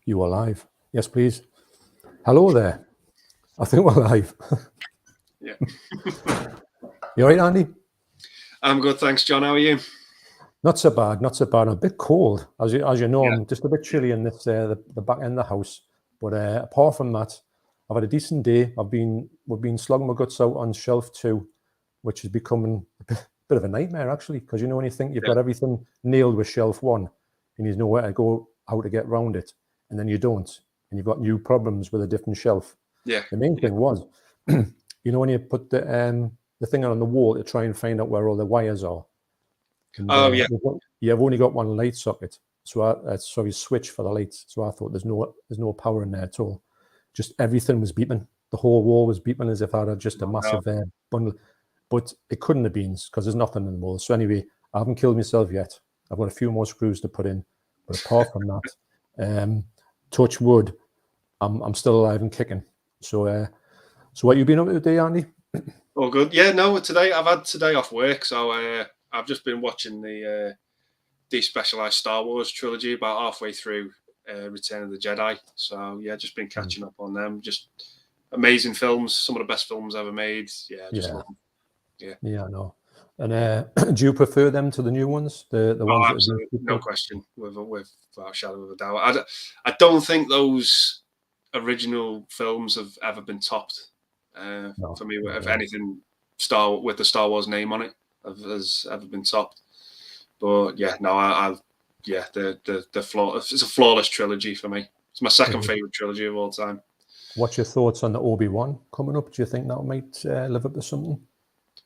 You are live. Yes, please. Hello there. I think we're live. Yeah. You all right, Andy? I'm good, thanks, John. How are you? Not so bad, not so bad. I'm a bit cold. As you know, Yeah. I'm just a bit chilly in this the back end of the house. But apart from that, I've had a decent day. We've been slogging my guts out on shelf 2, which is becoming a bit of a nightmare, actually, because you know when you think you've got everything nailed with shelf 1 and you know where to go, how to get around it, and then you don't, and you've got new problems with a different shelf. Yeah. The main thing was, you know, when you put the thing on the wall to try and find out where all the wires are. And, yeah. I've only got one light socket, so sorry, switch for the lights. So I thought there's no power in there at all. Just everything was beeping. The whole wall was beeping as if I had just a massive bundle. But it couldn't have been because there's nothing in the wall. So anyway, I haven't killed myself yet. I've got a few more screws to put in. But apart from that, touch wood, I'm still alive and kicking. So what you been up to today, Andy? All good. Yeah, no, I've had today off work, so I've just been watching the despecialized Star Wars trilogy, about halfway through Return of the Jedi. So yeah, just been catching up on them. Just amazing films, some of the best films ever made. Yeah, love them. Yeah, I know. And do you prefer them to the new ones? The ones that absolutely, no question, without a shadow of a doubt. I don't think those original films have ever been topped. For me, if anything, with the Star Wars name on it has ever been topped. But yeah, no, it's a flawless trilogy for me. It's my second favorite trilogy of all time. What's your thoughts on the Obi-Wan coming up? Do you think that might live up to something?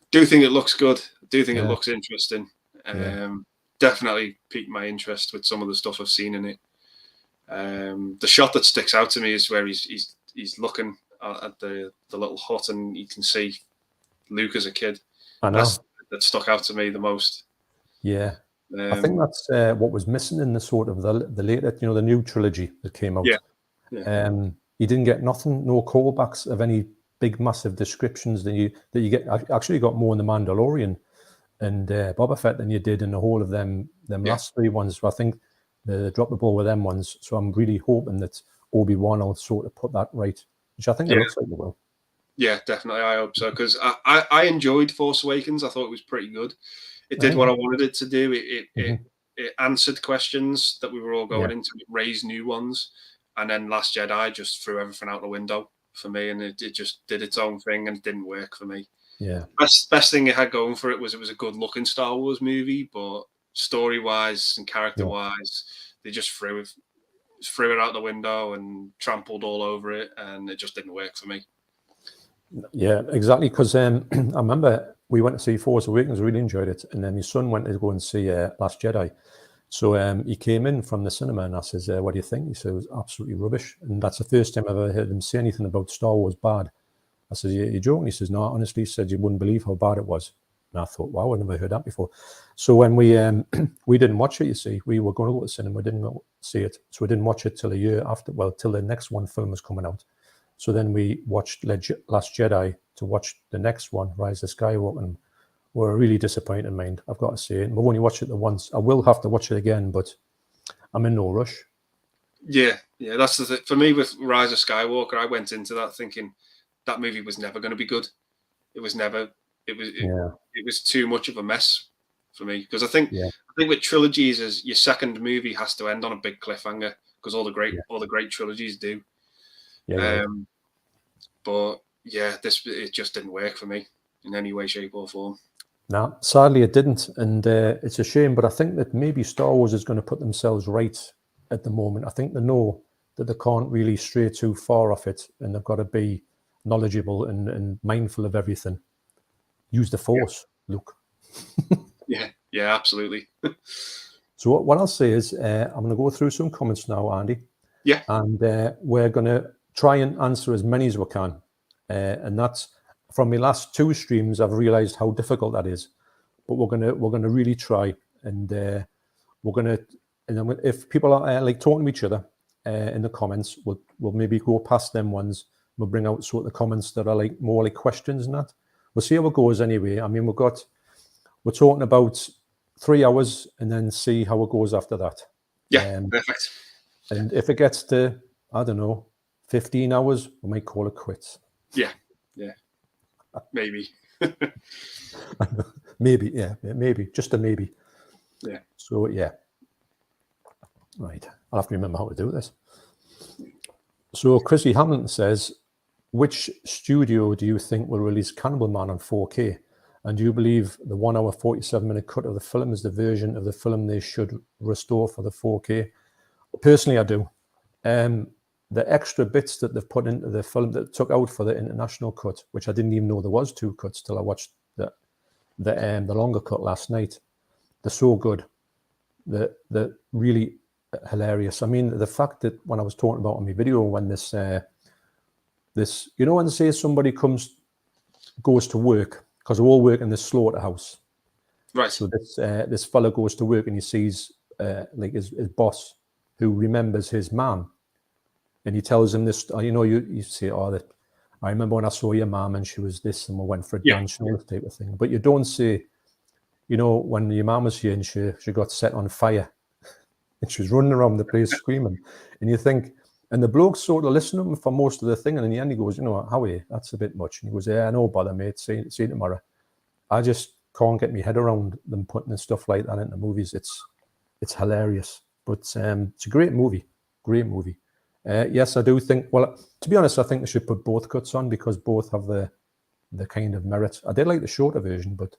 Do think it looks good. Do think it looks interesting. Definitely piqued my interest with some of the stuff I've seen in it. The shot that sticks out to me is where he's looking at the little hut and you can see Luke as a kid. I know. That stuck out to me the most. Yeah. I think that's what was missing in the sort of the later, the new trilogy that came out. You didn't get nothing, no callbacks of any big, massive descriptions that you get. Actually, got more in the Mandalorian and Boba Fett than you did in the whole of them last 3 ones. So I think they dropped the ball with them ones. So I'm really hoping that Obi-Wan will sort of put that right, which I think it looks like they will. Yeah, definitely. I hope so, because I enjoyed Force Awakens. I thought it was pretty good. It did what I wanted it to do. It answered questions that we were all going into. It raised new ones. And then Last Jedi just threw everything out the window for me. And it just did its own thing and it didn't work for me. Yeah. Best thing it had going for it was a good looking Star Wars movie, but story-wise and character-wise, they just threw it out the window and trampled all over it. And it just didn't work for me. Yeah, exactly. Because I remember we went to see Force Awakens, really enjoyed it, and then my son went to go and see Last Jedi. So he came in from the cinema and I says, "What do you think?" He said it was absolutely rubbish, and that's the first time I've ever heard him say anything about Star Wars bad. I said, "You're joking?" He says, "No, honestly," he said, "you wouldn't believe how bad it was." And I thought, "Wow, I've never heard that before." So when we didn't watch it, you see, we were going to go to the cinema, we didn't go see it, so we didn't watch it till a year after. Well, till the next one film was coming out. So then we watched Last Jedi to watch the next one, Rise of Skywalker, and we're really disappointed, mind, I've got to say. And we've only watched it the once. I will have to watch it again, but I'm in no rush. Yeah, that's the thing. For me, with Rise of Skywalker, I went into that thinking that movie was never going to be good. It was never. It was too much of a mess for me, because I think with trilogies, is your second movie has to end on a big cliffhanger, because all the great trilogies do. But it just didn't work for me in any way, shape, or form. No, sadly it didn't, and it's a shame. But I think that maybe Star Wars is going to put themselves right at the moment. I think they know that they can't really stray too far off it, and they've got to be knowledgeable and mindful of everything. Use the Force, Luke. Yeah, absolutely. So what I'll say is I'm going to go through some comments now, Andy. Yeah. And we're going to try and answer as many as we can. And that's from my last 2 streams, I've realized how difficult that is. But we're gonna really try, and if people are like talking to each other in the comments, we'll maybe go past them ones. We'll bring out sort of the comments that are like more like questions and that. We'll see how it goes anyway. I mean, we're talking about 3 hours and then see how it goes after that. Yeah, perfect. And if it gets to, I don't know, 15 hours, we might call it quits. Yeah, maybe. Maybe, yeah, maybe, just a maybe. Yeah. So, yeah. Right, I'll have to remember how to do this. So, Chrissy Hamilton says, which studio do you think will release Cannibal Man on 4K? And do you believe the 1 hour, 47-minute cut of the film is the version of the film they should restore for the 4K? Personally, I do. The extra bits that they've put into the film that took out for the international cut, which I didn't even know there was 2 cuts till I watched the longer cut last night. They're so good. They're really hilarious. I mean, the fact that when I was talking about on my video, when this you know, when say somebody goes to work, because we all work in this slaughterhouse, right? So this fella goes to work and he sees like his boss, who remembers his mom, and he tells him this. You know, you say, "Oh, that I remember when I saw your mom and she was this, and we went for a dance," and all this type of thing. But you don't say, you know, when your mom was here and she got set on fire and she was running around the place screaming, and you think, and the bloke sort of listened to him for most of the thing, and in the end he goes, "You know, Howie, that's a bit much." And he goes, "Yeah, no bother, mate. See you tomorrow." I just can't get my head around them putting stuff like that into movies. It's hilarious, but it's a great movie. Yes, I do think. Well, to be honest, I think they should put both cuts on because both have the kind of merit. I did like the shorter version, but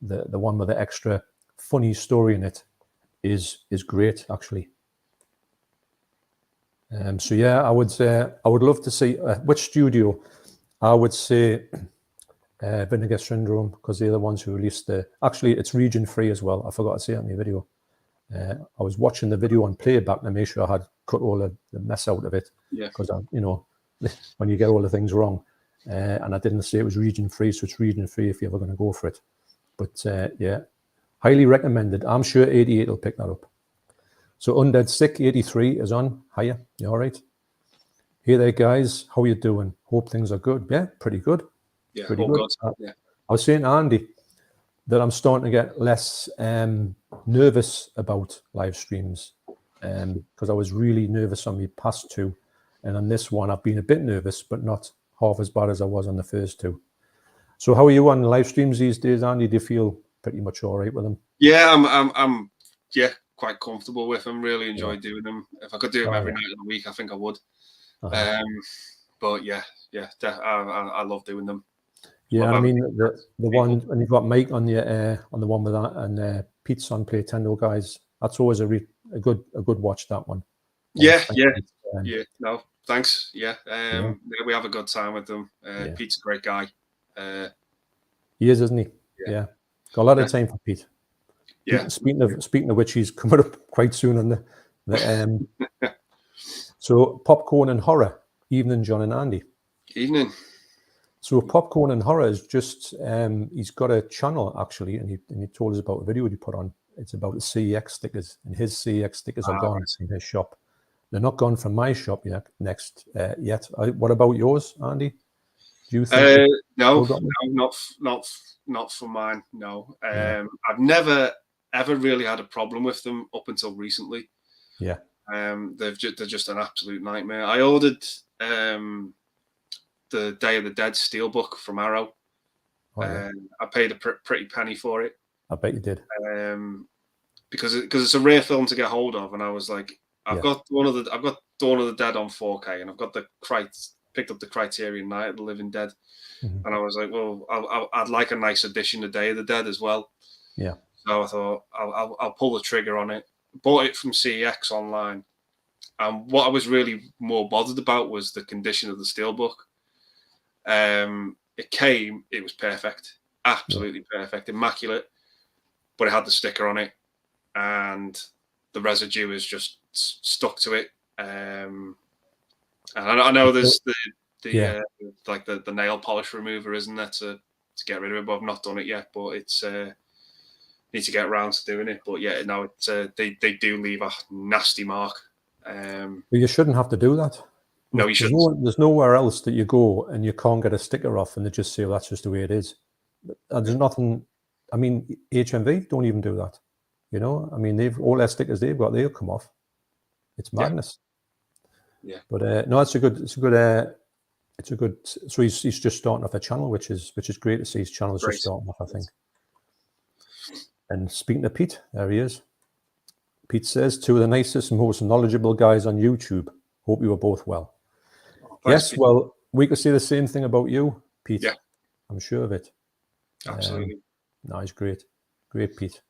the one with the extra funny story in it is great, actually. So yeah, I would love to see which studio. I would say Vinegar Syndrome, because they're the ones who released actually it's region free as well. I forgot to say it in the video. I was watching the video on playback to make sure I had cut all the mess out of it. Yeah. Because you know, when you get all the things wrong, and I didn't say it was region free, so it's region free if you're ever going to go for it. But yeah, highly recommended. I'm sure 88 will pick that up. So Undead Sick 83 is on. Hiya, you all right? Hey there, guys. How are you doing? Hope things are good. Yeah, pretty good. Yeah, pretty good. Yeah. I was saying to Andy that I'm starting to get less nervous about live streams because I was really nervous on the past 2, and on this one I've been a bit nervous, but not half as bad as I was on the first 2. So how are you on live streams these days, Andy? Do you feel pretty much all right with them? Yeah, I'm quite comfortable with them. Really enjoy doing them. If I could do them every night of the week, I think I would. But yeah, I love doing them. Yeah, I mean the one, and you've got Mike on the one with that, and Pete's on Playtendo, guys. That's always a good watch, that one. Yeah. No, thanks. Yeah, we have a good time with them. Pete's a great guy. He is, isn't he? Yeah. Got a lot of time for Pete. Yeah. Speaking of which, he's coming up quite soon on the So Popcorn and Horror, evening, John and Andy. Evening. So Popcorn and Horror is just he's got a channel actually, and he told us about a video he put on. It's about the CEX stickers, and his CEX stickers are gone from his shop. They're not gone from my shop yet. What about yours, Andy? Do you think? No, not for mine. No, I've never ever really had a problem with them up until recently. Yeah. They're just an absolute nightmare. I ordered the Day of the Dead steelbook from Arrow. I paid a pretty penny for it. I bet you did. Because it's a rare film to get hold of, and I was like, I've got Dawn of the Dead on 4K, and I've got picked up the Criterion Night of the Living Dead, and I was like, well, I'd like a nice edition of Day of the Dead as well. Yeah. So I thought I'll pull the trigger on it. Bought it from CEX online, and what I was really more bothered about was the condition of the steelbook. It was perfect, absolutely perfect, immaculate, but it had the sticker on it, and the residue is just stuck to it. And I know there's the nail polish remover, isn't there, to get rid of it, but I've not done it yet. But it's need to get around to doing it. But yeah, no, they do leave a nasty mark. Well, you shouldn't have to do that. No, you shouldn't. There's nowhere else that you go and you can't get a sticker off, and they just say, well, that's just the way it is. And there's nothing. I mean, HMV don't even do that. You know, I mean, they've all their stickers they've got, they'll come off. It's madness. Yeah. But no, it's a good. So he's just starting off a channel, which is great to see. His channel's just starting off, I think. And speaking of Pete, there he is. Pete says, 2 of the nicest and most knowledgeable guys on YouTube. Hope you are both well. Yes, Pete. Well, we could say the same thing about you, Pete. Yeah. I'm sure of it. Absolutely. No, he's great. Great, Pete.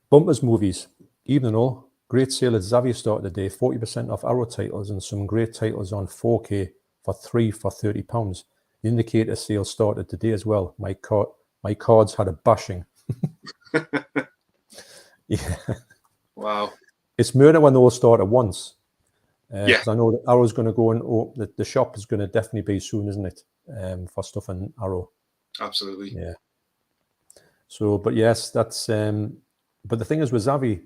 Bumpers Movies. Evening all. Great sale at Zavvi started today. 40% off Arrow titles and some great titles on 4K for £30. The Indicator sale started today as well. My cards had a bashing. Yeah. Wow. It's murder when they all start at once. Yeah. Because I know that Arrow's going to go and the shop is going to definitely be soon, isn't it? For stuff in Arrow. Absolutely. Yeah. So, but yes, that's. But the thing is with Zavvi,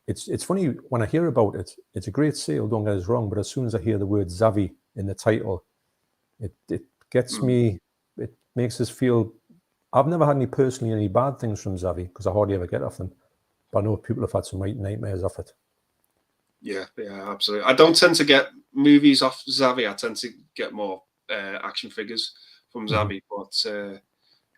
it's funny when I hear about it. It's a great sale. Don't get us wrong, but as soon as I hear the word Zavvi in the title, it gets me. It makes us feel. I've never had any bad things from Zavvi because I hardly ever get off them. But I know people have had some nightmares off it. Yeah, absolutely. I don't tend to get movies off Zavvi. I tend to get more action figures from Zavvi, but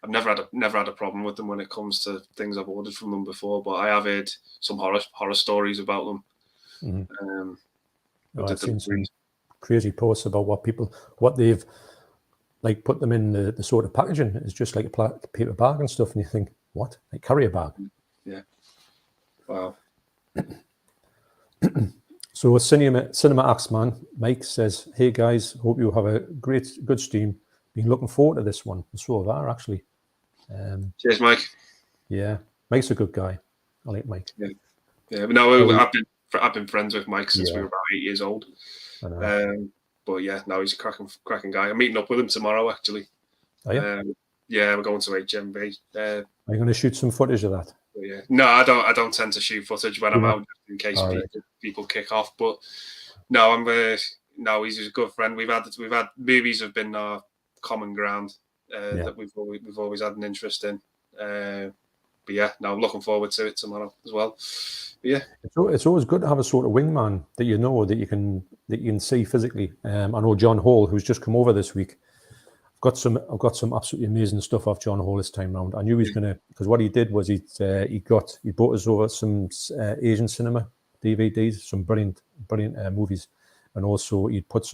I've never had a problem with them when it comes to things I've ordered from them before. But I have heard some horror stories about them. I've seen some crazy posts about what they've like put them in the sort of packaging. It's just like a paper bag and stuff, and you think, what? Like carrier bag? Yeah. Wow. So Cinema Axeman, Mike says, hey guys, hope you have a good stream. Been looking forward to this one. And so have I, actually. Cheers, Mike. Yeah, Mike's a good guy. I like Mike. Yeah. But no, I've been friends with Mike since we were about 8 years old. I know. But yeah, now he's a cracking guy. I'm meeting up with him tomorrow, actually. Are you? Yeah, we're going to HMV. Are you going to shoot some footage of that? Yeah. No, I don't tend to shoot footage when I'm out, just in case people kick off. But no, no, he's a good friend. We've had movies have been our common ground that we've always had an interest in. But yeah, now I'm looking forward to it tomorrow as well. But yeah, it's always good to have a sort of wingman that you know that you can see physically. I know John Hall, who's just come over this week. I've got some absolutely amazing stuff off John Hall this time round. I knew he was gonna, because what he did was he brought us over some Asian cinema DVDs, some brilliant movies, and also he got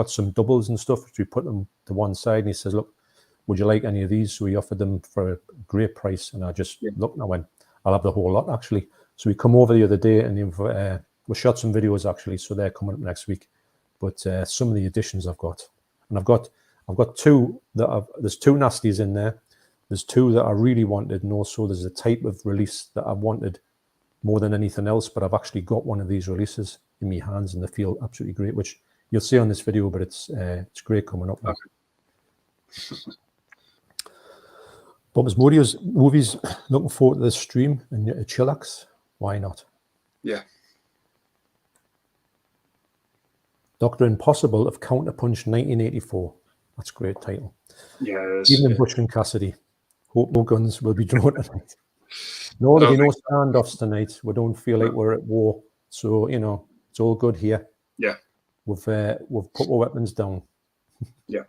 some doubles and stuff, which we put them to one side, and he says, look, would you like any of these? So he offered them for a great price, and I just looked and I went, I'll have the whole lot actually. So we come over the other day and we shot some videos actually, so they're coming up next week. But some of the editions I've got, and I've got two there's two nasties in there. There's two that I really wanted, and also there's a type of release that I wanted more than anything else, but I've actually got one of these releases in my hands and they feel absolutely great, which you'll see on this video, but it's great coming up now. Bumpers Movies, looking forward to this stream and chillax. Why not? Yeah. Dr. Impossible of Counterpunch 1984. That's a great title. Yeah. Even Bush and Cassidy. Hope no guns will be drawn tonight. No, there'll be no standoffs tonight. We don't feel like we're at war. So, it's all good here. Yeah. We've put our weapons down. Yeah.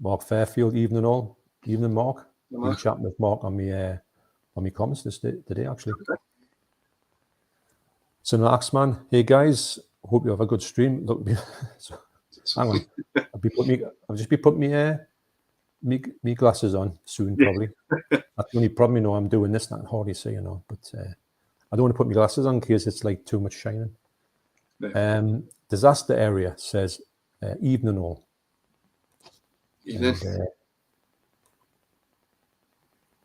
Mark Fairfield, evening all. Evening, Mark. I've been chatting with Mark on my comments today, actually. Okay. So, Axeman, hey guys, hope you have a good stream. Look, hang on. I'll just be putting me glasses on soon, probably. That's the only problem, I'm doing this, not hardly see, but I don't want to put my glasses on in case it's like too much shining. Yeah. Disaster Area says, evening all. Evening. And,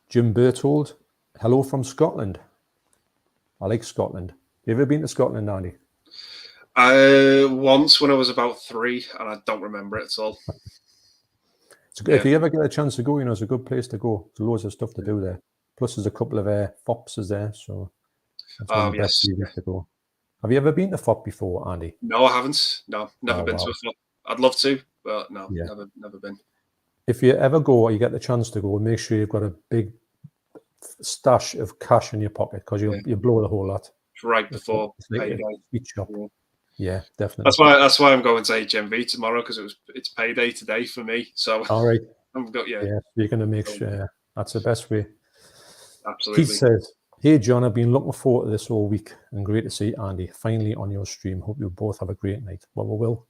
Jim Berthold, hello from Scotland. I like Scotland. You ever been to Scotland, Andy? Once when I was about 3, and I don't remember it at all. If you ever get a chance to go, it's a good place to go. There's loads of stuff to do there. Plus, there's a couple of FOPs there, so that's one of the best places to go. Have you ever been to FOP before, Andy? No, I haven't. No, never been to a FOP. I'd love to, but no, never been. If you ever go or you get the chance to go, make sure you've got a big stash of cash in your pocket because you blow the whole lot. Right before payday. Shop. Yeah, definitely. That's why I'm going to HMV tomorrow, because it's payday today for me. So all right. Yeah, you're going to make sure that's the best way. Absolutely. Keith says, "Hey John, I've been looking forward to this all week, and great to see Andy finally on your stream. Hope you both have a great night." Well, we will.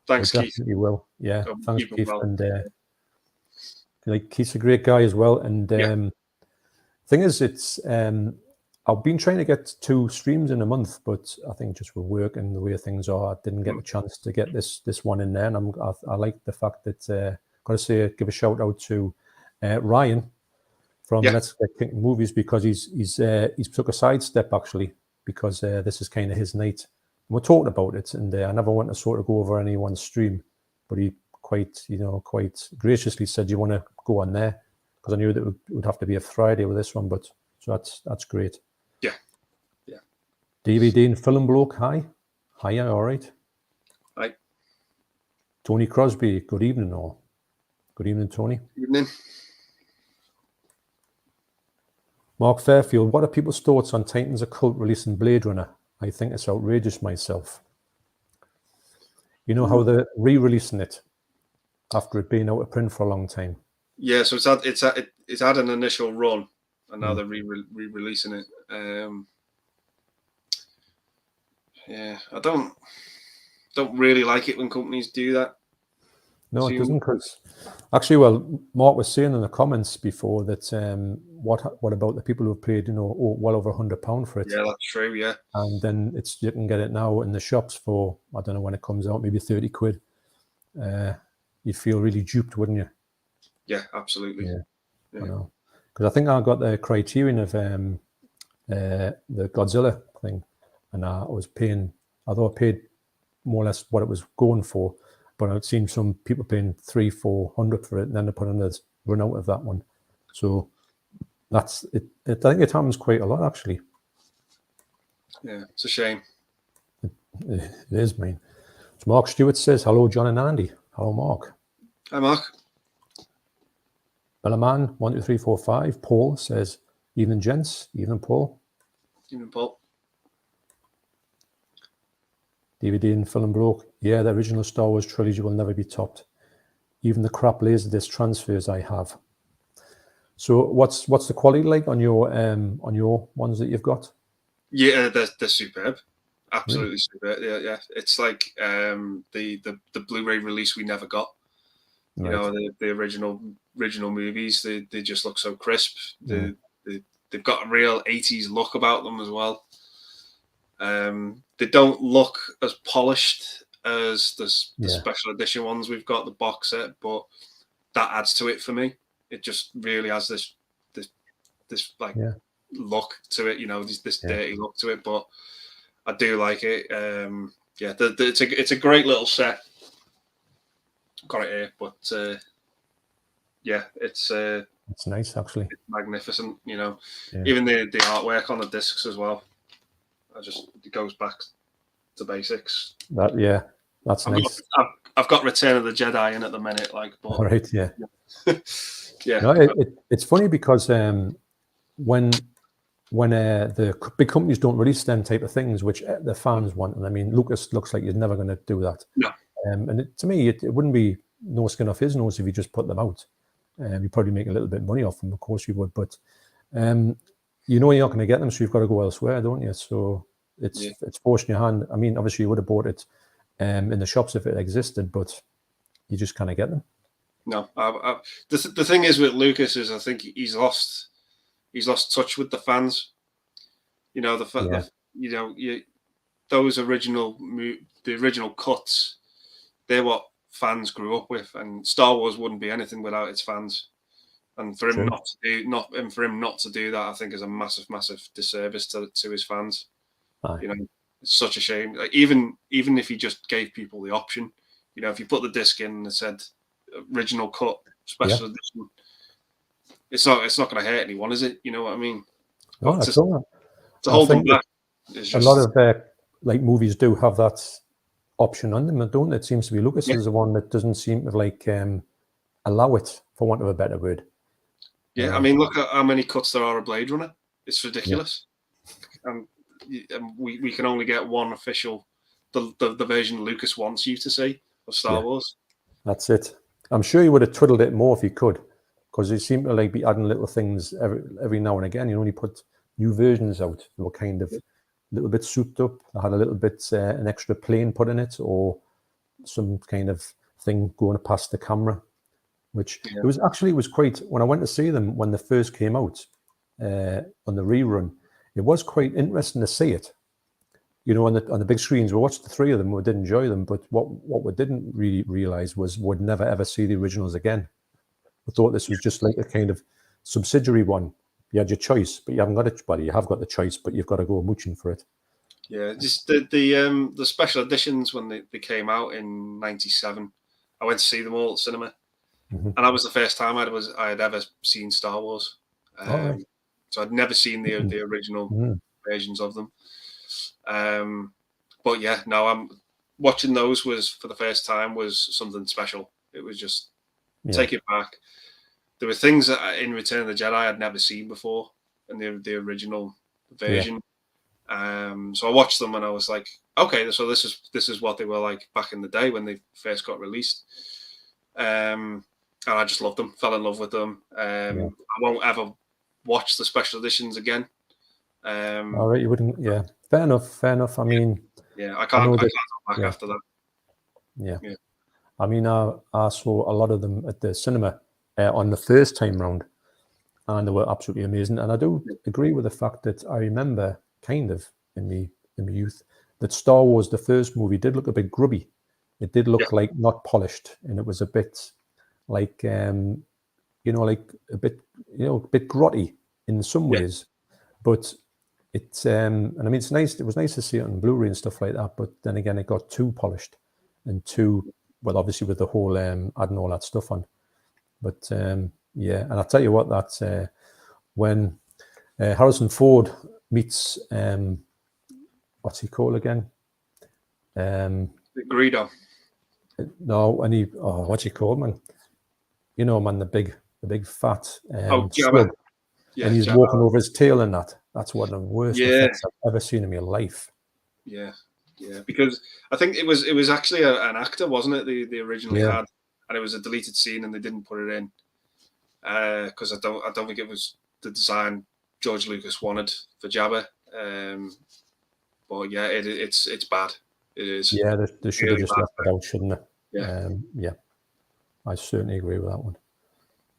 Thanks, we Keith. Definitely will. Yeah, thanks, Keith. Well. And Keith's a great guy as well. And thing is, it's I've been trying to get 2 streams in a month, but I think just with work and the way things are, I didn't get the chance to get this one in there. And I like the fact that got to say, give a shout out to Ryan from Let's Get Kicking Movies, because he's took a sidestep actually, because this is kind of his night. And we're talking about it, and I never want to sort of go over anyone's stream, but he quite graciously said, "You want to go on there?" Because I knew that it would have to be a Friday with this one, but so that's great. Yeah. DVD and Film Bloke, hi. Hiya, all right. Hi. Tony Crosby, good evening all. Good evening, Tony. Evening. Mark Fairfield, what are people's thoughts on Titans Occult releasing Blade Runner? I think it's outrageous myself. You know how they're re-releasing it after it being out of print for a long time? Yeah, so it's had an initial run, and now they're re-releasing it. Yeah, I don't really like it when companies do that. No, it doesn't, because actually, well, Mark was saying in the comments before that what about the people who have paid well over £100 for it? Yeah, that's true. Yeah, and then you can get it now in the shops for, I don't know when it comes out, maybe 30 quid. You'd feel really duped, wouldn't you? Yeah, absolutely. Yeah. I know, because I think I got the Criterion of the Godzilla thing, and I thought I paid more or less what it was going for. But I've seen some people paying $300-400 for it, and then they put another run out of that one. So that's it. I think it happens quite a lot, actually. Yeah, it's a shame. It is, man. So Mark Stewart says, "Hello, John and Andy." Hello, Mark. Hi, Mark. Bellaman 1 2 3 4 5. Paul says, "Evening, gents." Evening, Paul. Evening, Paul. DVD and Film Bloke. Yeah, the original Star Wars trilogy will never be topped. Even the crap Laserdisc transfers I have. So what's the quality like on your ones that you've got? Yeah, they're superb. Absolutely superb. Yeah. It's like the Blu-ray release we never got. You know, the original movies. They just look so crisp. They've got a real 80s look about them as well. They don't look as polished as the special edition ones we've got, the box set, but that adds to it for me. It just really has this like look to it, this dirty look to it. But I do like it. It's a great little set. Got it here, but it's nice actually. It's magnificent, Even the artwork on the discs as well. It goes back to basics. That's nice. I've got Return of the Jedi in at the minute, but all right, yeah. Yeah. No, it's funny because when the big companies don't release them type of things, which the fans want, and I mean, Lucas looks like he's never going to do that. No. And to me, it wouldn't be no skin off his nose if he just put them out. You'd probably make a little bit of money off them, of course you would, but you're not going to get them, so you've got to go elsewhere, don't you? So it's forcing your hand. I mean, obviously you would have bought it in the shops if it existed, but you just can't get them. No, the thing is with Lucas is I think he's lost touch with the fans. Those original cuts, they're what fans grew up with, and Star Wars wouldn't be anything without its fans. And for him not to do that, I think is a massive, massive disservice to his fans. It's such a shame. Like, even if he just gave people the option, if you put the disc in and it said original cut, special edition, it's not going to hurt anyone, is it? You know what I mean? No, to hold them back. A lot of movies do have that option on them, don't they? It seems to be Lucas is the one that doesn't seem to allow it, for want of a better word. Yeah, I mean, look at how many cuts there are of Blade Runner. It's ridiculous. And we can only get one official, the version Lucas wants you to see of Star Wars. That's it. I'm sure he would have twiddled it more if he could, because he seemed to like be adding little things every now and again. You know, he put new versions out. They were kind of a little bit souped up. They had a little bit an extra plane put in it, or some kind of thing going past the camera. Which it was quite, when I went to see them when they first came out on the rerun, it was quite interesting to see it. You know, on the big screens, we watched the three of them, we did enjoy them, but what we didn't really realize was we'd never ever see the originals again. We thought this was just like a kind of subsidiary one. You had your choice, but you haven't got it. Well, you have got the choice, but you've got to go mooching for it. Yeah, just the special editions when they came out in '97. I went to see them all at cinema. And that was the first time I had ever seen Star Wars. So I'd never seen the original versions of them. But yeah, no, I'm watching those for the first time was something special. It was just take it back. There were things in Return of the Jedi I'd never seen before in the original version. So I watched them and I was like, okay, so this is what they were like back in the day when they first got released. And I just loved them, fell in love with them. I won't ever watch the special editions again. All right, you wouldn't. Yeah, fair enough. I mean, I can't go back after that. Yeah. I mean, I saw a lot of them at the cinema on the first time round, and they were absolutely amazing. And I do agree with the fact that I remember kind of in my youth that Star Wars, the first movie, did look a bit grubby. It did look like not polished, and it was a bit like like a bit grotty in some ways. But it's and I mean it's nice. It was nice to see it on Blu-ray and stuff like that. But then again, it got too polished and too obviously with the whole adding all that stuff on. But and I'll tell you what, that's when Harrison Ford meets what's he called again? Greedo. No, and what's he called, man? You know, man, the big fat Jabba. And he's walking over his tail and that. That's one of the worst effects I've ever seen in my life. Yeah, because I think it was actually an actor, wasn't it? They originally had, and it was a deleted scene, and they didn't put it in because I don't think it was the design George Lucas wanted for Jabba. But yeah, it's bad. It is. Yeah, they should have just left it out, shouldn't they? Yeah. I certainly agree with that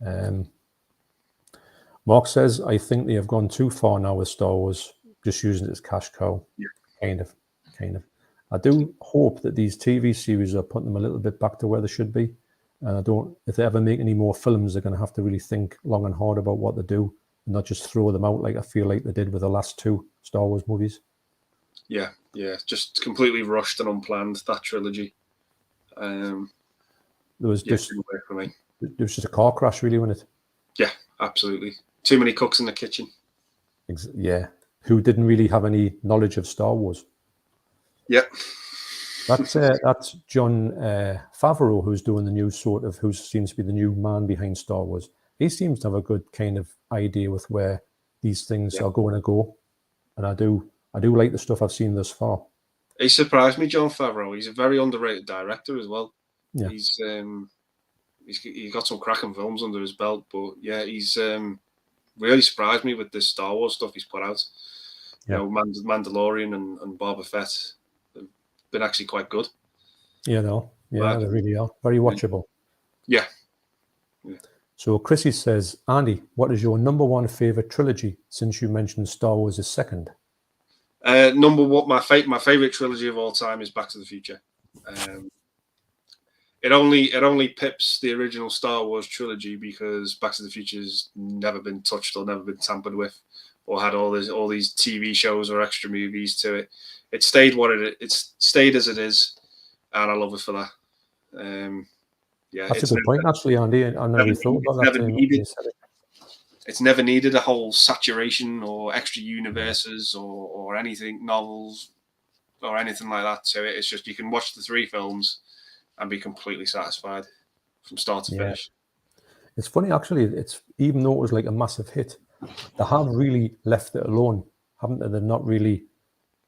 one. Mark says, I think they have gone too far now with Star Wars, just using it as cash cow. Yeah. Kind of. I do hope that these TV series are putting them a little bit back to where they should be. And if they ever make any more films, they're going to have to really think long and hard about what they do and not just throw them out like I feel like they did with the last two Star Wars movies. Yeah, just completely rushed and unplanned, that trilogy. There was just a car crash, really, wasn't it? Yeah, absolutely. Too many cooks in the kitchen. Yeah, who didn't really have any knowledge of Star Wars. Yeah. That's Jon Favreau, who's doing the new who seems to be the new man behind Star Wars. He seems to have a good kind of idea with where these things are going to go, and I do like the stuff I've seen thus far. He surprised me, Jon Favreau. He's a very underrated director as well. Yeah. He's got some cracking films under his belt, but yeah, he's really surprised me with this Star Wars stuff he's put out. You know, Mandalorian and Boba Fett have been actually quite good. They really are. Very watchable. Yeah. So Chrissy says, Andy, what is your number one favorite trilogy since you mentioned Star Wars is second? Number one, my favorite trilogy of all time is Back to the Future. It only pips the original Star Wars trilogy because Back to the Future's never been touched or never been tampered with, or had all these TV shows or extra movies to it. It stayed it's stayed as it is, and I love it for that. That's a good point, actually, Andy. I never thought about that. It's never needed a whole saturation or extra universes or anything, novels or anything like that to it. It's just you can watch the three films and be completely satisfied from start to finish. It's funny, actually. It's even though it was like a massive hit, they have really left it alone, haven't they? They've not really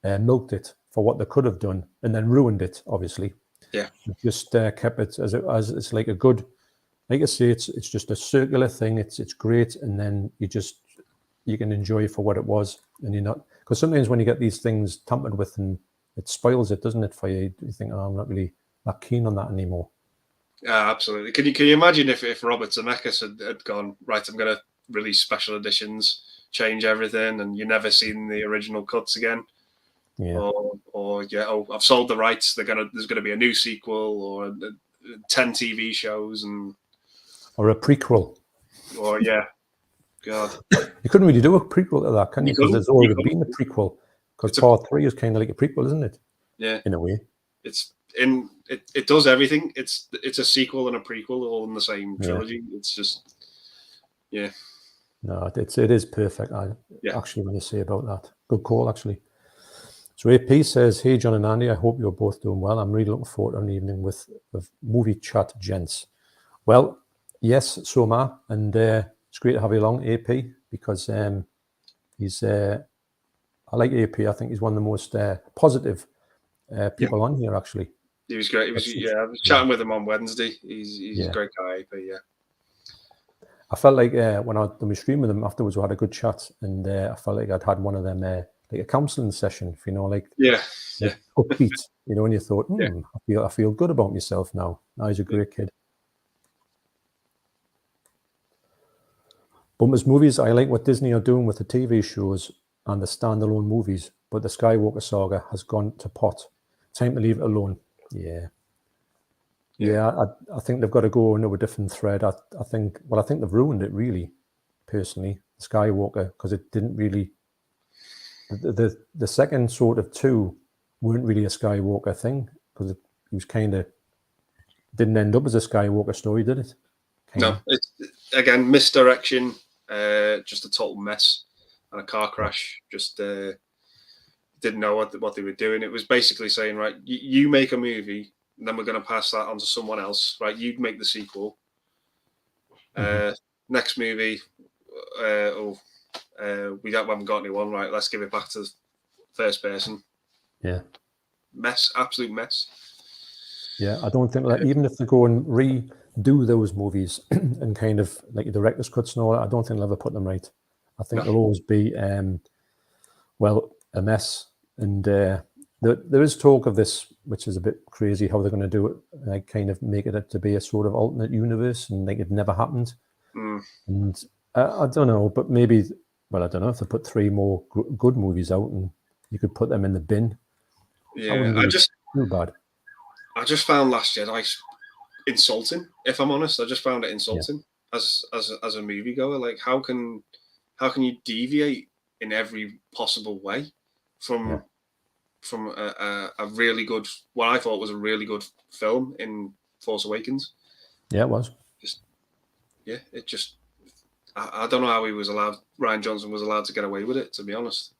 milked it for what they could have done, and then ruined it. Obviously, Yeah. They've just kept it as it's like a good, like I say, it's just a circular thing. It's great, and then you can enjoy it for what it was, and you're not, because sometimes when you get these things tampered with, and it spoils it, doesn't it, for you? You think, oh, I'm not really that keen on that anymore. Yeah, absolutely. Can you imagine if Robert Zemeckis had gone, right, I'm going to release special editions, change everything, and you never seen the original cuts again? Yeah. Or I've sold the rights. There's gonna be a new sequel, or 10 TV shows, or a prequel. Or yeah, God, you couldn't really do a prequel to that, can you? Because there's already been a prequel. Because part 3 is kind of like a prequel, isn't it? Yeah, in a way. It does everything. It's a sequel and a prequel all in the same trilogy. Yeah. It's just, yeah. No, it is perfect. Actually, when you say about that, good call, actually. So AP says, hey, John and Andy, I hope you're both doing well. I'm really looking forward to an evening with movie chat, gents. Well, yes, so am I. And it's great to have you along, AP, because he's, I like AP. I think he's one of the most positive people on here, actually. He was great. I was chatting with him on Wednesday. He's a great guy, AP, yeah. I felt like when I done my stream with him afterwards, we had a good chat, and I felt like I'd had one of them, like a counselling session, you know, like upbeat, you know, and you thought, I feel good about myself now. Now he's a great kid. Bumpers Movies, I like what Disney are doing with the TV shows and the standalone movies, but the Skywalker saga has gone to pot. Time to leave it alone. Yeah, I think they've got to go into a different thread. I think they've ruined it, really, personally, Skywalker, because it didn't really, the second sort of 2 weren't really a Skywalker thing, because it was kind of, didn't end up as a Skywalker story, did it? No, it's, again, misdirection, just a total mess, and a car crash, just didn't know what they were doing. It was basically saying, right, you make a movie, and then we're going to pass that on to someone else, right? You'd make the sequel. Next movie, we haven't got anyone, right? Let's give it back to the first person. Yeah. Mess, absolute mess. Yeah, I don't think that even if they go and redo those movies and kind of like the director's cuts and all that, I don't think they'll ever put them right. I think they'll always be, a mess. And there is talk of this, which is a bit crazy, how they're going to do it, like kind of make it to be a sort of alternate universe, and like it never happened. And I don't know, but maybe, well, I don't know if they put 3 more good movies out, and you could put them in the bin. Yeah, too bad. I just found Last Jedi insulting. If I'm honest, I just found it insulting as a moviegoer. Like, how can you deviate in every possible way from a really good, what I thought was a really good film in Force Awakens? Yeah, it was. I don't know how Rian Johnson was allowed to get away with it, to be honest.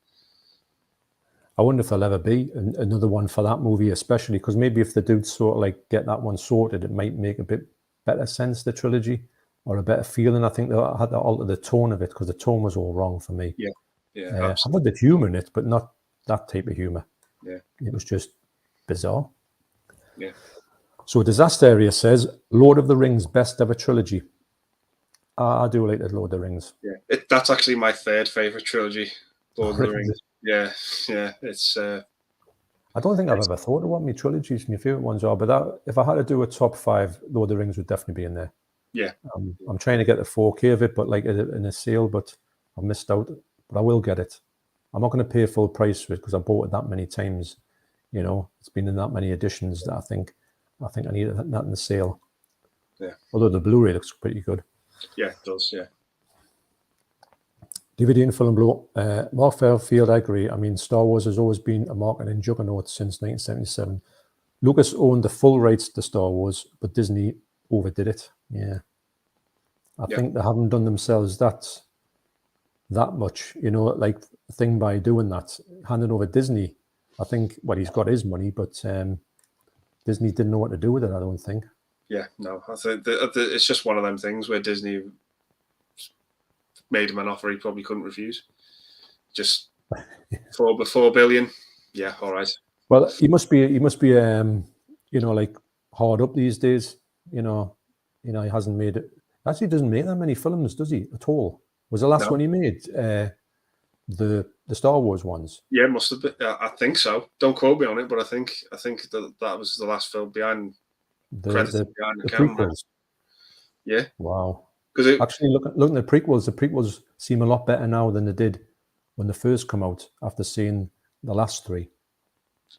I wonder if there'll ever be another one for that movie, especially because maybe if the dudes sort of like get that one sorted, it might make a bit better sense, the trilogy, or a better feeling. I think they had to alter the tone of it, because the tone was all wrong for me. Yeah. I had the humour in it, but not that type of humour. Yeah. It was just bizarre. Yeah. So Disaster Area says, Lord of the Rings, best ever trilogy. I do like the Lord of the Rings. Yeah, that's actually my 3rd favourite trilogy, Lord of the Rings. Yeah. It's. I don't think I've ever thought of what my trilogies, my favourite ones are, but if I had to do a top 5, Lord of the Rings would definitely be in there. Yeah. I'm trying to get the 4K of it, but like in a sale, but I've missed out. But I will get it. I'm not going to pay full price for it, because I bought it that many times. You know, it's been in that many editions that I think I need that in the sale. Yeah. Although the Blu-ray looks pretty good. Yeah, it does. Yeah. DVD and Film Blow. Mark Fairfield, I agree. I mean, Star Wars has always been a marketing juggernaut since 1977. Lucas owned the full rights to Star Wars, but Disney overdid it. Yeah. I think they haven't done themselves that much, you know, like thing by doing that, handing over Disney. I think, he's got his money, but Disney didn't know what to do with it, I don't think. Yeah, no, I think it's just one of them things where Disney made him an offer he probably couldn't refuse. Just 4 billion. Yeah, all right. Well, he must be, you know, like hard up these days. You know, he hasn't made it. Actually, doesn't make that many films, does he? At all? Was the last one he made the Star Wars ones? Yeah, must have been. I think so. Don't quote me on it, but I think that was the last film behind the camera. prequels. Yeah. Wow. Because actually, looking at the prequels seem a lot better now than they did when they first come out after seeing the last three.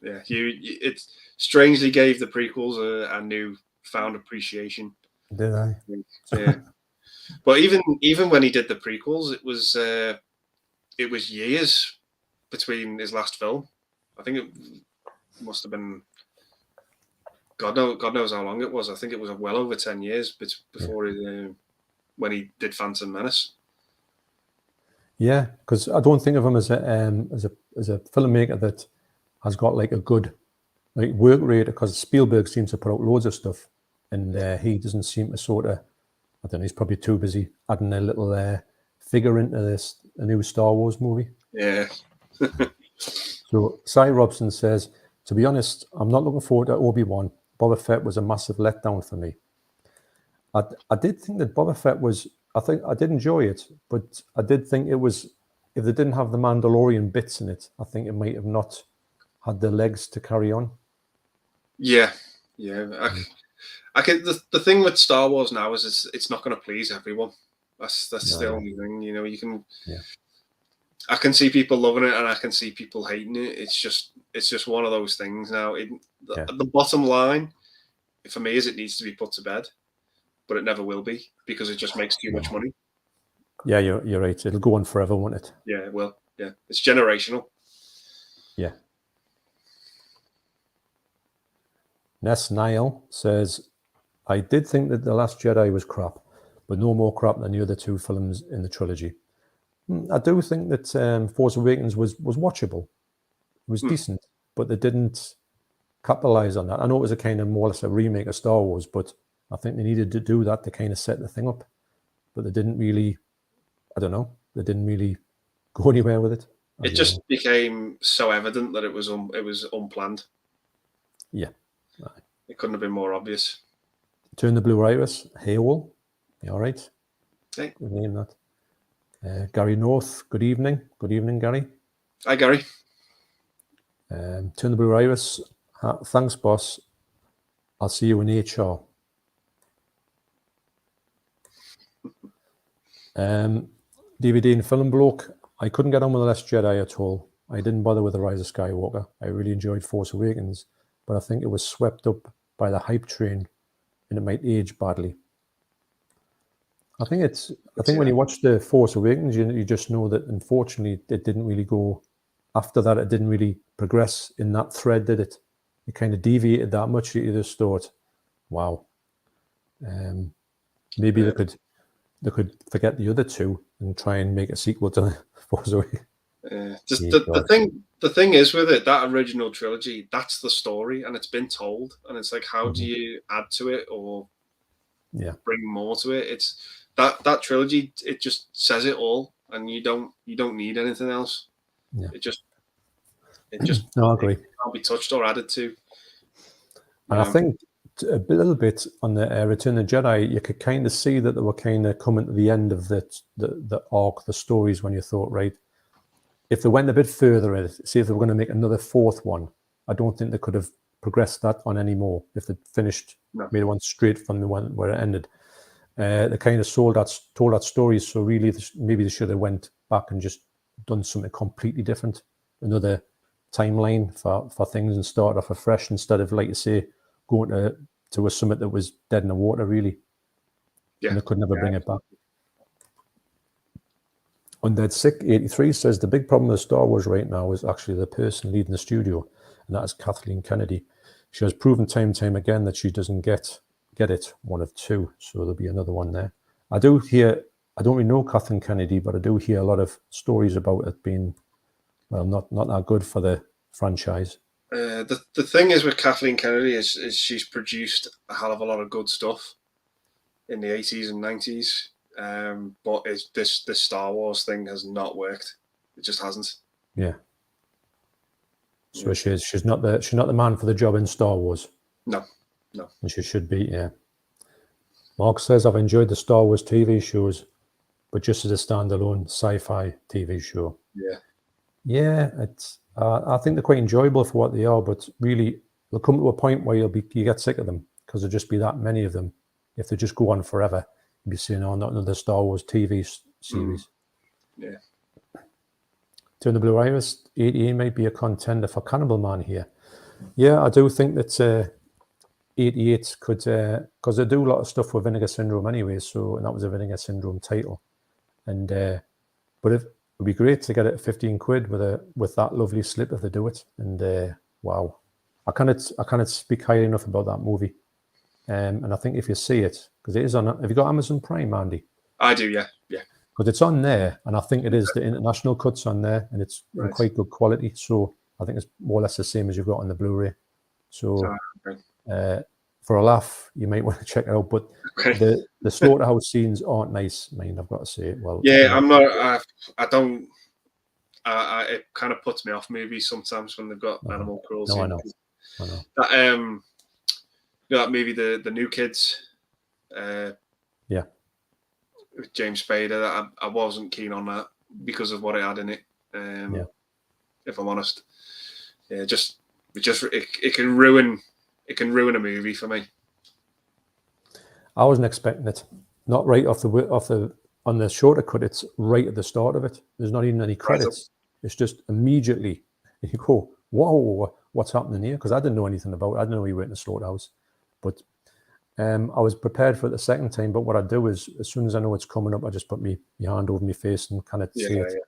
Yeah, it strangely gave the prequels a new found appreciation. Did I? Yeah. But even when he did the prequels, it was years between his last film. I think it must have been God knows how long it was. I think it was well over 10 years before when he did Phantom Menace. Yeah, because I don't think of him as a filmmaker that has got like a good work rate, because Spielberg seems to put out loads of stuff, and he doesn't seem to sort of, I don't know, he's probably too busy adding a little figure into a new Star Wars movie. Yeah. So Cy Robson says, to be honest, I'm not looking forward to Obi-Wan. Boba Fett was a massive letdown for me. I did think that Boba Fett was, I think I did enjoy it, but I did think it was, if they didn't have the Mandalorian bits in it, I think it might have not had the legs to carry on. Yeah. I can, the thing with Star Wars now is it's not going to please everyone. That's the only thing. You know, you can. Yeah. I can see people loving it and I can see people hating it. It's just one of those things now. The bottom line for me is it needs to be put to bed, but it never will be because it just makes too much money. Yeah, you're right. It'll go on forever, won't it? Yeah, it will. Yeah, it's generational. Yeah. Ness Niall says, I did think that The Last Jedi was crap, but no more crap than the other two films in the trilogy. I do think that Force Awakens was watchable. It was decent, but they didn't capitalize on that. I know it was a kind of more or less a remake of Star Wars, but I think they needed to do that to kind of set the thing up. But they didn't really, I don't know, they didn't really go anywhere with it. It just became so evident that it was unplanned. Yeah. It couldn't have been more obvious. Turn the Blue Iris, Haywall. You all right? Hey. Good name, that. Gary North, good evening. Good evening, Gary. Hi, Gary. Turn the Blue Iris. Thanks, boss. I'll see you in HR. DVD and film bloke. I couldn't get on with The Last Jedi at all. I didn't bother with The Rise of Skywalker. I really enjoyed Force Awakens, but I think it was swept up by the hype train and it might age badly. I think when you watch The Force Awakens, you just know that unfortunately it didn't really go after that. It didn't really progress in that thread, did it? It kind of deviated that much that you just thought, wow, maybe they could forget the other two and try and make a sequel to The Force Awakens. The thing is with it, that original trilogy, that's the story and it's been told, and it's like, how do you add to it or bring more to it? It's that trilogy, it just says it all, and you don't need anything else. Yeah. It just no, I agree. It can't be touched or added to. And I think a little bit on the Return of the Jedi, you could kind of see that they were kind of coming to the end of the arc, the stories, when you thought, right, if they went a bit further in it, see if they were going to make another fourth one, I don't think they could have progressed that on any more if they finished, made one straight from the one where it ended. They kind of told that story, so really maybe they should have went back and just done something completely different, another timeline for things, and started off afresh instead of, like you say, going to a summit that was dead in the water, really. Yeah. And they could never bring it back. Undead Sick 83 says the big problem with Star Wars right now is actually the person leading the studio, and that is Kathleen Kennedy. She has proven time and time again that she doesn't get it, one of two, so there'll be another one there. I don't really know Kathleen Kennedy, but I do hear a lot of stories about it being, well, not that good for the franchise. The thing is with Kathleen Kennedy is she's produced a hell of a lot of good stuff in the 80s and 90s, but this Star Wars thing has not worked. It just hasn't. Yeah. So she's not the man for the job in Star Wars. No. And she should be, yeah. Mark says, I've enjoyed the Star Wars TV shows, but just as a standalone sci-fi TV show. Yeah. Yeah, it's. I think they're quite enjoyable for what they are, but really, they'll come to a point where you get sick of them because there'll just be that many of them. If they just go on forever, you'll be saying, "Oh, not another Star Wars TV series." Yeah. Doing the Blue Iris, 88 might be a contender for Cannibal Man here. Yeah, I do think that 88 could, because they do a lot of stuff with Vinegar Syndrome anyway. So, and that was a Vinegar Syndrome title, and but it would be great to get it at 15 quid with that lovely slip if they do it. And wow, I cannot speak highly enough about that movie. And I think if you see it, because it is on, have you got Amazon Prime, Andy? I do, yeah. Because it's on there, and I think it is the international cuts on there, and it's in quite good quality. So I think it's more or less the same as you've got on the Blu-ray. So for a laugh, you might want to check it out. But the slaughterhouse scenes aren't nice. I mean, I've got to say it. Well, yeah, I'm not. I don't. It kind of puts me off movies sometimes when they've got animal cruelty. No, I know. That that movie, the New Kids. Yeah. With James Spader, I wasn't keen on that because of what it had in it. If I'm honest, yeah, it can ruin a movie for me. I wasn't expecting it. Not right off the on the shorter cut. It's right at the start of it. There's not even any credits. It's just immediately you go, "Whoa, what's happening here?" Because I didn't know anything about it. I didn't know he went in the slaughterhouse, but. I was prepared for it the second time, but what I do is, as soon as I know it's coming up, I just put my hand over my face and kind of see it. Yeah.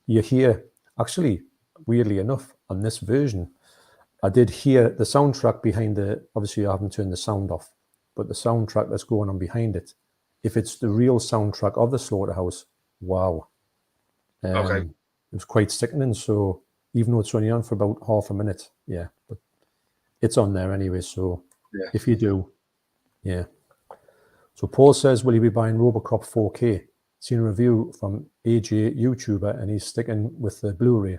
You hear, actually, weirdly enough, on this version, I did hear the soundtrack behind obviously I haven't turned the sound off, but the soundtrack that's going on behind it, if it's the real soundtrack of the slaughterhouse, wow. It was quite sickening, so even though it's only on for about half a minute, yeah, but it's on there anyway, so if you do, yeah. So Paul says, will he be buying Robocop 4K? Seen a review from AJ YouTuber, and he's sticking with the Blu-ray.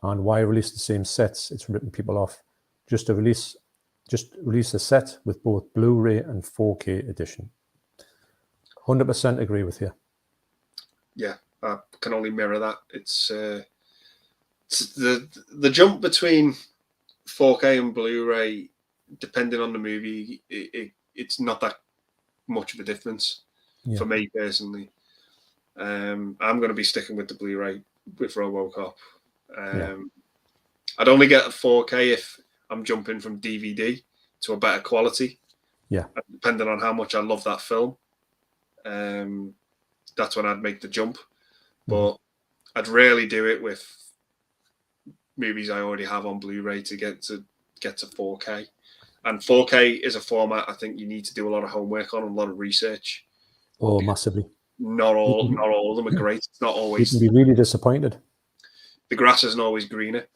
And why release the same sets? It's ripping people off. Just release a set with both Blu-ray and 4K edition. 100% agree with you. Yeah, I can only mirror that. It's the jump between 4K and Blu-ray, depending on the movie, it's not that much of a difference for me personally. I'm going to be sticking with the Blu-ray with Robocop. I'd only get a 4K if I'm jumping from DVD to a better quality. Yeah. Depending on how much I love that film, that's when I'd make the jump. But I'd rarely do it with movies I already have on Blu-ray to get to 4K. And 4K is a format I think you need to do a lot of homework on, a lot of research. Oh, massively. Not all of them are great. It's not always. You can be really disappointed. The grass isn't always greener.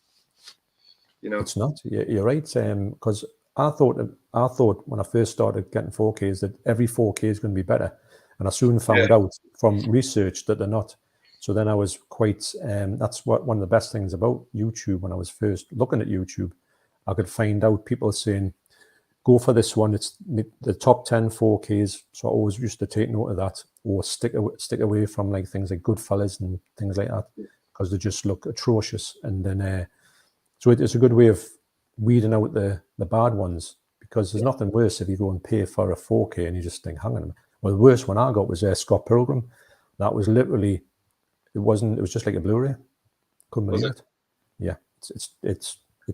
You know, it's not. You're right. Because I thought when I first started getting 4Ks that every 4K is going to be better, and I soon found out from research that they're not. So then I was quite. That's one of the best things about YouTube. When I was first looking at YouTube, I could find out people saying, go for this one. It's the top 10 4Ks. So I always used to take note of that, or stick away from like things like Goodfellas and things like that, because they just look atrocious. And then, so it's a good way of weeding out the bad ones, because there's nothing worse if you go and pay for a 4K and you just think, hang on a minute. Well, the worst one I got was Scott Pilgrim. That was literally, it was just like a Blu-ray. Couldn't believe it. Yeah, it's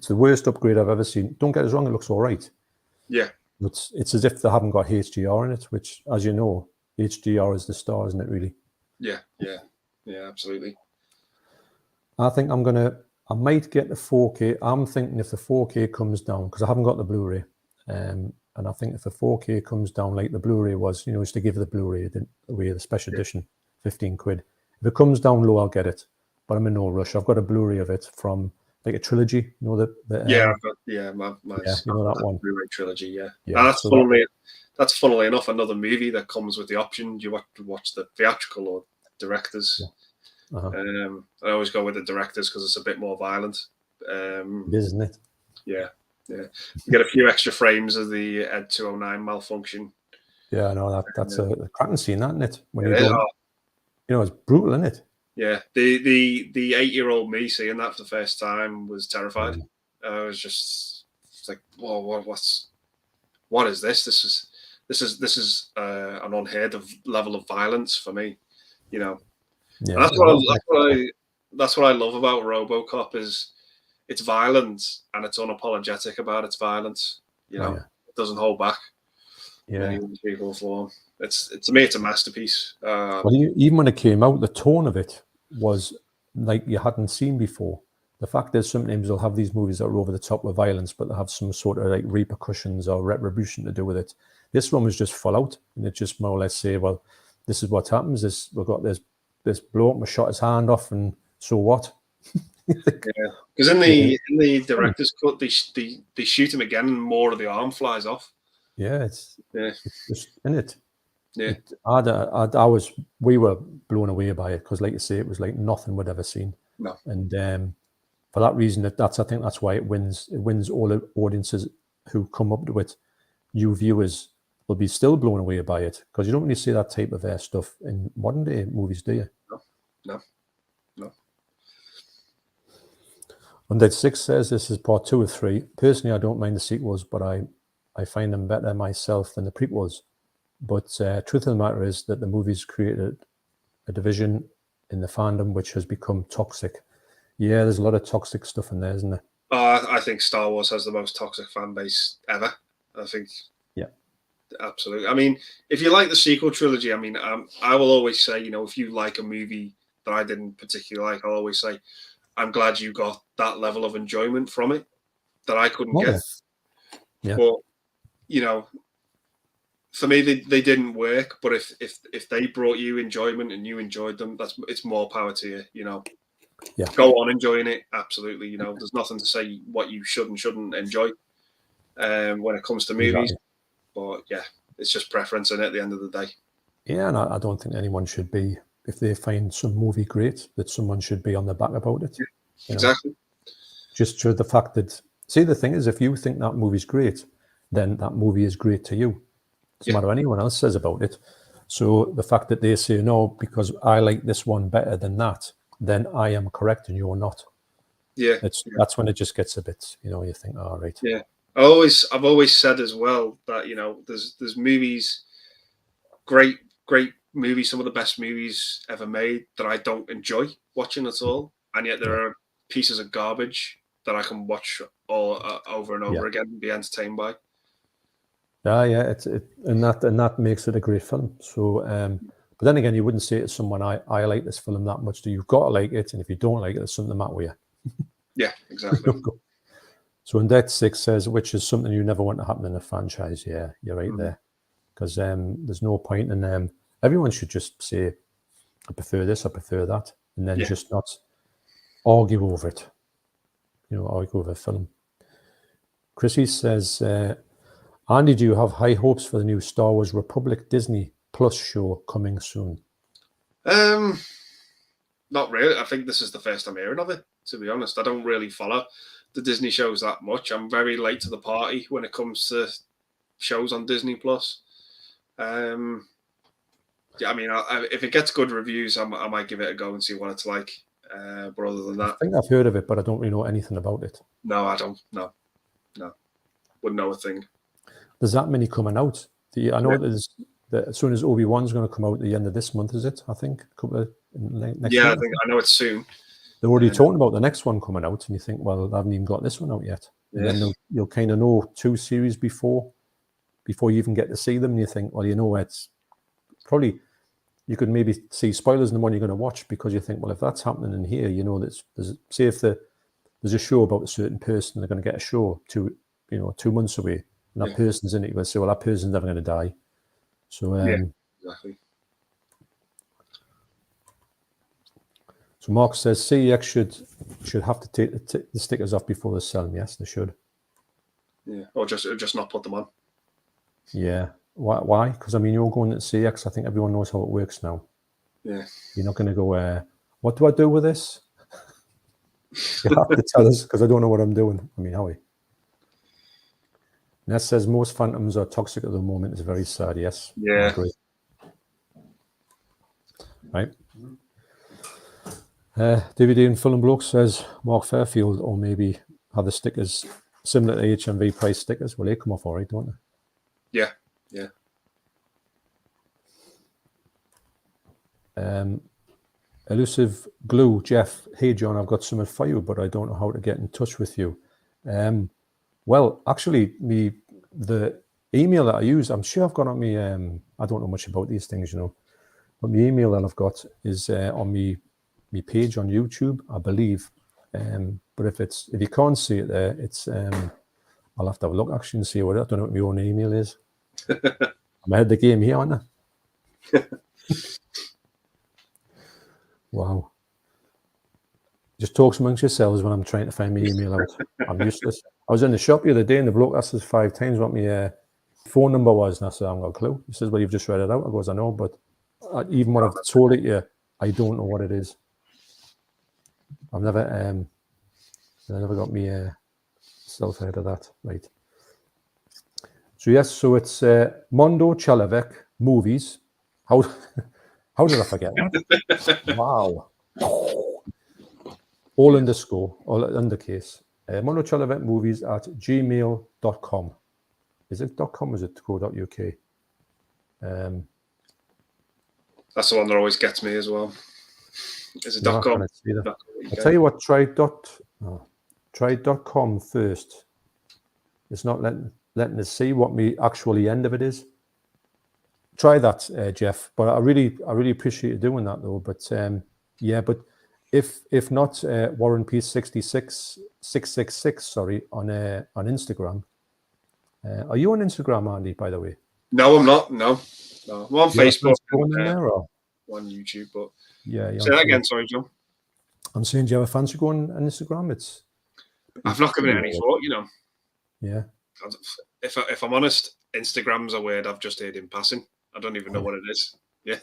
the worst upgrade I've ever seen. Don't get us wrong, it looks all right. Yeah. It's as if they haven't got HDR in it, which, as you know, HDR is the star, isn't it, really? Yeah, absolutely. I think I might get the 4K. I'm thinking if the 4K comes down, because I haven't got the Blu-ray, and I think if the 4K comes down like the Blu-ray was, used to give the Blu-ray away, the special edition, 15 quid. If it comes down low, I'll get it, but I'm in no rush. I've got a Blu-ray of it from like a trilogy, you know, yeah, I've got, my yeah, you know that one. Blu-ray trilogy, yeah. Yeah, And that's funnily enough another movie that comes with the option. Do you watch the theatrical or directors? Yeah. I always go with the directors because it's a bit more violent. It is, isn't it? Yeah. You get a few extra frames of the Ed 209 malfunction. Yeah, I know that's a cracking scene, isn't it? When you is. don't, you know, it's brutal, isn't it? Yeah, the 8-year-old me seeing that for the first time was terrified. I was just like, whoa, what is this? This is an unheard of level of violence for me, you know. Yeah, and that's what I love about RoboCop is it's violent and it's unapologetic about its violence. You know, it doesn't hold back. Yeah, people form. To me, it's a masterpiece. Well, even when it came out, the tone of it was like you hadn't seen before. The fact is, sometimes they'll have these movies that are over the top with violence, but they have some sort of like repercussions or retribution to do with it. This one was just full out, and it just more or less say, "Well, this is what happens. We've got this bloke who shot his hand off, and so what?" Because in the director's cut, they shoot him again, and more of the arm flies off. Yeah, it's just in it. Yeah, we were blown away by it because, like you say, it was like nothing we'd ever seen. No, and for that reason, I think that's why it wins. It wins all the audiences who come up to it. You viewers will be still blown away by it because you don't really see that type of stuff in modern day movies, do you? No. Undead 6 says this is part 2 of 3. Personally, I don't mind the sequels, but I find them better myself than the prequels. But truth of the matter is that the movies created a division in the fandom which has become toxic. Yeah, there's a lot of toxic stuff in there, isn't there? I think Star Wars has the most toxic fan base ever. I think. Yeah. Absolutely. I mean, if you like the sequel trilogy, I mean, I will always say, you know, if you like a movie that I didn't particularly like, I'll always say, I'm glad you got that level of enjoyment from it that I couldn't get. Yeah. But, you know, for me, they didn't work. But if they brought you enjoyment and you enjoyed them, it's more power to you, you know. Yeah. Go on enjoying it. Absolutely. You know, there's nothing to say what you should and shouldn't enjoy when it comes to movies. Exactly. But yeah, it's just preference in it at the end of the day. Yeah, and I don't think anyone should be, if they find some movie great, that someone should be on their back about it. Yeah, exactly. Just the fact that, see, the thing is, if you think that movie's great, then that movie is great to you. Doesn't matter what anyone else says about it. So the fact that they say, no, because I like this one better than that, then I am correct and you're not. Yeah. That's when it just gets a bit, you know, you think, all right. Yeah. I've always said as well that, you know, there's movies, great movies, some of the best movies ever made that I don't enjoy watching at all, and yet there are pieces of garbage that I can watch all over and over again and be entertained by. Yeah, and that makes it a great film. So, but then again, you wouldn't say to someone, "I like this film that much." You've got to like it, and if you don't like it, there's something the matter with you. Yeah, exactly. So Undead 6 says, which is something you never want to happen in a franchise. Yeah, you're right there. Because there's no point in everyone should just say, I prefer this, I prefer that. And then just not argue over it. You know, argue over a film. Chrissy says, Andy, do you have high hopes for the new Star Wars Republic Disney Plus show coming soon? Not really. I think this is the first I'm hearing of it, to be honest. I don't really follow the Disney shows that much. I'm very late to the party when it comes to shows on Disney Plus. I mean, if it gets good reviews, I might give it a go and see what it's like. But other than that, I think I've heard of it, but I don't really know anything about it. No, I don't. No, wouldn't know a thing. There's that many coming out. I know there's as soon as Obi-Wan's going to come out at the end of this month, is it? I think a couple of next year. I know it's soon. They're already talking about the next one coming out, and you think, well, I haven't even got this one out yet. And then you'll kind of know 2 series before you even get to see them, and you think, well, you know, it's probably, you could maybe see spoilers in the one you're going to watch, because you think, well, if that's happening in here, you know, there's say if there's a show about a certain person, they're going to get a show 2 months away, and that person's in it, you'll say, well, that person's never going to die. So exactly. So Mark says CEX should have to take the stickers off before they sell them. Yes, they should. Yeah, or just not put them on. Yeah. Why? Because I mean, you're going to CEX. I think everyone knows how it works now. Yeah. You're not going to go, what do I do with this? You have to tell us, because I don't know what I'm doing. I mean, how are you? Ness says most phantoms are toxic at the moment. It's very sad. Yes. Yeah. I agree. Right. DVD and Film Bloke says Mark Fairfield, or maybe have the stickers similar to HMV price stickers. Well, they come off all right, don't they? Yeah. Yeah. Elusive Glue, Jeff. Hey, John, I've got something for you, but I don't know how to get in touch with you. Well, actually, the email that I use, I'm sure I've got on me. I don't know much about these things, but the email that I've got is on me page on YouTube, I believe. But if you can't see it there, it's I'll have to have a look actually and see what I don't know what my own email is. I'm ahead of the game here, aren't I? Wow. Just talks amongst yourselves when I'm trying to find my email out. I'm useless. I was in the shop the other day and the bloke asked us 5 times what my phone number was, and I said, I haven't got a clue. He says, well, you've just read it out. I goes, I know, but even when I've told it you, I don't know what it is. I've never got me self ahead of that. Right. So yes, so it's Mondo Chelloveck Movies. How did I forget that? Wow. All underscore, all undercase. Mondo Chelloveck Movies at gmail.com. Is it .com or is it .co.uk? That's the one that always gets me as well. Is it No, .com? I'll tell you what, try .com first. It's not letting us see what the actually end of it is. Try that, Jeff. But I really appreciate you doing that though. But yeah, but if not, Warren Peace 666, sorry, on Instagram. Are you on Instagram, Andy? By the way? No, I'm not. No. I'm on Facebook. On YouTube, but yeah. Say that again, sorry, John. I'm saying, do you have a fancy going on Instagram? I've not given it any thought, Yeah. If I'm honest, Instagrams are weird. I've just heard in passing. I don't even know what it is. Yeah.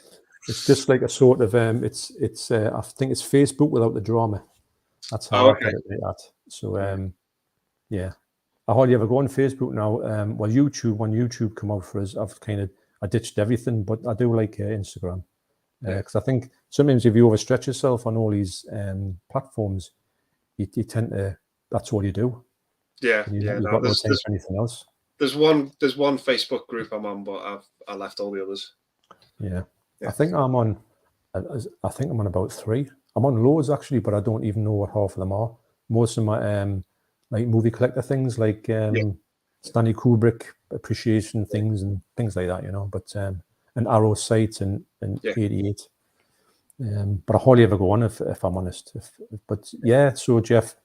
It's just like a sort of it's I think it's Facebook without the drama. That's how I put it like that. So yeah. I hardly ever go on Facebook now. Well, YouTube, when YouTube come out for us, I ditched everything, but I do like Instagram. Because I think sometimes if you overstretch yourself on all these platforms, you tend to, that's all you do. Yeah, you've got no time for anything else. There's one Facebook group I'm on, but I left all the others. Yeah. I think I'm on about 3. I'm on loads actually, but I don't even know what half of them are. Most of my like movie collector things, like Stanley Kubrick appreciation things and things like that, but and Arrow Sight and 88. But I hardly ever go on if I'm honest. But yeah, so Jeff,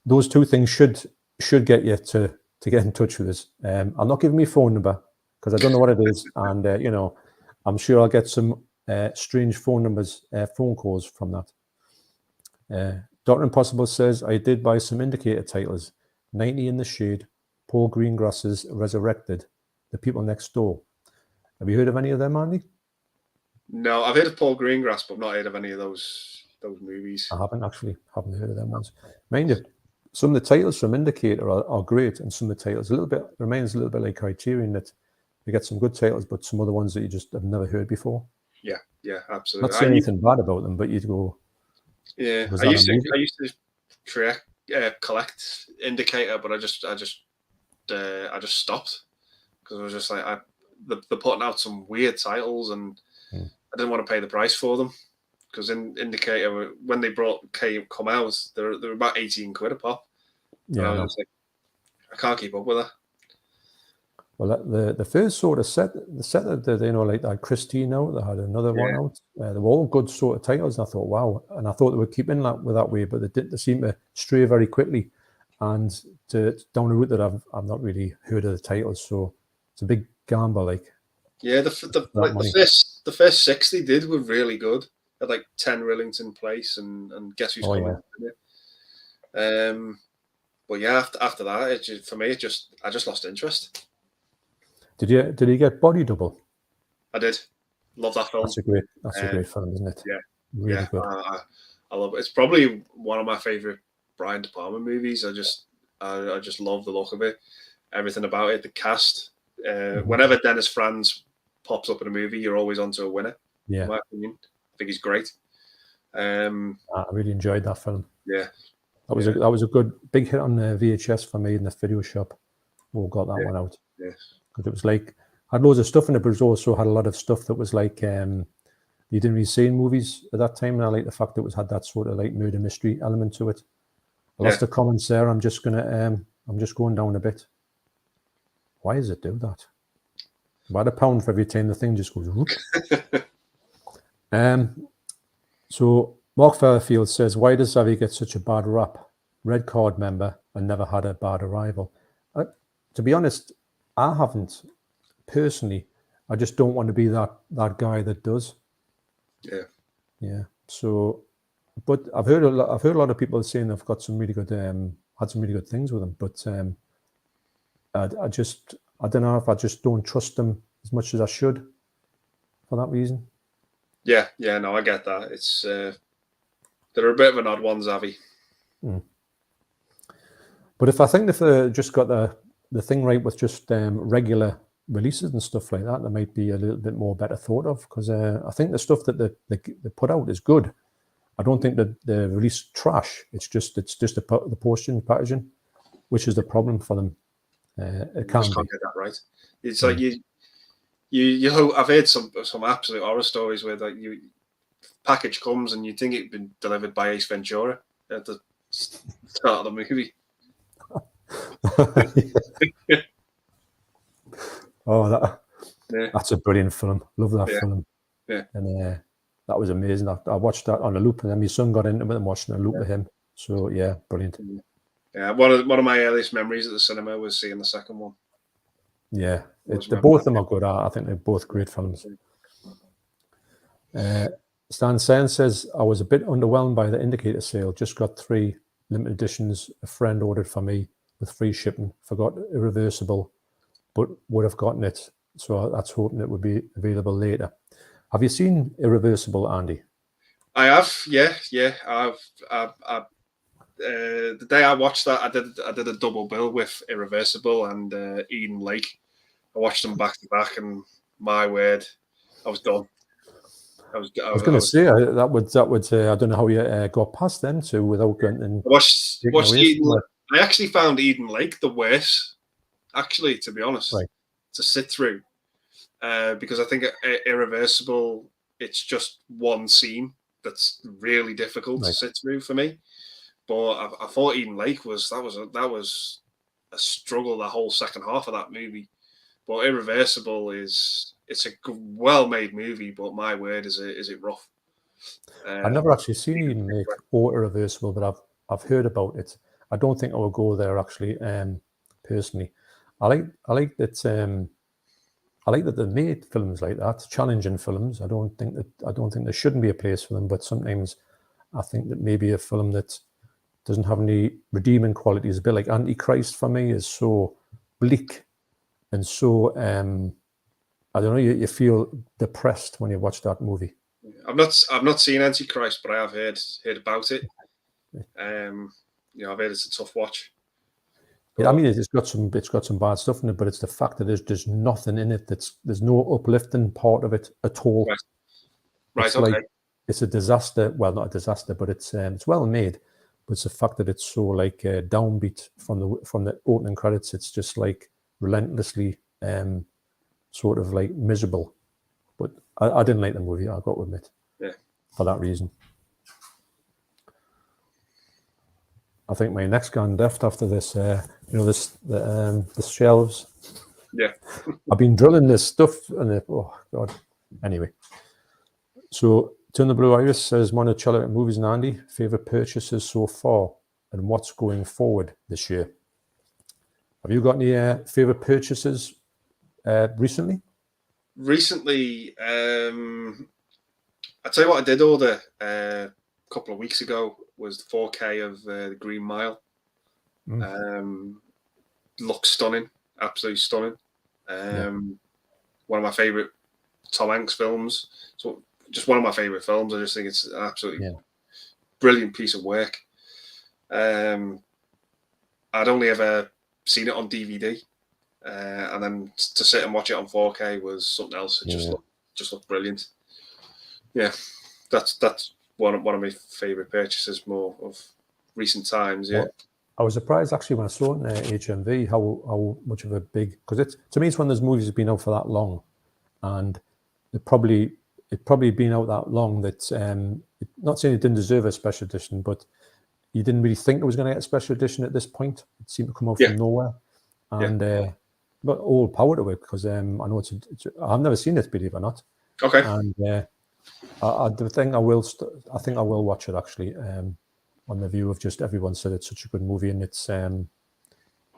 those 2 things should get you to get in touch with us. I'm not giving me phone number because I don't know what it is, and I'm sure I'll get some strange phone numbers, phone calls from that. Dr. Impossible says, I did buy some indicator titles, 90 in the Shade, Paul Greengrass's Resurrected, The People Next Door. Have you heard of any of them, Andy? No, I've heard of Paul Greengrass, but not heard of any of those movies. I haven't heard of them ones. Mind you, some of the titles from Indicator are great, and some of the titles reminds a little bit like Criterion, that you get some good titles, but some other ones that you just have never heard before. Yeah, absolutely. Not saying anything bad about them, but you'd go. Yeah, I used to collect Indicator, but I just stopped because I was just like they're putting out some weird titles, and I didn't want to pay the price for them because in Indicator when they come out, they're about 18 quid a pop. Yeah, I was like, I can't keep up with that. Well, the first sort of set that like that Christine out, they had another one out. They were all good sort of titles, and I thought, wow, and I thought they would keep in that way, but they seem to stray very quickly, and down a route that I've not really heard of the titles, so it's a big gamble, like. Yeah, the first 6 they did were really good. at like 10 Rillington Place and Guess Who's Oh, Coming. yeah. But yeah, after that, for me, I just lost interest. Did you get Body Double? I did. Love that film. That's a great film, isn't it? Yeah, really good. I love it. It's probably one of my favorite Brian De Palma movies. I just love the look of it, everything about it, the cast. Whenever Dennis Franz pops up in a movie, you're always onto a winner. Yeah, in my opinion, I think he's great. I really enjoyed that film. Yeah, that was a good big hit on the VHS for me in the video shop. We got that one out. Yeah, because it was like had loads of stuff in it, but it also had a lot of stuff that was like you didn't really see in movies at that time, and I like the fact that it had that sort of like murder mystery element to it. I lost the comments there. I'm just going down a bit. Why does it do that? About £1 for every time the thing just goes whoop. So Mark Fairfield says, why does Zavvi get such a bad rap? Red card member and never had a bad arrival. To be honest, I haven't personally. I just don't want to be that guy that does. Yeah. So, but I've heard a lot of people saying they've got some really good had some really good things with them. But I don't know if I just don't trust them as much as I should for that reason. Yeah, no, I get that. It's they're a bit of an odd one, Zavvi. But if they just got the thing right with just regular releases and stuff like that, they might be a little bit more better thought of. Because I think the stuff that they put out is good. I don't think that they release trash. It's just the posting packaging, which is the problem for them. It can't get that right. It's like you I've heard some absolute horror stories where like package comes and you think it'd been delivered by Ace Ventura at the start of the movie. That's a brilliant film. Love that film. Yeah, and that was amazing. I watched that on a loop, and then my son got into it and watching a loop with him. So yeah, brilliant. Yeah, one of my earliest memories at the cinema was seeing the second one. Yeah, both of them are good. I think they're both great films. Stan Sen says, I was a bit underwhelmed by the Indicator sale. Just got 3 limited editions. A friend ordered for me with free shipping. Forgot Irreversible, but would have gotten it. So that's hoping it would be available later. Have you seen Irreversible, Andy? I have. Yeah. The day I watched that, I did a double bill with Irreversible and Eden Lake. I watched them back to back, and my word, I was done. I was going to say that would I don't know how you got past them two without going. And I watched Eden. I actually found Eden Lake the worst, actually, to be honest, to sit through, because I think Irreversible, it's just one scene that's really difficult to sit through for me. But I thought Eden Lake was a struggle the whole second half of that movie. But Irreversible it's a well-made movie, but my word, is it rough. I've never actually seen Eden Lake or Irreversible, but I've heard about it. I don't think I will go there actually. Personally, I like that. I like that they made films like that, challenging films. I don't think there shouldn't be a place for them, but sometimes I think that maybe a film that doesn't have any redeeming qualities, a bit like Antichrist for me, is so bleak and so I don't know. You feel depressed when you watch that movie. I've not seen Antichrist, but I have heard about it. I've heard it's a tough watch. Yeah, I mean, it's got some bad stuff in it, but it's the fact that there's nothing in it there's no uplifting part of it at all. Right. It's okay. Like, it's a disaster. Well, not a disaster, but it's well made. But it's the fact that it's so like downbeat from the opening credits. It's just like relentlessly sort of like miserable. But I didn't like the movie. I got to admit. Yeah. For that reason. I think my next gun left after this, the shelves. Yeah. I've been drilling this stuff and oh God. Anyway. So Turn the Blue Iris says, Mondo Chelloveck Movies and Andy, favorite purchases so far and what's going forward this year. Have you got any favorite purchases recently? Recently, I tell you what, I did order a couple of weeks ago was the 4K of the Green Mile. Looks stunning, absolutely stunning. One of my favorite Tom Hanks films. So just one of my favorite films. I just think it's an absolutely brilliant piece of work. I'd only ever seen it on DVD, and then to sit and watch it on 4K was something else. It just looked brilliant. Yeah, that's one of my favorite purchases more of recent times. Yeah. Well, I was surprised actually when I saw it in HMV how much of a big, because it's, to me, it's one of those movies that's been out for that long, and it probably been out that long that not saying it didn't deserve a special edition, but you didn't really think it was going to get a special edition at this point. It seemed to come out from nowhere, and but all power to it, because I know I've never seen it, believe it or not. Okay. And I think I will watch it actually. On the view of just everyone said it's such a good movie, and it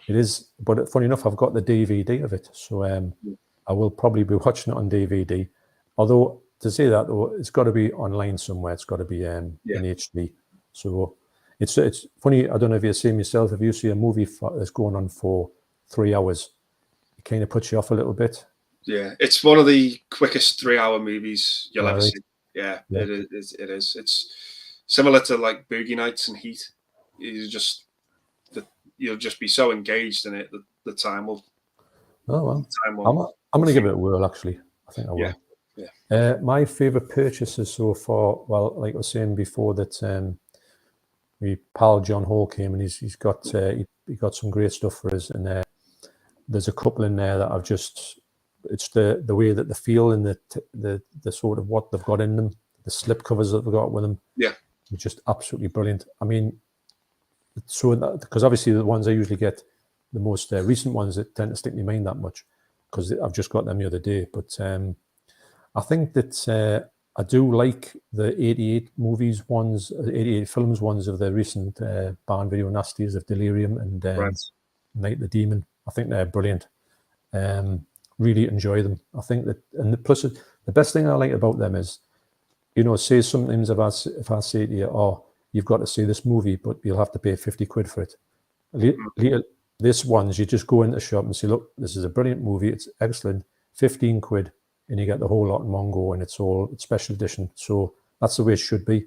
is. But funny enough, I've got the DVD of it, so I will probably be watching it on DVD. Although to say that though, it's got to be online somewhere. It's got to be in HD. So it's funny. I don't know if you've seen yourself. If you see a movie that's going on for 3 hours, it kind of puts you off a little bit. Yeah, it's one of the quickest 3-hour movies you'll ever see. Yeah, it is. It's similar to like Boogie Nights and Heat. You'll just be so engaged in it that the time will. Oh well, I'm going to give it a whirl. Actually, I think I will. Yeah. My favorite purchases so far. Well, like I was saying before, that my pal John Hall came, and he's got he got some great stuff for us, and there's a couple in there that I've just. It's the way that they feel and the sort of what they've got in them, the slip covers that they've got with them. Yeah. It's just absolutely brilliant. I mean, so because obviously the ones I usually get, the most recent ones that tend to stick in my mind that much, because I've just got them the other day. But I think that I do like the 88 movies ones, 88 films ones of the recent Barn Video Nasties of Delirium and Night the Demon. I think they're brilliant. Really enjoy them. I think that, and plus the best thing I like about them is, say sometimes if I say to you, oh, you've got to see this movie, but you'll have to pay 50 quid for it. This one's, you just go into the shop and say, look, this is a brilliant movie. It's excellent. 15 quid, and you get the whole lot in one go, and it's special edition. So that's the way it should be.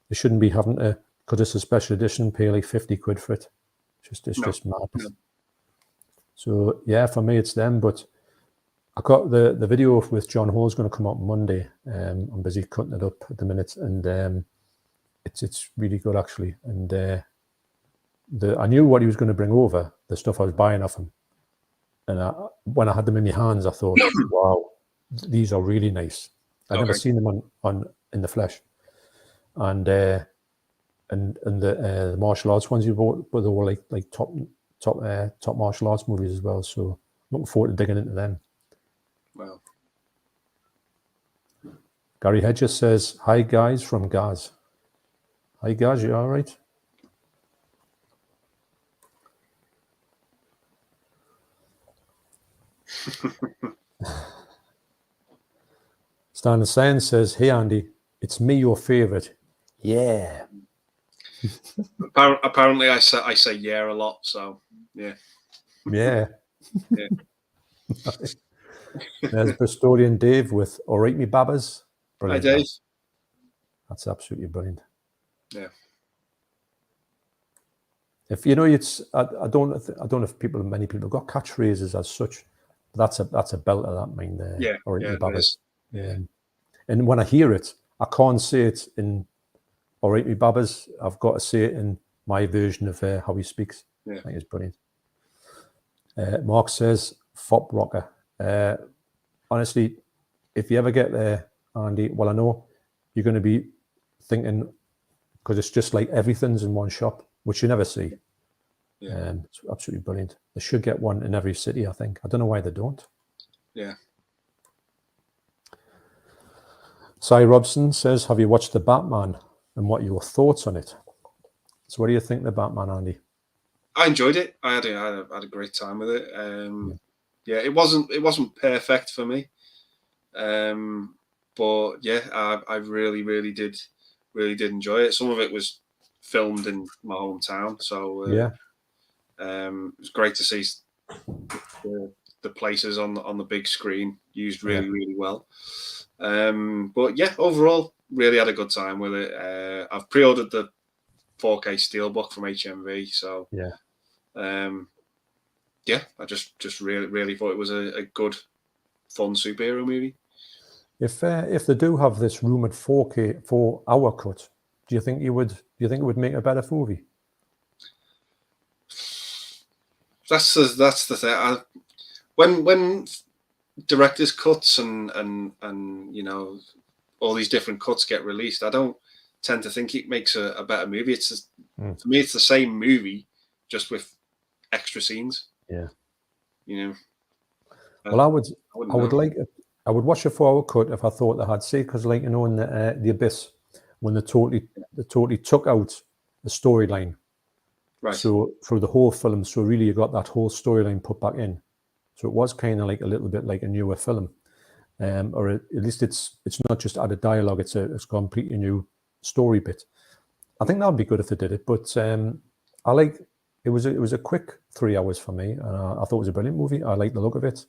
You shouldn't be having to, because it's a special edition, pay like 50 quid for it. It's just madness. No. So yeah, for me, it's them, but I got the video with John Hall is going to come out Monday. I'm busy cutting it up at the minute, and it's really good actually. And I knew what he was going to bring over, the stuff I was buying off him. And when I had them in my hands, I thought, wow, these are really nice. I'd never seen them in the flesh. And the martial arts ones you bought, but they were like top martial arts movies as well. So I'm looking forward to digging into them. Wow. Gary Hedges says, hi guys from Gaz. Hi Gaz, you all right? Stan Sand says, hey Andy, it's me, your favorite. Yeah. Apparently I say yeah a lot, so yeah. Yeah. There's Bristolian Dave with All Right Me Babbas. Brilliant. Hi Dave. That's absolutely brilliant. Yeah. If it's I don't know if many people have got catchphrases as such, but that's a belter, that mine there. Yeah. All Right Me Babbas. Yeah. And when I hear it, I can't say it in All Right Me Babbas. I've got to say it in my version of how he speaks. Yeah. I think it's brilliant. Mark says, Fop Rocker. Honestly, if you ever get there, Andy, well, I know you're going to be thinking, because it's just like everything's in one shop, which you never see. Yeah. It's absolutely brilliant. They should get one in every city, I think. I don't know why they don't. Yeah. Cy Robson says, have you watched The Batman, and what are your thoughts on it? So what do you think of The Batman, Andy? I enjoyed it. I had a great time with it. Yeah, it wasn't perfect for me, but But yeah, I really did enjoy it. Some of it was filmed in my hometown, so Yeah. it was great to see the places on the big screen used really well. But yeah, overall, really had a good time with it. I've pre-ordered the 4K Steelbook from HMV, so yeah, yeah, I just really thought it was a good, fun superhero movie. If they do have this rumored 4K 4-hour cut, do you think it would make a better movie? That's the thing. When director's cuts and you know, all these different cuts get released, I don't tend to think it makes a better movie. It's just, for me, it's the same movie, just with extra scenes. Yeah. You know. Well, I would watch a 4-hour cut if I thought they had, say, because like, you know, in the Abyss, when they totally took out the storyline. Right. So through the whole film, so really you got that whole storyline put back in. So it was kind of like a little bit like a newer film, or at least it's not just added dialogue. It's a completely new story bit. I think that would be good if they did it. But I like it was a quick 3 hours for me, and I thought it was a brilliant movie. I like the look of it.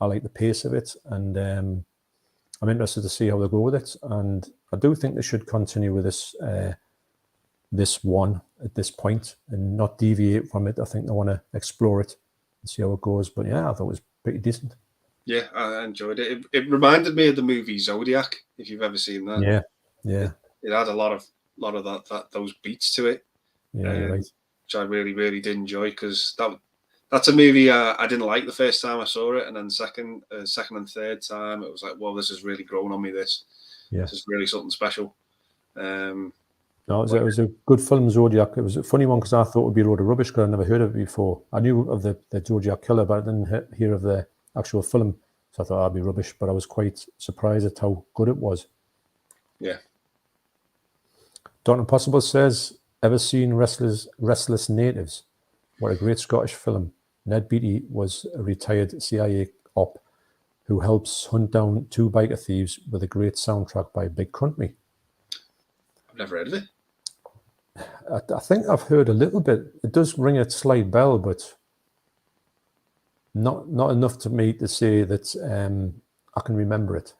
I like the pace of it, and I'm interested to see how they go with it. And I do think they should continue with this one at this point and not deviate from it. I think they want to explore it and see how it goes. But yeah, I thought it was pretty decent. Yeah, I enjoyed it. It reminded me of the movie Zodiac, if you've ever seen that. Yeah. It had a lot of those beats to it. Yeah, you're right. Which I really did enjoy, because that's a movie I didn't like the first time I saw it, and then second and third time it was like, well, this has really grown on me. This is really something special. No, it was a good film, Zodiac. It was a funny one because I thought it would be a load of rubbish because I'd never heard of it before. I knew of the Zodiac killer, but I didn't hear of the actual film. So I thought that'd be rubbish, but I was quite surprised at how good it was. Yeah. Don Impossible says, ever seen Restless Natives? What a great Scottish film. Ned Beatty was a retired CIA op who helps hunt down 2 biker thieves with a great soundtrack by Big Country. I've never heard of it. I think I've heard a little bit. It does ring a slight bell, but not enough to me to say that I can remember it.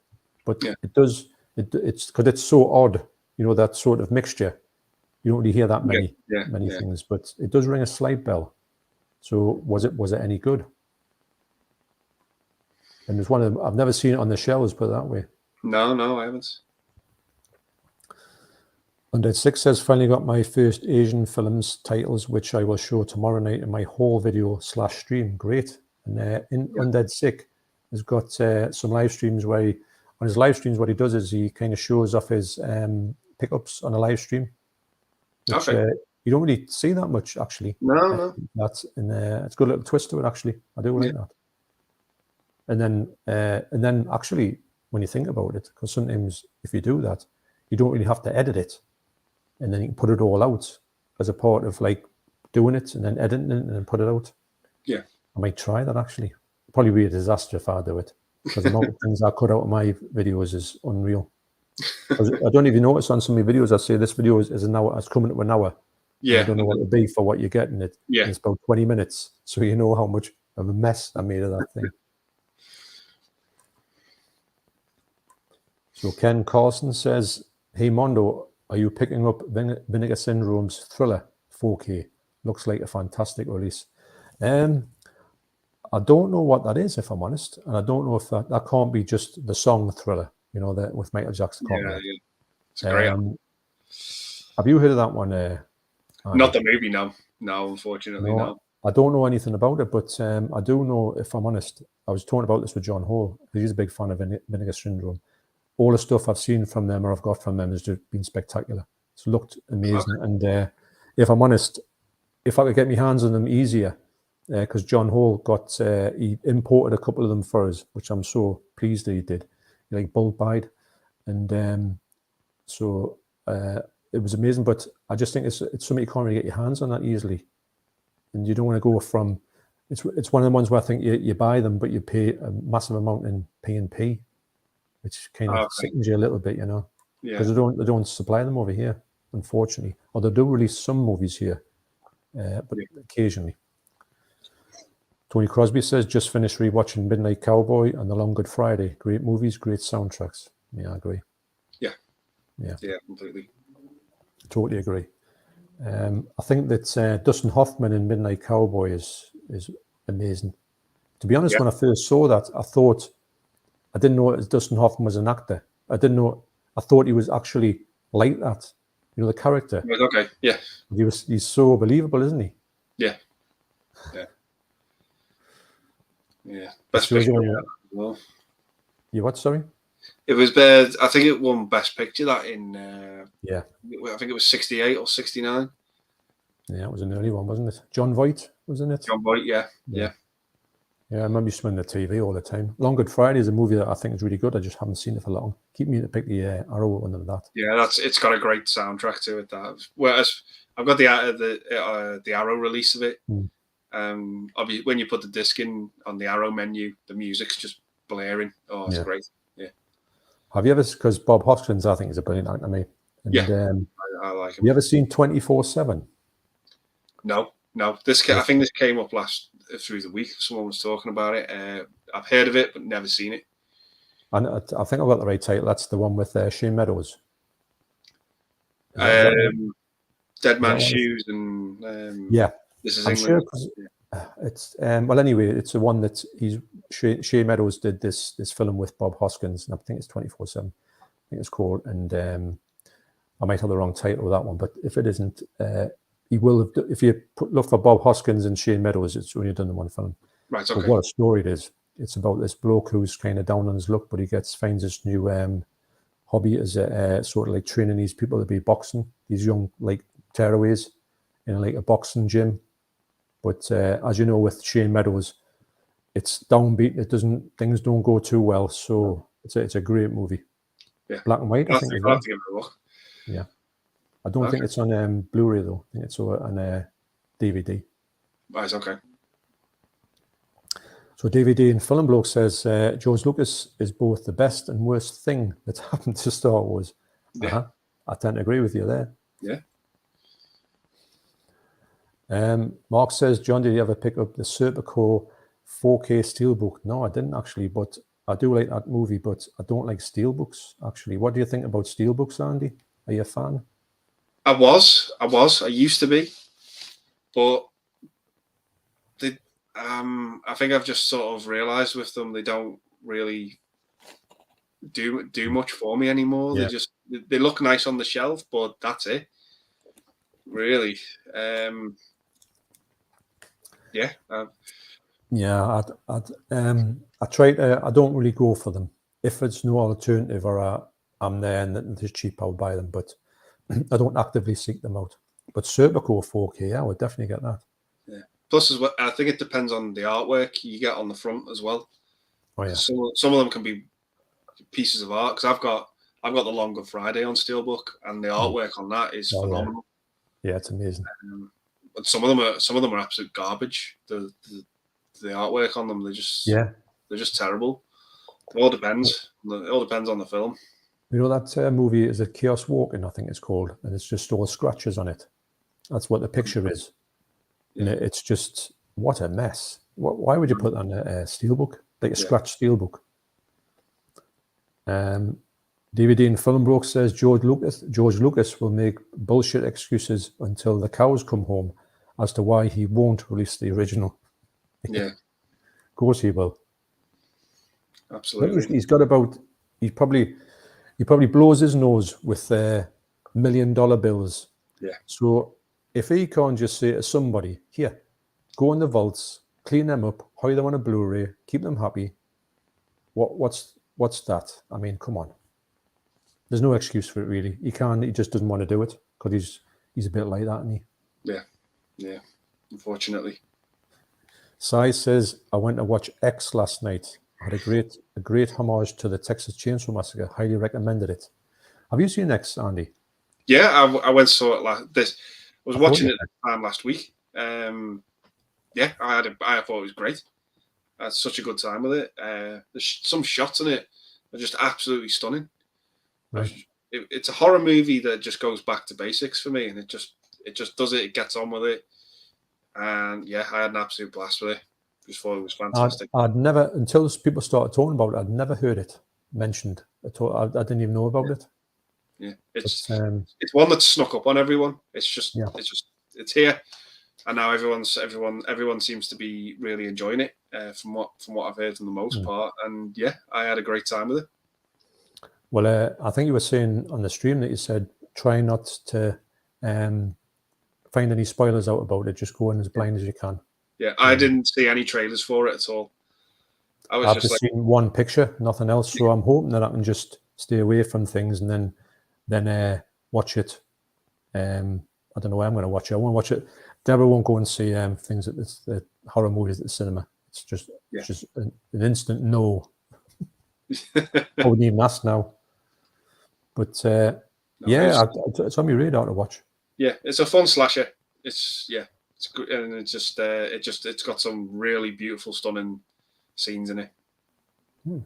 But it does. It's because it's so odd, you know, that sort of mixture. You don't really hear that many things, but it does ring a slight bell. So was it any good? And it's one of them, I've never seen it on the shelves, put it that way. No, I haven't. Undead 6 says, finally got my first Asian films titles, which I will show tomorrow night in my haul video /stream. Great. And Undead 6 has got some live streams where on his live streams, what he does is he kind of shows off his pickups on a live stream, which you don't really see that much, actually. No. That's it's got a little twist to it, actually. I do like that. And then actually, when you think about it, because sometimes if you do that, you don't really have to edit it. And then you can put it all out as a part of like doing it and then editing it and then put it out. Yeah. I might try that, actually. Probably be a disaster if I do it, because the amount of things I cut out of my videos is unreal. I don't even notice on some of my videos, I say this video is an hour, it's coming to an hour. Yeah. I don't know what it'll be for what you're getting it. Yeah. It's about 20 minutes. So you know how much of a mess I made of that thing. So Ken Carlson says, hey Mondo, are you picking up Vinegar Syndrome's Thriller 4K? Looks like a fantastic release. I don't know what that is, if I'm honest. And I don't know if that can't be just the song Thriller, you know, with Michael Jackson. Yeah. It's great. Have you heard of that one? Not the movie, no. No, unfortunately, no. I don't know anything about it, but I do know, if I'm honest, I was talking about this with John Hall. He's a big fan of Vinegar Syndrome. All the stuff I've seen from them or I've got from them has just been spectacular. It's looked amazing. Okay. And if I'm honest, if I could get my hands on them easier, because John Hall he imported a couple of them for us, which I'm so pleased that he did. He like bulk buyed. And so it was amazing. But I just think it's something you can't really get your hands on that easily. And you don't want to go from, it's one of the ones where I think you buy them, but you pay a massive amount in P&P. which kind of sickens you a little bit, you know, because they don't supply them over here, unfortunately. Or they do release some movies here, but occasionally. Tony Crosby says, just finished rewatching Midnight Cowboy and The Long Good Friday. Great movies, great soundtracks. Yeah, I agree. Yeah, completely. Totally agree. I think that Dustin Hoffman in Midnight Cowboy is amazing. To be honest, when I first saw that, I didn't know Dustin Hoffman was an actor. I thought he was actually like that. You know, the character. Okay, yeah. He's so believable, isn't he? Yeah. Best picture. Well. You what? Sorry. It was bad. I think it won Best Picture that in. I think it was 68 or 69. Yeah, it was an early one, wasn't it? John Voight was in it. John Voight, yeah. I remember you spending the TV all the time. Long Good Friday is a movie that I think is really good. I just haven't seen it for long. Keep me to pick the arrow under that. Yeah, it's got a great soundtrack to it. That whereas I've got the Arrow release of it. Obviously, when you put the disc in on the Arrow menu, the music's just blaring. Oh, it's great. Yeah. Have you ever? Because Bob Hoskins, I think, is a brilliant actor. And, I like him. You ever seen 24/7? No. I think this came up through the week. Someone was talking about it. I've heard of it, but never seen it. And I think I've got the right title. That's the one with Shane Meadows. Dead Man's Shoes and This Is England. Sure it's well, anyway, it's the one that Shane Meadows did this film with Bob Hoskins, and I think it's 24/7. I think it's called, and I might have the wrong title with that one, but if it isn't, he will have. If you look for Bob Hoskins and Shane Meadows, it's only done in one film. Right. Okay. But what a story it is! It's about this bloke who's kind of down on his luck, but he finds this new hobby as a sort of like training these people to be boxing, these young like tearaways in like a boxing gym. But as you know, with Shane Meadows, it's downbeat. Things don't go too well. So it's a great movie. Yeah, black and white. I think. I'll have to give it a look. Yeah, I don't think it's on Blu-ray though. I think it's on DVD. Right. Okay. So DVD and Film Bloke says George Lucas is both the best and worst thing that's happened to Star Wars. Yeah. I tend to agree with you there. Yeah. Mark says, John, did you ever pick up the Serpico 4K Steelbook? No, I didn't actually, but I do like that movie, but I don't like Steelbooks, actually. What do you think about Steelbooks, Andy? Are you a fan? I used to be, but I think I've just sort of realised with them, they don't really do much for me anymore. Yeah. They look nice on the shelf, but that's it. Really. I try to. I don't really go for them. If it's no alternative or I'm there and it's cheap, I'll buy them. But I don't actively seek them out. But Serpico 4K, I would definitely get that. Yeah. Plus, as well, I think it depends on the artwork you get on the front as well. Oh yeah. Some of them can be pieces of art. Because I've got the Long Good Friday on Steelbook, and the artwork on that is phenomenal. Yeah, it's amazing. But some of them are absolute garbage. The artwork on them, they're just terrible. It all depends. It all depends on the film. You know that movie is it Chaos Walking? I think it's called, and it's just all scratches on it. That's what the picture is. Yeah. And it's just what a mess. Why would you put that on a steelbook, like a scratch steelbook? DVD and Film Broke says George Lucas will make bullshit excuses until the cows come home as to why he won't release the original. Yeah. Of course he will. Absolutely. He's got about he probably blows his nose with $1 million bills. Yeah. So if he can't just say to somebody, here, go in the vaults, clean them up, hide them on a Blu-ray, keep them happy. What's that? I mean, come on. There's no excuse for it, really. He just doesn't want to do it because he's a bit like that, isn't he? Yeah. Unfortunately. Sai says, I went to watch X last night. I had a great homage to the Texas Chainsaw Massacre. Highly recommended it. Have you seen X, Andy? Yeah, I went and saw it I was watching it last week. I thought it was great. I had such a good time with it. There's some shots in it are just absolutely stunning. Right. It's a horror movie that just goes back to basics for me, and it just does it. It gets on with it, and yeah, I had an absolute blast with it. Just thought it was fantastic. I'd never, until people started talking about it, I'd never heard it mentioned at all. I didn't even know about it. Yeah, it's one that's snuck up on everyone. It's here, and now everyone seems to be really enjoying it. From what I've heard, for the most part, and yeah, I had a great time with it. Well, I think you were saying on the stream that you said try not to find any spoilers out about it. Just go in as blind as you can. Yeah, I didn't see any trailers for it at all. I've just seen one picture, nothing else. So I'm hoping that I can just stay away from things and then watch it. I don't know where I'm going to watch it. I want to watch it. Deborah won't go and see things at the horror movies at the cinema. It's just an instant no. I wouldn't even ask now. But it's on my radar to watch. Yeah, it's a fun slasher. It's good, and it's got some really beautiful, stunning scenes in it. Yeah.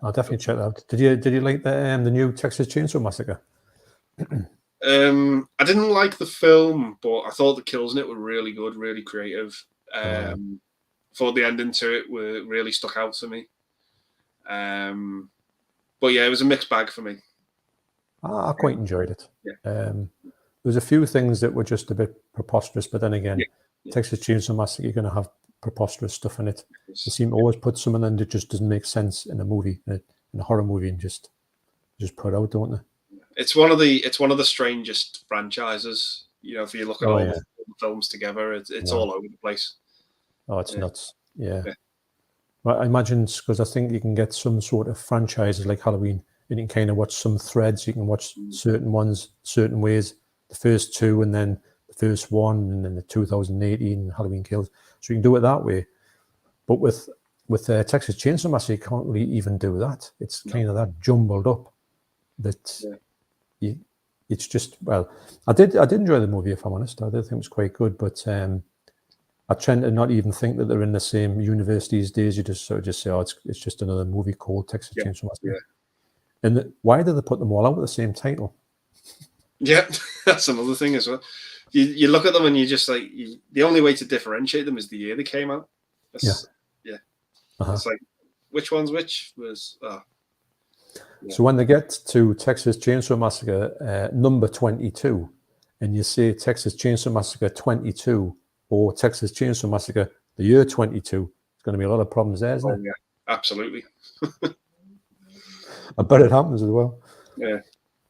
I'll definitely check that out. Did you like the new Texas Chainsaw Massacre? I didn't like the film, but I thought the kills in it were really good, really creative. Thought the ending to it really stuck out to me. But yeah, it was a mixed bag for me. I quite enjoyed it. Yeah. There was a few things that were just a bit preposterous, but then again, Texas Chainsaw Massacre, you're going to have preposterous stuff in it. They seem to always put something in that just doesn't make sense in a movie, in a horror movie, and just put it out, don't they? It's one of the strangest franchises. You know, if you look at all the films together, it's all over the place. Oh, it's nuts. Yeah. Well, I imagine, because I think you can get some sort of franchises like Halloween, and you can kind of watch some threads. You can watch certain ones certain ways. The first two, and then the first one, and then the 2018 Halloween Kills. So you can do it that way. But with Texas Chainsaw Massacre, you can't really even do that. It's kind of that jumbled up that it's just, well, I did enjoy the movie, if I'm honest. I did think it was quite good, but I tend to not even think that they're in the same universe these days. You just sort of say, oh, it's just another movie called Texas Chainsaw Massacre. Yeah. And why do they put them all out with the same title? Yeah, that's another thing as well. You look at them and you just like, the only way to differentiate them is the year they came out. It's like, which one's which? So when they get to Texas Chainsaw Massacre number 22, and you say Texas Chainsaw Massacre 22 or Texas Chainsaw Massacre the year 22, there's going to be a lot of problems there, isn't it? Yeah, absolutely. I bet it happens as well. Yeah.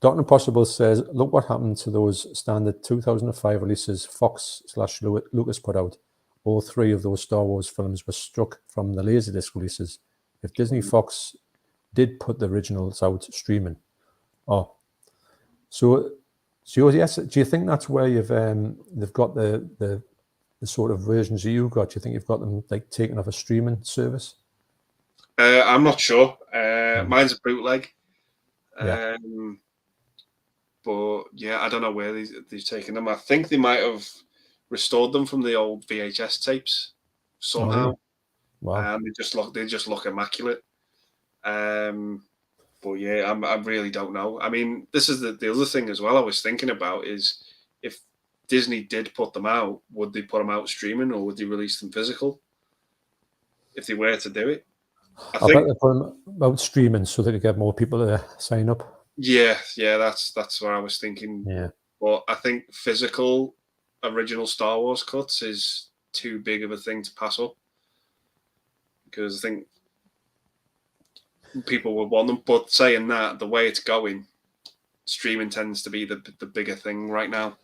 Dr. Impossible says, look what happened to those standard 2005 releases Fox/Lucas put out. All three of those Star Wars films were struck from the Laserdisc releases. If Disney Fox did put the originals out streaming. So yes, do you think that's where they've got the sort of versions that you've got? Do you think you've got them like taken off a streaming service? I'm not sure. Mine's a bootleg. But yeah, I don't know where they've taken them. I think they might have restored them from the old VHS tapes somehow. Wow. And they just look immaculate. But yeah, I really don't know. I mean, this is the other thing as well I was thinking about is if Disney did put them out, would they put them out streaming or would they release them physical? If they were to do it. I bet they put them out streaming so that they get more people to sign up. Yeah, that's what I was thinking. Yeah. But I think physical original Star Wars cuts is too big of a thing to pass up. Because I think people would want them. But saying that, the way it's going, streaming tends to be the bigger thing right now.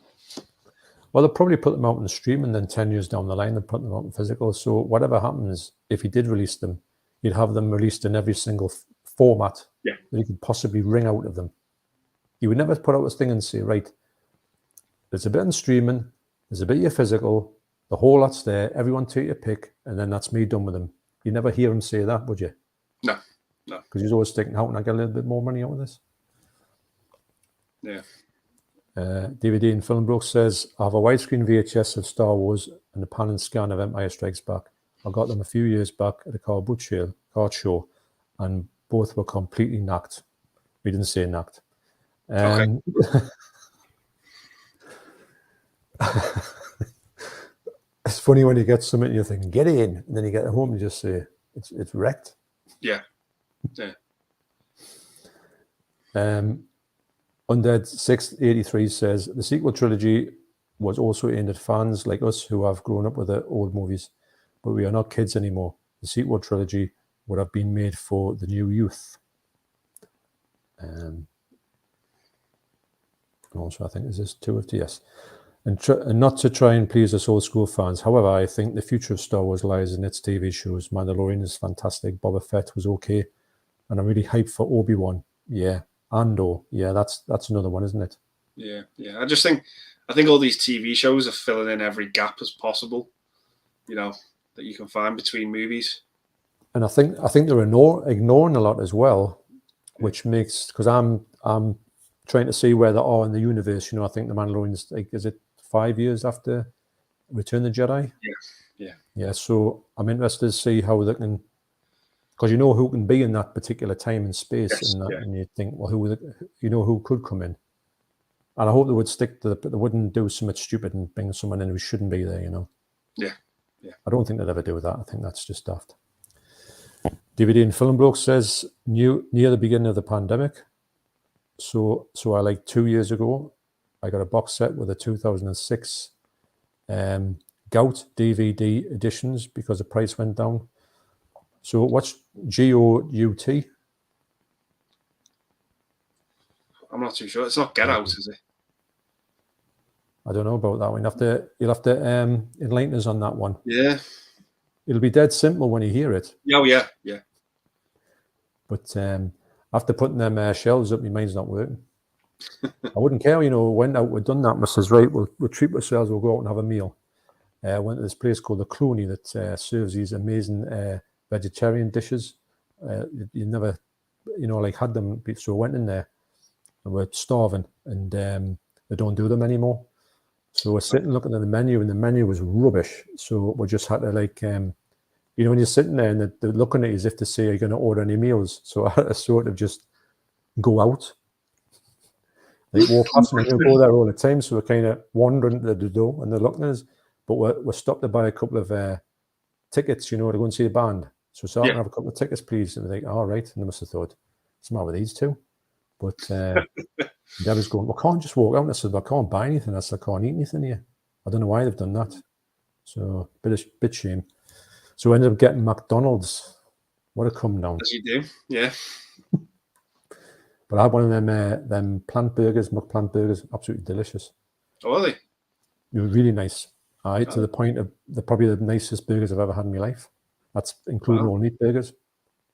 Well, they'll probably put them out in streaming, then 10 years down the line, they'll put them out in physical. So whatever happens, if he did release them, you'd have them released in every single format that you could possibly wring out of them. You would never put out this thing and say, right, there's a bit in streaming, there's a bit of your physical, the whole lot's there, everyone take your pick, and then that's me done with them. You never hear him say that, would you? No. Because he's always thinking, how can I get a little bit more money out of this? Yeah. DVD and Film Broke says, I have a widescreen VHS of Star Wars and a pan and scan of Empire Strikes Back. I got them a few years back at a car show, and both were completely knocked. We didn't say knocked. Okay. It's funny when you get something and you're thinking, get in, and then you get home and you just say, it's wrecked. Yeah. Yeah. Undead 683 says, the sequel trilogy was also aimed at fans like us who have grown up with the old movies, but we are not kids anymore. The sequel trilogy would have been made for the new youth. And also, I think this is 250, yes. And not to try and please us old school fans. However, I think the future of Star Wars lies in its TV shows. Mandalorian is fantastic. Boba Fett was okay. And I'm really hyped for Obi-Wan. Yeah. Andor. Yeah, that's another one, isn't it? Yeah, yeah. I think all these TV shows are filling in every gap as possible, that you can find between movies. And I think they're ignoring a lot as well, which makes, because I'm trying to see where they are in the universe. I think the Mandalorian's is it 5 years after Return of the Jedi? Yeah. So I'm interested to see how they can, because who can be in that particular time and space, Yes, and you think, well, who could come in? And I hope they would stick to they wouldn't do something stupid and bring someone in who shouldn't be there. Yeah. I don't think they'd ever do that. I think that's just daft. DVD and Film Bloke says near the beginning of the pandemic. So I 2 years ago, I got a box set with a 2006 Gout DVD editions because the price went down. So what's GOUT? I'm not too sure. It's not Get Out, is it? I don't know about that one. You'll have to enlighten us on that one. Yeah. It'll be dead simple when you hear it. Oh, yeah, yeah. But after putting them shelves up, my mind's not working. I wouldn't care, went out, we'd done that, Mrs. Right, we'll treat ourselves, we'll go out and have a meal. Went to this place called the Clooney that serves these amazing vegetarian dishes. You never, had them, so I went in there and we're starving, and they don't do them anymore. So we're sitting looking at the menu, and the menu was rubbish. So we just had to when you're sitting there and they're looking at you as if to say, are you going to order any meals? So I had to sort of just go out. Walk past them, and go there all the time. So we're kind of wandering to the door and they're looking at us. But we're stopped to buy a couple of tickets, to go and see the band. So I can have a couple of tickets, please. And they're like, all right. And they must have thought, what's the matter with these two? But Dad was going, well, can't just walk out. And I said, well, I can't buy anything. I said, I can't eat anything here. I don't know why they've done that. So bit shame. So I ended up getting McDonald's. What a come down. As you do, yeah. But I had one of them plant burgers, McPlant burgers, absolutely delicious. Oh, are they? They were really nice. To the point of they're probably the nicest burgers I've ever had in my life. That's including all meat burgers.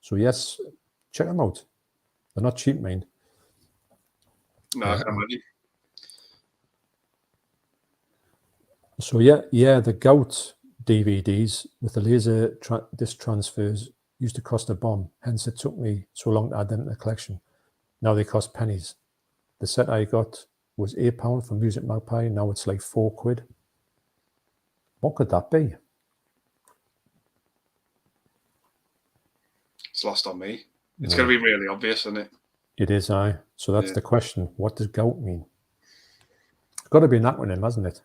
So yes, check them out. They're not cheap, mind. No, I can imagine. So yeah, the Gout DVDs with the laser disc transfers used to cost a bomb. Hence, it took me so long to add them to the collection. Now they cost pennies. The set I got was £8 from Music Magpie. Now it's like £4. What could that be? It's lost on me. It's going to be really obvious, isn't it? It is, aye. So that's the question. What does gout mean? It's got to be an acronym, hasn't it?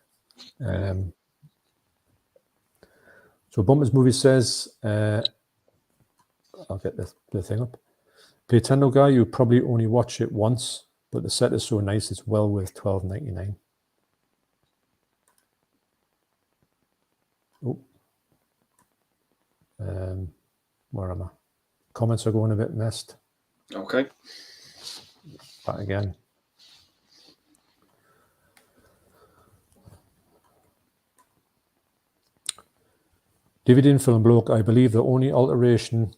So Bumpers Movie says, I'll get the thing up. Nintendo guy, you probably only watch it once, but the set is so nice, it's well worth $12.99. Oh. Where am I? Comments are going a bit messed. Okay. Back again. DVD and Film Bloke, I believe the only alteration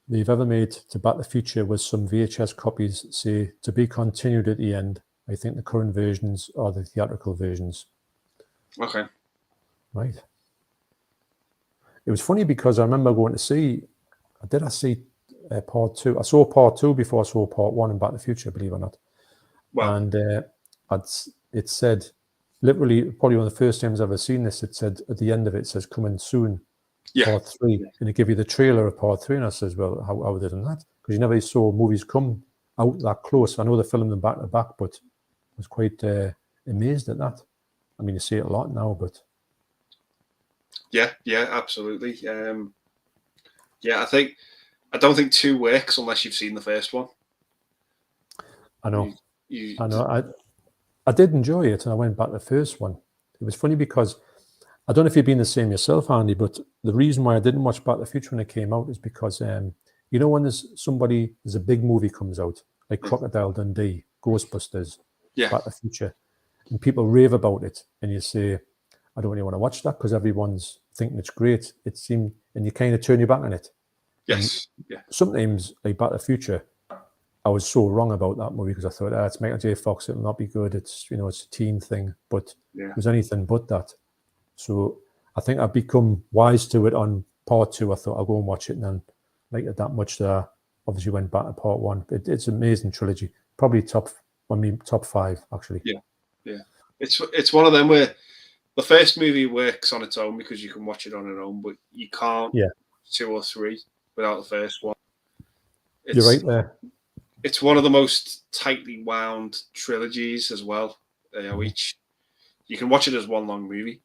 they've ever made to Back to the Future was some VHS copies say to be continued at the end. I think the current versions are the theatrical versions. Okay. Right. It was funny because I remember going to see, did I see part two? I saw part two before I saw part one in Back to the Future, believe it or not. Wow. And it said, literally, probably one of the first times I've ever seen this, it said at the end of it, it says coming soon. Part 3, and they give you the trailer of Part 3, and I says, well, how are they done that? Because you never saw movies come out that close. I know they filmed them back to back, but I was quite amazed at that. I mean, you see it a lot now, but yeah, absolutely. I don't think 2 works unless you've seen the first one. I know. I know. I did enjoy it, and I went back to the first one. It was funny because I don't know if you've been the same yourself, Andy, but the reason why I didn't watch Back to the Future when it came out is because, you know, when there's a big movie comes out, like Crocodile Dundee, Ghostbusters, Back to the Future, and people rave about it, and you say, I don't really want to watch that because everyone's thinking it's great. It seemed, and you kind of turn your back on it. Yes. And sometimes, like Back to the Future, I was so wrong about that movie because I thought, it's Michael J. Fox, it'll not be good. It's, you know, it's a teen thing, but it was anything but that. So I think I've become wise to it on Part 2. I thought I'll go and watch it, and then liked it that much that I obviously went back to Part 1. It's an amazing trilogy. Probably top 5, actually. Yeah. It's one of them where the first movie works on its own because you can watch it on its own, but you can't 2 or 3 without the first one. You're right there. It's one of the most tightly wound trilogies as well. Each you can watch it as one long movie.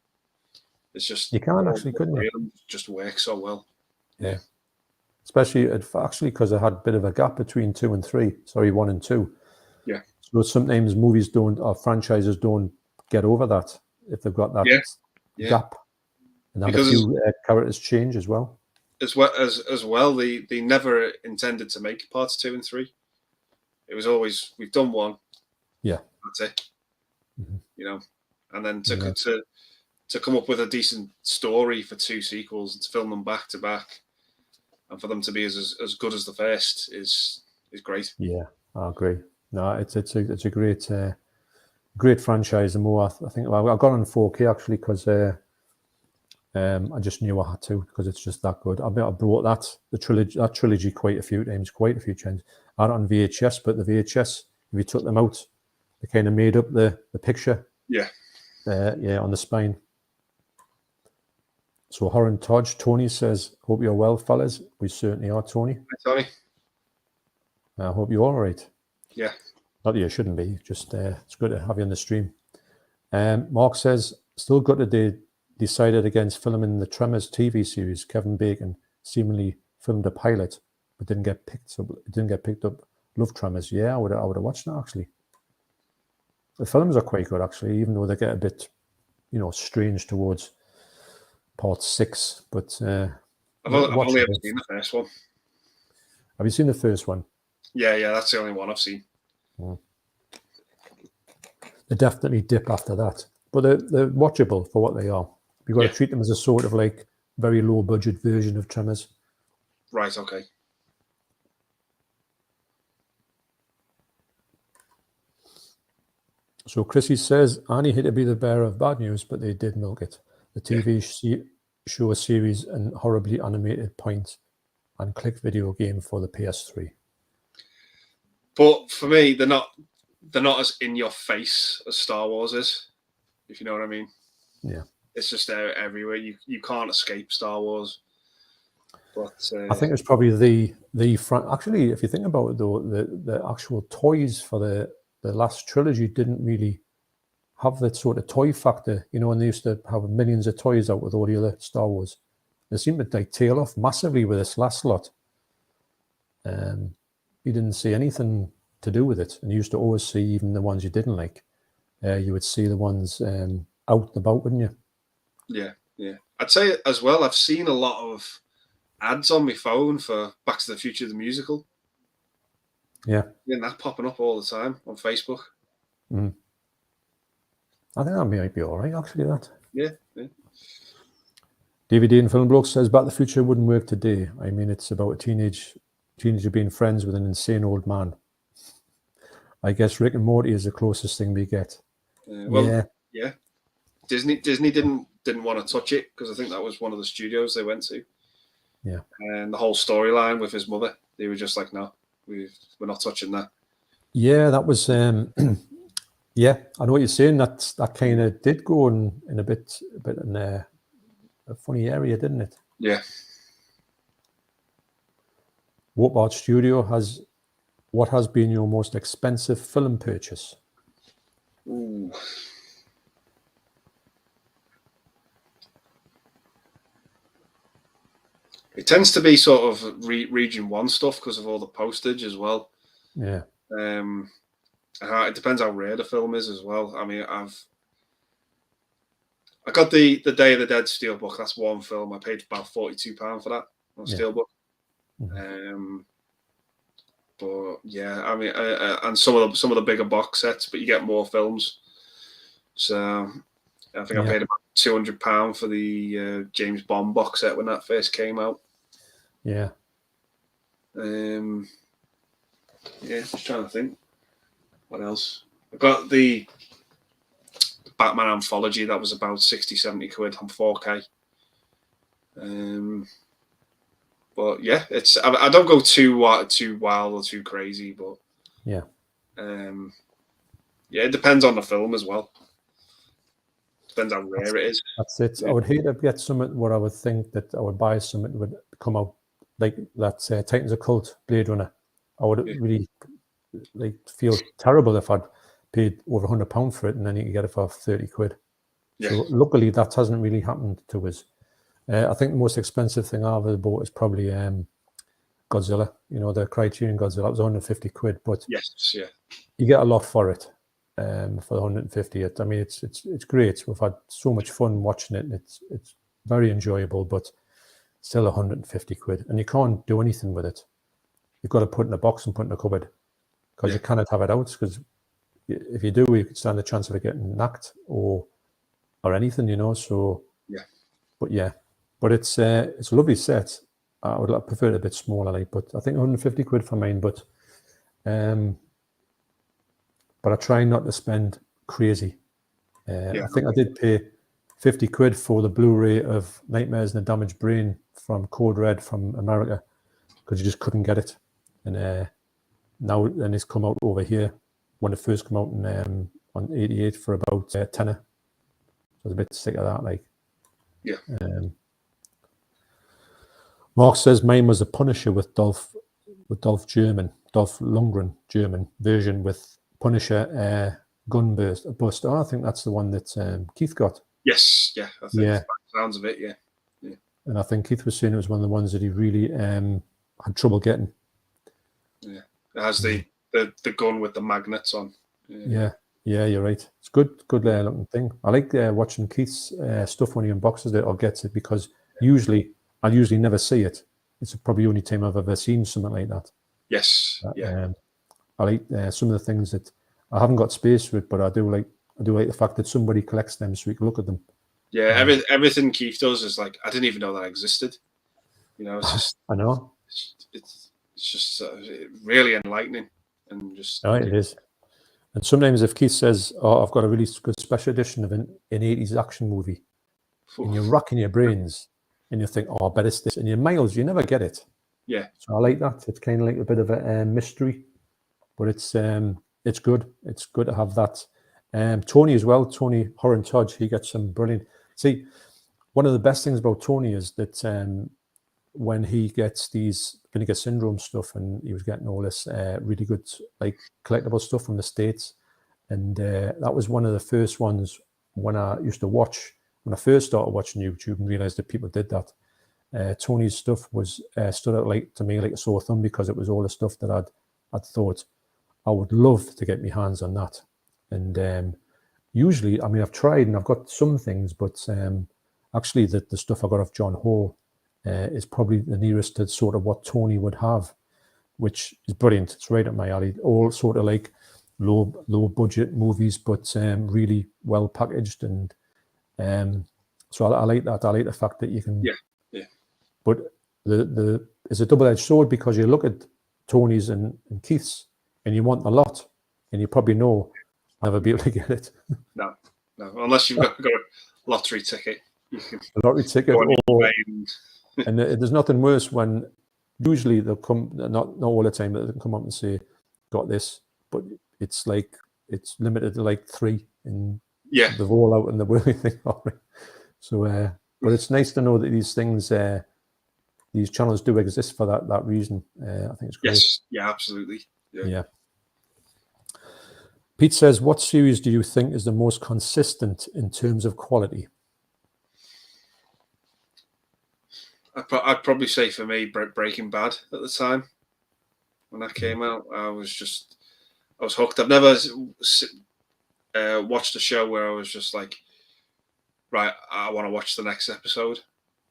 It's just you can actually, couldn't you? Just works so well. Yeah, especially because I had a bit of a gap between 2 and 3. Sorry, 1 and 2. Yeah. So sometimes movies don't, or franchises don't get over that if they've got that gap, and then because a few characters change as well. As well, they never intended to make parts 2 and 3. It was always, we've done 1. Yeah, that's it. You know, and then to come up with a decent story for 2 sequels and to film them back to back, and for them to be as good as the first is great. Yeah, I agree. No, it's a great franchise. And more, I think I got on 4K actually because I just knew I had to, because it's just that good. I brought that trilogy quite a few times, I had it on VHS, but the VHS, if you took them out, they kind of made up the picture. Yeah. On the spine. So Horan Todge, Tony says, hope you're well, fellas. We certainly are, Tony. Hi, Tony. I hope you're all right. Yeah. Not that you shouldn't be, just it's good to have you on the stream. Mark says, still got to decided against filming the Tremors TV series. Kevin Bacon seemingly filmed a pilot, but didn't get picked up. Love Tremors. Yeah, I would have watched that actually. The films are quite good actually, even though they get a bit, strange towards Part 6. But I've only ever seen the first one. Have you seen the first one? Yeah, that's the only one I've seen. They definitely dip after that, but they're watchable for what they are. You've got to treat them as a sort of like very low budget version of Tremors. Right, okay. So Chrissy says, Annie hate to be the bearer of bad news, but they did milk it. The TV show series and horribly animated point and click video game for the PS3. But for me, they're not as in your face as Star Wars is, if you know what I mean. Yeah. It's just there everywhere. You can't escape Star Wars. But I think it's probably actually, if you think about it though, the actual toys for the last trilogy didn't really have that sort of toy factor, and they used to have millions of toys out with all the other Star Wars. They seemed to tail off massively with this last lot. You didn't see anything to do with it, and you used to always see even the ones you didn't like. You would see the ones out and about, wouldn't you? Yeah. I'd say as well, I've seen a lot of ads on my phone for Back to the Future the musical. Yeah, and that's popping up all the time on Facebook. I think that might be all right, actually. That. Yeah. DVD and Film Bloke says Back to the Future wouldn't work today. I mean, it's about a teenager being friends with an insane old man. I guess Rick and Morty is the closest thing we get. Yeah. Disney didn't want to touch it because I think that was one of the studios they went to. Yeah. And the whole storyline with his mother, they were just like, no, we're not touching that. Yeah, that was. Yeah, I know what you're saying. That kind of did go in a bit in a funny area, didn't it? Yeah. What studio what has been your most expensive film purchase? Ooh. It tends to be sort of region 1 stuff because of all the postage as well. Yeah. It depends how rare the film is as well. I mean, I got the Day of the Dead steelbook. That's one film. I paid about £42 for that on steelbook. But yeah, I mean, and some of the bigger box sets, but you get more films. So I think I paid about £200 for the James Bond box set when that first came out. Yeah. Just trying to think. What else? I got the Batman anthology. That was about 60-70 quid on 4K. But yeah, I don't go too wild or too crazy, but yeah, it depends on the film as well. Depends how rare it is. That's it. I would hate to get something where I would think that I would buy something that would come out like that Titans Occult Blade Runner. I would really feel terrible if I'd paid over £100 for it and then you could get it for 30 quid. Yeah. So luckily that hasn't really happened to us. I think the most expensive thing I've ever bought is probably Godzilla. You know, the Criterion Godzilla. That was 150 quid, but you get a lot for it. For 150, I mean, it's great. We've had so much fun watching it. And it's very enjoyable, but still 150 quid, and you can't do anything with it. You've got to put it in a box and put it in a cupboard because you cannot have it out. Because if you do, you could stand the chance of it getting knocked or anything, you know. So but it's a lovely set. I would prefer it a bit smaller, but I think 150 quid for mine. But I try not to spend crazy. I think I did pay 50 quid for the Blu-ray of Nightmares and the Damaged Brain from Code Red from America because you just couldn't get it. And now it's come out over here when it first came out on 88 for about tenner. I was a bit sick of that, like. Yeah. Mark says mine was a Punisher with Dolph Lundgren German version with Punisher gun bust. Oh, I think that's the one that Keith got. Yes, I think sounds of it, yeah. And I think Keith was saying it was one of the ones that he really had trouble getting. Yeah, it has the gun with the magnets on. Yeah, you're right. It's good looking thing. I like watching Keith's stuff when he unboxes it or gets it because I'll usually never see it. It's probably the only time I've ever seen something like that. Yes, I like some of the things that I haven't got space for it, but I do like the fact that somebody collects them so we can look at them. Yeah, everything Keith does is like I didn't even know that existed. You know, it's just I know it's just really enlightening and just. Oh, it is. And sometimes if Keith says, "Oh, I've got a really good special edition of an 80s action movie," and you're racking your brains and you think, "Oh, I bet it's this," and your miles, you never get it. Yeah. So I like that. It's kind of like a bit of a mystery, but it's good. It's good to have that. Tony as well. Tony Horan-Todd, he gets some brilliant. See, one of the best things about Tony is that when he gets these Vinegar Syndrome stuff, and he was getting all this really good like collectible stuff from the States, and that was one of the first ones when I used to watch when I first started watching YouTube and realized that people did that. Tony's stuff was stood out to me like a sore thumb because it was all the stuff that I'd thought I would love to get my hands on that. And usually, I mean, I've tried and I've got some things, but actually the stuff I got off John Hall is probably the nearest to sort of what Tony would have, which is brilliant. It's right up my alley. All sort of like low budget movies, but really well packaged. And so I like that. I like the fact that you can. Yeah. But it's a double-edged sword because you look at Tony's and Keith's and you want a lot, and you probably know I'll never be able to get it. No, unless you've got a lottery ticket. A lottery ticket, and there's nothing worse when usually they'll come, not all the time, but they'll come up and say, "Got this," but it's like it's limited to like 3, and they're all out in the world thing already. So But it's nice to know that these things, these channels do exist for that reason. I think it's great. Yes, yeah, absolutely. Yeah. Pete says, what series do you think is the most consistent in terms of quality? I'd probably say for me, Breaking Bad at the time when that came out, I was hooked. I've never watched a show where I was just like, right, I want to watch the next episode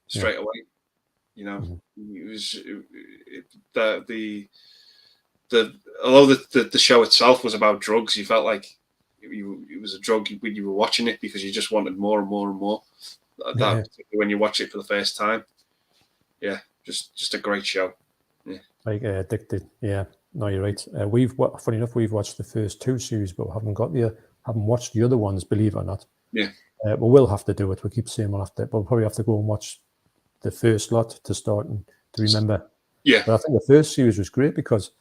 straight away. You know, it was although the show itself was about drugs, you felt like it was a drug when you were watching it because you just wanted more and more and more. Particularly when you watch it for the first time. Yeah, just a great show. Yeah. Like Addicted. Yeah, no, you're right. Funny enough, we've watched the first 2 series, but haven't watched the other ones, believe it or not. Yeah. But we'll have to do it. We keep saying we'll probably have to go and watch the first lot to start and to remember. Yeah. But I think the first series was great because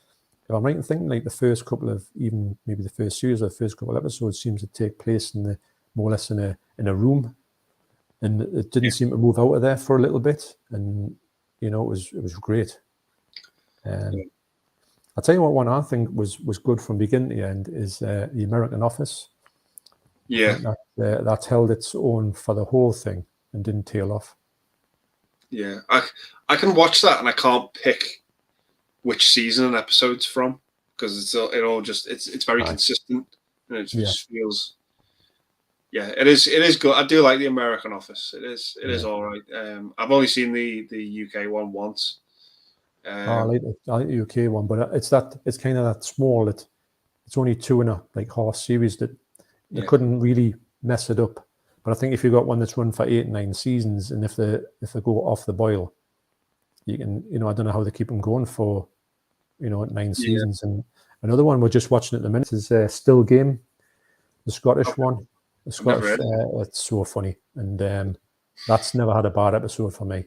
if I'm right in thinking, like the first couple of, even maybe the first series or the first couple of episodes seems to take place in more or less in a room, and it didn't seem to move out of there for a little bit, and it was great. I'll tell you what, one I think was good from beginning to end is the American Office. Yeah, that held its own for the whole thing and didn't tail off. Yeah, I can watch that and I can't pick which season an episode's from because it's very consistent and it just feels. Yeah, it is good. I do like the American Office. It is all right. I've only seen the UK one once. I like the UK one, but it's kind of that small. It's only 2.5 series that they couldn't really mess it up. But I think if you got one that's run for 8, 9 seasons, and if they go off the boil, you can I don't know how they keep them going for 9 seasons. And another one we're just watching at the minute is Still Game, the Scottish one. The Scottish, it's so funny, and that's never had a bad episode for me.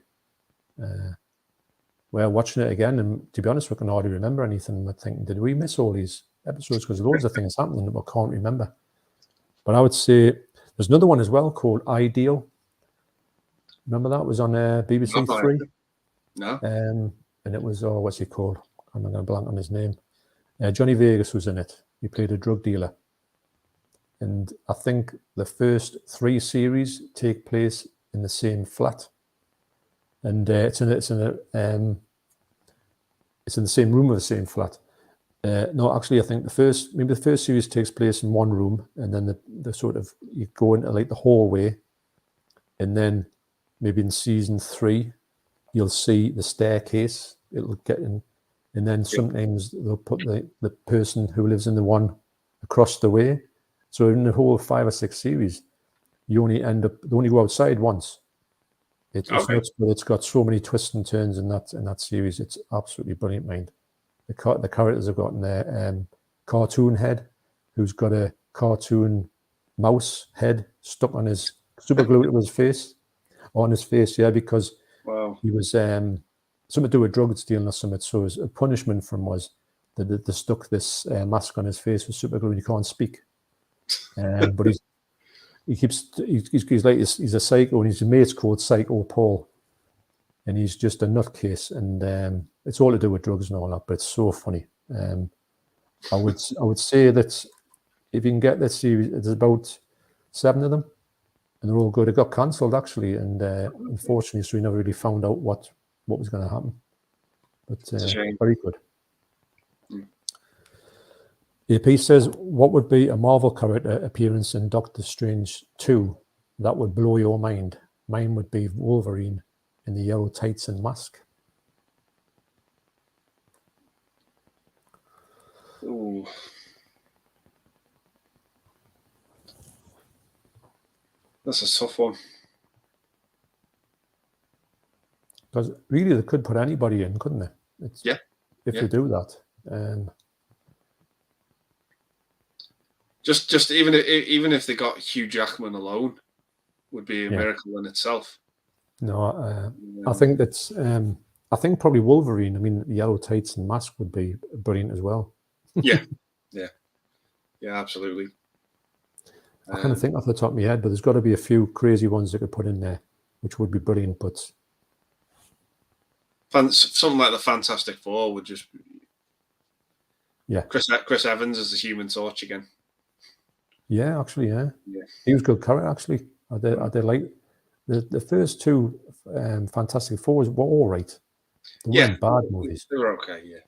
We're watching it again, and to be honest, we can hardly remember anything. We're thinking, did we miss all these episodes? Because loads of things happening that we can't remember. But I would say there's another one as well called Ideal. Remember that was on BBC Three? No. And it was, what's he called? I'm going to blank on his name. Johnny Vegas was in it. He played a drug dealer. And I think the first 3 series take place in the same flat. And it's in the same room of the same flat. No, actually, I think the first series takes place in one room, and then the sort of you go into like the hallway, and then maybe in season 3 you'll see the staircase. It'll get in, and then sometimes they'll put the person who lives in the one across the way. So in the whole 5 or 6 series, you only go outside once. It's nuts, but it's got so many twists and turns in that series. It's absolutely brilliant, mind. The characters have got in there cartoon head, who's got a cartoon mouse head stuck on his super glued to his face, because he was something to do with drug stealing or something. So his punishment for him was that they stuck this mask on his face with super glue and he can't speak. But he's a psycho, and his mate's called Psycho Paul, and he's just a nutcase, and it's all to do with drugs and all that. But it's so funny. I would say that if you can get this series, there's about 7 of them, and they're all good. It got cancelled actually, and unfortunately, so we never really found out what was going to happen. But very good. AP says, what would be a Marvel character appearance in Doctor Strange 2 that would blow your mind? Mine would be Wolverine in the yellow tights and mask. Ooh. That's a tough one. Because really, they could put anybody in, couldn't they? If they do that. Just even if they got Hugh Jackman alone, would be a miracle in itself. No, I think that's. I think probably Wolverine. I mean, the yellow tights and mask would be brilliant as well. Yeah, absolutely. I kind of think off the top of my head, but there's got to be a few crazy ones they could put in there. which would be brilliant. But something like the Fantastic Four would just, Chris Evans as the Human Torch again. Yeah, actually, yeah. He was a good character. Actually, I did like the first two Fantastic Fours were all right. They weren't bad movies. They were okay. Yeah.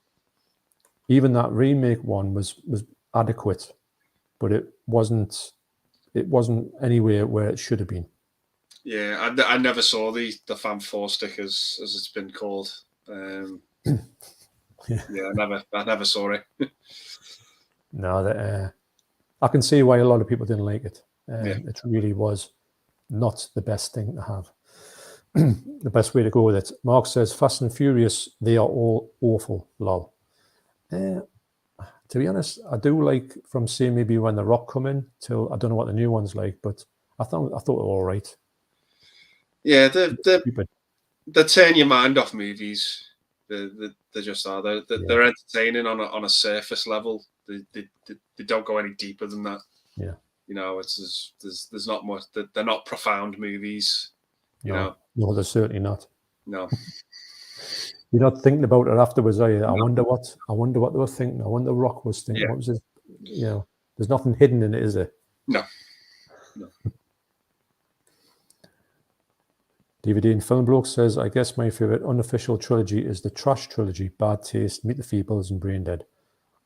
Even that remake one was adequate, but it wasn't anywhere where it should have been. Yeah, I never saw the Fan 4 stickers, as it's been called. I never saw it. No, I can see why a lot of people didn't like it. It really was not the best thing to have. The best way to go with it. Mark says, Fast and Furious, they are all awful, lol. To be honest, I do like from seeing maybe when The Rock come in till I don't know what the new one's like, but I thought they were all right. Yeah, they turn your mind off movies. They just are. They're entertaining on a surface level. They don't go any deeper than that. Yeah, you know, there's not much. They're not profound movies. You know, no, they're certainly not. No. You're not thinking about it afterwards, are you? I wonder what they were thinking. I wonder Rock was thinking. What was it? You know, there's nothing hidden in it, is there? No. DVD and Film Bloke says, I guess my favorite unofficial trilogy is the Trash trilogy, Bad Taste, Meet the Feebles, and Brain Dead.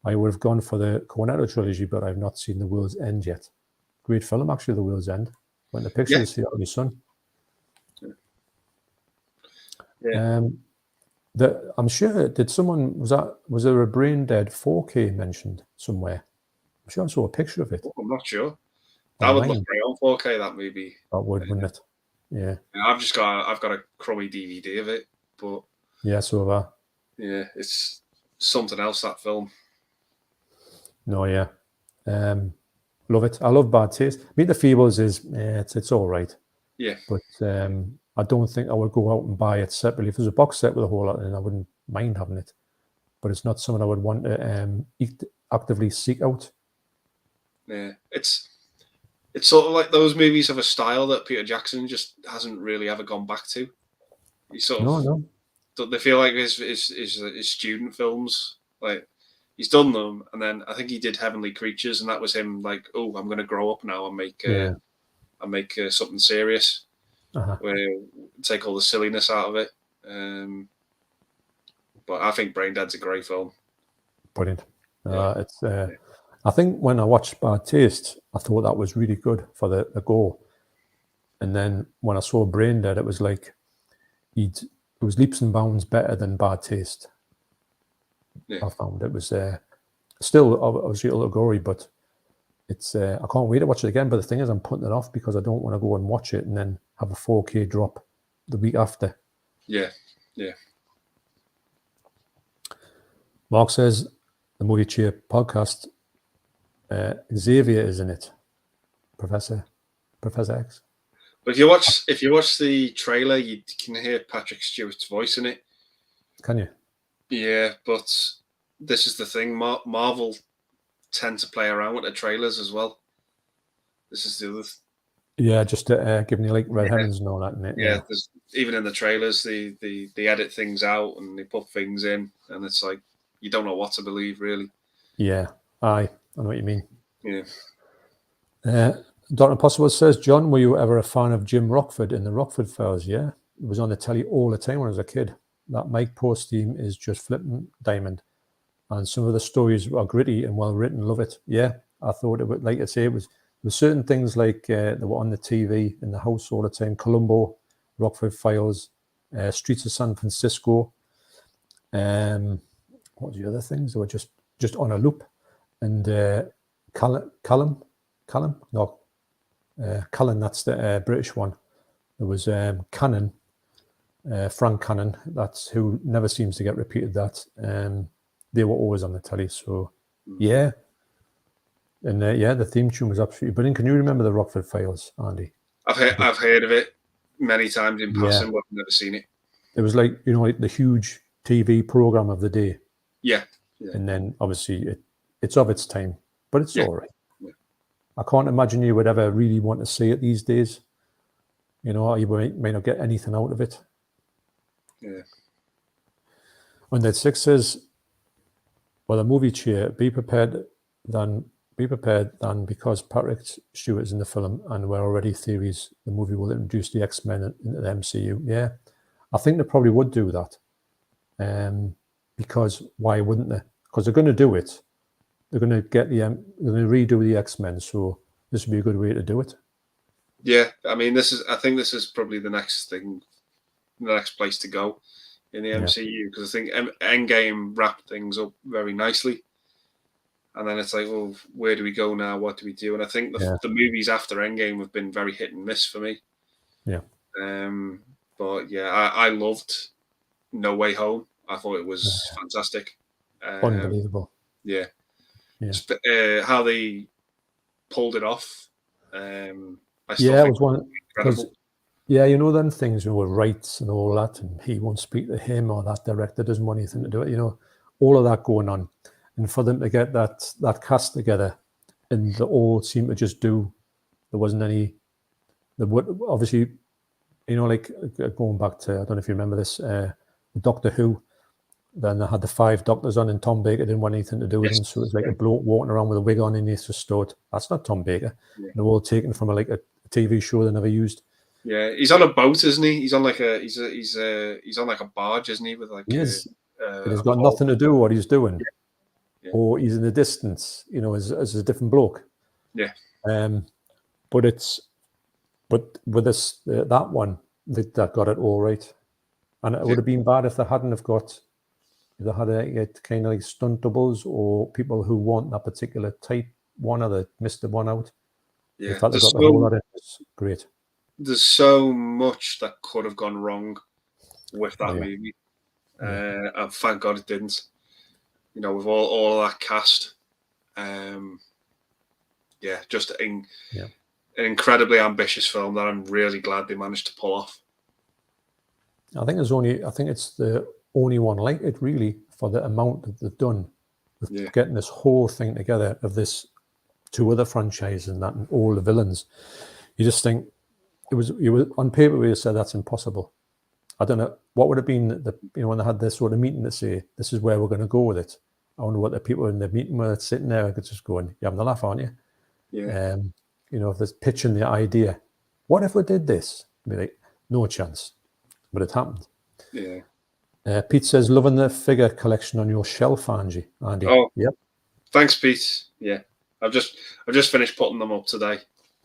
I would have gone for the Cornetto trilogy, but I've not seen The World's End yet. Great film, actually, The World's End. Went to picture to see that with my son. Yeah. I'm sure, was there a Brain Dead 4K mentioned somewhere? I'm sure I saw a picture of it. I'm not sure. That would look great on 4K, that movie. That would, wouldn't it? Yeah. I've got a crummy DVD of it, but yeah, so have I. Yeah, it's something else, that film. No, yeah. Love it. I love Bad Taste. Meet the Feebles it's all right. Yeah. But I don't think I would go out and buy it separately. If there's a box set with a whole lot in, I wouldn't mind having it. But it's not something I would want to actively seek out. Yeah, it's sort of like those movies have a style that Peter Jackson just hasn't really ever gone back to. He sort of they feel like his student films. Like, he's done them, and then I think he did Heavenly Creatures, and that was him like, oh, I'm going to grow up now and make something serious. Where take all the silliness out of it. But I think Brain Dead's a great film. Brilliant. I think when I watched Bad Taste, I thought that was really good for the goal. And then when I saw Brain Dead, it was like it was leaps and bounds better than Bad Taste. I found it was still obviously a little gory, but it's I can't wait to watch it again. But the thing is, I'm putting it off because I don't want to go and watch it and then have a 4K drop the week after. Yeah. Mark says the Movie Cheer podcast. Xavier is in it, Professor X. But if you watch the trailer, you can hear Patrick Stewart's voice in it. Can you? Yeah, but this is the thing. Marvel tend to play around with the trailers as well. This is the other. Yeah, just giving you like red herrings and all that in it. Yeah, even in the trailers, they edit things out and they put things in, and it's like you don't know what to believe, really. Yeah, I know what you mean. Yeah. Dr. Impossible says, John, were you ever a fan of Jim Rockford in the Rockford Files? Yeah, it was on the telly all the time when I was a kid. That Mike Post theme is just flipping diamond. And some of the stories are gritty and well written. Love it. Yeah, I thought it would, like I say, there were certain things like that were on the TV in the house all the time. Columbo, Rockford Files, Streets of San Francisco. What was the other things? They were just on a loop. And Callum, that's the British one. There was Cannon, Frank Cannon, that's who never seems to get repeated that. They were always on the telly, so yeah. And the theme tune was absolutely brilliant. Can you remember the Rockford Files, Andy? I've heard of it many times in passing, but I've never seen it. It was like, like the huge TV program of the day. Yeah. And then obviously it's of its time, but it's all right. I can't imagine you would ever really want to see it these days. you know, or you may not get anything out of it. Yeah. And 6 says, well, the movie cheer, be prepared than because Patrick Stewart is in the film and we're already theories the movie will introduce the X-Men into the MCU. Yeah, I think they probably would do that. Because why wouldn't they? Because they're going to do it. They're going to get they're going to redo the X-Men, so this would be a good way to do it. Yeah, I mean, I think this is probably the next thing, the next place to go in the MCU, because I think Endgame wrapped things up very nicely. And then it's like, well, where do we go now? What do we do? And I think the movies after Endgame have been very hit and miss for me. Yeah. But yeah, I loved No Way Home. I thought it was fantastic. Unbelievable. Yeah. How they pulled it off. I still think it was one because you know them things, you know, with rights and all that, and he won't speak to him or that director doesn't want anything to do it. You know, all of that going on. And for them to get that cast together, and they all seem to just there wasn't any. There would obviously, you know, like going back to, I don't know if you remember this, Doctor Who. Then they had the 5 doctors on, and Tom Baker didn't want anything to do with him, so it was like a bloke walking around with a wig on, and he just thought, "That's not Tom Baker." Yeah. They're all taken from a TV show they never used. Yeah, he's on a boat, isn't he? He's on like he's on like a barge, isn't he? With like he's got nothing to do with what he's doing. Yeah. Yeah. Or he's in the distance, you know, as a different bloke. Yeah. But with this that one that got it all right, and it would have been bad if they hadn't have got. They had a kind of like stunt doubles or people who want that particular type one, or they missed the one out. Yeah, got the whole lot in. It's great. There's so much that could have gone wrong with that movie, and thank God it didn't. You know, with all that cast, just an incredibly ambitious film that I'm really glad they managed to pull off. I think it's the only one like it, really, for the amount that they've done with getting this whole thing together of this 2 other franchises and that, and all the villains. You just think you were on paper we said that's impossible. I don't know what would have been when they had this sort of meeting to say this is where we're going to go with it. I wonder what the people in the meeting were sitting there could just going, "You're having a laugh, aren't you?" Yeah. You know, if they're pitching the idea, what if we did this? I'd be like, no chance, but it happened. Yeah. Pete says, loving the figure collection on your shelf, Andy. Oh, yep. Thanks, Pete. Yeah, I've just finished putting them up today.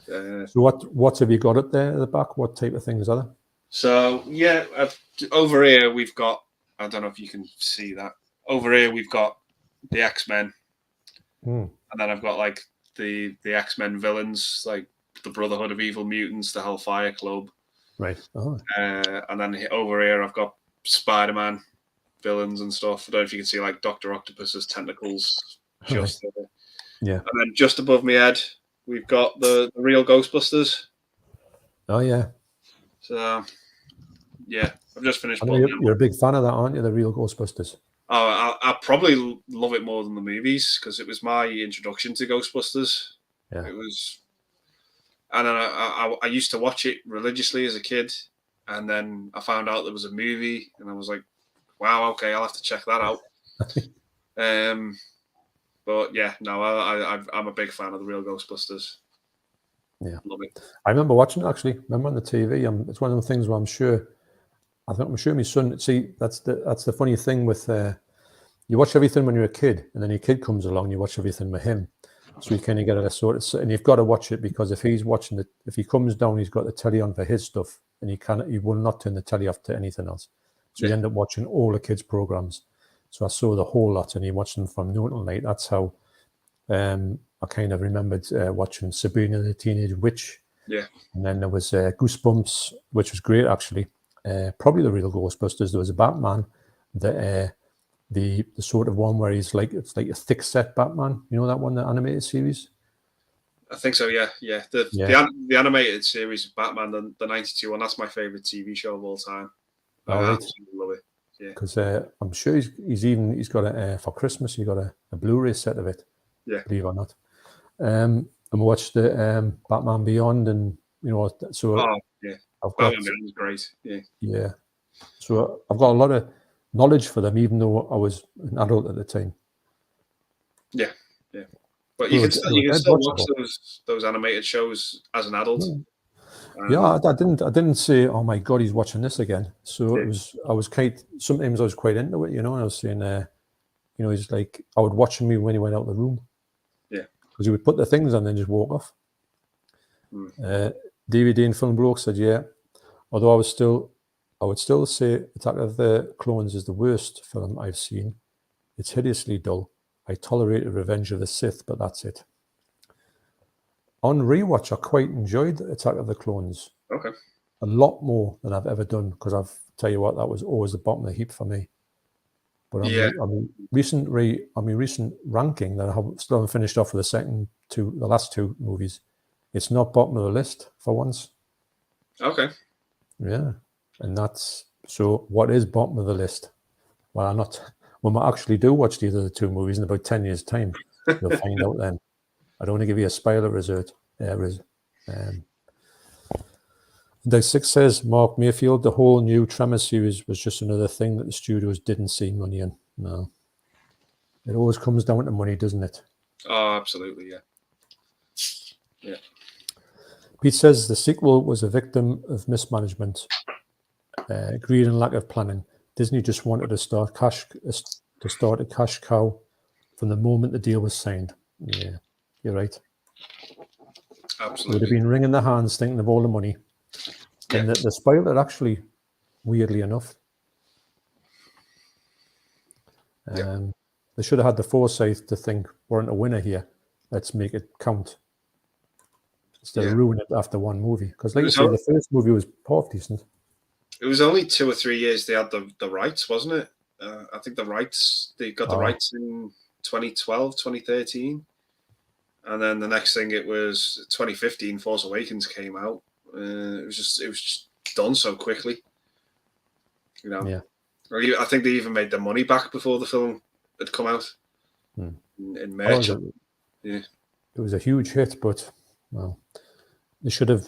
So what have you got up there at the back? What type of things are there? So over here we've got, I don't know if you can see that. Over here we've got the X-Men, and then I've got like the X-Men villains, like the Brotherhood of Evil Mutants, the Hellfire Club. Right. Oh. And then over here I've got Spider-Man villains and stuff. I don't know if you can see like Dr. Octopus's tentacles just there. Yeah. And then just above my head, we've got the real Ghostbusters. Oh yeah. So yeah, I've just finished. You're a big fan of that, aren't you? The real Ghostbusters. Oh, I probably love it more than the movies because it was my introduction to Ghostbusters. Yeah. It was, and then I used to watch it religiously as a kid, and then I found out there was a movie, and I was like, "Wow, okay, I'll have to check that out." But yeah, no, I'm a big fan of the real Ghostbusters. Yeah, love it. I remember watching it actually. Remember on the TV. It's one of the things where I'm sure my son. See, that's the funny thing with you watch everything when you're a kid, and then your kid comes along, you watch everything with him. So you kind of get a sort of, and you've got to watch it because if he's watching it, if he comes down, he's got the telly on for his stuff, and he will not turn the telly off to anything else. So you end up watching all the kids' programs. So I saw the whole lot, and he watched them from noon till night. That's how I kind of remembered watching Sabrina the Teenage Witch. Yeah. And then there was Goosebumps, which was great actually. Probably the real Ghostbusters. There was a Batman, the sort of one where it's like a thick set Batman. You know that one, the animated series? I think so. Yeah. The animated series of Batman, the '92 one. That's my favorite TV show of all time. I absolutely love it. Yeah. Because I'm sure he's got for Christmas. He got a Blu-ray set of it. Yeah. Believe it or not. And we watched the Batman Beyond, and you know, so Batman Beyond is great. Yeah. Yeah. So I've got a lot of knowledge for them, even though I was an adult at the time. Yeah, yeah. But you can still watch those animated shows as an adult. Yeah, I didn't say, "Oh my God, he's watching this again." So it was. Sometimes I was quite into it, and I was saying, he's like, I would watch him when he went out of the room. Yeah, because he would put the things on and then just walk off. DVD and Film Bloke said, yeah. Although I would still say Attack of the Clones is the worst film I've seen. It's hideously dull. I tolerated Revenge of the Sith, but that's it. On rewatch, I quite enjoyed Attack of the Clones. Okay. A lot more than I've ever done, because I've tell you what, that was always the bottom of the heap for me. But on recent ranking that I still haven't finished off with the last two movies, it's not bottom of the list for once. Okay. Yeah, and that's so. What is bottom of the list? Well, when we actually do watch the other two movies in about 10 years' time, you'll find out then. I don't want to give you a spoiler alert. Day 6 says, Mark Mayfield, the whole new Tremor series was just another thing that the studios didn't see money in. No. It always comes down to money, doesn't it? Oh, absolutely, yeah. Yeah. Pete says the sequel was a victim of mismanagement, greed and lack of planning. Disney just wanted to start a cash cow from the moment the deal was signed. Yeah, you're right. Absolutely. Would have been wringing their hands thinking of all the money. Yeah. And they spoiled it, actually, weirdly enough. They should have had the foresight to think, we're in a winner here. Let's make it count. Instead of ruin it after one movie. Because like you say, the first movie was half decent. It was only 2 or 3 years they had the rights, wasn't it? I think they got the rights in 2012, 2013. And then the next thing, it was 2015, Force Awakens came out. It was just done so quickly. Yeah. I think they even made their money back before the film had come out in March. It was a huge hit, but well, they should have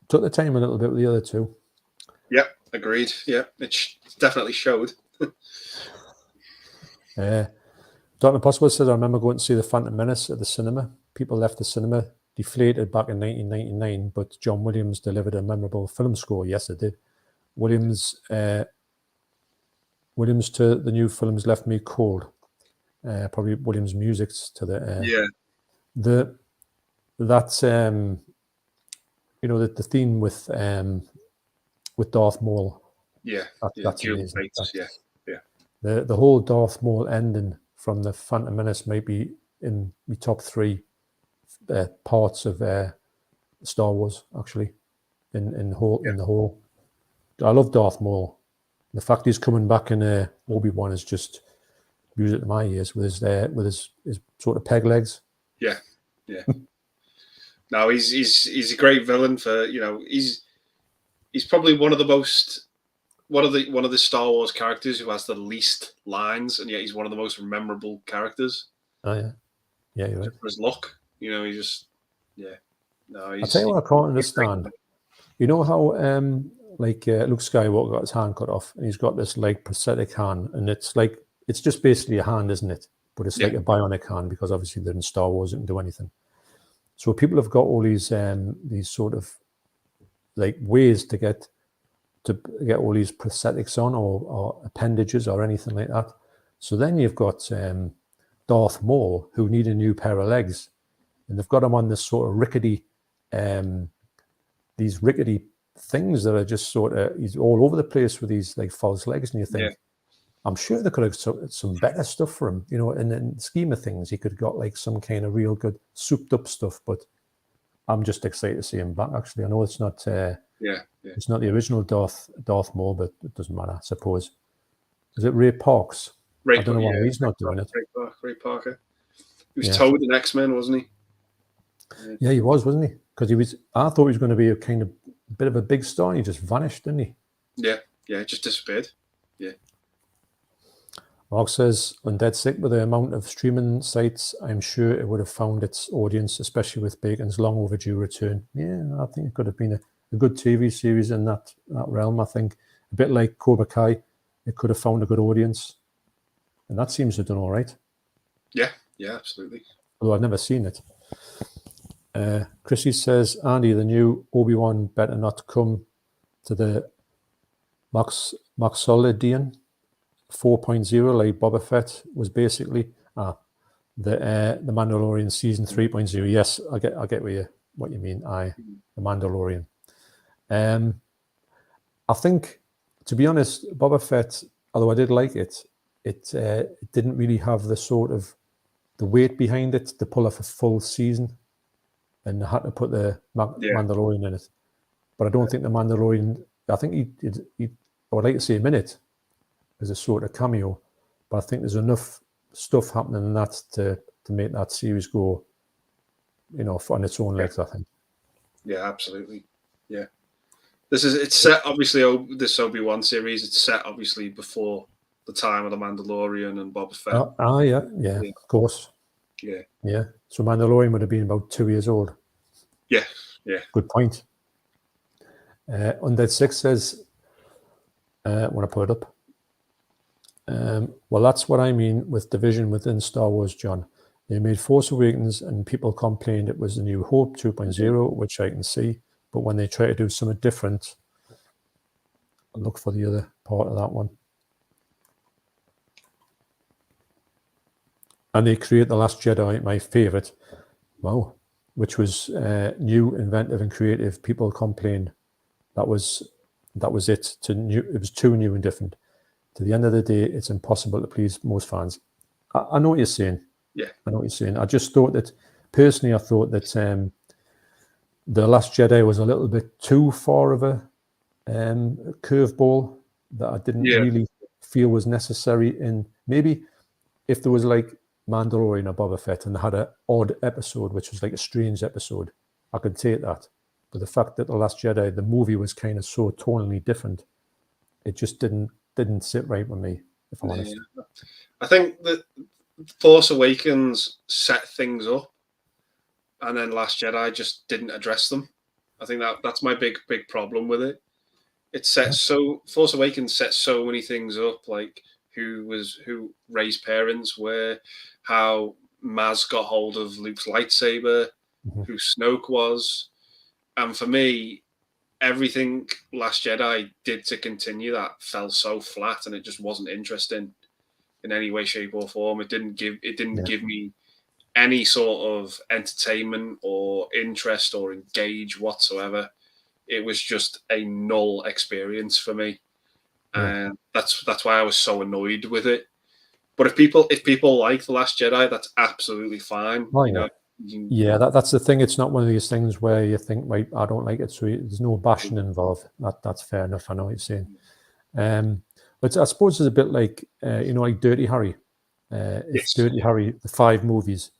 took the time a little bit with the other two. Yeah, agreed. Yeah, it definitely showed. Dr. Possible said, I remember going to see The Phantom Menace at the cinema. People left the cinema deflated back in 1999, but John Williams delivered a memorable film score. Yes, it did. Williams to the new films left me cold. Probably Williams' music to the the theme with Darth Maul. Yeah, that's amazing. The whole Darth Maul ending from The Phantom Menace might be in the top 3 parts of Star Wars, actually. In the whole, I love Darth Maul. The fact he's coming back in Obi-Wan is just music to my ears with his sort of peg legs. Yeah. No, he's a great villain for he's probably one of the Star Wars characters who has the least lines, and yet he's one of the most memorable characters. Oh yeah, you're right. For his look, he just No, I'll tell you what I can't understand. You know how Luke Skywalker got his hand cut off, and he's got this prosthetic hand, and it's just basically a hand, isn't it? But it's like a bionic hand, because obviously they're in Star Wars, it can do anything. So people have got all these sort of ways to get all these prosthetics on, or appendages or anything like that. So then you've got Darth Maul, who need a new pair of legs, and they've got him on this sort of rickety things that are just sort of, he's all over the place with these false legs, and you think, I'm sure they could have some better stuff for him, in the scheme of things. He could have got some kind of real good souped up stuff, but I'm just excited to see him back. Actually, I know it's not it's not the original Darth Maul, but it doesn't matter, I suppose. Is it Ray Parks? I don't know why he's not doing it. Ray Parker. He was Toad in X-Men, wasn't he? Yeah, he wasn't he? Because I thought he was going to be a kind of bit of a big star, and he just vanished, didn't he? Yeah, it just disappeared. Yeah. Mark says, on Dead Sick, with the amount of streaming sites, I'm sure it would have found its audience, especially with Bacon's long overdue return. Yeah, I think it could have been good TV series in that realm. I think a bit like Cobra Kai, it could have found a good audience, and that seems to have done all right. Yeah, absolutely. Although I've never seen it. Chrissy says, Andy, the new Obi-Wan better not come to the Maxoladian 4.0 like Boba Fett was basically the Mandalorian season 3.0. Yes, I get what you mean. The Mandalorian. I think, to be honest, Boba Fett, although I did like it, it didn't really have the sort of the weight behind it to pull off a full season, and I had to put the Mandalorian in it. But I don't think the Mandalorian. I think I would like to see him in it as a sort of cameo, but I think there's enough stuff happening in that to make that series go, on its own legs. I think. Yeah, absolutely. Yeah, it's set obviously. This Obi-Wan series, it's set obviously before the time of the Mandalorian and Boba Fett. Yeah, of course. Yeah. So Mandalorian would have been about 2 years old. Yeah. Good point. Undead Six says, when I put it up, well, that's what I mean with division within Star Wars, John. They made Force Awakens and people complained it was the New Hope 2.0, which I can see. But when they try to do something different, I'll look for the other part of that one. And they create The Last Jedi, my favorite. Wow. Which was new, inventive, and creative. People complained. That was it. It was too new and different. To the end of the day, it's impossible to please most fans. I know what you're saying. Yeah. I know what you're saying. I just thought that, personally, I thought that The Last Jedi was a little bit too far of a curveball that I didn't really feel was necessary. And maybe if there was like Mandalorian or Boba Fett and they had an odd episode, which was like a strange episode, I could take that. But the fact that The Last Jedi, the movie, was kind of so tonally different, it just didn't sit right with me, if I'm honest. I think that Force Awakens set things up, and then Last Jedi just didn't address them. I think that's my big problem with it. Force Awakens set so many things up, like who Rey's parents were, how Maz got hold of Luke's lightsaber, who Snoke was. And for me, everything Last Jedi did to continue that fell so flat, and it just wasn't interesting in any way, shape, or form. It didn't give me any sort of entertainment or interest or engage whatsoever. It was just a null experience for me, and that's why I was so annoyed with it. But if people like The Last Jedi, that's absolutely fine. That's the thing. It's not one of these things where you think, right, I don't like it, so there's no bashing involved. That's fair enough. I know what you're saying. But I suppose it's a bit like like Dirty Harry. Dirty Harry, the 5 movies,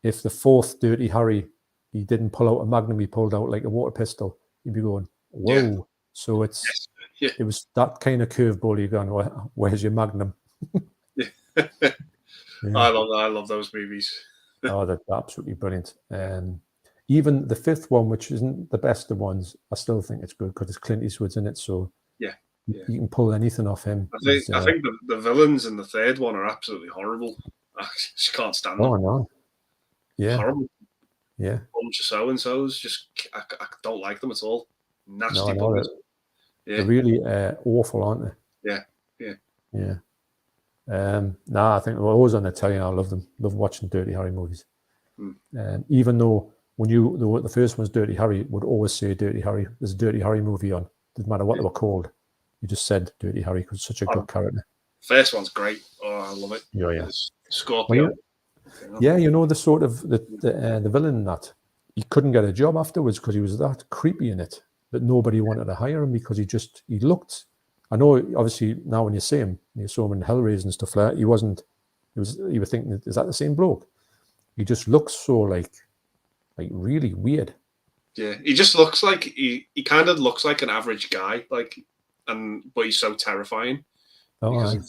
if the 4th Dirty Harry, he didn't pull out a magnum, he pulled out like a water pistol, you'd be going, whoa. Yeah. So it was that kind of curveball. You're going, where's your magnum? I love those movies. Oh, they're absolutely brilliant. Even the 5th one, which isn't the best of ones, I still think it's good because it's Clint Eastwood's in it. So you can pull anything off him. I think the villains in the 3rd one are absolutely horrible. I just can't stand them. Oh no. Yeah. Horrible. Yeah. A bunch of so-and-sos. Just I don't like them at all. Nasty buggers. They're really awful, aren't they? Yeah. I think they're always on the telly. I love them. Love watching Dirty Harry movies. Even though the first one's Dirty Harry, would always say Dirty Harry. There's a Dirty Harry movie on. Didn't matter what they were called. You just said Dirty Harry because it's such a good character. First one's great. Oh, I love it. Yeah. Scorpio. The sort of the villain in that, he couldn't get a job afterwards because he was that creepy in it that nobody wanted to hire him because he looked. I know, obviously, now when you see him, you saw him in Hellraiser and stuff like that, you were thinking, is that the same bloke? He just looks so like really weird. Yeah, he just looks like he kind of looks like an average guy, but he's so terrifying because of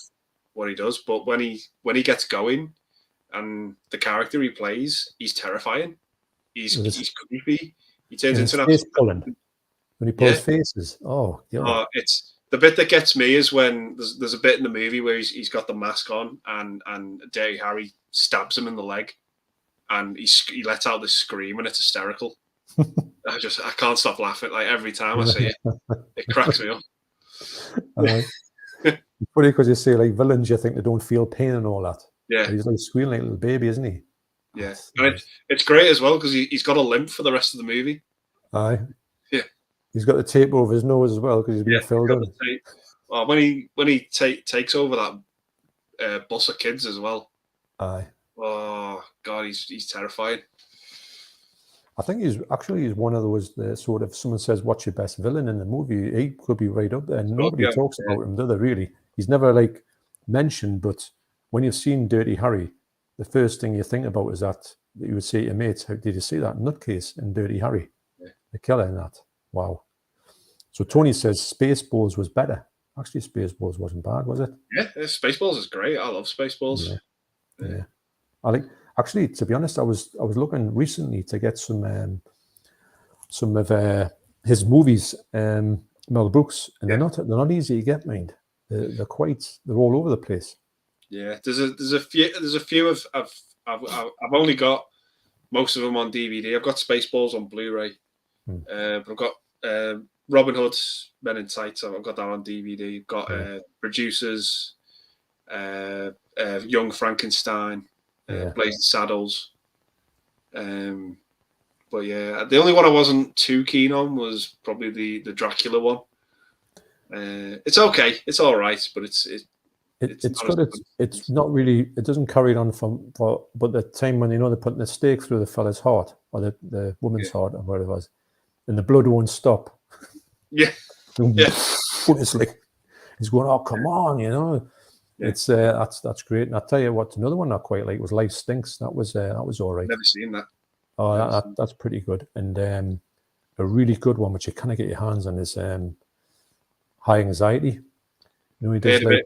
what he does. But when he gets going and the character he plays, he's terrifying. He's creepy. He turns into an when he pulls faces. Oh, yeah. It's the bit that gets me is when there's a bit in the movie where he's got the mask on and Dirty Harry stabs him in the leg, and he lets out this scream, and it's hysterical. I can't stop laughing. Like every time I see it, it cracks me up. It's funny because you say like villains, you think they don't feel pain and all that. Yeah, but he's like squealing like a little baby, isn't he? Yeah, and it's great as well because he's got a limp for the rest of the movie. Aye. Yeah. He's got the tape over his nose as well because he's been filled in. Well, when he takes over that bus of kids as well. Aye. Oh God, he's terrifying. I think he's one of those sort of, someone says, "What's your best villain in the movie?" He could be right up there. And nobody talks about him, do they? Really, he's never like mentioned. But when you've seen Dirty Harry, the first thing you think about is that you would say to your mates, "How did you see that nutcase in Dirty Harry?" The killer in that. Wow. So Tony says Spaceballs was better. Actually, Spaceballs wasn't bad, was it? Yeah, Spaceballs is great. I love Spaceballs. Yeah. I like. Actually, to be honest, I was looking recently to get some of his movies, Mel Brooks, and they're not easy to get, mind. They're all over the place. Yeah, there's a few of I've only got most of them on DVD. I've got Spaceballs on Blu-ray, but I've got Robin Hood, Men in Tights. I've got that on DVD. I've got Producers, Young Frankenstein. Blazing Saddles, but yeah, the only one I wasn't too keen on was probably the Dracula one. It's okay, it's all right, but it's not really. It doesn't carry it on but the time when they're putting the stake through the fella's heart or the woman's heart or whatever it was, and the blood won't stop. Yeah. It's like he's going, "Oh, come on," It's that's great. And I'll tell you what, another one I quite like was Life Stinks. That was all right. Never seen that. Oh, that's pretty good. And a really good one which you kind of get your hands on is High Anxiety. He does the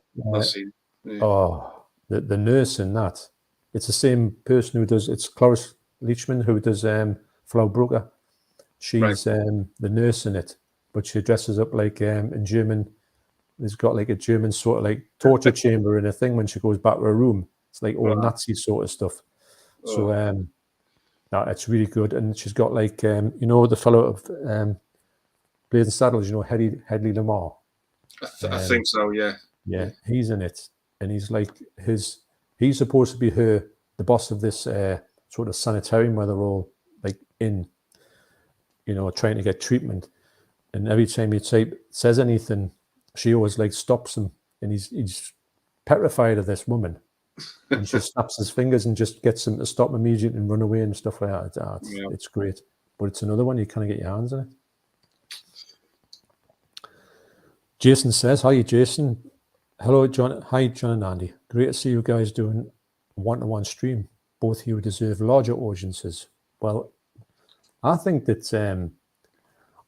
nurse in that. It's the same person who does. It's Cloris Leachman who does Frau Brugger. She's the nurse in it, but she dresses up like in German. There's got like a German sort of like torture chamber in a thing when she goes back to her room. It's like all Nazi sort of stuff. So it's really good. And she's got like the fellow of Blazing Saddles, Hedley Lamar. I think so, yeah. Yeah, he's in it. And he's like he's supposed to be the boss of this sort of sanitarium where they're all like in, trying to get treatment. And every time he says anything, she always like stops him, and he's petrified of this woman, and she snaps his fingers and just gets him to stop immediately and run away and stuff like that. It's great, but it's another one you kind of get your hands on it. Jason says, "Hi, Jason. Hello, John. Hi, John and Andy. Great to see you guys doing a one-to-one stream. Both of you deserve larger audiences." Well, I think that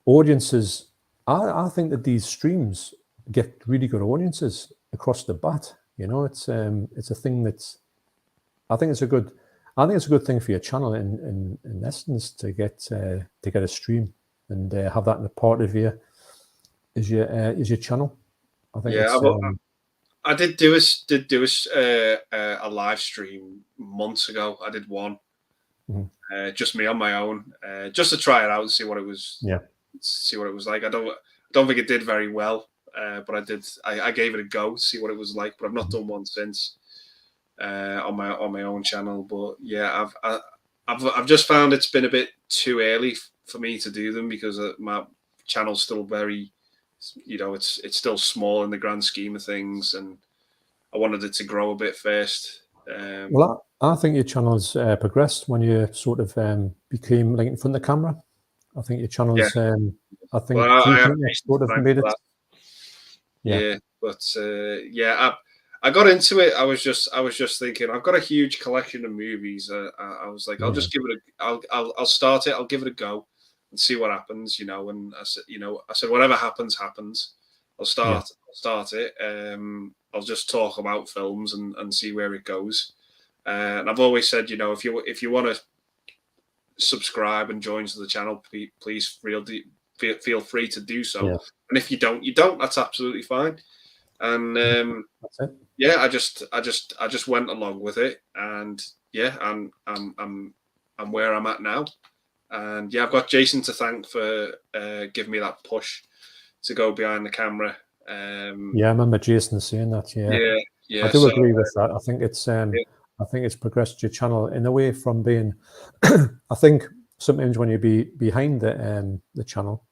audiences. I think that these streams get really good audiences across the bat. It's a thing that's. I think it's a good thing for your channel in essence to get a stream and have that in a part of your channel. I think. Yeah, I did do a live stream months ago. I did one, just me on my own, just to try it out and see what it was. Yeah. See what it was like. I don't think it did very well. But I gave it a go to see what it was like. But I've not done one since on my own channel. But yeah, I've just found it's been a bit too early for me to do them because my channel's still very, it's still small in the grand scheme of things, and I wanted it to grow a bit first. Well, I think your channel's progressed when you sort of became like in front of the camera. I think your channel's. I think I sort of made it. Yeah, but I got into it. I was just thinking, I've got a huge collection of movies. I was like, I'll just give it I'll start it. I'll give it a go and see what happens. And I said, whatever happens. I'll start it. I'll just talk about films and see where it goes. And I've always said, if you want to subscribe and join to the channel, please feel free to do so. Yeah. And if you don't, you don't. That's absolutely fine. And that's it. yeah, I just went along with it, and yeah, I'm where I'm at now. And yeah, I've got Jason to thank for giving me that push to go behind the camera. Yeah, I remember Jason saying that. Yeah. I do agree with that. I think it's progressed your channel in a way from being. I think sometimes when you be behind the channel,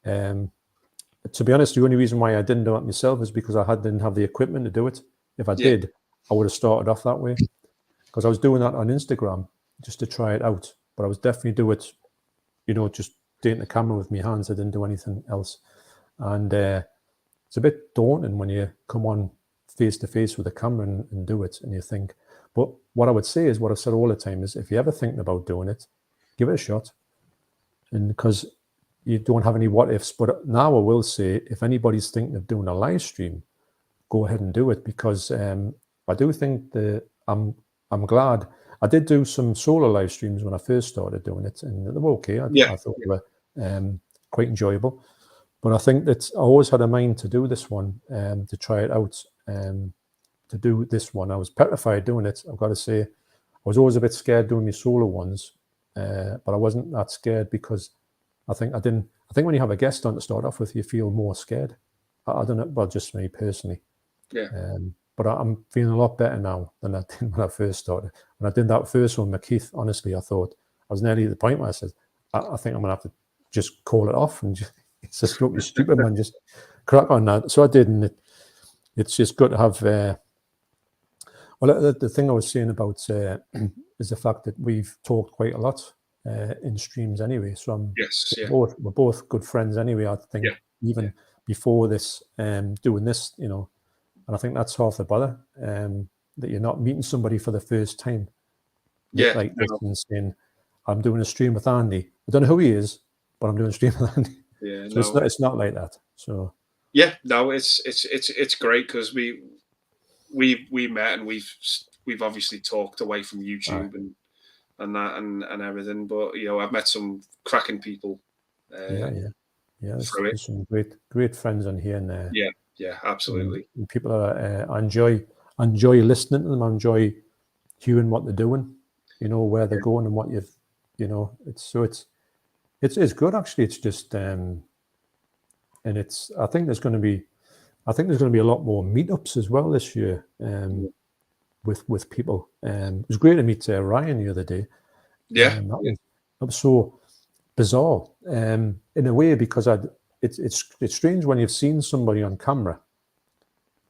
to be honest, the only reason why I didn't do it myself is because I didn't have the equipment to do it. If I did, I would have started off that way, because I was doing that on Instagram just to try it out. But I was definitely do it, just doing the camera with my hands. I didn't do anything else. And it's a bit daunting when you come on face to face with a camera and do it, and you think. But what I would say is what I've said all the time is, if you're ever thinking about doing it, give it a shot. And because you don't have any what ifs. But now I will say, if anybody's thinking of doing a live stream, go ahead and do it, because I do think that I'm glad. I did do some solo live streams when I first started doing it, and they were okay. I thought they were quite enjoyable. But I think that I always had a mind to do this one, to try it out, to do this one. I was petrified doing it, I've got to say. I was always a bit scared doing my solo ones, but I wasn't that scared, because I think when you have a guest on to start off with, you feel more scared. I don't know, well, just me personally. Yeah. But I'm feeling a lot better now than I did when I first started. When I did that first one, McKeith, honestly, I thought I was nearly at the point where I said, I think I'm going to have to just call it off and just, it's just look stupid, man, just crack on that. So I did, and it's just good to have. Well, the thing I was saying about is the fact that we've talked quite a lot in streams anyway. So we're both good friends anyway. I think even before this, doing this, and I think that's half the bother, that you're not meeting somebody for the first time. Like this, and saying, I'm doing a stream with Andy. I don't know who he is, but I'm doing a stream with Andy. Yeah, so it's not like that. So yeah, no, it's great, because we met, and we've obviously talked away from YouTube and that and everything. But I've met some cracking people. There's some great friends on here, and yeah, absolutely. And people are I enjoy listening to them. I enjoy hearing what they're doing, where they're going, and what it's good actually. It's just and it's I think there's going to be a lot more meetups as well this year, with people. It was great to meet Ryan the other day. That was so bizarre in a way, because it's strange when you've seen somebody on camera.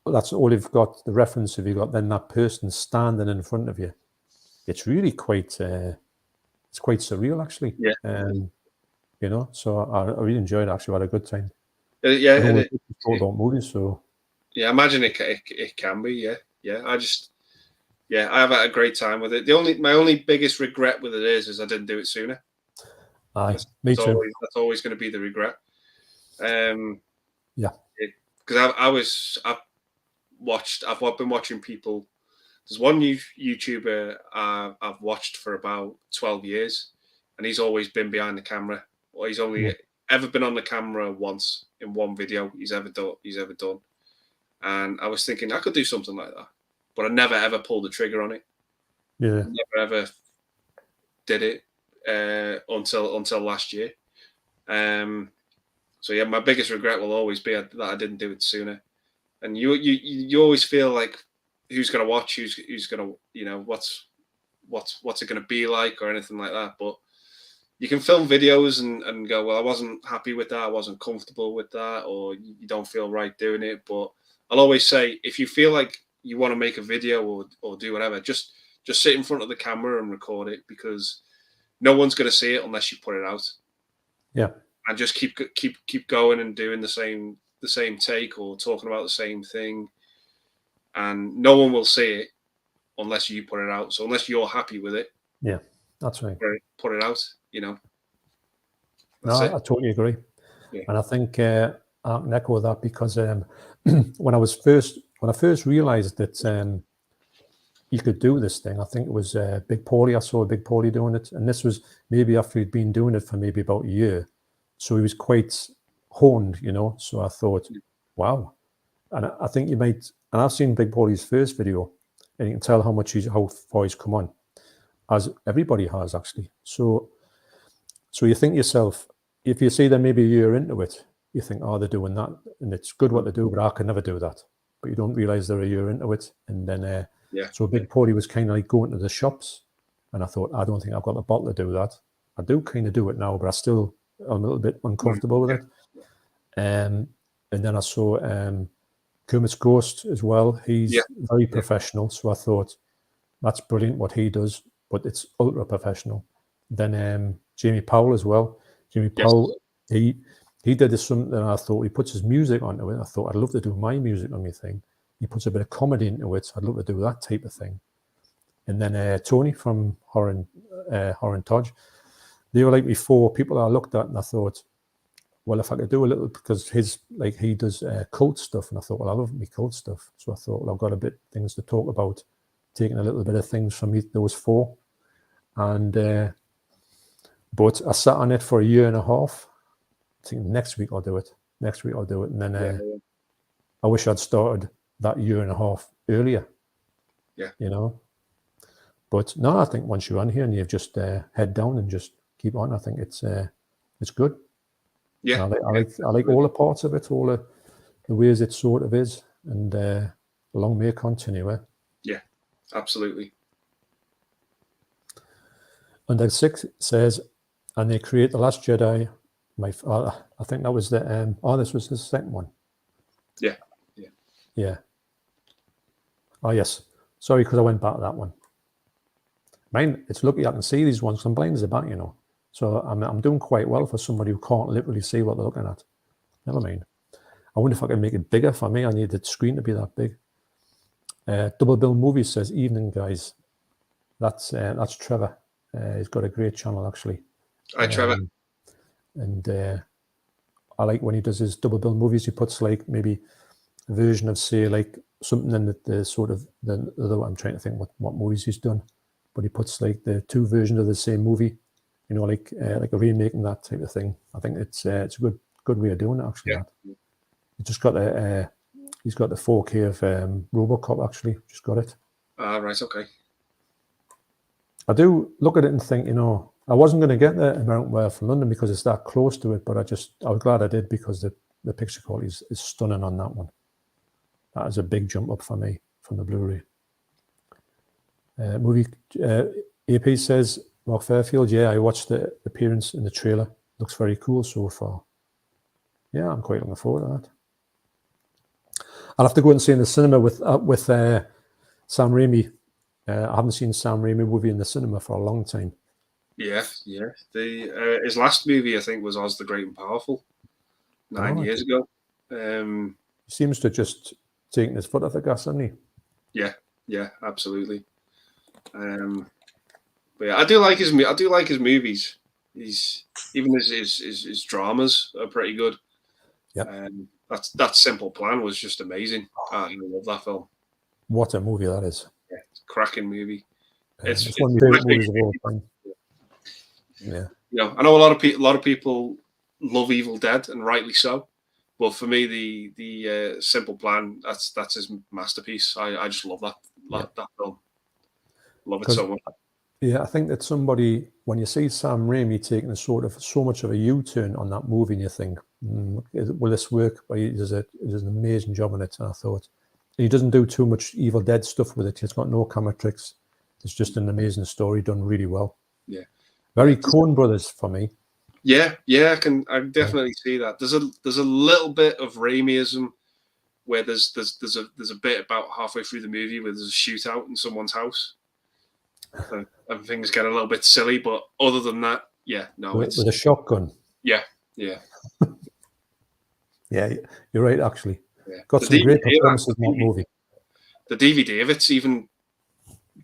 That's all you've got, the reference have you got, then that person standing in front of you. It's really quite it's quite surreal actually. So I really enjoyed it. Actually, I had a good time. And talk about movies, so I imagine it can be. I have had a great time with it. My only biggest regret with it is I didn't do it sooner. Me too. That's always going to be the regret. Because I've been watching people. There's one new YouTuber I've watched for about 12 years, and he's always been behind the camera. Or he's only ever been on the camera once in one video he's ever done. And I was thinking I could do something like that, but I never ever pulled the trigger on it. Yeah, never ever did it until last year. So yeah, my biggest regret will always be that I didn't do it sooner. And you always feel like, who's going to watch, who's going to, what's it going to be like, or anything like that. But you can film videos and go, well, I wasn't happy with that, I wasn't comfortable with that, or you don't feel right doing it. But I'll always say, if you feel like you want to make a video or do whatever, just sit in front of the camera and record it, because no one's going to see it unless you put it out. Yeah. And just keep going and doing the same take or talking about the same thing, and no one will see it unless you put it out. So unless you're happy with it, that's right, put it out. No, I totally agree. And I think I can echo that, because when I first realized that you could do this thing, I think it was Big Paulie. I saw Big Paulie doing it, and this was maybe after he'd been doing it for maybe about a year. so he was quite honed, you know. So I thought, wow. And I think you might, and I've seen Big Paulie's first video, and you can tell how far he's come on, as everybody has actually. So you think to yourself, if you see them maybe a year into it, you think, oh, they're doing that, and it's good what they do, but I could never do that. But you don't realize they're a year into it, and then so Big Paulie was kind of like going to the shops, and I thought, I don't think I've got the bottle to do that. I do kind of do it now, but I still am a little bit uncomfortable with it. And then I saw Kermit's Ghost as well. He's very professional, so I thought that's brilliant what he does, but it's ultra professional. Then Jamie Powell as well. Jamie Powell, he did something that I thought, he puts his music onto it. I thought, I'd love to do my music on my thing. He puts a bit of comedy into it. I'd love to do that type of thing. And then Tony from Horror and Todge, they were like me 4 people I looked at, and I thought, well, if I could do a little, because he does cult stuff, and I thought, well, I love me cult stuff. So I thought, well, I've got a bit things to talk about, taking a little bit of things from those 4. And but I sat on it for a year and a half. I think next week I'll do it. And then I wish I'd started that year and a half earlier. Yeah. You know. But no, I think once you're on here and you've just head down and just keep on, I think it's good. Yeah. I like all the parts of it, all the ways it sort of is, and long may it continue. Yeah, absolutely. And 6 says, and they create The Last Jedi. I think that was the this was the second one. Yeah. Oh yes, sorry, because I went back to that one. Mine, it's lucky I can see these ones. I'm blind as a bat, you know. So I'm doing quite well for somebody who can't literally see what they're looking at. Never mind. I wonder if I can make it bigger for me. I need the screen to be that big. Double Bill Movies says, evening guys. That's Trevor. He's got a great channel actually. Hi Trevor. And I like when he does his Double Bill Movies. He puts like maybe a version of, say, like something in the sort of the other. I'm trying to think what movies he's done, but he puts like the 2 versions of the same movie. You know, like a remake and that type of thing. I think it's a good way of doing it actually. Yeah. He's just got he's got the 4K of Robocop actually. Just got it. Right, okay. I do look at it and think, you know, I wasn't going to get the American Werewolf from London because it's that close to it, but I was glad I did, because the picture quality is stunning on that one. That is a big jump up for me from the Blu-ray. Movie AP says, Mark Fairfield, yeah, I watched the appearance in the trailer. Looks very cool so far. Yeah, I'm quite looking forward to that. I'll have to go and see in the cinema with Sam Raimi. I haven't seen Sam Raimi movie in the cinema for a long time. Yeah. His last movie, I think, was Oz the Great and Powerful, 9 years ago. He seems to just taken his foot off the gas, hasn't he? Yeah, absolutely. But yeah, I do like his movies. Even his dramas are pretty good. Yeah. That Simple Plan was just amazing. I love that film. What a movie that is! Yeah, it's a cracking movie. It's one of my favorite movies of all time. Yeah. You know, I know a lot of people love Evil Dead, and rightly so. But for me, the Simple Plan, that's his masterpiece. I just love that film. Love it so much. Yeah, I think that when you see Sam Raimi taking so much of a U-turn on that movie, and you think, will this work? But he does an amazing job on it. And I thought, he doesn't do too much Evil Dead stuff with it. He's got no camera tricks. It's just an amazing story done really well. Yeah, very Coen Brothers for me. Yeah, I can definitely see that. There's a little bit of Raimiism where there's a bit about halfway through the movie where there's a shootout in someone's house. And things get a little bit silly, but other than that, with a shotgun. Yeah. Yeah, you're right. Actually, got the some DVD great performances in that movie. The DVD of it's even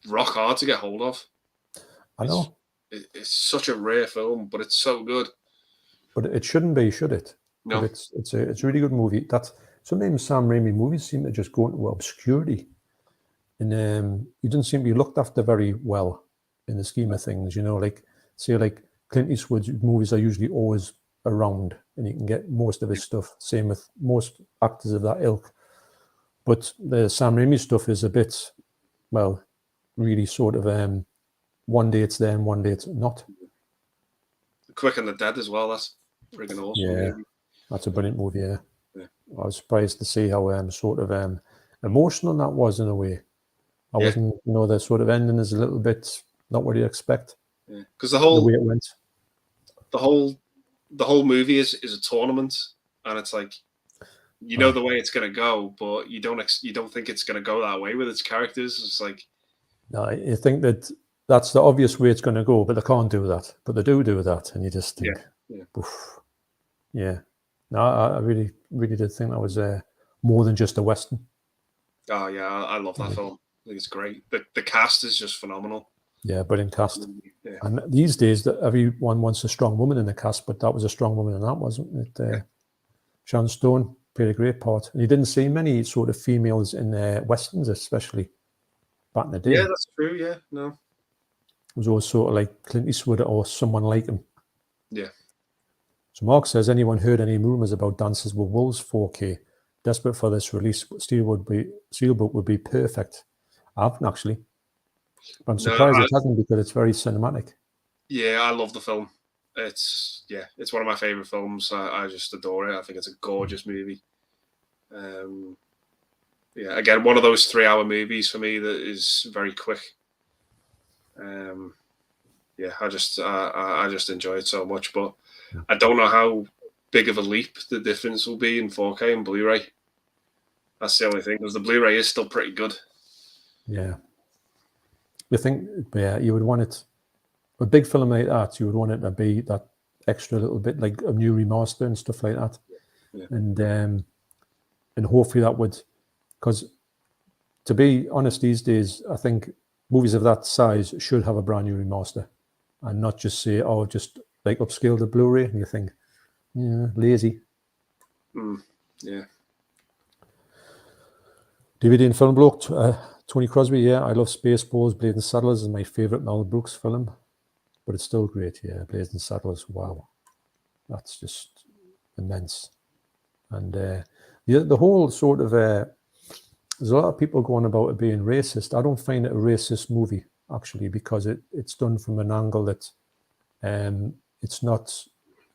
rock hard to get hold of. I know. It's such a rare film, but it's so good. But it shouldn't be, should it? No, but it's a really good movie. That's sometimes Sam Raimi movies seem to just go into obscurity. And he doesn't seem to be looked after very well in the scheme of things, you know, like Clint Eastwood's movies are usually always around, and you can get most of his stuff. Same with most actors of that ilk. But the Sam Raimi stuff is a bit, well, really sort of one day it's there and one day it's not. Quick and the Dead as well. That's friggin' awesome. Yeah, movie. That's a brilliant movie. Yeah. I was surprised to see how sort of emotional that was in a way. I wasn't, the sort of ending is a little bit not what you expect. Yeah, because the way it went, the whole movie is a tournament, and it's like, the way it's gonna go, but you don't think it's gonna go that way with its characters. It's like, no, you think that's the obvious way it's going to go, but they can't do that. But they do that, and you just think, yeah. No, I really, really did think that was more than just a Western. Oh yeah, I love that film. I think it's great. The cast is just phenomenal. Yeah, brilliant cast. Yeah. And these days, everyone wants a strong woman in the cast, but that was a strong woman in that, wasn't it? Sharon Stone played a great part. And you didn't see many sort of females in Westerns, especially back in the day. Yeah, that's true. Yeah, no. It was always sort of like Clint Eastwood or someone like him. Yeah. So Mark says, anyone heard any rumours about Dances with Wolves 4K? Desperate for this release, Steelbook would be perfect. I haven't actually. But I'm surprised it hasn't, because it's very cinematic. Yeah, I love the film. It's one of my favourite films. I just adore it. I think it's a gorgeous movie. Again, one of those 3-hour movies for me that is very quick. I just enjoy it so much. But I don't know how big of a leap the difference will be in 4K and Blu-ray. That's the only thing, because the Blu-ray is still pretty good. Yeah. You think, you would want it, a big film like that, you would want it to be that extra little bit, like a new remaster and stuff like that. Yeah. And hopefully that would, because to be honest, these days, I think movies of that size should have a brand new remaster, and not just say, just like upscale the Blu-ray, and you think, lazy. Yeah. DVD and film bloke, Tony Crosby. I love Spaceballs. Blazing Saddles is my favourite Mel Brooks film, but it's still great. Blazing Saddles, wow, that's just immense. And the whole sort of there's a lot of people going about it being racist. I don't find it a racist movie, actually, because it's done from an angle that it's not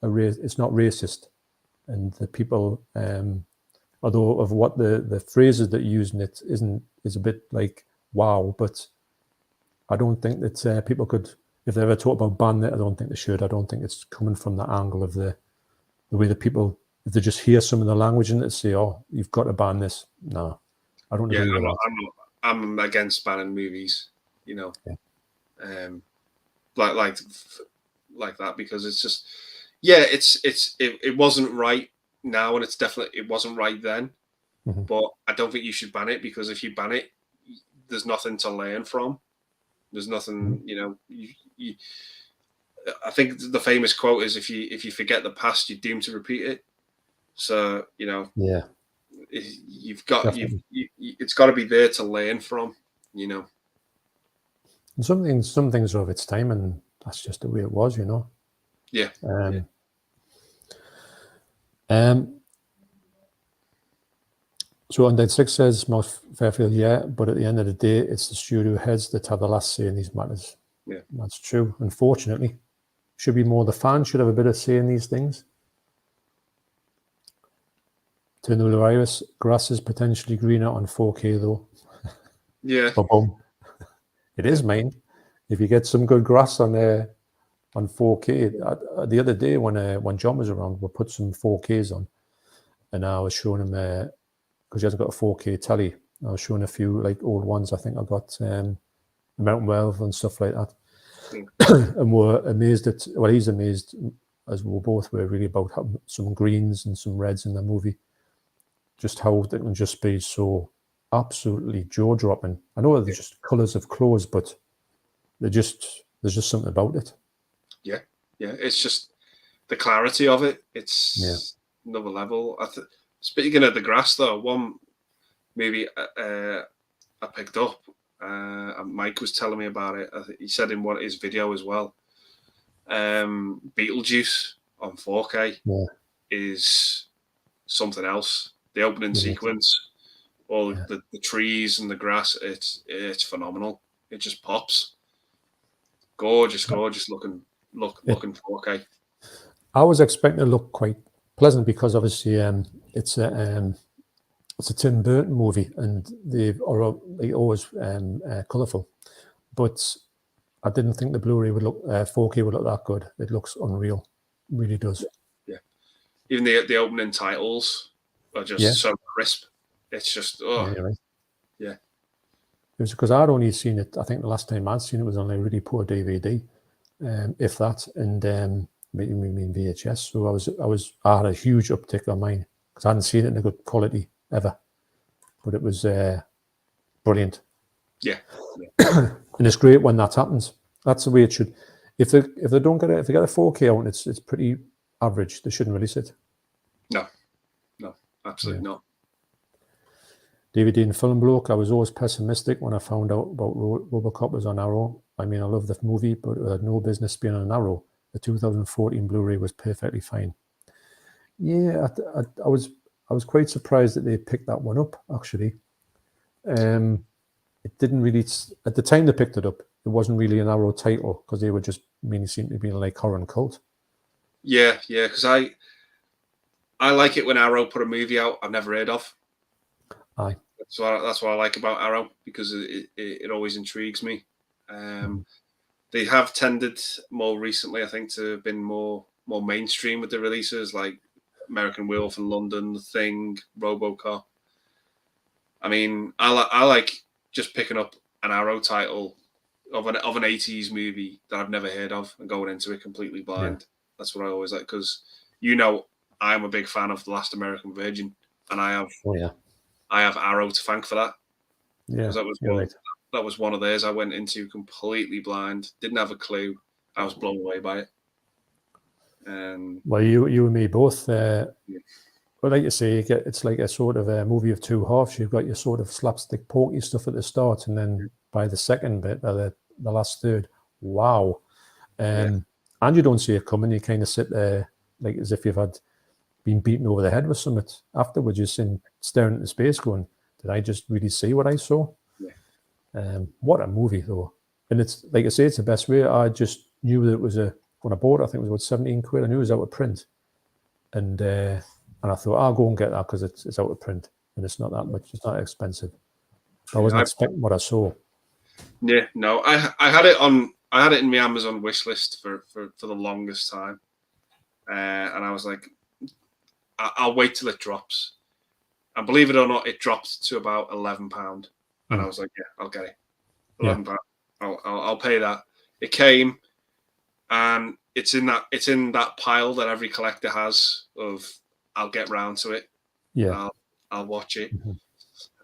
racist, and the people although of what the phrases that you use in it is a bit like wow, but I don't think that people could, if they ever talk about ban it, I don't think they should. I don't think it's coming from the angle of the way that people, if they just hear some of the language in it, say, you've got to ban this. No, I don't agree with that. I'm against banning movies, like that, because it's just, it wasn't right now, and it wasn't right then. Mm-hmm. But I don't think you should ban it, because if you ban it, there's nothing to learn from. There's nothing, you I think the famous quote is, if you forget the past, you're doomed to repeat it. So, you've got it's got to be there to learn from, And some things are of its time, and that's just the way it was, Yeah. So Undead 6 says, Mouse Fairfield, but at the end of the day, it's the studio heads that have the last say in these matters. Yeah, that's true. Unfortunately, should be more the fans should have a bit of say in these things. Ternula Iris, grass is potentially greener on 4K though. Yeah. Boom. It is, mate. If you get some good grass on 4K, the other day when John was around, we put some 4Ks on, and I was showing him because he hasn't got a 4K telly. I was showing a few like old ones. I think I got Mountain Wells and stuff like that. And we're amazed at, he's amazed, as we both were, really, about having some greens and some reds in the movie. Just how they can just be so absolutely jaw-dropping. I know they're just colours of clothes, but there's just something about it. Yeah. It's just the clarity of it. It's another level. Speaking of the grass, though, one movie I picked up, Mike was telling me about it. He said in his video as well, Beetlejuice on 4K is something else. The opening sequence, all the trees and the grass, it's phenomenal. It just pops. Gorgeous looking 4K. I was expecting it to look quite pleasant because obviously it's a Tim Burton movie and they always colourful, but I didn't think the Blu-ray would look 4K would look that good. It looks unreal, really does. Yeah, even the opening titles are just so crisp. It's just Right. Yeah. It was because I'd only seen it. I think the last time I'd seen it was on a really poor DVD, if that, and maybe VHS. So I had a huge uptick on mine because I hadn't seen it in a good quality ever, but it was brilliant. Yeah. And it's great when that happens. That's the way it should. If they don't get it, if they get a 4K out, it's pretty average. They shouldn't release it. No, absolutely not. DVD and film bloke. I was always pessimistic when I found out about Robocop was on Arrow. I mean, I love the movie, but it had no business being on Arrow. The 2014 Blu-ray was perfectly fine. Yeah, I was quite surprised that they picked that one up. Actually, it didn't really. At the time they picked it up, it wasn't really an Arrow title because they were just mainly seemed to be like horror and cult. Yeah, because I like it when Arrow put a movie out I've never heard of. Aye. That's what I like about Arrow because it always intrigues me. They have tended more recently, I think, to have been more mainstream with the releases, like American Werewolf in London, The Thing, Robocop. I mean, I like just picking up an Arrow title of an 80s movie that I've never heard of and going into it completely blind. Yeah. That's what I always like because I'm a big fan of The Last American Virgin, and I have Arrow to thank for that. Yeah, that was one of theirs I went into completely blind, didn't have a clue. I was blown away by it. Well, you and me both. But like you say, it's like a sort of a movie of two halves. You've got your sort of slapstick, pokey stuff at the start, and then by the second bit, the last third, wow. And you don't see it coming. You kind of sit there like as if you've been beaten over the head with something. Afterwards, you're staring into space going, did I just really see what I saw? Yeah. What a movie, though. And it's, like I say, it's the best way. I just knew that it was when I bought it, I think it was about 17 quid. I knew it was out of print. And I thought, I'll go and get that because it's out of print. And it's not that much. It's not expensive. I wasn't expecting what I saw. Yeah, no. I had it in my Amazon wish list for the longest time. And I was like, I'll wait till it drops. And believe it or not, it dropped to about £11. And I was like, yeah, I'll get it. £11. I'll pay that. It came, and it's in that pile that every collector has of I'll get round to it. Yeah, I'll watch it. Mm-hmm.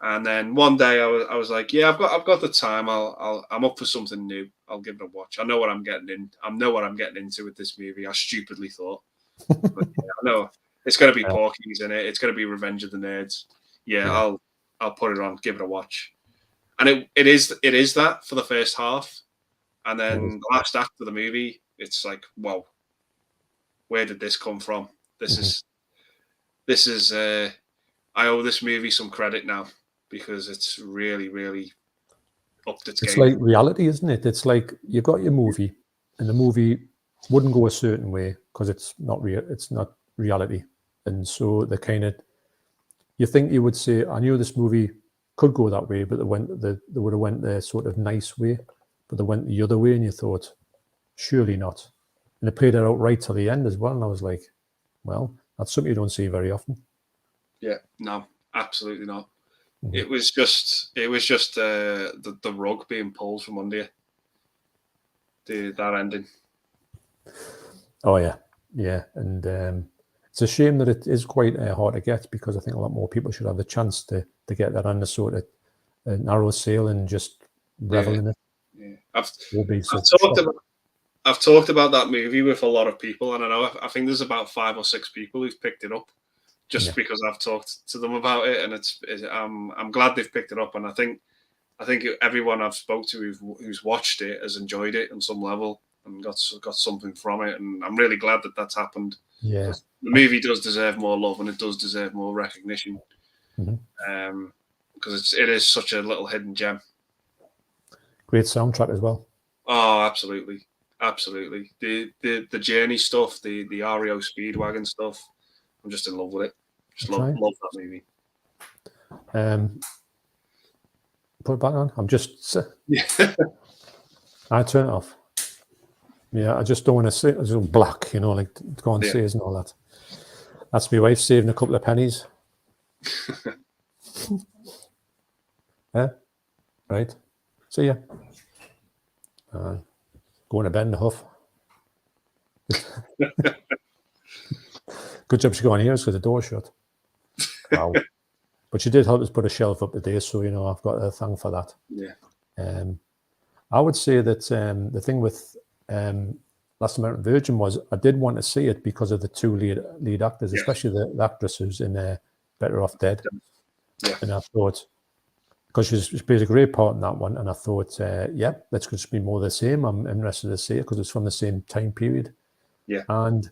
And then one day I was like, yeah, I've got the time. I'm up for something new. I'll give it a watch. I know what I'm getting in. I know what I'm getting into with this movie. I stupidly thought, but yeah, I know it's going to be Porky's in it. It's going to be Revenge of the Nerds. Yeah. I'll put it on. Give it a watch. And it is that for the first half, and then the last act of the movie, it's like, whoa, where did this come from? This is I owe this movie some credit now because it's really, really upped its game. It's like reality, isn't it? It's like you've got your movie, and the movie wouldn't go a certain way because it's not real. It's not reality, and so the kind of you think you would say, I knew this movie could go that way, but they would have went the sort of nice way, but they went the other way, and you thought, surely not. And they played it out right till the end as well, and I was like, well, that's something you don't see very often. Yeah, no, absolutely not. Mm-hmm. It was just the rug being pulled from under you. That ending. Oh yeah, and it's a shame that it is quite hard to get because I think a lot more people should have the chance to get that on the sort of narrow sale and just revel in it. Yeah, I've talked about that movie with a lot of people, and I think there's about 5 or 6 people who've picked it up just because I've talked to them about it, and I'm glad they've picked it up, and I think everyone I've spoke to who's watched it has enjoyed it on some level, and got something from it, and I'm really glad that that's happened. Yeah, the movie does deserve more love, and it does deserve more recognition, because it is such a little hidden gem. Great soundtrack as well. Oh, absolutely, absolutely. The Journey stuff, the REO Speedwagon stuff, I'm just in love with it. Just love that movie. Put it back on. I'm just. I turn it off. Yeah, I just don't want to see it. It's all black, you know, like go on sales and all that. That's my wife saving a couple of pennies. Yeah, right. See ya. Going to bed in the huff. Good job she got on here because the door's shut. Wow. But she did help us put a shelf up today, so you know I've got a thank for that. Yeah. I would say that the thing with Last American Virgin was I did want to see it because of the two lead actors, especially the actress who's in Better Off Dead. Yeah. And I thought, because she plays a great part in that one, and I thought, let's just be more the same. I'm interested to see it because it's from the same time period. Yeah. And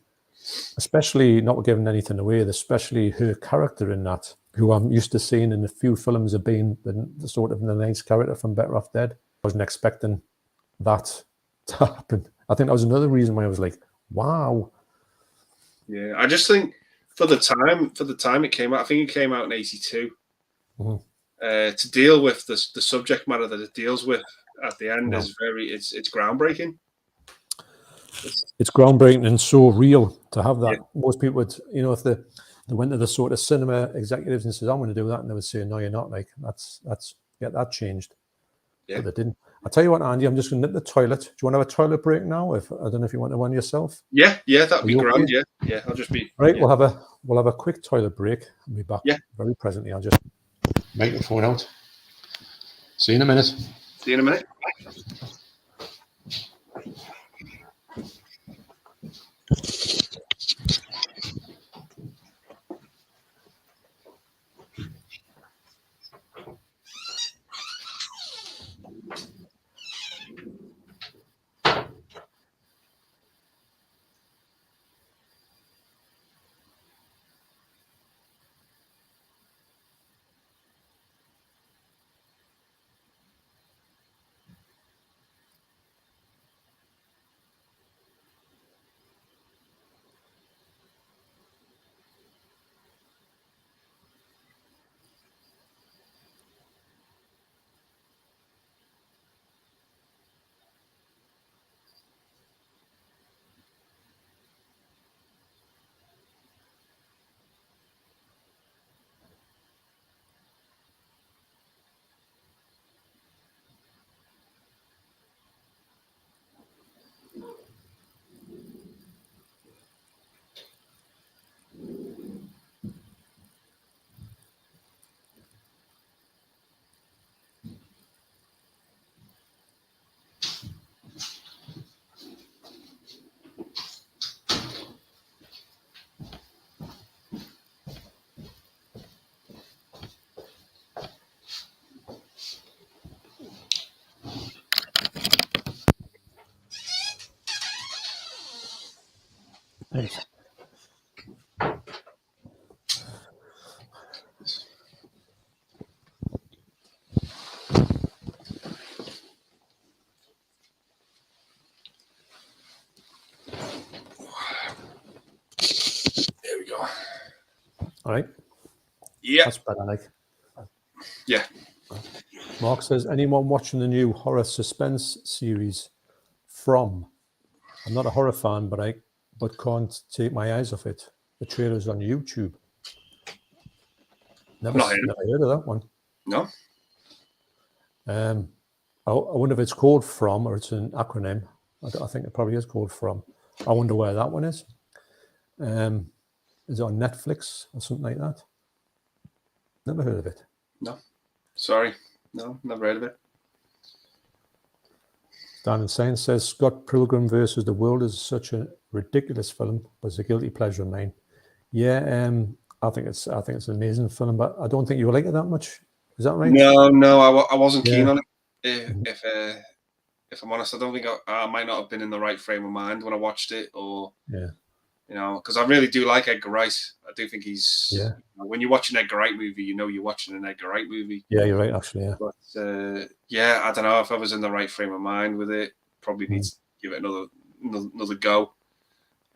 especially, not giving anything away, especially her character in that, who I'm used to seeing in a few films of being the sort of the nice character from Better Off Dead. I wasn't expecting that to happen. I think that was another reason why I was like, wow. Yeah, I just think for the time it came out, I think it came out in 82. To deal with the subject matter that it deals with at the end is it's groundbreaking. It's groundbreaking and so real to have that. Most people would, you know, if they went to the sort of cinema executives and said, I'm going to do that, and they would say, no, you're not. Like that's get that changed. Yeah. But they didn't. I'll tell you what, Andy, I'm just going to nip the toilet. Do you want to have a toilet break now? I don't know if you want to one yourself. Yeah, that'd be grand. Okay? Yeah, I'll just be right. Yeah. We'll have a quick toilet break. I'll be back very presently. I'll just microphone out. See you in a minute. See you in a minute. Thanks. There we go. All right. Yeah. That's better, like. Yeah. Mark says, anyone watching the new horror suspense series From? I'm not a horror fan, but can't take my eyes off it. The trailer's on YouTube. Never heard of that one. No. I wonder if it's called From or it's an acronym. I think it probably is called From. I wonder where that one is. Is it on Netflix or something like that? Never heard of it. No. Sorry. No, never heard of it. Dan and Science says Scott Pilgrim versus the World is such a ridiculous film, but it's a guilty pleasure of mine. Yeah, I think it's an amazing film, but I don't think you like it that much. Is that right? No, I wasn't keen on it. if I'm honest, I don't think I might not have been in the right frame of mind when I watched it, or because I really do like Edgar Wright. I do think he's when you're watching an Edgar Wright movie, you're watching an Edgar Wright movie. Yeah, you're right, actually. But I don't know if I was in the right frame of mind with it. Probably need to give it another go.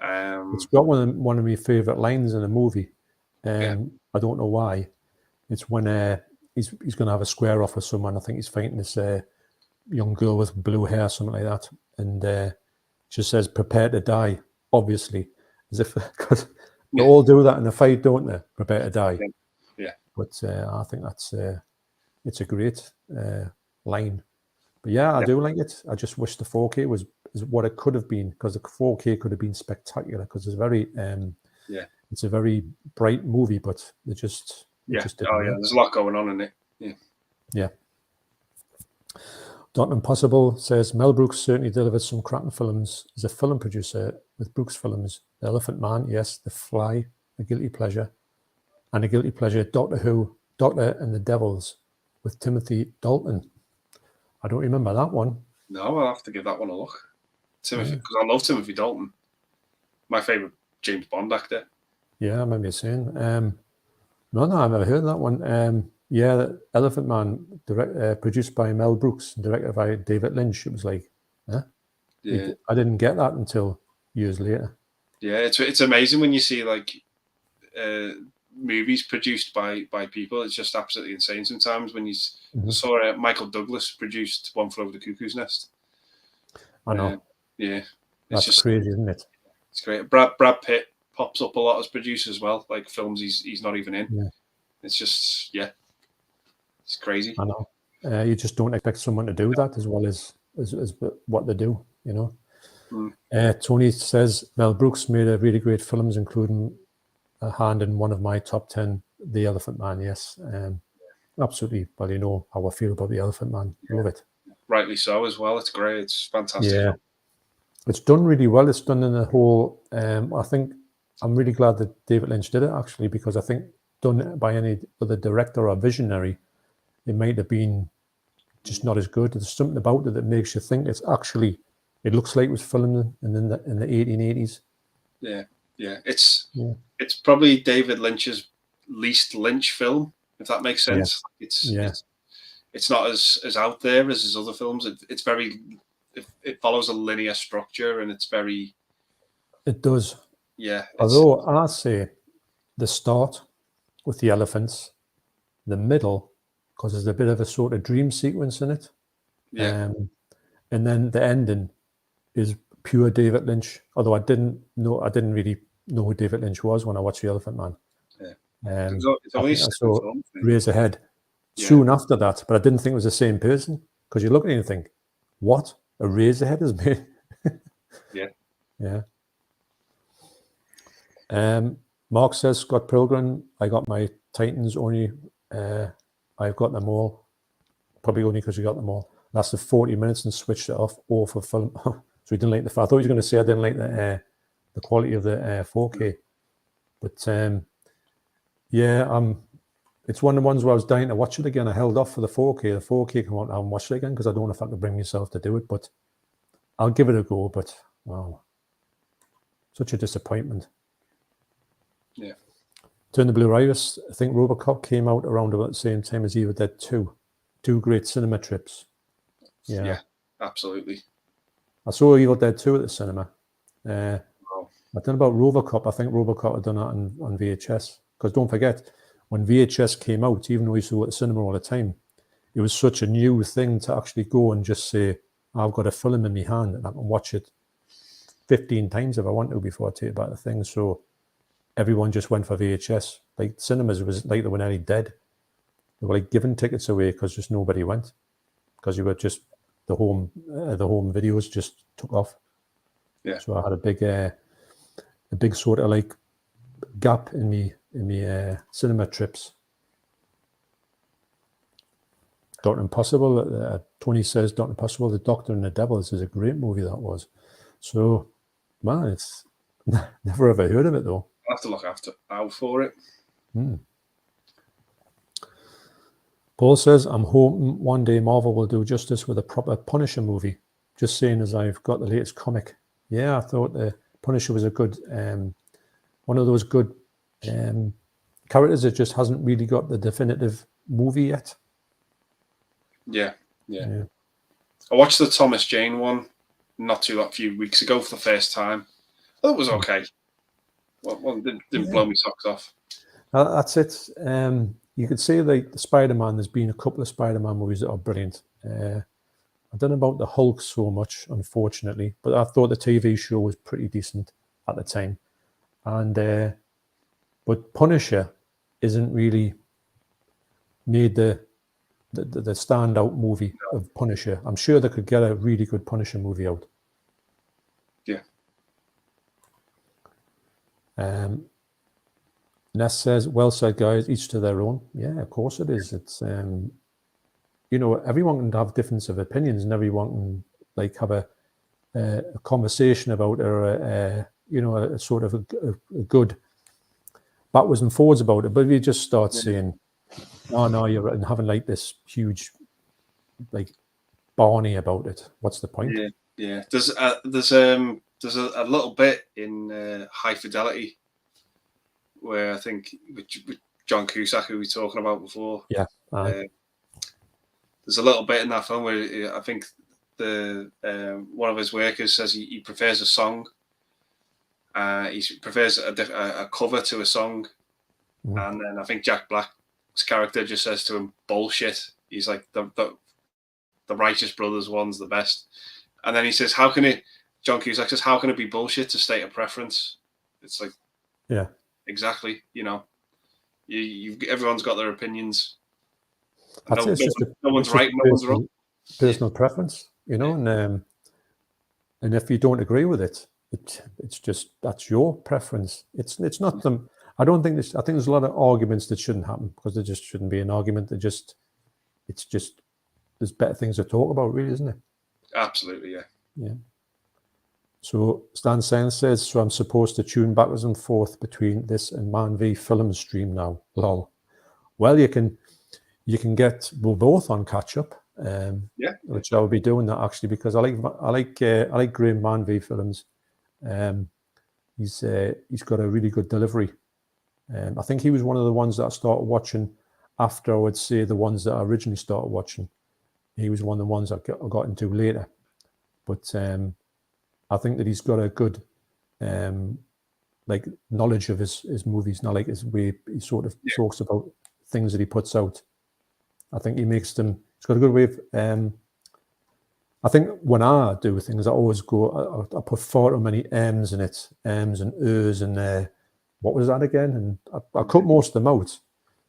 It's got one of my favorite lines in a movie. I don't know why. It's when he's going to have a square off with someone. I think he's fighting this young girl with blue hair, something like that, and just says, "Prepare to die." Obviously, as if because they all do that in a fight, don't they? Prepare to die. Yeah. But I think that's it's a great line. But yeah, I do like it. I just wish the 4K was what it could have been, because the 4K could have been spectacular, because it's very it's a very bright movie, but it just just didn't there's a lot going on in it. Yeah. Dr. Impossible says Mel Brooks certainly delivered some cracking films as a film producer with Brooks films. The Elephant Man, yes, The Fly, A Guilty Pleasure, and A Guilty Pleasure, Doctor Who, Doctor and the Devils with Timothy Dalton. I don't remember that one. No, I'll have to give that one a look. Timothy, because I love Timothy Dalton. My favourite James Bond actor. Yeah, I remember you saying. No, I've never heard of that one. Elephant Man, produced by Mel Brooks, directed by David Lynch. It was like, huh? Yeah. I didn't get that until years later. Yeah, it's amazing when you see like movies produced by people. It's just absolutely insane sometimes when you saw Michael Douglas produced One Flew Over the Cuckoo's Nest. I know. It's just crazy, isn't it? It's great. Brad Pitt pops up a lot as producer as well, like films he's not even in. Yeah. It's just it's crazy. I know. You just don't expect someone to do that as well as what they do, you know. Tony says Mel Brooks made a really great films, including a hand in one of my top 10, The Elephant Man. Yes, absolutely. Well, you know how I feel about The Elephant Man. Love it. Rightly so as well. It's great. It's fantastic. Yeah, it's done really well. It's done in the whole. I think I'm really glad that David Lynch did it, actually, because I think done by any other director or visionary, it might have been just not as good. There's something about it that makes you think it's actually. It looks like it was filmed in the 1880s. Yeah. It's probably David Lynch's least Lynch film, if that makes sense. It's not as out there as his other films. It's very. It follows a linear structure, and it's very. It does. Yeah. Although I say the start with the elephants, the middle, because there's a bit of a sort of dream sequence in it. Yeah. And then the ending is pure David Lynch. Although I didn't really know who David Lynch was when I watched The Elephant Man. Yeah. I saw Razorhead soon after that, but I didn't think it was the same person, because you look at it and think, what? A Razorhead is made? Yeah. Mark says, Scott Pilgrim, I got my Titans only. I've got them all. Probably only because you got them all. Lasted 40 minutes and switched it off. For film. So he didn't like I thought he was going to say I didn't like the quality of the 4K. But it's one of the ones where I was dying to watch it again. I held off for the 4K. The 4K come out and watch it again because I don't know if I can bring myself to do it. But I'll give it a go. But wow, such a disappointment. Yeah. Turn the Blue Iris. I think Robocop came out around about the same time as Evil Dead 2. Two great cinema trips. Yeah, absolutely. I saw Evil Dead 2 at the cinema. I don't know about Robocop. I think Robocop had done that on VHS. Because don't forget, when VHS came out, even though we saw it at the cinema all the time, it was such a new thing to actually go and just say, I've got a film in my hand and I can watch it 15 times if I want to before I take it back the thing. So everyone just went for VHS. Like cinemas was like they were nearly dead. They were like giving tickets away because just nobody went. Because you were just the home videos just took off. Yeah. So I had a big sort of like gap in me cinema trips. Dr. Impossible, Tony says Dr. Impossible, The Doctor and the Devils is a great movie that was. So, man, it's never ever heard of it though. I'll have to look out for it. Paul says, I'm hoping one day Marvel will do justice with a proper Punisher movie. just saying as I've got the latest comic. Yeah, I thought the Punisher was a good, one of those good characters that just hasn't really got the definitive movie yet. Yeah. I watched the Thomas Jane one a few weeks ago for the first time. I thought it was okay. Well, didn't blow me socks off. That's it. You could say like the Spider-Man, there's been a couple of Spider-Man movies that are brilliant. I don't know about the Hulk so much, unfortunately, but I thought the TV show was pretty decent at the time. And but Punisher isn't really made the standout movie of Punisher. I'm sure they could get a really good Punisher movie out. Yeah. Ness says, well said, guys, each to their own. Yeah, of course it is. It's you know, everyone can have difference of opinions, and everyone can like have a conversation about it, or you know, a sort of a good backwards and forwards about it. But if you just start saying, "Oh no, you're," and having like this huge like Barney about it, what's the point? Yeah. There's a little bit in High Fidelity where I think with John Cusack, who we were talking about before. Yeah. There's a little bit in that film where I think the one of his workers says he prefers a song. He prefers a cover to a song, and then I think Jack Black's character just says to him, "Bullshit." He's like the Righteous Brothers one's the best, and then he says, "How can it?" John Cusack says, "How can it be bullshit to state a preference?" It's like, yeah, exactly. You know, everyone's got their opinions. No one's right, no one's wrong. Personal preference, you know, and if you don't agree with it, it's just that's your preference. It's not them. I don't think this. I think there's a lot of arguments that shouldn't happen because there just shouldn't be an argument. It's just there's better things to talk about, really, isn't it? Absolutely, yeah. Yeah. So Stan Science says, so I'm supposed to tune backwards and forth between this and Man v Film stream now. Lol. Well, you can get both on catch up. Which I'll be doing that actually because I like Graham Man v Films. He's got a really good delivery. I think he was one of the ones that I started watching after I would say the ones that I originally started watching. He was one of the ones I got into later. But I think that he's got a good like knowledge of his movies, not like his way he sort of talks about things that he puts out. I think he makes them. He's got a good way of. I think when I do things, I always go. I put far too many M's in it, M's and O's, and what was that again? And I cut most of them out,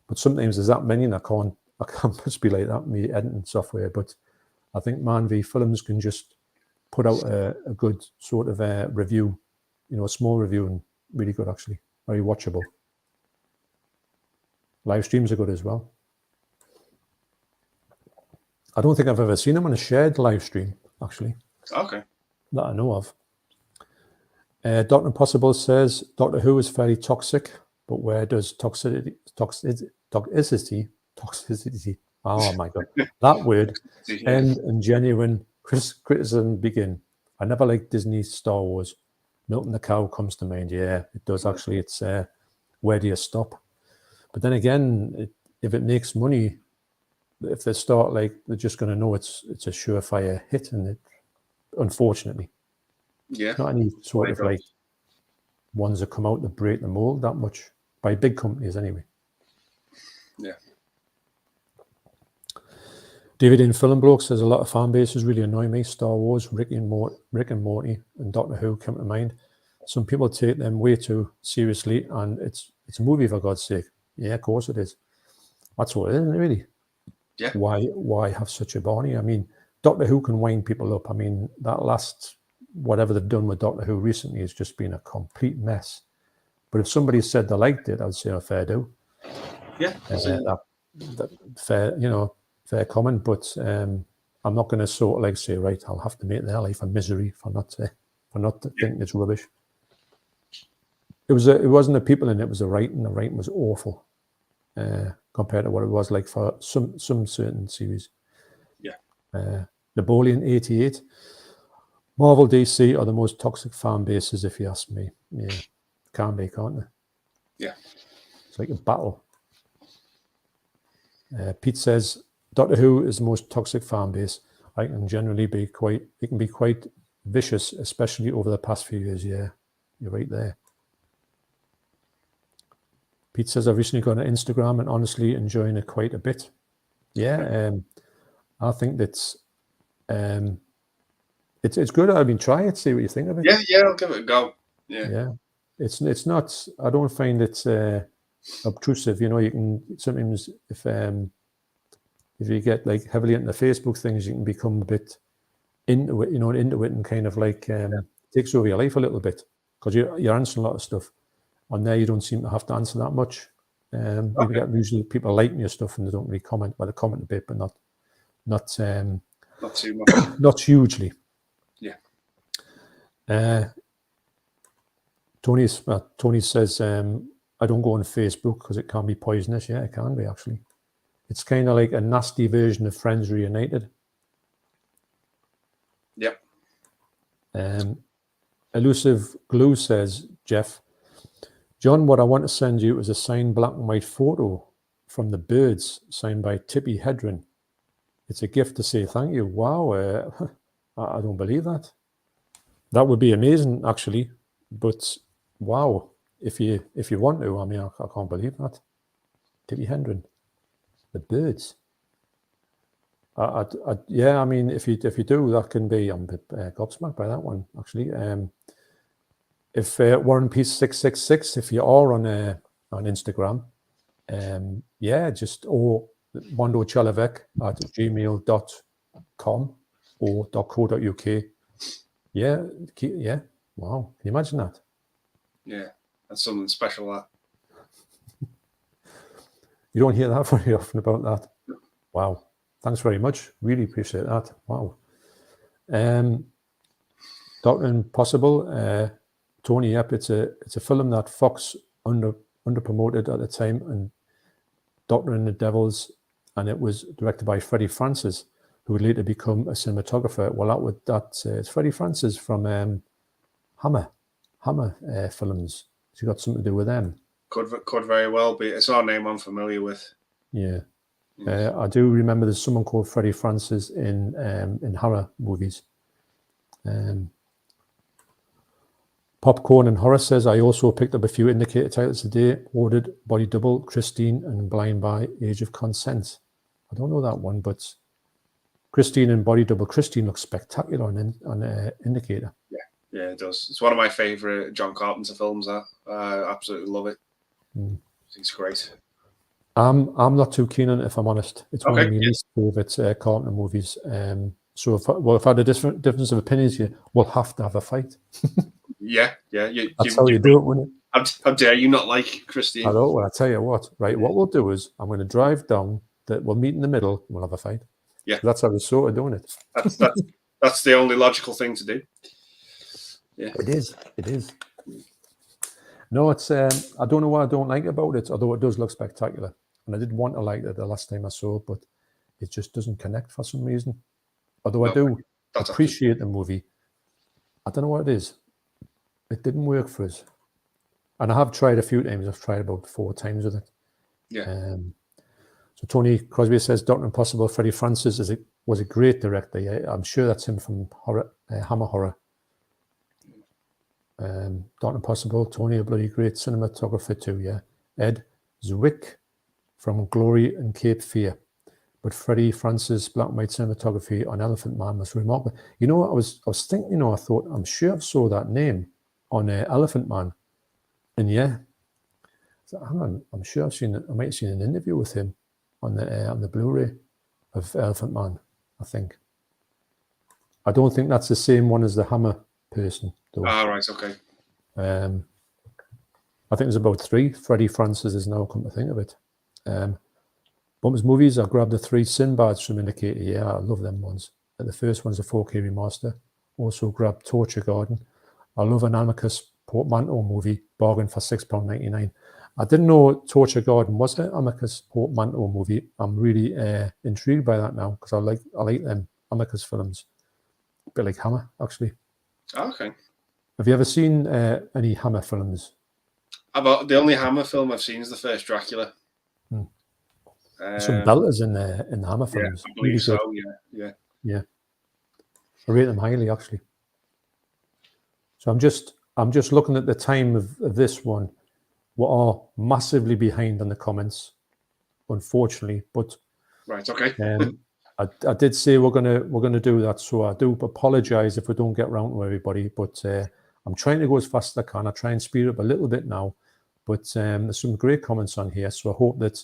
but sometimes there's that many, and I can't just be like that. Me editing software, but I think Man v Films can just put out a good sort of review, you know, a small review, and really good actually, very watchable. Live streams are good as well. I don't think I've ever seen him on a shared live stream, actually. Okay. That I know of. Dr. Impossible says, Doctor Who is fairly toxic, but where does toxicity, oh my God, that word, end and genuine criticism begin? I never liked Disney's Star Wars. Milton the Cow comes to mind. Yeah, it does actually. It's where do you stop? But then again, if it makes money, if they start like they're just going to know it's a surefire hit, and it, unfortunately, not any sort of like ones that come out that break the mold that much by big companies anyway. Yeah. David in Film Bloke says a lot of fan bases really annoy me. Star Wars, Rick and Morty, and Doctor Who come to mind. Some people take them way too seriously, and it's a movie for God's sake. Yeah, of course it is. That's what it is, isn't it, really? Yeah. Why have such a Barney? I mean, Doctor Who can wind people up. I mean, that last whatever they've done with Doctor Who recently has just been a complete mess. But if somebody said they liked it, I'd say a fair do. Yeah. That fair, you know, fair comment. But I'm not going to sort of like say, right, I'll have to make their life a misery for not thinking it's rubbish. It wasn't the people in it, it was the writing. The writing was awful compared to what it was like for some certain series. Yeah. Napoleon 88. Marvel, DC are the most toxic fan bases, if you ask me. Yeah, can be, can't they? Yeah. It's like a battle. Pete says, Doctor Who is the most toxic fan base. I can generally be quite, it can be quite vicious, especially over the past few years. Yeah, you're right there. Pete says, I've recently got an Instagram and honestly enjoying it quite a bit. Yeah, I think that's it's good. I mean, try it, see what you think of it. Yeah, I'll give it a go. Yeah. It's not, I don't find it obtrusive. You know, you can sometimes, if you get like heavily into Facebook things, you can become a bit into it, and kind of like takes over your life a little bit, because you're answering a lot of stuff. On there, you don't seem to have to answer that much. You get usually people liking your stuff and they don't really comment. Well, they comment a bit, but not too much. Not hugely. Yeah. Tony says, I don't go on Facebook because it can be poisonous. Yeah, it can be, actually. It's kind of like a nasty version of Friends Reunited. Yep. Elusive Glue says, Jeff, John, what I want to send you is a signed black and white photo from The Birds, signed by Tippi Hedren. It's a gift to say thank you. Wow, I don't believe that. That would be amazing, actually. But wow, if you want to, I mean, I can't believe that. Tippi Hedren, The Birds. Yeah, I mean, if you do, that can be. I'm a bit gobsmacked by that one, actually. If Warren Peace 666, if you are on Instagram, just Mondo Chelloveck at gmail.com or .co.uk. Yeah. Wow, can you imagine that? Yeah, that's something special. That you don't hear that very often about that. Wow, thanks very much. Really appreciate that. Wow. Doctor Impossible. Tony, yep, it's a film that Fox under promoted at the time, and Doctor and the Devils, and it was directed by Freddie Francis, who would later become a cinematographer. Well, it's Freddie Francis from Hammer films. So you got something to do with them. Could very well be. It's our name I'm familiar with. Yeah. I do remember there's someone called Freddie Francis in horror movies. Popcorn and Horror says, I also picked up a few indicator titles today, ordered Body Double, Christine, and Blind by Age of Consent. I don't know that one, but Christine and Body Double. Christine looks spectacular on Indicator. Yeah, it does. It's one of my favourite John Carpenter films. I absolutely love it. I think it's great. I'm not too keen on it, if I'm honest. It's one of my least favourite Carpenter movies. So if I had a difference of opinions here, we'll have to have a fight. Yeah. That's how you do it, wouldn't it? How dare you not like Christine? I know. Well, I tell you what. Right, what we'll do is I'm going to drive down. We'll meet in the middle. And we'll have a fight. Yeah, that's how we're sort of doing it. That's the only logical thing to do. Yeah, it is. No, it's. I don't know what I don't like about it. Although it does look spectacular, and I did want to like it the last time I saw it, but it just doesn't connect for some reason. Although I do appreciate the movie, I don't know what it is. It didn't work for us, and I have tried a few times. I've tried about 4 times with it. Yeah. So Tony Crosby says Dr. Impossible. Freddie Francis was a great director. Yeah, I'm sure that's him from Hammer Horror. Dr. Impossible. Tony, a bloody great cinematographer too. Yeah. Ed Zwick from Glory and Cape Fear. But Freddie Francis' black and white cinematography on Elephant Man was remarkable. You know, I was thinking. I thought I'm sure I saw that name on Elephant Man, and yeah, so, hang on, I'm sure I've seen it. I might have seen an interview with him on the Blu-ray of Elephant Man. I think. I don't think that's the same one as the Hammer person, though. Right, okay. I think there's about 3. Freddie Francis is now come to think of it. Bumps Movies, I grabbed the 3 Sinbads from Indicator. Yeah, I love them ones. The first one's a 4K remaster. Also grabbed Torture Garden. I love an Amicus portmanteau movie, bargain for £6.99. I didn't know Torture Garden was an Amicus portmanteau movie. I'm really intrigued by that now, because I like them Amicus films. A bit like Hammer, actually. Oh, okay. Have you ever seen any Hammer films? About the only Hammer film I've seen is the first Dracula. Some belters in the Hammer films. I believe Really so. good. Yeah. Yeah. I rate them highly, actually. So I'm just looking at the time of this one. We are massively behind on the comments, unfortunately. But Right. Okay. I did say we're gonna do that. So I do apologise if we don't get round to everybody. But I'm trying to go as fast as I can. I try and speed up a little bit now. But there's some great comments on here. So I hope that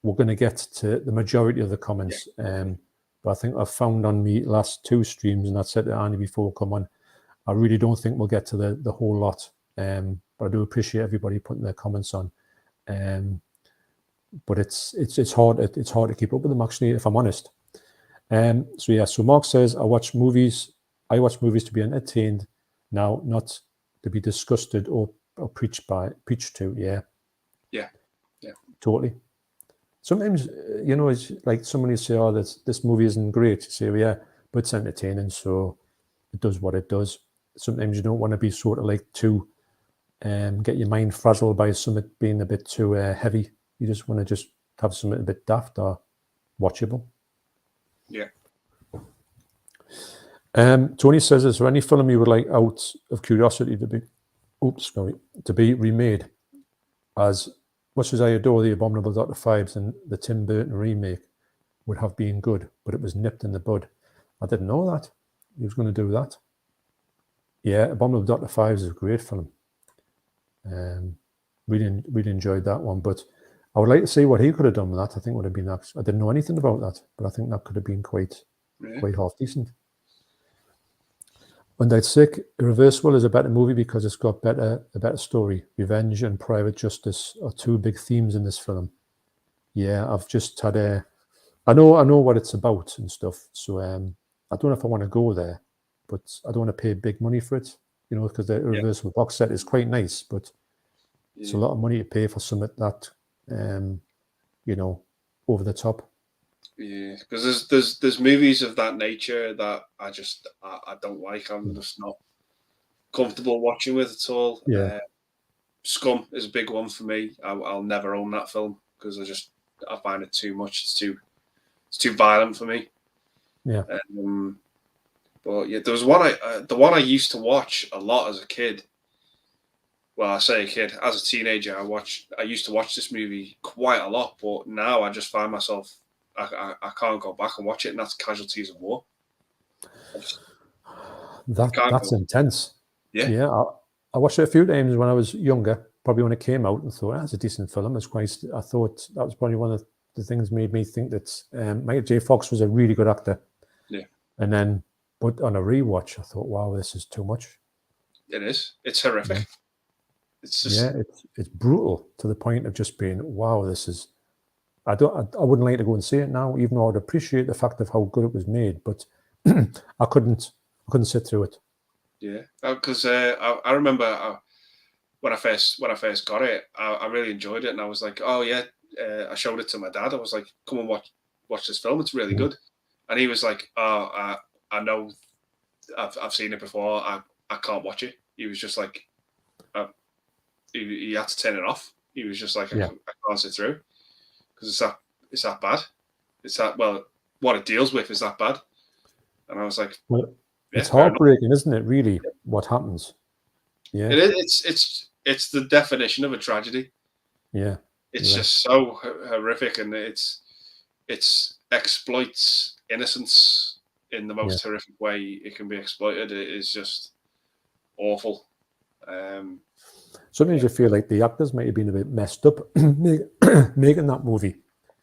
we're going to get to the majority of the comments. But I think I've found on me last 2 streams, and I said to Annie before we come on, I really don't think we'll get to the whole lot. But I do appreciate everybody putting their comments on. But it's hard to keep up with them, actually, if I'm honest. So Mark says, I watch movies to be entertained now, not to be disgusted or preached to. Yeah. Totally. Sometimes, it's like somebody say, oh, this movie isn't great. You say, well, yeah, but it's entertaining, so it does what it does. Sometimes you don't want to be sort of like too, get your mind frazzled by something being a bit too heavy. You just want to just have something a bit daft or watchable. Yeah. Tony says, is there any film you would like, out of curiosity, to be remade? As much as I adore The Abominable Dr. Phibes, and the Tim Burton remake would have been good, but it was nipped in the bud. I didn't know that he was going to do that. Yeah, Abominable Dr. Phibes is a great film. Really enjoyed that one, but I would like to see what he could have done with that. I think would have been I didn't know anything about that, but I think that could have been quite half decent. Undead Sick, Irreversible is a better movie because it's got a better story. Revenge and private justice are 2 big themes in this film. Yeah, I've just had I know what it's about and stuff. So I don't know if I want to go there, but I don't want to pay big money for it, because the Irreversible box set is quite nice, but it's a lot of money to pay for something that, over the top. Yeah, because there's movies of that nature that I don't like. I'm just not comfortable watching with at all. Yeah. Scum is a big one for me. I'll never own that film because I find it too much. It's too violent for me. Yeah. But yeah, there was the one I used to watch a lot as a kid. Well, I say a kid, as a teenager, I used to watch this movie quite a lot, but now I just find myself I can't go back and watch it, and that's Casualties of War. That's intense. Yeah. I watched it a few times when I was younger, probably when it came out, and thought, that's a decent film. I thought that was probably one of the things made me think that Michael J. Fox was a really good actor. Yeah. And then, but on a rewatch, I thought, wow, this is too much. It is. It's horrific. Yeah. It's just it's brutal to the point of just being, wow, this is. I wouldn't like to go and see it now, even though I'd appreciate the fact of how good it was made, but I couldn't sit through it. Yeah, because I remember when I first got it, I really enjoyed it, and I was like, oh yeah, I showed it to my dad. I was like, come and watch this film. It's really good, and he was like, oh, I know, I've seen it before. I can't watch it. He was just like, he had to turn it off. He was just like, I can't sit through. Because it's that bad. It's that, well, what it deals with is that bad. And I was like, well, it's heartbreaking, isn't it? Really, what happens? Yeah, it is. It's the definition of a tragedy. Yeah, it's just so horrific, and it's exploits innocence in the most horrific way it can be exploited. It is just awful. Sometimes you feel like the actors might have been a bit messed up making that movie.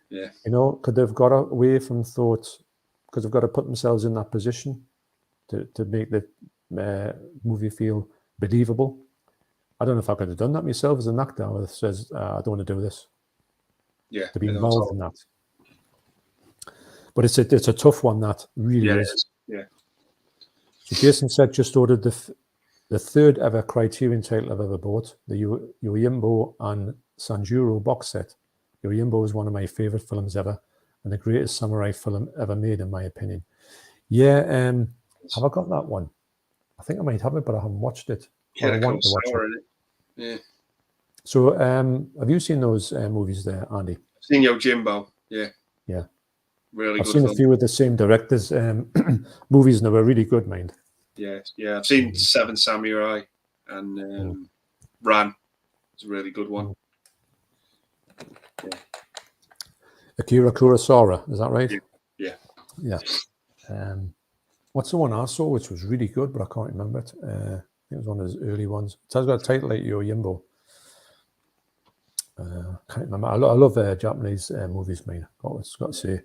Yeah. Could they've got away from thoughts, because they've got to put themselves in that position to make the movie feel believable. I don't know if I could have done that myself as an actor. I would have said, I don't want to do this. Yeah. To be involved in that. But it's a tough one, that really is. Yeah. So Jason said just ordered the 3rd ever Criterion title I've ever bought, the Yojimbo and Sanjuro box set. Yojimbo is one of my favorite films ever, and the greatest samurai film ever made, in my opinion. Yeah, have I got that one? I think I might have it, but I haven't watched it. Yeah, I want to watch sour it. in it. Yeah. So, have you seen those movies there, Andy? I've seen Yojimbo. Yeah. Yeah. Really I've good seen film. a few of the same directors' movies, and they were really good, mind. Yeah, yeah. I've seen Seven Samurai and Ran. It's a really good one. Yeah. Akira Kurosawa, is that right? Yeah. Yeah. What's the one I saw which was really good, but I can't remember it? I think it was one of his early ones. It has got a title like Yojimbo. Can't remember. I love Japanese movies, man. I've got to say,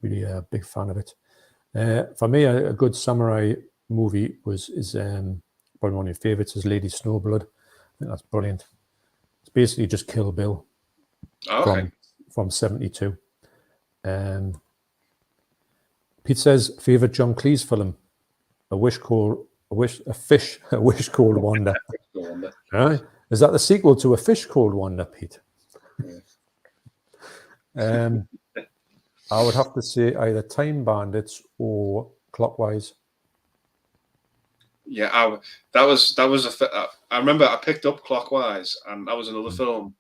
really a big fan of it. For me, a good samurai movie is probably one of your favorites is Lady Snowblood. I think that's brilliant. It's basically just Kill Bill from 72. Pete says favorite John Cleese film, A Wish Called Wanda. Right? Is that the sequel to A Fish Called Wanda, Pete? Yeah. I would have to say either Time Bandits or Clockwise. Yeah, I remember I picked up Clockwise, and that was another film.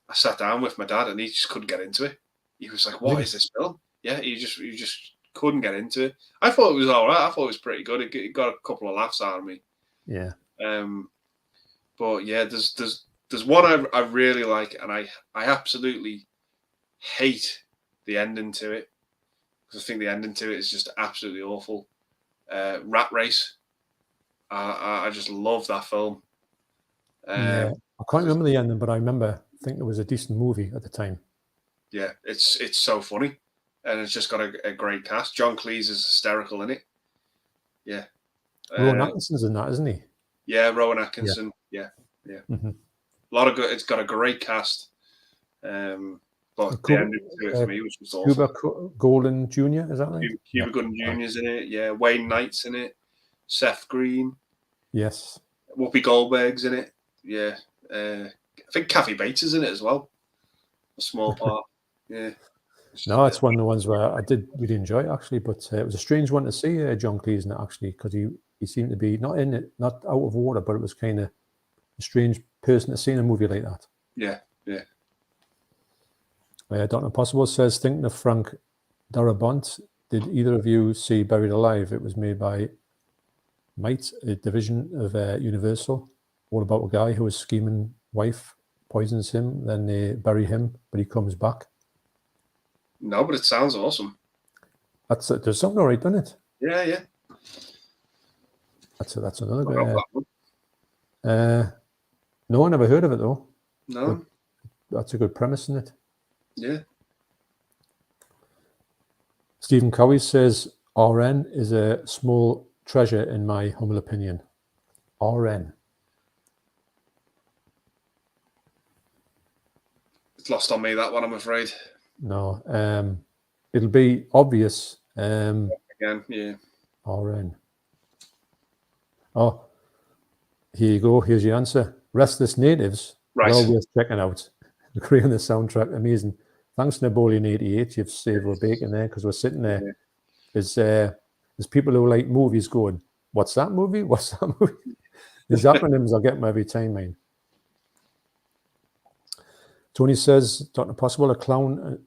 I sat down with my dad, and he just couldn't get into it. He was like, "What is this film?" Yeah, he just couldn't get into it. I thought it was all right. I thought it was pretty good. It got a couple of laughs out of me. Yeah. But yeah, there's one I really like, and I absolutely hate the ending to it, because I think the ending to it is just absolutely awful. Rat Race. I just love that film. Yeah, I can't remember the ending, but I think it was a decent movie at the time. Yeah, it's so funny, and it's just got a great cast. John Cleese is hysterical in it. Yeah, Rowan Atkinson's in that, isn't he? Yeah, Rowan Atkinson. Yeah. Mm-hmm. A lot of good. It's got a great cast. But the ending to it for me was just awful. Cuba Gooding Jr. Is that right? Cuba Gooding Jr. is in it. Yeah, Wayne Knight's in it. Seth Green. Yes. Whoopi Goldberg's in it. Yeah. I think Kathy Bates is in it as well. A small part. Yeah. No, it's one of the ones where I did really enjoy it, actually, but it was a strange one to see John Cleese in it, actually, because he seemed to be not in it, not out of order, but it was kind of a strange person to see in a movie like that. Yeah, yeah. Dr. Impossible says, thinking of Frank Darabont, did either of you see Buried Alive? It was made by Might, a division of Universal, all about a guy who was scheming wife, poisons him, then they bury him, but he comes back. No, but it sounds awesome. There's something all right, doesn't it? Yeah, yeah. That's another good. No, I never heard of it though. No. But that's a good premise, isn't it? Yeah. Stephen Cowie says RN is a small treasure in my humble opinion. RN. It's lost on me, that one, I'm afraid. No. It'll be obvious. Again, yeah. RN. Oh, here you go. Here's your answer. Restless Natives. Right. Well worth checking out. Agreeing on the soundtrack. Amazing. Thanks, Napoleon 88. You've saved our bacon there, because we're sitting there. Yeah. There's people who like movies going, what's that movie? What's that movie? These acronyms I get them every time, man. Tony says, Dr. Possible, a clown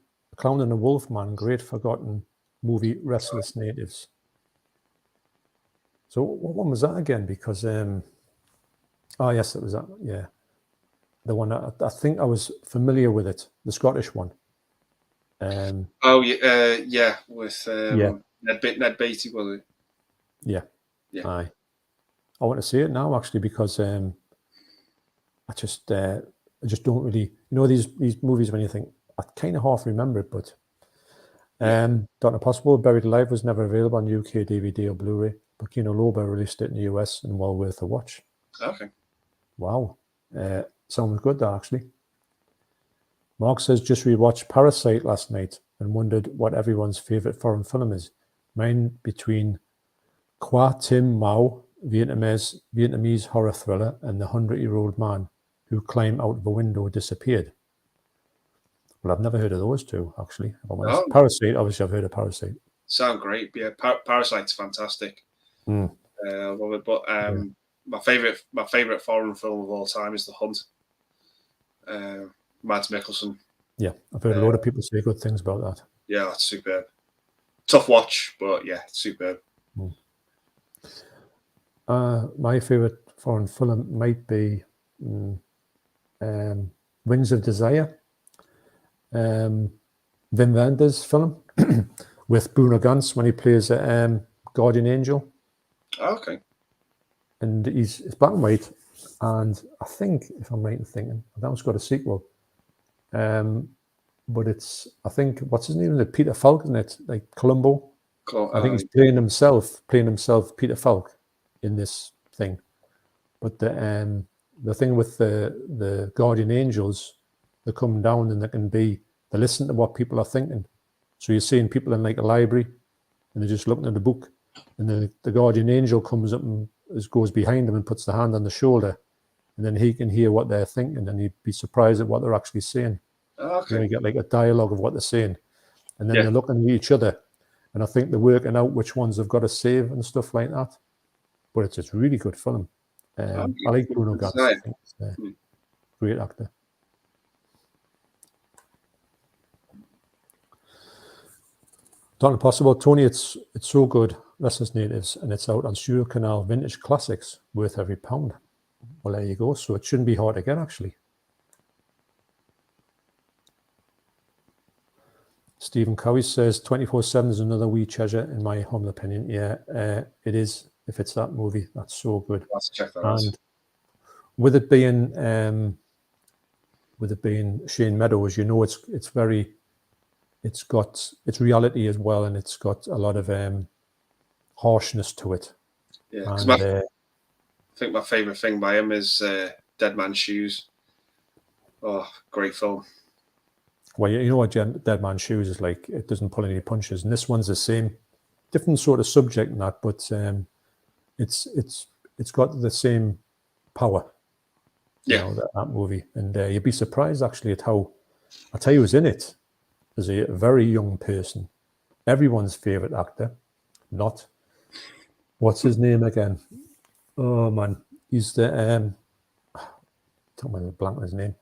and a wolf man, great forgotten movie, Restless Natives. So what one was that again? Because, oh yes, it was that, yeah. The one, I think I was familiar with it, the Scottish one. Yeah, with Ned Beatty, was it? Yeah. Aye. I want to see it now, actually, because I just don't really, these movies when you think, I kind of half remember it, but Dr. Possible, Buried Alive was never available on UK DVD or Blu-ray, but Kino Loba released it in the US and well worth a watch. Okay. Wow. Sounds good, that, actually. Mark says, just rewatched Parasite last night and wondered what everyone's favourite foreign film is. Mine between Qua Tim Mao, Vietnamese horror thriller, and The 100-Year-Old Man Who Climbed Out of a Window Disappeared. Well, I've never heard of those two, actually. Parasite, obviously I've heard of Parasite. Sound great. Yeah, Parasite's fantastic. I love it. But my favorite foreign film of all time is The Hunt. Mads Mikkelsen. Yeah, I've heard a lot of people say good things about that. Yeah, that's superb. Tough watch, but yeah, superb. My favorite foreign film might be Wings of Desire, Wim Wenders' film with Bruno Ganz when he plays a guardian angel. Okay. And it's black and white, and I think, if I'm right in thinking, that one's got a sequel. But it's, I think, what's his name? Peter Falk, isn't it? Like Columbo. I think he's playing himself, Peter Falk, in this thing. But the thing with the guardian angels, they come down and they listen to what people are thinking. So you're seeing people in like a library, and they're just looking at the book, and the guardian angel comes up and goes behind them and puts the hand on the shoulder, and then he can hear what they're thinking, and he'd be surprised at what they're actually saying. Okay. You get like a dialogue of what they're saying, and then they're looking at each other, and I think they're working out which ones they've got to save and stuff like that. But it's a really good film. I like Bruno Ganz. I think he's a great actor. Not Impossible, Tony. It's so good. Restless Natives, and it's out on Studio Canal Vintage Classics, worth every pound. Well, there you go. So it shouldn't be hard to get, actually. Stephen Cowie says 24/7 is another wee treasure, in my humble opinion. Yeah, it is. If it's that movie, that's so good. Let's check that out. And with it being Shane Meadows, you know, it's reality as well, and it's got a lot of harshness to it. Yeah, because I think my favorite thing by him is Dead Man's Shoes. Oh, great film. Well, you know what Dead Man's Shoes is like. It doesn't pull any punches, and this one's the same, different sort of subject in that, but it's got the same power. Yeah, you know, that movie, and you'd be surprised actually at how. I tell you, who's in it as a very young person, everyone's favorite actor, not what's his name again? Oh man, he's the don't mind the blank on his name.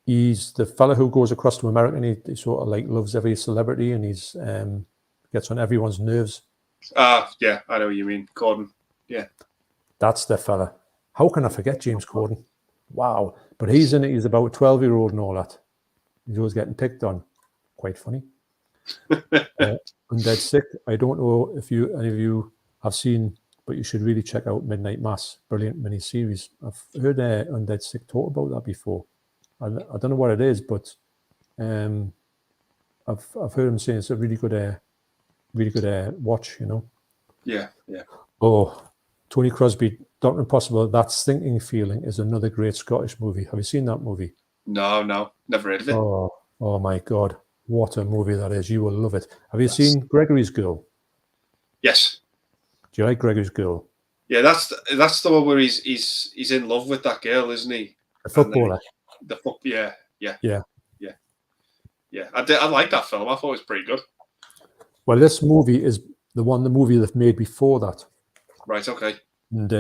He's the fella who goes across to America and he sort of like loves every celebrity and he's gets on everyone's nerves. Yeah, I know what you mean. Corden. Yeah. That's the fella. How can I forget James Corden? Wow. But he's in it, he's about a 12-year-old and all that. He's always getting picked on. Quite funny. Undead Sick. I don't know if any of you have seen, but you should really check out Midnight Mass. Brilliant mini-series. I've heard Undead Sick talk about that before. I don't know what it is, but I've heard him saying it's a really good watch, you know. Yeah, yeah. Oh, Tony Crosby, Dr. Impossible, That Stinking Feeling is another great Scottish movie. Have you seen that movie? No, never heard of it. Oh my God, what a movie that is! You will love it. Have you seen Gregory's Girl? Yes. Do you like Gregory's Girl? Yeah, that's the one where he's in love with that girl, isn't he? The footballer. Yeah. I like that film. I thought it was pretty good. Well, this movie is the movie they've made before that. Right. Okay. And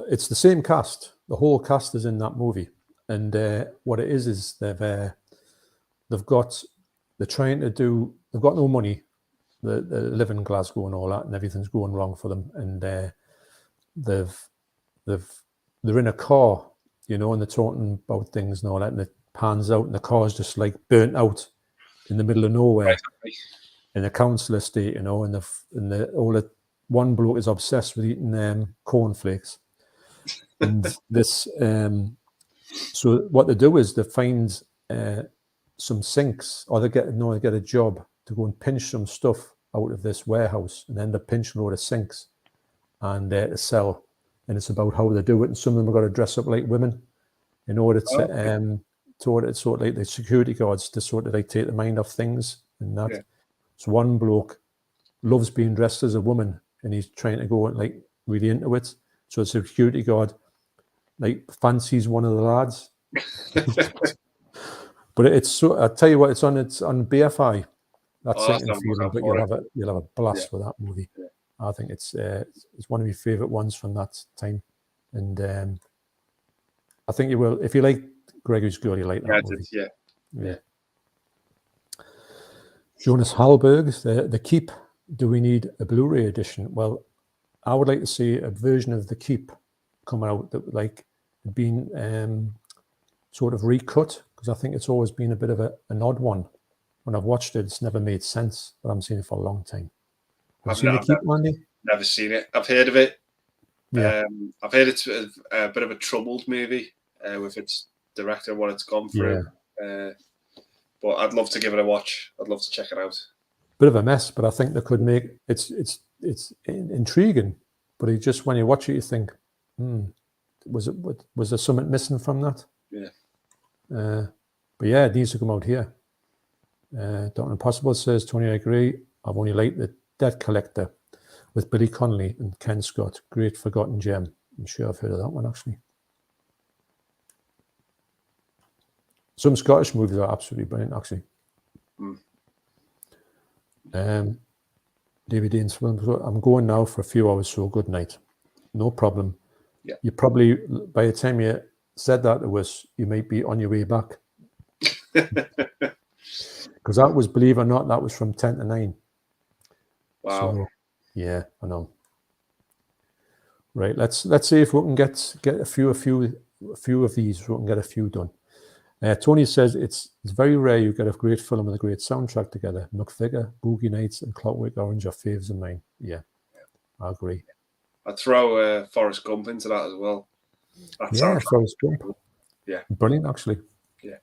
it's the same cast. The whole cast is in that movie. And what it is they're trying to do. They've got no money. They live in Glasgow and all that, and everything's going wrong for them. And they're in a car, you know, and they're talking about things and all that, and it pans out, and the car's just like burnt out in the middle of nowhere, right. In a council estate, you know, and one bloke is obsessed with eating cornflakes, and this. So what they do is they find some sinks, or they get a job to go and pinch some stuff out of this warehouse, and end up pinching a load of sinks and to sell. And it's about how they do it. And some of them have got to dress up like women in order to sort of like the security guards to sort of like take the mind off things and that. Yeah. So one bloke loves being dressed as a woman, and he's trying to go like really into it. So the security guard like fancies one of the lads. But it's so, I tell you what, it's on BFI. That's Stinking Feeling, but you'll have a blast with that movie. I think it's one of my favorite ones from that time, and I think you will if you like Gregory's Girl. You like that movie. Yeah. Jonas Hallberg, the Keep. Do we need a Blu-ray edition? Well, I would like to see a version of the Keep coming out that like been sort of recut, because I think it's always been a bit of an odd one. When I've watched it, it's never made sense, but I'm seeing it for a long time. Have you seen the Keep, Andy? Never seen it. I've heard of it. Yeah. I've heard it's a bit of a troubled movie with its director, what it's gone through. Yeah. But I'd love to give it a watch. I'd love to check it out. Bit of a mess, but I think they could make it's intriguing. But when you watch it, you think, was there something missing from that? Yeah. But yeah, it needs to come out here. Dr. Impossible says, Tony, I agree. I've only liked The Debt Collector with Billy Connolly and Ken Scott. Great forgotten gem. I'm sure I've heard of that one, actually. Some Scottish movies are absolutely brilliant, actually. David Dean's films. I'm going now for a few hours, so good night. No problem. Yeah. You probably, by the time you said that to us, you might be on your way back. Because that was, believe it or not, that was from 10 to 9. Wow. So, yeah, I know. Right, let's see if we can get a few of these. We can get a few done. Tony says it's very rare you get a great film with a great soundtrack together. McFigure, Boogie Nights, and Clockwork Orange are faves of mine. Yeah, I agree. I'd throw Forrest Gump into that as well. Forrest Gump. Yeah, brilliant actually. Yeah.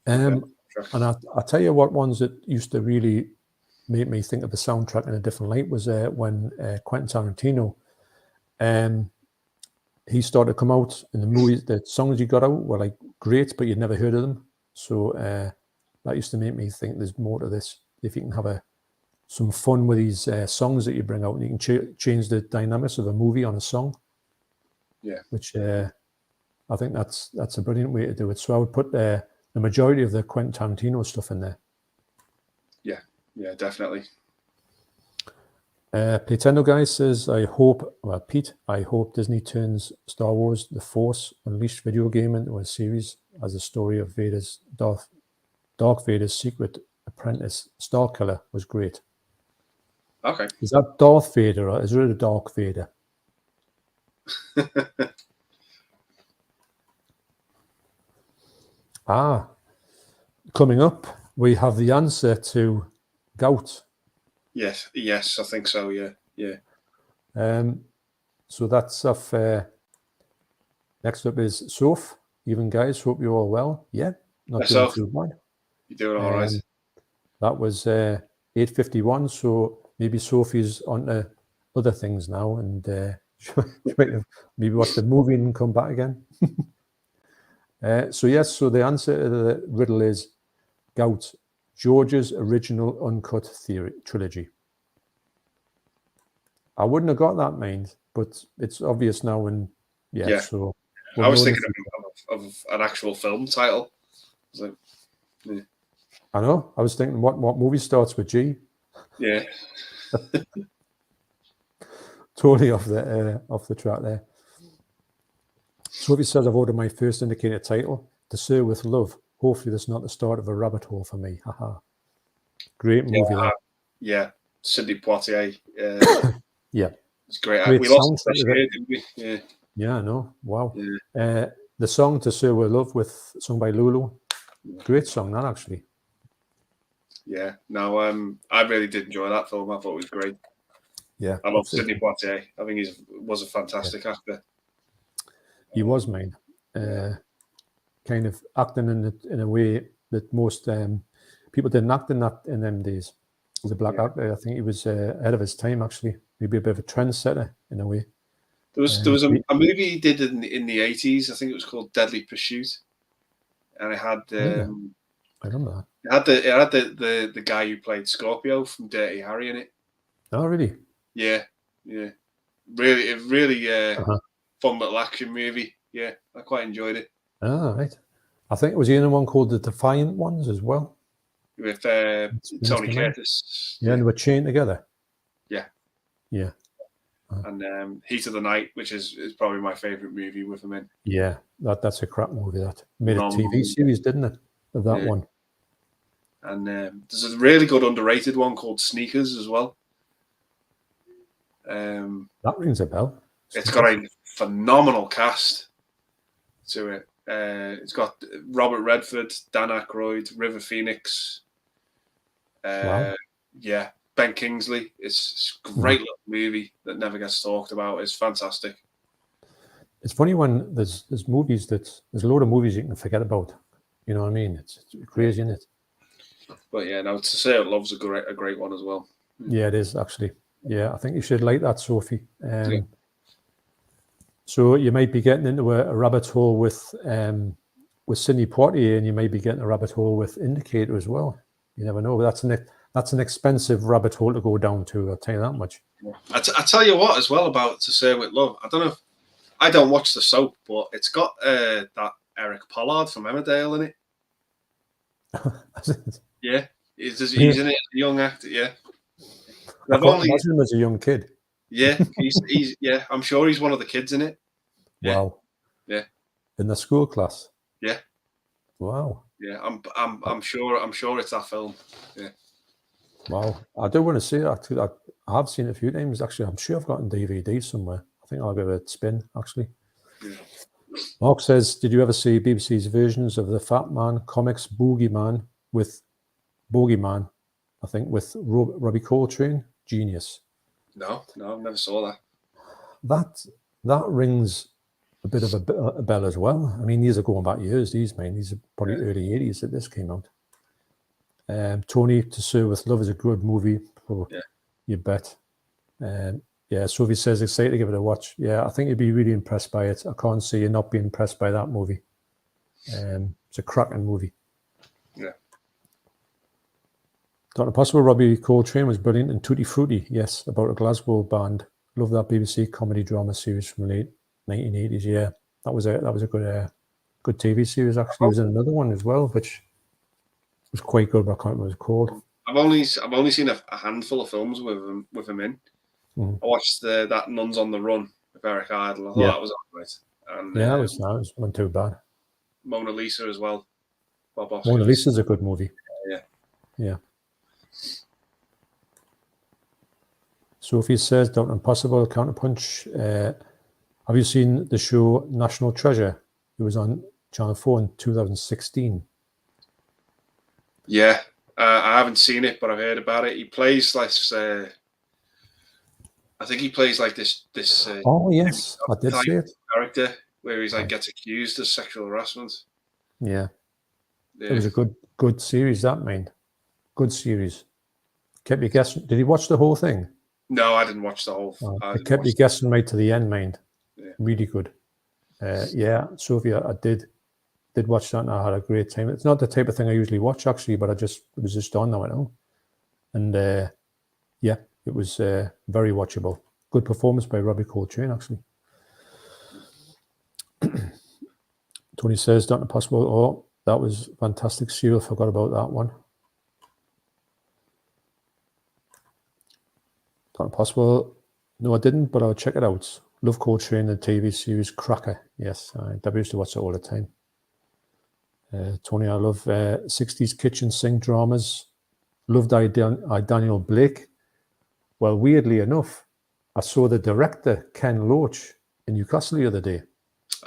And I tell you what ones that used to really make me think of the soundtrack in a different light was when Quentin Tarantino, he started to come out in the movies. The songs he got out were like great, but you'd never heard of them. So that used to make me think there's more to this. If you can have some fun with these songs that you bring out, and you can change the dynamics of a movie on a song. Yeah, which I think that's a brilliant way to do it. So I would put the majority of the Quentin Tarantino stuff in there. Yeah, definitely. Playtendo guy says, Pete, I hope Disney turns Star Wars The Force Unleashed video game into a series as a story of Darth Vader's secret apprentice, Starkiller, was great. Okay. Is that Darth Vader or is it a Dark Vader? Coming up, we have the answer to gout. Yes, I think so. Yeah. So that's off. Next up is Soph. Even guys, hope you're all well. Yeah, not doing too bad. You're doing all right. That was 8:51. So maybe Sophie's on to other things now, and maybe watch the movie and come back again. So yes, so the answer to the riddle is gout. George's original uncut trilogy. I wouldn't have got that, mind, but it's obvious now. And so I was thinking of an actual film title. I know. I was thinking, what movie starts with G? Yeah. Totally off the track there. Sophie says, I've ordered my first indicated title, To Sir with Love. Hopefully that's not the start of a rabbit hole for me. Haha. Great movie. Yeah. Sidney Poitier. Yeah. It's great. We lost it this year, didn't we? Yeah. Yeah, I know. Wow. Yeah. The song To Sir with Love sung by Lulu. Great song, that actually. Yeah. No, I really did enjoy that film. I thought it was great. Yeah. I love Sidney Poitier. I think he was a fantastic actor. He was, man. Kind of acting in a way that most people didn't act in them days. As a black actor, I think he was ahead of his time, actually. Maybe a bit of a trendsetter in a way. There was a movie he did in the 80s. I think it was called Deadly Pursuit, and it had I remember that. It had the guy who played Scorpio from Dirty Harry in it. Oh, really? Yeah. Really fun little action movie. Yeah, I quite enjoyed it. Ah, right. I think it was the other one called The Defiant Ones as well. With Tony Curtis. Yeah, and they were chained together. Yeah. Yeah. And Heat of the Night, which is probably my favourite movie with him in. Yeah, that's a crap movie. That made a TV series, didn't it? Of that one. And there's a really good underrated one called Sneakers as well. That rings a bell. It's got a phenomenal cast to it. It's got Robert Redford, Dan Aykroyd, River Phoenix. Wow. Yeah, Ben Kingsley. It's a great little movie that never gets talked about. It's fantastic. It's funny when there's movies there's a load of movies you can forget about. You know what I mean? It's crazy, isn't it? But yeah, now To Say It Love's a great one as well. Yeah, it is actually. Yeah, I think you should like that, Sophie. So you might be getting into a rabbit hole with Sidney Poitier, and you might be getting a rabbit hole with Indicator as well. You never know. That's an expensive rabbit hole to go down to. I'll tell you that much. I tell you what as well about To Say It With Love. I don't know. I don't watch the soap, but it's got that Eric Pollard from Emmerdale in it. Yeah, he's in it. A young actor. Yeah, I've only watched him as a young kid. Yeah, he's yeah. I'm sure he's one of the kids in it. Yeah. Wow. Yeah. In the school class. Yeah. Wow. Yeah, I'm sure it's that film. Yeah. Wow. I do want to see that. I have seen it a few times actually. I'm sure I've got it on DVD somewhere. I think I'll give it a spin, actually. Yeah. Mark says, did you ever see BBC's versions of the Fat Man comics Bogeyman, I think, with Robbie Coltrane? Genius. No, I never saw that. That rings a bit of a bell as well. I mean, these are going back years, these are probably early 80s that this came out. Tony, To Serve With Love is a good movie. Oh, yeah. You bet. Yeah, Sophie says, excited to give it a watch. Yeah, I think you'd be really impressed by it. I can't see you not being impressed by that movie. It's a cracking movie. Yeah. Dr. Possible, Robbie Coltrane was brilliant in Tutti Frutti. Yes, about a Glasgow band. Love that BBC comedy drama series from the late 1980s. Yeah, that was a good TV series. Actually, he was in another one as well, which was quite good, but I can't remember what it was called. I've only seen a handful of films with him in. I watched that Nuns on the Run with Eric Idle. I thought that was all right. And yeah, that wasn't too bad. Mona Lisa as well. Bob Hoskins. Mona Lisa's a good movie. Yeah. Sophie says, Dr. Impossible, Counterpunch. Have you seen the show National Treasure? It was on Channel 4 in 2016. Yeah, I haven't seen it, but I've heard about it. He plays like I think he plays like this. Oh yes, I did see it. Character where he's like gets accused of sexual harassment. Yeah. It was a good series. That mind, good series. Kept you guessing. Did you watch the whole thing? No, I didn't watch the whole. It kept you guessing right to the end, mind. Yeah. Really good. Yeah, Sophia, I did watch that and I had a great time. It's not the type of thing I usually watch actually, but it was just on now, I know. And yeah, it was very watchable. Good performance by Robbie Coltrane, actually. Tony says, Dr. Possible. Oh, that was fantastic serial. Forgot about that one. Dr. Possible. No, I didn't, but I'll check it out. Love Coltrane, the TV series Cracker. Yes, I used to watch it all the time. Tony, I love 60s kitchen sink dramas. Loved Daniel Blake. Well, weirdly enough, I saw the director, Ken Loach, in Newcastle the other day.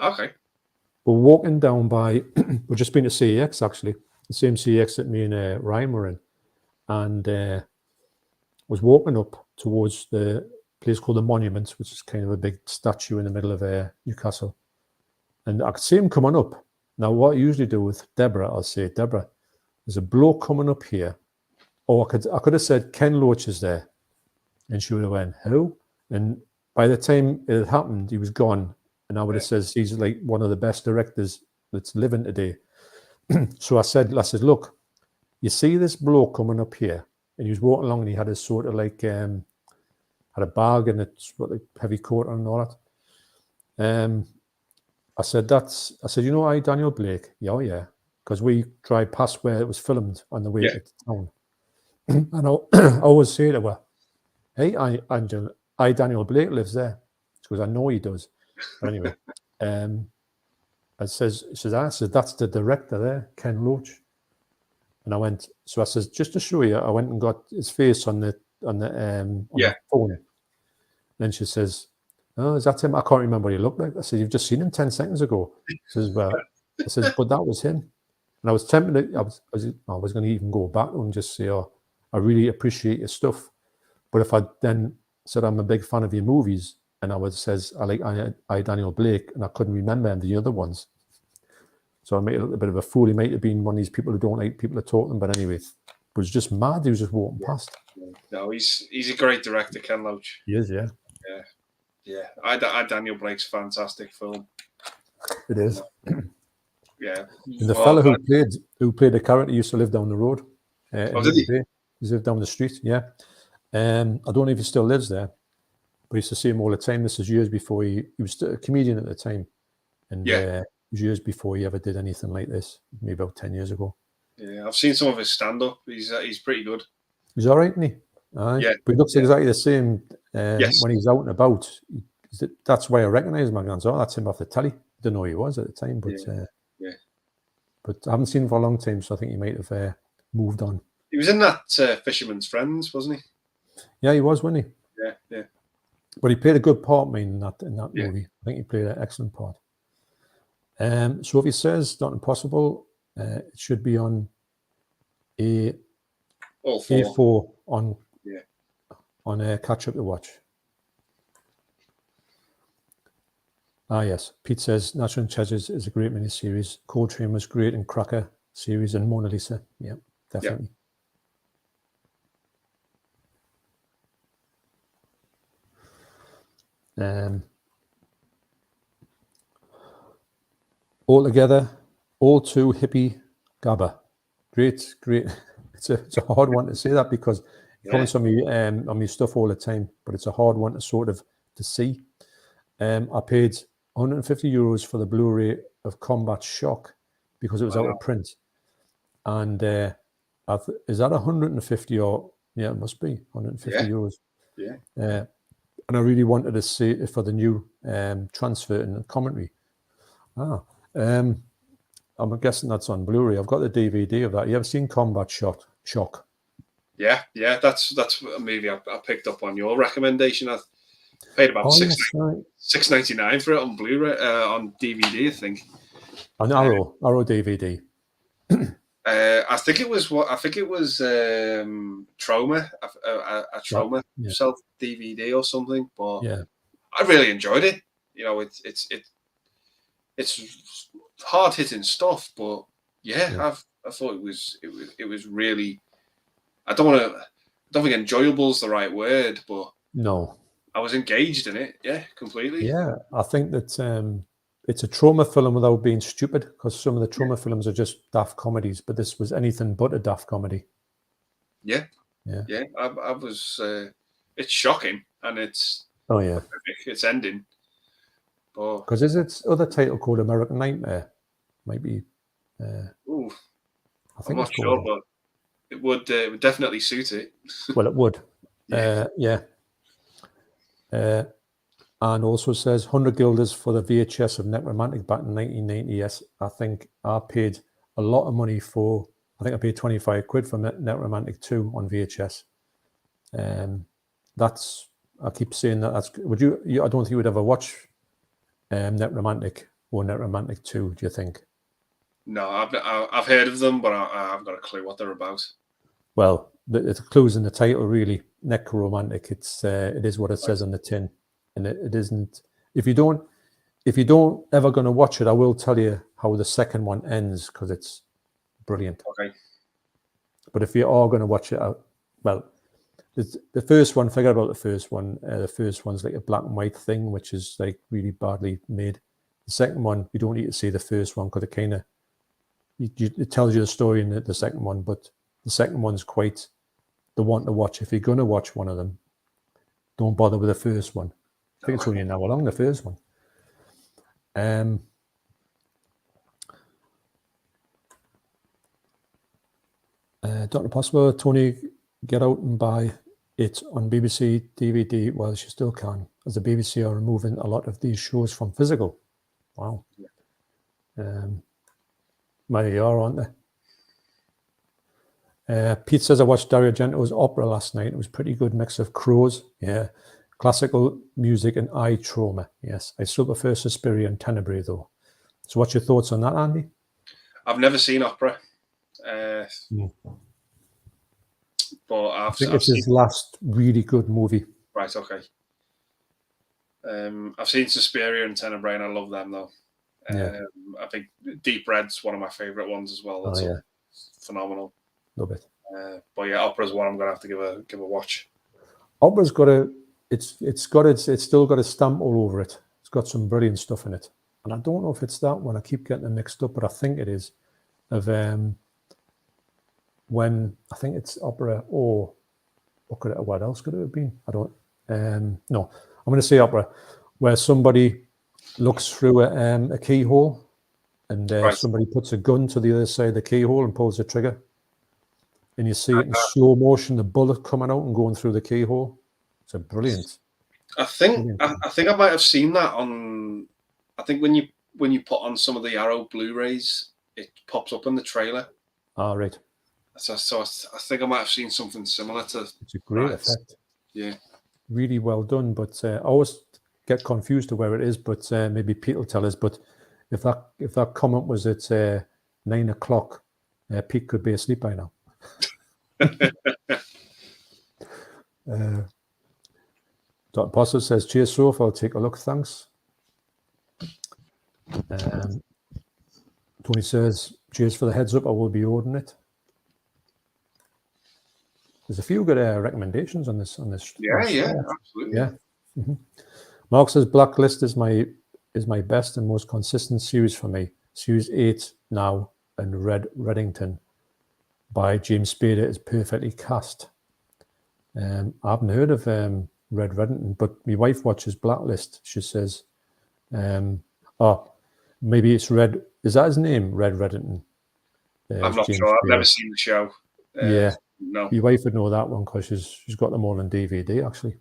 Okay. We're walking down by, we've just been to CEX actually, the same CEX that me and Ryan were in. And was walking up towards the place called the Monument, which is kind of a big statue in the middle of Newcastle. And I could see him coming up. Now, what I usually do with Deborah, I'll say, Deborah, there's a bloke coming up here. Or I could have said, Ken Loach is there. And she would have went, hello? And by the time it had happened, he was gone. And I would have said, he's like one of the best directors that's living today. So I said, look, you see this bloke coming up here? And he was walking along and he had a sort of like, had a bag and it's got like heavy coat on and all that. I said, you know, Daniel Blake? Yeah. Because we drive past where it was filmed on the way to town. And I always say to her, hey, Daniel Blake lives there. She goes, I know he does. But anyway, it says, that's the director there, Ken Loach. And I went, so I says, just to show you, I went and got his face on the phone. Then she says, oh, is that him? I can't remember what he looked like. I said, you've just seen him 10 seconds ago. She says, well, I says, but that was him. And I was tempted, I was going to even go back and just say, oh, I really appreciate your stuff. But if I then said, I'm a big fan of your movies, and I says, I like Daniel Blake, and I couldn't remember the other ones. So I made a little bit of a fool. He might have been one of these people who don't like people to talk to them, but anyway, it was just mad. He was just walking past. No, he's a great director, Ken Loach. He is, yeah. Daniel Blake's fantastic film. It is. Yeah. And the fellow who played the character used to live down the road. Did he? He lived down the street, yeah. I don't know if he still lives there, but I used to see him all the time. This is years before he was a comedian at the time. And it was years before he ever did anything like this, maybe about 10 years ago. Yeah, I've seen some of his stand-up. He's pretty good. He's all right, isn't he? Yeah. But he looks exactly the same when he's out and about. That's why I recognise him. I go, oh, that's him off the telly. I didn't know who he was at the time, but but I haven't seen him for a long time, so I think he might have moved on. He was in that Fisherman's Friends, wasn't he? Yeah, he was, wasn't he? Yeah. But he played a good part, in that movie. I think he played an excellent part. So if he says Not Impossible, it should be on A4 on Catch Up to Watch. Ah, yes. Pete says Natural Treasures is a great miniseries. Coltrane was great in Cracker series and Mona Lisa. Yeah, definitely. All together, all too hippie gabba. Great. It's a hard one to say that because it comes on me stuff all the time, but it's a hard one to sort of to see. I paid €150 for the Blu-ray of Combat Shock because it was out of print. And is that 150 or it must be €150. Yeah. And I really wanted to see it for the new transfer and commentary. I'm guessing that's on Blu-ray. I've got the DVD of that. You ever seen Combat Shock? Yeah. That's a movie I picked up on your recommendation. I paid about $6.99 for it on Blu-ray, on DVD, I think. On Arrow DVD. I think it was Trauma, a Trauma self DVD or something. But I really enjoyed it. You know, it's hard hitting stuff, but I thought it was really. I don't think enjoyable is the right word, but no, I was engaged in it. Yeah, completely. Yeah, I think that it's a trauma film without being stupid, because some of the trauma films are just daft comedies, but this was anything but a daft comedy. Yeah. I was. It's shocking, and it's. Oh yeah. It's ending. Because is its other title called American Nightmare? Might be. Ooh. I think I'm not sure, but it would definitely suit it. Well, it would. And also says 100 guilders for the VHS of Necromantic back in 1990. Yes, I think I paid a lot of money for. I think I paid 25 quid for Necromantic 2 on VHS. That's. I keep saying that. That's. Would you? I don't think you would ever watch Necromantic or Necromantic 2. Do you think? No, I've heard of them, but I haven't got a clue what they're about. Well, the clues in the title really. Necromantic. It is what it says on the tin. And it isn't. If you don't ever going to watch it, I will tell you how the second one ends because it's brilliant. Okay. But if you are going to watch it, the first one. Forget about the first one. The first one's like a black and white thing, which is like really badly made. The second one, you don't need to see the first one because it kind of it tells you the story in the second one. But the second one's quite the one to watch if you're going to watch one of them. Don't bother with the first one. I think it's only an hour long, the first one. Dr. Possible, Tony, get out and buy it on BBC DVD. Well, she still can, as the BBC are removing a lot of these shows from physical. Wow. They are, aren't they? Pete says, I watched Dario Argento's opera last night. It was a pretty good mix of Crows, classical music and eye trauma. Yes, I still prefer Suspiria and Tenebrae, though. So what's your thoughts on that, Andy? I've never seen opera. But I think it's his last really good movie. Right, okay. I've seen Suspiria and Tenebrae, and I love them, though. I think Deep Red's one of my favourite ones as well. That's phenomenal. Love it. But yeah, opera's one I'm gonna have to give a watch. Opera's got it's still got a stamp all over it. It's got some brilliant stuff in it, and I don't know if it's that one. I keep getting them mixed up, but I think it is. When I think it's opera, or what else could it have been? I don't. No, I'm going to say opera, where somebody looks through a keyhole, and somebody puts a gun to the other side of the keyhole and pulls the trigger, and you see it in slow motion, the bullet coming out and going through the keyhole. It's a brilliant. I think I might have seen that on. I think when you put on some of the Arrow Blu-rays, it pops up in the trailer. Ah, right. So I think I might have seen something similar to. It's a great effect. Yeah. Really well done, but I always get confused to where it is. But maybe Pete will tell us. But if that comment was at 9 o'clock, Pete could be asleep by now. Dr. Apostle says, cheers, Soph. I'll take a look, thanks. Tony says, cheers for the heads up. I will be ordering it. There's a few good recommendations on this. Yeah, absolutely. Yeah. Mm-hmm. Mark says, Blacklist is my best and most consistent series for me. Series 8 now, and Red Reddington by James Spader is perfectly cast. I haven't heard of Red Reddington, but my wife watches Blacklist. She says, maybe it's Red. Is that his name, Red Reddington? I'm not sure. I've never seen the show. Yeah. No. Your wife would know that one because she's got them all on DVD, actually.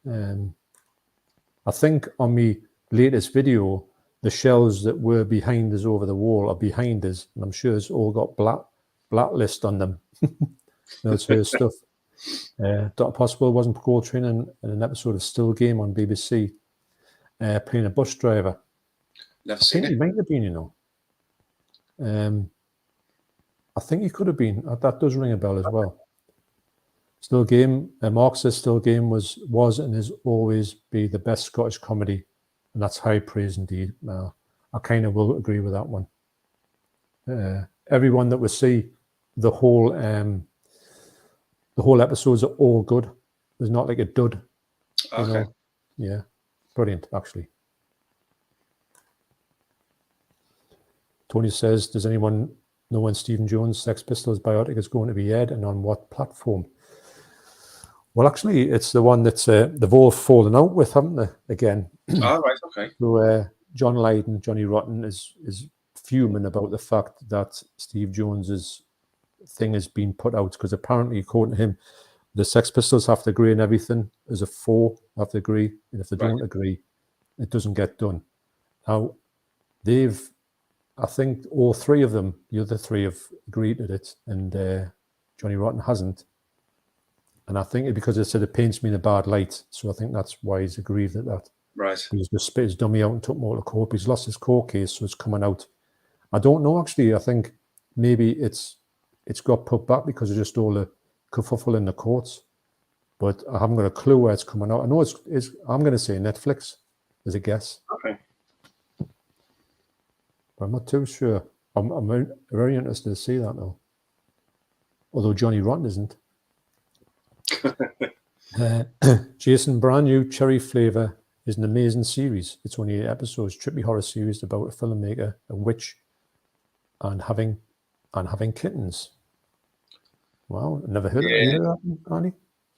I think on my latest video, the shelves that were behind us over the wall are behind us, and I'm sure it's all got Blacklist on them. That's her stuff. Dr. Possible wasn't portraying in an episode of Still Game on BBC, playing a bus driver. Never seen it. He might have been, you know. I think he could have been. That does ring a bell as well. Still Game, Mark says Still Game was and is always be the best Scottish comedy, and that's high praise indeed. I kind of will agree with that one. Everyone that we see, the whole episodes are all good. There's not like a dud. Okay. You know? Yeah, brilliant actually. Tony says, does anyone know when Stephen Jones' Sex Pistols biopic is going to be aired and on what platform? Well, actually, it's the one that's they've all fallen out with, haven't they? Again. Oh, right, okay. So John Lydon, Johnny Rotten is fuming about the fact that Steve Jones's thing has been put out because apparently, according to him, the Sex Pistols have to agree on everything. There's a 4 have to agree, and if they don't agree, it doesn't get done. Now, I think all 3 of them, the other 3 have agreed to it, and Johnny Rotten hasn't. And I think because it said it paints me in a bad light, so I think that's why he's aggrieved at that. Right. He's just spit his dummy out and took more to court. He's lost his court case, so it's coming out. I don't know, actually. I think maybe it's got put back because of just all the kerfuffle in the courts. But I haven't got a clue where it's coming out. I know it's I'm going to say Netflix as a guess. Okay. But I'm not too sure. I'm very interested to see that now. Although Johnny Rotten isn't. Jason, brand new Cherry Flavour is an amazing series. It's only 8 episodes, trippy horror series about a filmmaker, a witch, and having kittens. Wow, never heard of that, Annie?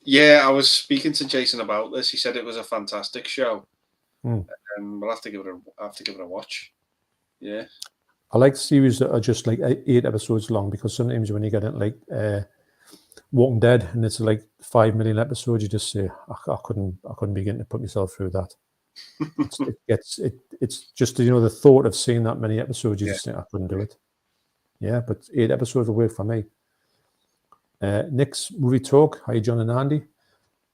Yeah, I was speaking to Jason about this. He said it was a fantastic show. We'll have to give it a watch. Yeah. I like series that are just like 8 episodes long because sometimes when you get it like Walking Dead, and it's like 5 million episodes. You just say, I couldn't begin to put myself through that. It's just, you know, the thought of seeing that many episodes, you just think I couldn't do it. Yeah, but 8 episodes will work for me. Nick's Movie Talk. Hi, John and Andy.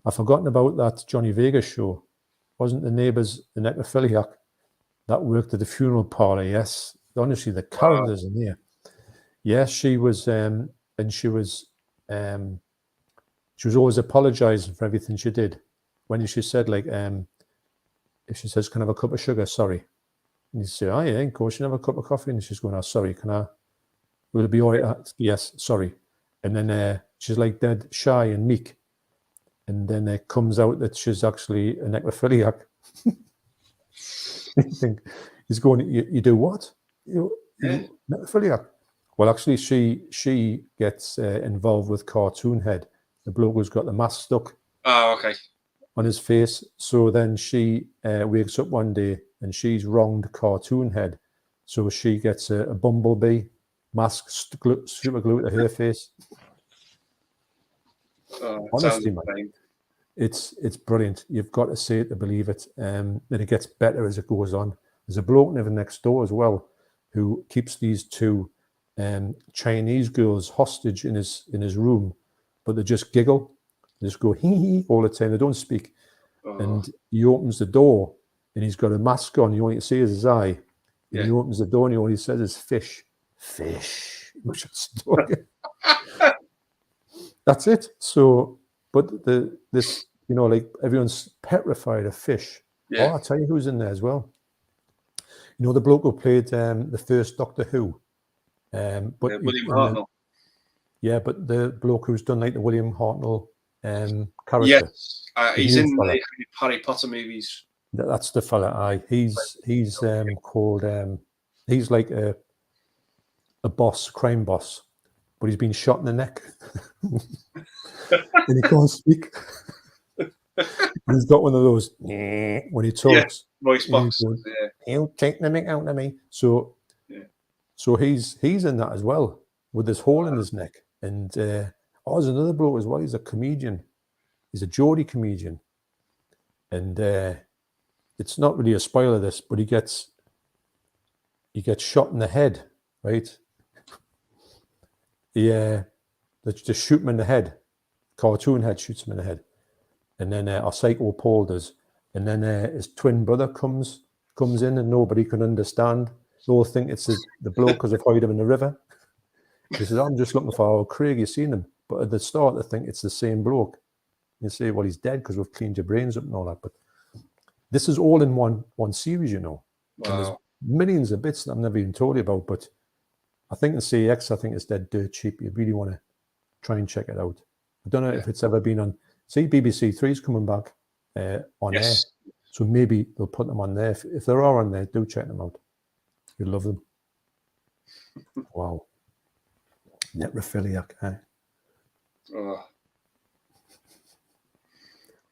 I've forgotten about that Johnny Vegas show. Wasn't the neighbours the necrophiliac that worked at the funeral parlour? Yes. Honestly, the characters in here. Yes, she was, and she was always apologising for everything she did. When she said, like, if she says, "Can I have a cup of sugar?" Sorry. And you say, "Oh yeah, of course, you can have a cup of coffee." And she's going, "Oh, sorry, will it be all right?" Yes, sorry. And then she's like dead shy and meek. And then it comes out that she's actually a necrophiliac. You think he's going, you do what? You necrophiliac. Well, actually, she gets involved with Cartoon Head, the bloke who's got the mask stuck on his face. So then she wakes up one day and she's wronged Cartoon Head. So she gets a bumblebee mask super glued to her face. Honestly, man, it's brilliant. You've got to see it to believe it. And it gets better as it goes on. There's a bloke living next door as well who keeps these 2 Chinese girls hostage in his room, but they just giggle, they just go hee hee all the time. They don't speak. And he opens the door and he's got a mask on. You only see his eye. And he opens the door and all he says is fish. That's it. So, but this, you know, like everyone's petrified of fish. Oh, I'll tell you who's in there as well. You know, the bloke who played the first Doctor Who. But William Hartnell. But the bloke who's done like the William Hartnell character. Yes, he's in the Harry Potter movies. That's the fella. He's called. He's like a crime boss, but he's been shot in the neck, and he can't speak. And he's got one of those when he talks. Voice box. He'll take the mick out of me. So. So he's in that as well, with this hole in his neck. And there's another bloke as well. He's a comedian. He's a Geordie comedian. And it's not really a spoiler, this, but he gets shot in the head, right? They just shoot him in the head. Cartoon Head shoots him in the head. And then our Psycho Paul does. And then his twin brother comes in and nobody can understand. They all think it's the bloke because they've hid him in the river. He says, "I'm just looking for Craig, you've seen him." But at the start, they think it's the same bloke. You say, "Well, he's dead because we've cleaned your brains up and all that." But this is all in one series, you know. Wow. And there's millions of bits that I've never even told you about. But I think the CX, I think it's dead dirt cheap. You really want to try and check it out. I don't know if it's ever been on. See, BBC Three is coming back on air. So maybe they'll put them on there. If they are on there, do check them out. You love them. Wow. Necrophiliac, eh?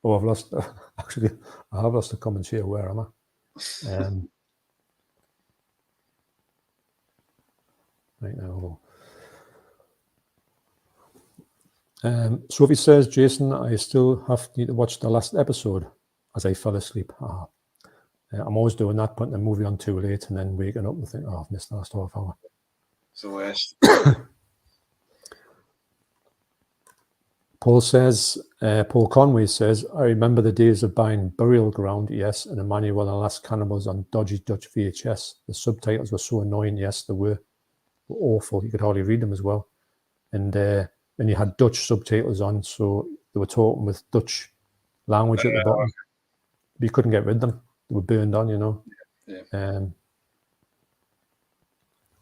Oh, I've lost. Actually, I have lost the comments here. Where am I? Right now. Sophie says, "Jason, I still need to watch the last episode as I fell asleep." I'm always doing that, putting the movie on too late and then waking up and think, "Oh, I've missed the last half hour." So yes. Paul Conway says, "I remember the days of buying Burial Ground, yes, and Emmanuel and the Last Cannibals on dodgy Dutch VHS. The subtitles were so annoying, yes, they were awful. You could hardly read them as well. And you had Dutch subtitles on, so they were talking with Dutch language at the bottom. But you couldn't get rid of them. They were burned on, you know."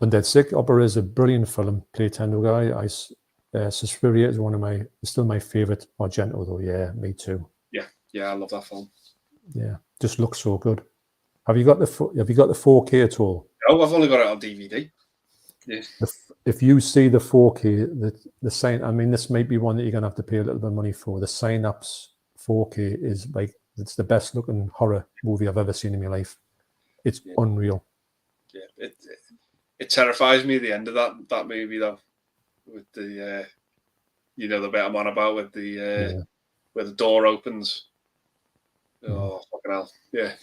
Undead Sick Opera is a brilliant film. Play Tendo guy. Suspiria is still my favorite. Argento though, yeah, me too. Yeah, I love that film. Yeah, just looks so good. Have you got the 4K at all? Oh, I've only got it on DVD. Yeah. If you see the 4K, the sign. I mean, this might be one that you're gonna have to pay a little bit of money for. The Synapse 4K is like, it's the best looking horror movie I've ever seen in my life. It's unreal. Yeah, it terrifies me at the end of that movie though, with the You know the bit I'm on about with the where the door opens. Oh, fucking hell. Yeah.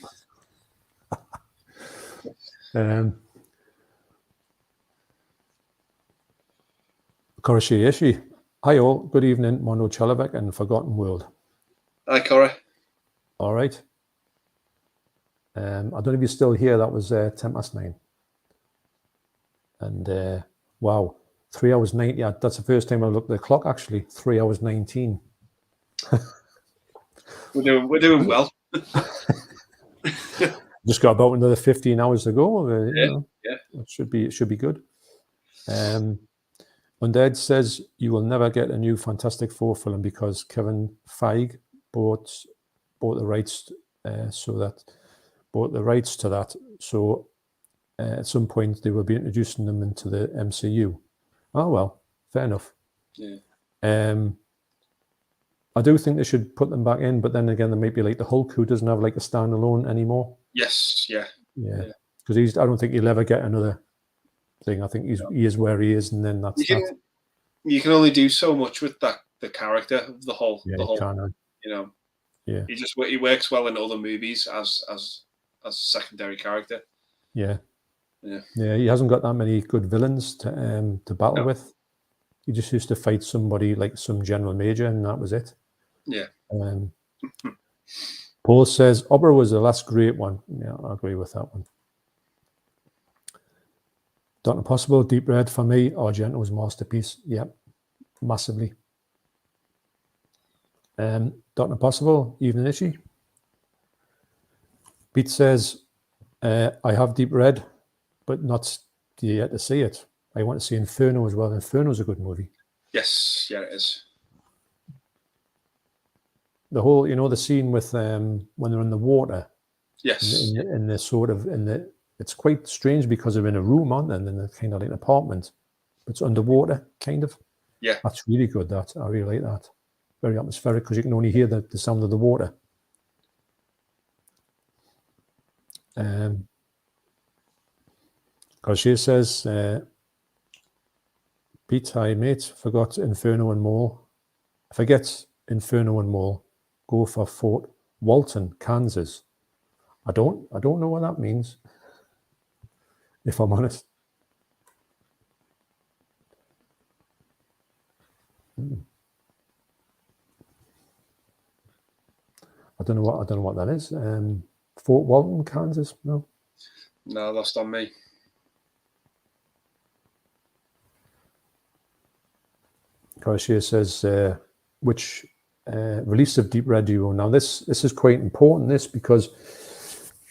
Koroshiyeshi. Hi all, good evening, Mondo Chelloveck and Forgotten World. Hi, Cora. All right. I don't know if you're still here. That was 9:10. And wow, 3 hours 90. That's the first time I looked at the clock, actually. 3 hours 19. We're doing well. Just got about another 15 hours to go. Yeah. It should be good. Undead says you will never get a new Fantastic Four film because Kevin Feige bought the rights to that. So at some point they will be introducing them into the MCU. Oh well, fair enough. Yeah. I do think they should put them back in, but then again, there might be like the Hulk who doesn't have like a standalone anymore. Yes. Yeah. Because I don't think he'll ever get another thing. I think he is where he is, and then that's that. You can only do so much with the character of the Hulk. Yeah, the Hulk, you know. Yeah. He works well in other movies as a secondary character. Yeah. He hasn't got that many good villains to battle with. He just used to fight somebody like some general major, and that was it. Yeah. Paul says Opera was the last great one. Yeah, I agree with that one. Dr. Possible, Deep Red for me. Argento's masterpiece. Yeah, massively. Dr. Possible, Evening Ishi. Pete says, I have Deep Red, but not yet to see it. I want to see Inferno as well. Inferno's a good movie. Yes, yeah, it is. The whole, the scene with when they're in the water. Yes. In the it's quite strange because they're in a room, aren't they? And then they're kind of like an apartment, but it's underwater, kind of. Yeah. That's really good. I really like that. Very atmospheric because you can only hear the sound of the water. Because she says, Pete, hi mate, forgot Inferno and more. Forget Inferno and more. Go for Fort Walton, Kansas. I don't know what that means, if I'm honest. I don't know what that is. Fort Walton, Kansas. No, lost on me. Garcia says, which release of Deep Red do you own? Now this is quite important. Because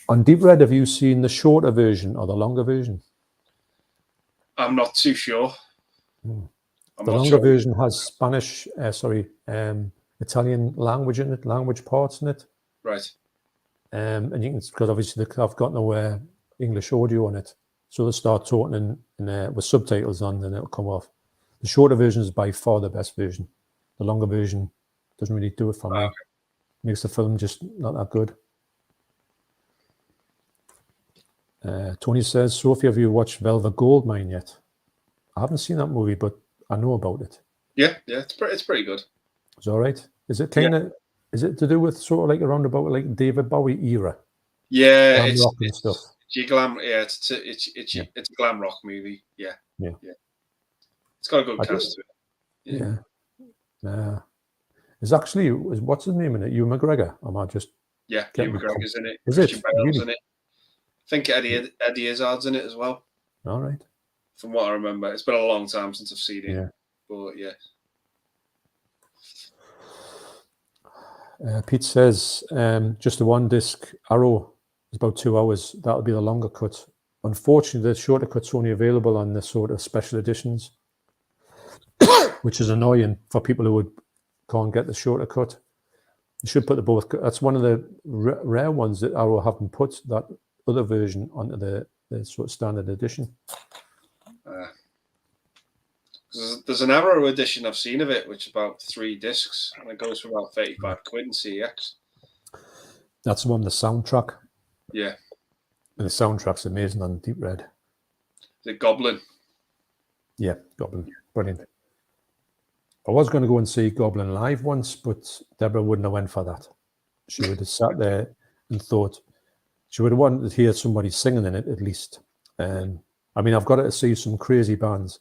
on Deep Red, have you seen the shorter version or the longer version? I'm not too sure. The longer version has Spanish, Italian language parts in it. Right. And you can, because obviously I've got no English audio on it, so they'll start talking with subtitles on, and it'll come off. The shorter version is by far the best version. The longer version doesn't really do it for me. Okay. Makes the film just not that good. Tony says, Sophie, have you watched Velvet Goldmine yet? I haven't seen that movie, but I know about it. Yeah, it's pretty good. It's all right. Is it kind of? Is it to do with sort of like around about like David Bowie era? Yeah, glam rock and stuff. It's a glam rock movie. Yeah. It's got a good cast to it. Yeah. What's his name in it? Ewan McGregor? Am I just? Yeah, Ewan McGregor's in it. Is it? Really? In it. I think Eddie Izzard's in it as well. All right. From what I remember, it's been a long time since I've seen it. Yeah. But yeah. Pete says, just the one disc Arrow is about 2 hours. That'll be the longer cut. Unfortunately, the shorter cut's only available on the sort of special editions, which is annoying for people who can't get the shorter cut. You should put the both. That's one of the rare ones that Arrow haven't put that other version onto the sort of standard edition. There's an Arrow edition I've seen of it, which is about 3 discs, and it goes for about 35 quid in CX. That's the one, the soundtrack. Yeah. And the soundtrack's amazing on Deep Red. The Goblin. Yeah, Goblin. Brilliant. I was going to go and see Goblin live once, but Deborah wouldn't have went for that. She would have sat there and thought she would have wanted to hear somebody singing in it at least. I mean, I've got her to see some crazy bands,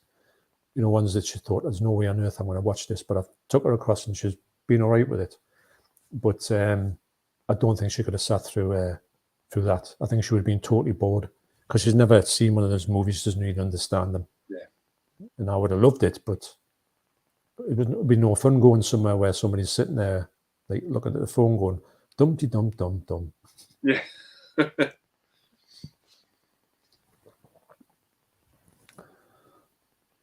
you know, ones that she thought there's no way on earth I'm going to watch this, but I took her across and she's been all right with it. But I don't think she could have sat through that. I think she would have been totally bored because she's never seen one of those movies. She doesn't really understand them. Yeah. And I would have loved it, but it would be no fun going somewhere where somebody's sitting there, like looking at the phone going, dumpty dum dum dum. Yeah.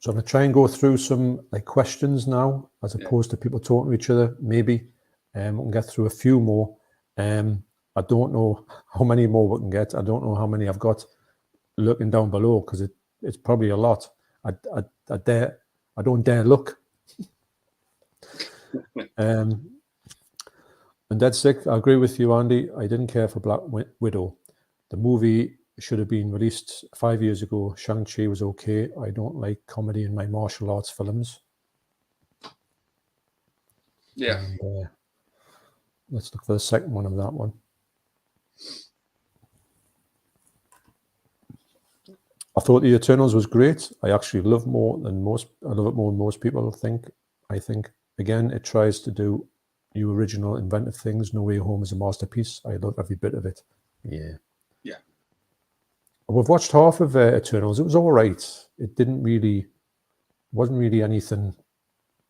So I'm going to try and go through some like questions now, as opposed to people talking to each other. Maybe we can get through a few more. I don't know how many more we can get. I don't know how many I've got looking down below because it's probably a lot. I don't dare look. And that's sick. I agree with you, Andy. I didn't care for Black Widow. The movie should have been released 5 years ago. Shang-Chi was okay. I don't like comedy in my martial arts films. Yeah. And, let's look for the second one of that one. I thought The Eternals was great. I actually love it more than most people think. I think, again, it tries to do new, original, inventive things. No Way Home is a masterpiece. I love every bit of it. Yeah. Yeah. We've watched half of Eternals. It was all right. It wasn't really anything.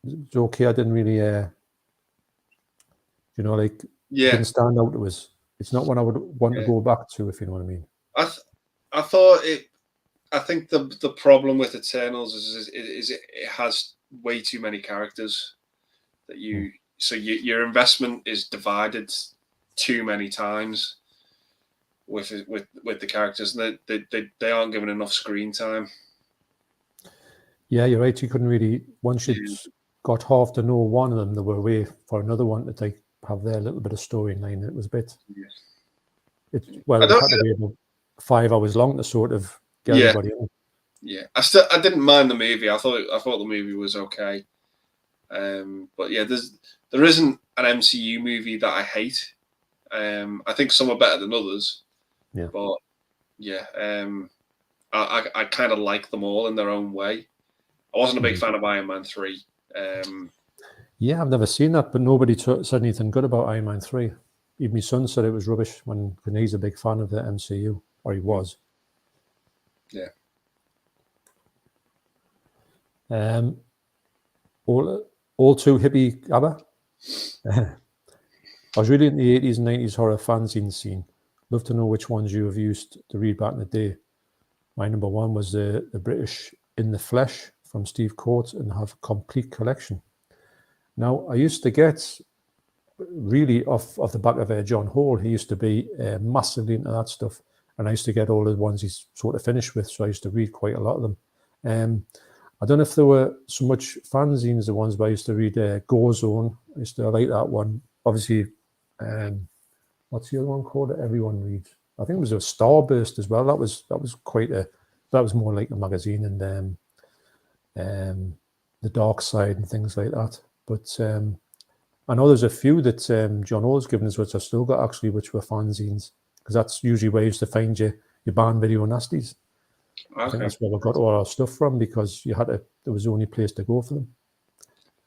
It was okay. I didn't really, didn't stand out. It's not one I would want to go back to, if you know what I mean. I thought it. I think the problem with Eternals is it has way too many characters that so your investment is divided too many times with the characters, and they aren't given enough screen time. Yeah, you're right. You couldn't really, once you got half to know one of them, they were away for another one to have their little bit of storyline. It was a bit. It had to be about 5 hours long to sort of get everybody in. Yeah, I didn't mind the movie. I thought the movie was okay. But yeah, there isn't an MCU movie that I hate. I think some are better than others. Yeah. But yeah, I kind of like them all in their own way. I wasn't a big fan of Iron Man 3. Yeah, I've never seen that, but nobody said anything good about Iron Man 3. Even my son said it was rubbish when he's a big fan of the MCU, or he was. Yeah. All too hippie ABBA. I was reading the 80s and 90s horror fanzine scene. Love to know which ones you have used to read back in the day. My number one was the British In the Flesh from Steve Coates, and have a complete collection. Now, I used to get really off the back of John Hall. He used to be massively into that stuff, and I used to get all the ones he's sort of finished with, so I used to read quite a lot of them. I don't know if there were so much fanzines, the ones where I used to read Go Zone. I used to like that one. Obviously, what's the other one called that everyone reads? I think it was a Starburst as well. That was more like a magazine, and The Dark Side and things like that. But I know there's a few that John Hall's given us, which I've still got actually, which were fanzines, because that's usually where you used to find your band video nasties. Okay. I think that's where we got all our stuff from, because there was the only place to go for them.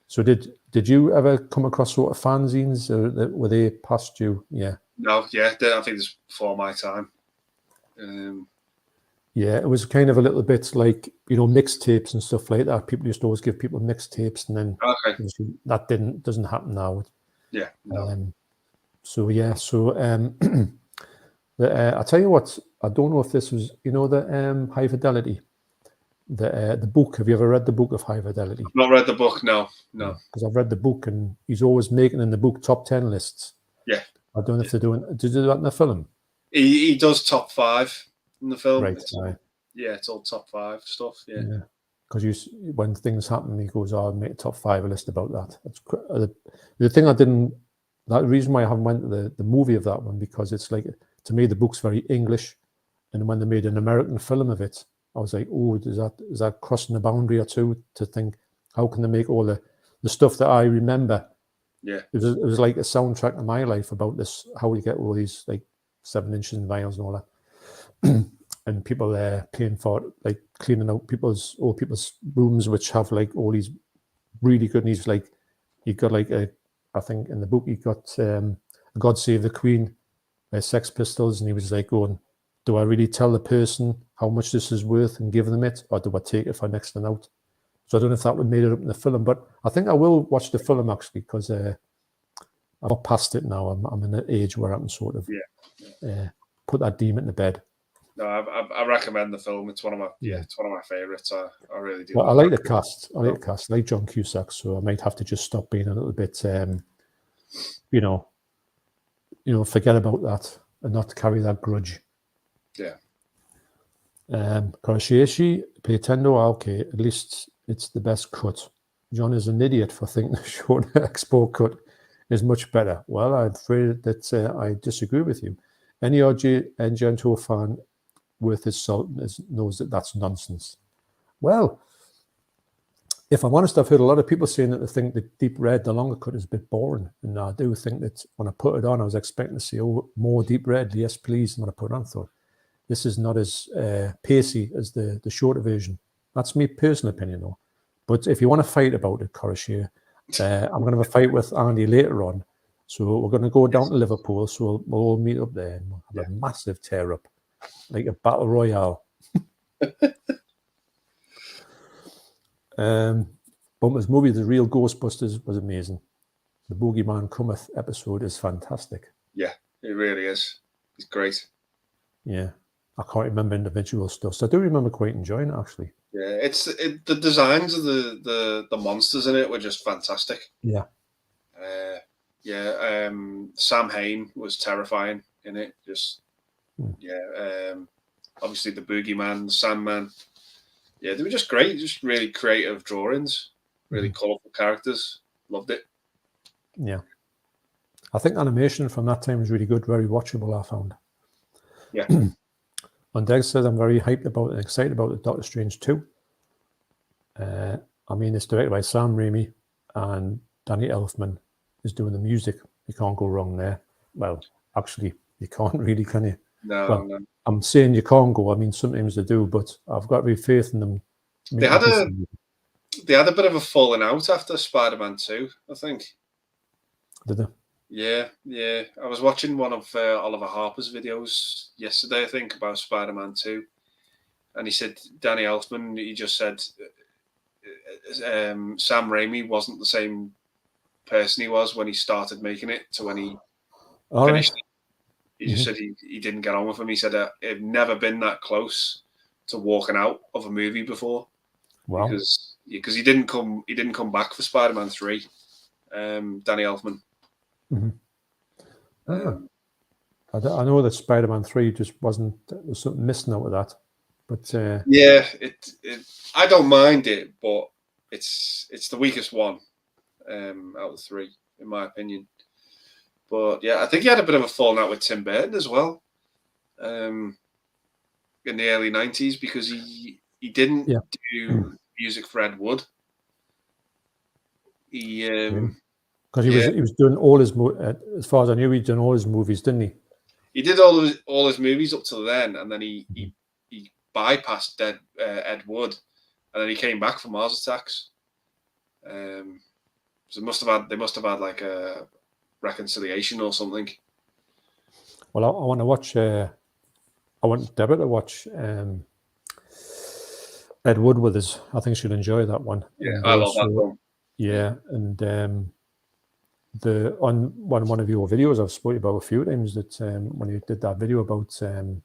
So did you ever come across sort of fanzines? Were they past you? Yeah. No, yeah, I think it's before my time. Yeah, it was kind of a little bit like, mixtapes and stuff like that. People used to always give people mixtapes, and then that doesn't happen now. Yeah. No. I tell you what, I don't know if this was, the High Fidelity, the book. Have you ever read the book of High Fidelity? I've not read the book, no. Because I've read the book, and he's always making in the book top 10 lists. Yeah. I don't know if they're doing. Did you do that in the film? He does top 5 in the film. Right. It's all top 5 stuff. Yeah. Because when things happen, he goes, "I'll make a top 5 list about that." That's the thing I didn't. That reason why I haven't went to the movie of that one, because it's like, to me, the book's very English, and when they made an American film of it, I was like, oh, is that crossing the boundary or two, to think, how can they make all the the stuff that I remember. Yeah. It was like a soundtrack of my life about this, how we get all these like 7 inches in vials and all that. And people there paying for it, like cleaning out people's rooms, which have like all these really good needs. Like he got like I think in the book he got God Save the Queen by Sex Pistols, and he was like going, do I really tell the person how much this is worth and give them it, or do I take it for next and out? So I don't know if that would made it up in the film, but I think I will watch the film actually, because I'm not past it now. I'm in an age where I can sort of put that demon to bed. No, I recommend the film. It's one of my favorites. I really do. Well, I like the cast. I like John Cusack, so I might have to just stop being a little bit, forget about that and not carry that grudge. Yeah. Koroshishi, Pretendo, okay, at least it's the best cut. John is an idiot for thinking the short expo cut is much better. Well, I'm afraid that I disagree with you. Any Argento fan worth his salt knows that that's nonsense. Well, if I'm honest, I've heard a lot of people saying that they think the deep red, the longer cut, is a bit boring. And I do think that when I put it on, I was expecting to see more deep red. Yes, please. And when I put it on, I thought, this is not as pacey as the shorter version. That's my personal opinion, though. But if you want to fight about it, Koroshier, I'm going to have a fight with Andy later on. So we're going to go down to Liverpool. So we'll all meet up there and we'll have a massive tear up, like a battle royale. Bumper's movie, The Real Ghostbusters, was amazing. The Boogeyman Cometh episode is fantastic. Yeah, it really is. It's great. Yeah, I can't remember individual stuff, so I do remember quite enjoying it actually. Yeah, the designs of the monsters in it were just fantastic. Yeah. Sam Hain was terrifying in it. Obviously the Boogeyman, the Sandman. Yeah, they were just great. Just really creative drawings, really colourful characters. Loved it. Yeah. I think animation from that time was really good, very watchable, I found. Yeah. On Deg says, I'm very hyped about and excited about the Doctor Strange 2. It's directed by Sam Raimi, and Danny Elfman is doing the music. You can't go wrong there. Well, actually, you can't really, can you? No. I'm saying you can't go. I mean, sometimes they do, but I've got to be faith in them. They had a bit of a falling out after Spider-Man 2, I think. Did they? Yeah. I was watching one of Oliver Harper's videos yesterday, I think, about Spider-Man 2. And he said, Danny Elfman, he just said Sam Raimi wasn't the same person he was when he started making it to when he finished it. He just said he didn't get on with him. He said he'd never been that close to walking out of a movie before. Wow. Because he didn't come back for Spider-Man 3. Danny Elfman. I know that Spider-Man 3 just wasn't. There's something missing out of that. But I don't mind it, but it's the weakest one out of the 3, in my opinion. But yeah, I think he had a bit of a falling out with Tim Burton as well, in the early 90s, because he didn't do music for Ed Wood. Because he was doing all his as far as I knew, he'd done all his movies, didn't he? He did all his movies up till then, and then he bypassed Ed Wood, and then he came back for Mars Attacks. So they must have had like a reconciliation or something. Well, I want to watch. I want Deborah to watch Ed Wood with us. I think she'll enjoy that one. Yeah, I love that one. Yeah, and on one of your videos, I've spoken about a few times that when you did that video about him,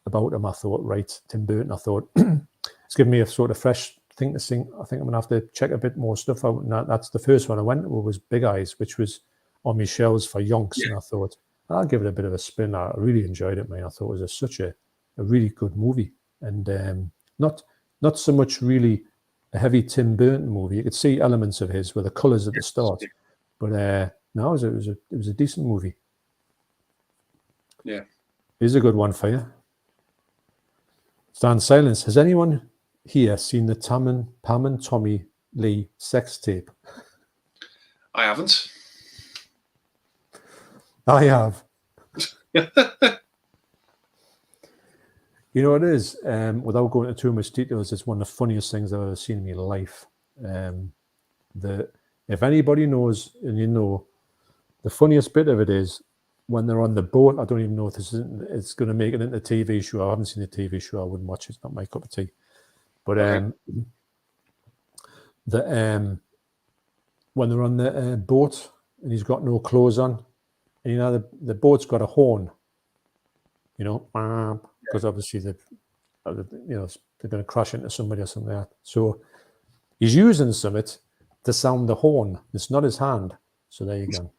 I thought, right, Tim Burton. I thought it's given me a sort of fresh thing to think. I think I'm gonna have to check a bit more stuff out. And that's the first one I went to was Big Eyes, which was on my shelves for yonks, and I thought I'll give it a bit of a spin. I really enjoyed it, man. I thought it was such a really good movie, and not so much really a heavy Tim Burton movie. You could see elements of his with the colours at the start, but no, it was a decent movie. Yeah, here's a good one for you. Stand Silence. Has anyone here seen the Pam and Tommy Lee sex tape? I haven't. I have. You know what it is? Without going into too much details, it's one of the funniest things I've ever seen in my life. If anybody knows, and you know, the funniest bit of it is when they're on the boat. I don't even know if it's going to make it into a TV show. I haven't seen the TV show. I wouldn't watch it. It's not my cup of tea. But Okay. when they're on the boat and he's got no clothes on, and you know the boat's got a horn, you know, because obviously they're going to crash into somebody or something like that. So he's using something to sound the horn. It's not his hand. So there you go.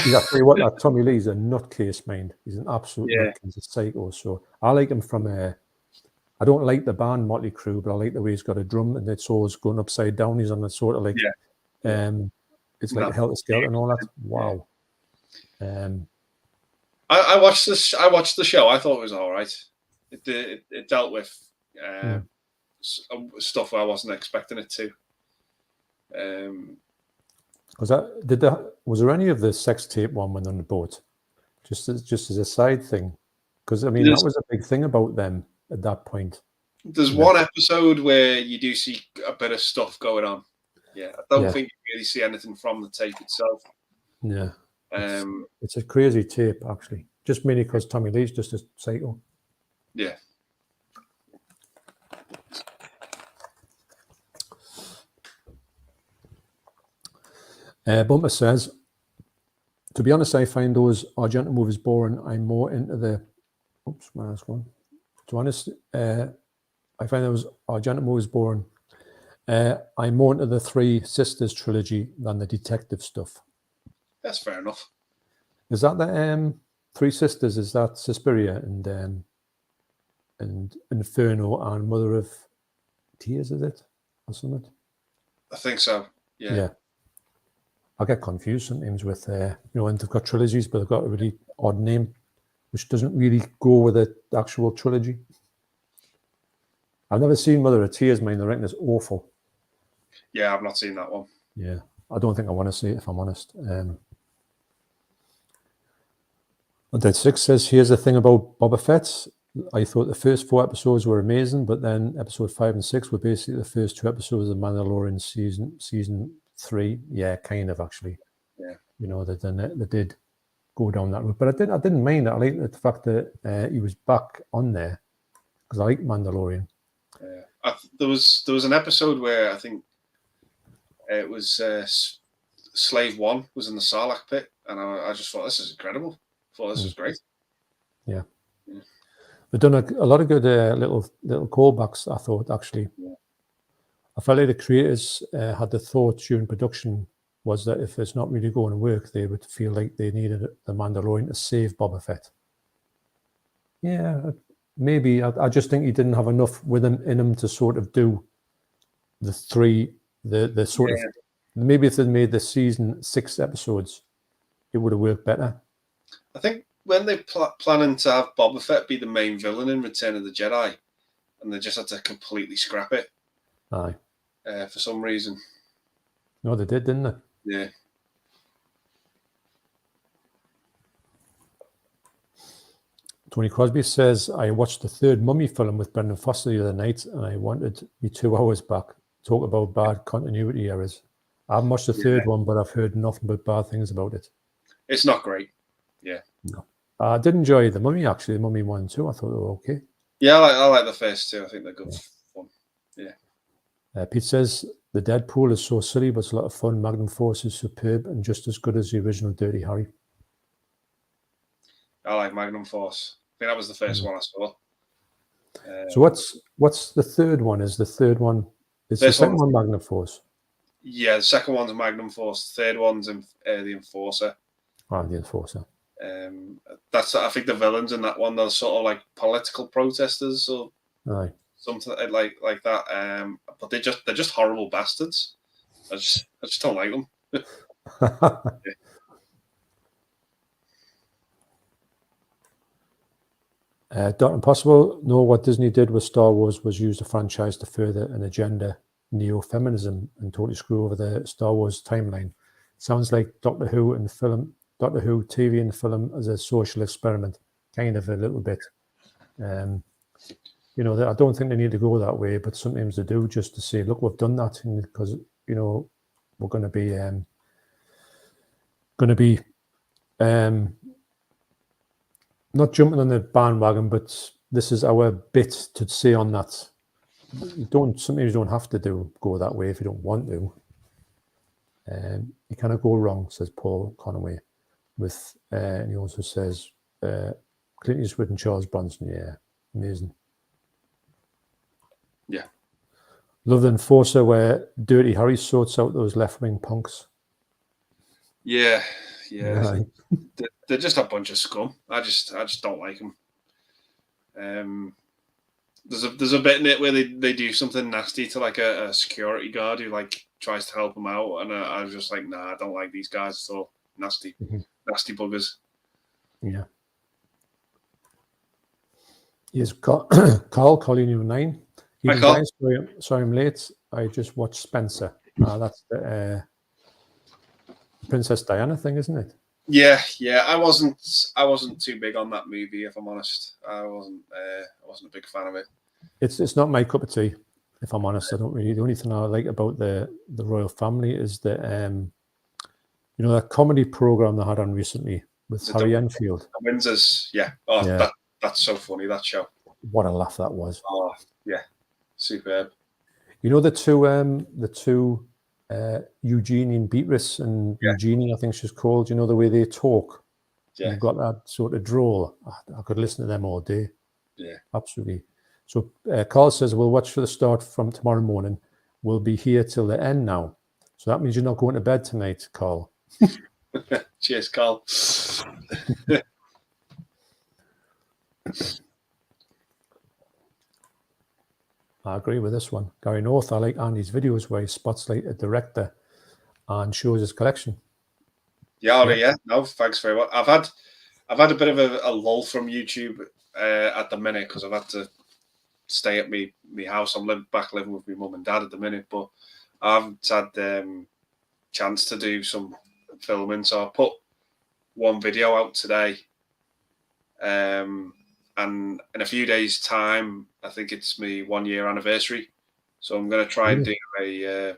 I tell you what, that Tommy Lee's a nutcase, mind. He's an absolute nutcase, a psycho. So I like him from I don't like the band Motley Crue, but I like the way he's got a drum and it's always going upside down. He's on a sort of like, it's like Helter Skelter and all that. Wow. I watched this. I watched the show. I thought it was all right. It dealt with stuff I wasn't expecting it to. Was there any of the sex tape one when on the boat? Just as a side thing, because I mean that was a big thing about them at that point. There's one episode where you do see a bit of stuff going on. Yeah, I don't think you really see anything from the tape itself. Yeah, it's a crazy tape actually. Just mainly because Tommy Lee's just a psycho. Yeah. Bumper says, to be honest, I find those Argento movies boring. I'm more into the... Oops, my last one. To be honest, I find those Argento movies boring. I'm more into the Three Sisters trilogy than the detective stuff. That's fair enough. Is that the Three Sisters? Is that Suspiria and Inferno and Mother of Tears, is it? Or something? I think so, yeah. I get confused sometimes with, and they've got trilogies, but they've got a really odd name, which doesn't really go with the actual trilogy. I've never seen Mother of Tears, mind. I reckon it's awful. Yeah, I've not seen that one. Yeah, I don't think I want to see it, if I'm honest. Dead Six says, here's the thing about Boba Fett. I thought the first 4 episodes were amazing, but then episode 5 and 6 were basically the first 2 episodes of Mandalorian season 3. Yeah, kind of actually. Yeah. They did go down that route, but I didn't mind it. I liked the fact that he was back on there because I like Mandalorian. Yeah. There was an episode where I think it was Slave 1 was in the Sarlacc pit, and I just thought this is incredible. I thought this was great. Yeah. They've done a lot of good little callbacks, I thought, actually. Yeah. I felt like the creators had the thought during production was that if it's not really going to work, they would feel like they needed the Mandalorian to save Boba Fett. Yeah, maybe. I just think he didn't have enough in him to sort of do the sort of... Maybe if they made the season 6 episodes, it would have worked better. I think when they planning to have Boba Fett be the main villain in Return of the Jedi, and they just had to completely scrap it. Aye. For some reason. No, they did, didn't they? Yeah. Tony Crosby says, I watched the 3rd Mummy film with Brendan Foster the other night, and I wanted me 2 hours back. Talk about bad continuity errors. I haven't watched the 3rd one, but I've heard nothing but bad things about it. It's not great. Yeah. No. I did enjoy the Mummy, actually. The Mummy 1 and 2. I thought they were okay. Yeah, I like the first 2. I think they're good fun. Yeah. Pete says, the Deadpool is so silly, but it's a lot of fun. Magnum Force is superb and just as good as the original Dirty Harry. I like Magnum Force. I think that was the first one I saw. So what's the 3rd one? Is the 3rd one... Is the second one Magnum Force? Yeah, the second one's Magnum Force. The 3rd one's the Enforcer. Oh, the Enforcer. That's, I think, the villains in that one. They're sort of like political protesters or something like that. But they're just horrible bastards. I just don't like them. Dr. Impossible, no, what Disney did with Star Wars was use the franchise to further an agenda, neo-feminism, and totally screw over the Star Wars timeline. Sounds like Doctor Who TV and film as a social experiment, kind of a little bit. You know, I don't think they need to go that way, but sometimes they do, just to say, look, we've done that, because, you know, we're going to be not jumping on the bandwagon, but this is our bit to say on that. Sometimes you don't have to go that way if you don't want to. You cannot go wrong, says Paul Conaway. And he also says Clint Eastwood and Charles Bronson. Yeah, amazing. Yeah. Love the Enforcer, where Dirty Harry sorts out those left-wing punks. Yeah. Right. They're just a bunch of scum. I just don't like them. There's a bit in it where they do something nasty to like a security guard who like tries to help them out, and I was just like, nah, I don't like these guys at all. Nasty buggers. Yeah. Here's Carl calling you 9. Hi, Carl. Sorry, I'm late. I just watched Spencer. That's the Princess Diana thing, isn't it? Yeah. I wasn't too big on that movie, if I'm honest. I wasn't a big fan of it. It's not my cup of tea, if I'm honest. I don't really. The only thing I like about the royal family is that you know, that comedy program they had on recently with Harry Enfield. The Windsors, yeah. Oh, yeah. That's so funny, that show. What a laugh that was. Oh, yeah. Superb. You know, the two Eugenie and Beatrice, and Eugenie, I think she's called, you know, the way they talk. Yeah. You've got that sort of drawl. I could listen to them all day. Yeah. Absolutely. So Carl says, we'll watch for the start from tomorrow morning. We'll be here till the end now. So that means you're not going to bed tonight, Carl. Cheers, Carl. I agree with this one. Gary North, I like Andy's videos where he spots like a director and shows his collection. Yeah. No, thanks very much. I've had a bit of a lull from YouTube at the minute because I've had to stay at my house. I'm back living with my mum and dad at the minute, but I haven't had chance to do some filming. So I put one video out today, and in a few days' time, I think it's my 1 year anniversary. So I'm going to try and do an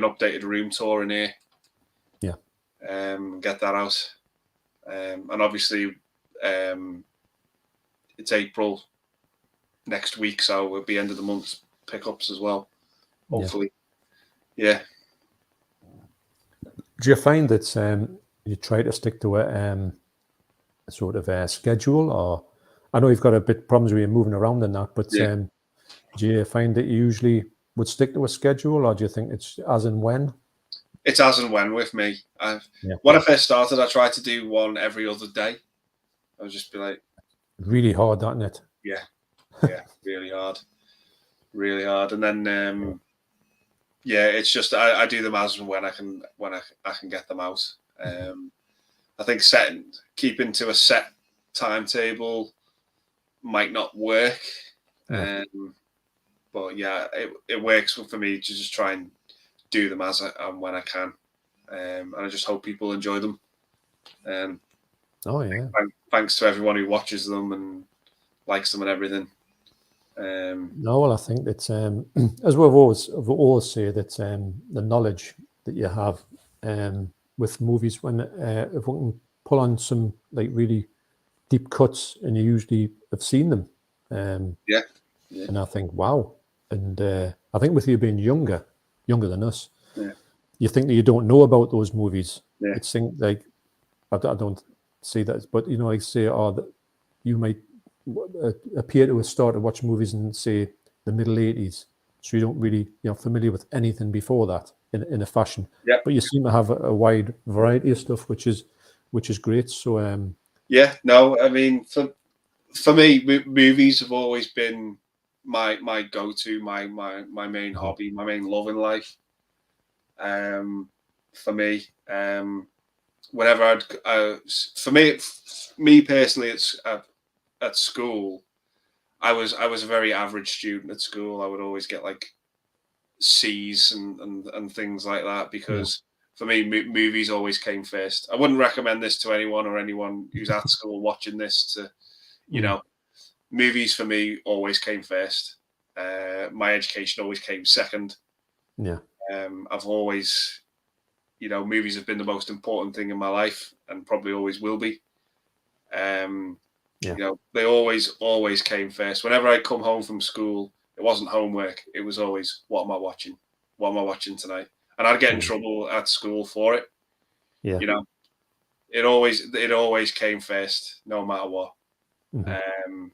updated room tour in here. Yeah. Get that out. And obviously, it's April next week, so it'll be end of the month pickups as well. Hopefully, yeah. Do you find that you try to stick to a sort of a schedule, or I know you've got a bit problems with you moving around and that, but do you find that you usually would stick to a schedule, or do you think it's as and when? It's as and when with me. When I first started, I tried to do one every other day. I would just be like, really hard, isn't it? Yeah, really hard, and then it's just I do them as and when I can get them out. I think keeping to a set timetable might not work, but yeah, it works for me to just try and do them as and when I can, and I just hope people enjoy them. Thanks to everyone who watches them and likes them and everything. No, well, I think that as we've always say that the knowledge that you have with movies, when if we can pull on some like really deep cuts, and you usually have seen them, and I think wow, and I think with you being younger than us, you think that you don't know about those movies. It's like I don't see that, but you know, like say, that you might appear to have started watching movies in say the middle 80s, so you don't really familiar with anything before that in a fashion. But you seem to have a wide variety of stuff, which is great. So no, I mean for me, movies have always been my go-to, my main hobby, my main love in life. For me, whenever me personally, it's at school, I was a very average student at school. I would always get like C's and things like that because for me, movies always came first. I wouldn't recommend this to anyone who's at school watching this to, you know, movies for me always came first. My education always came second. Yeah. I've always, you know, movies have been the most important thing in my life and probably always will be. You know, they always came first. Whenever I come home from school, it wasn't homework. It was always, what am I watching? What am I watching tonight? And I'd get in trouble at school for it. Yeah. You know, it always came first, no matter what. And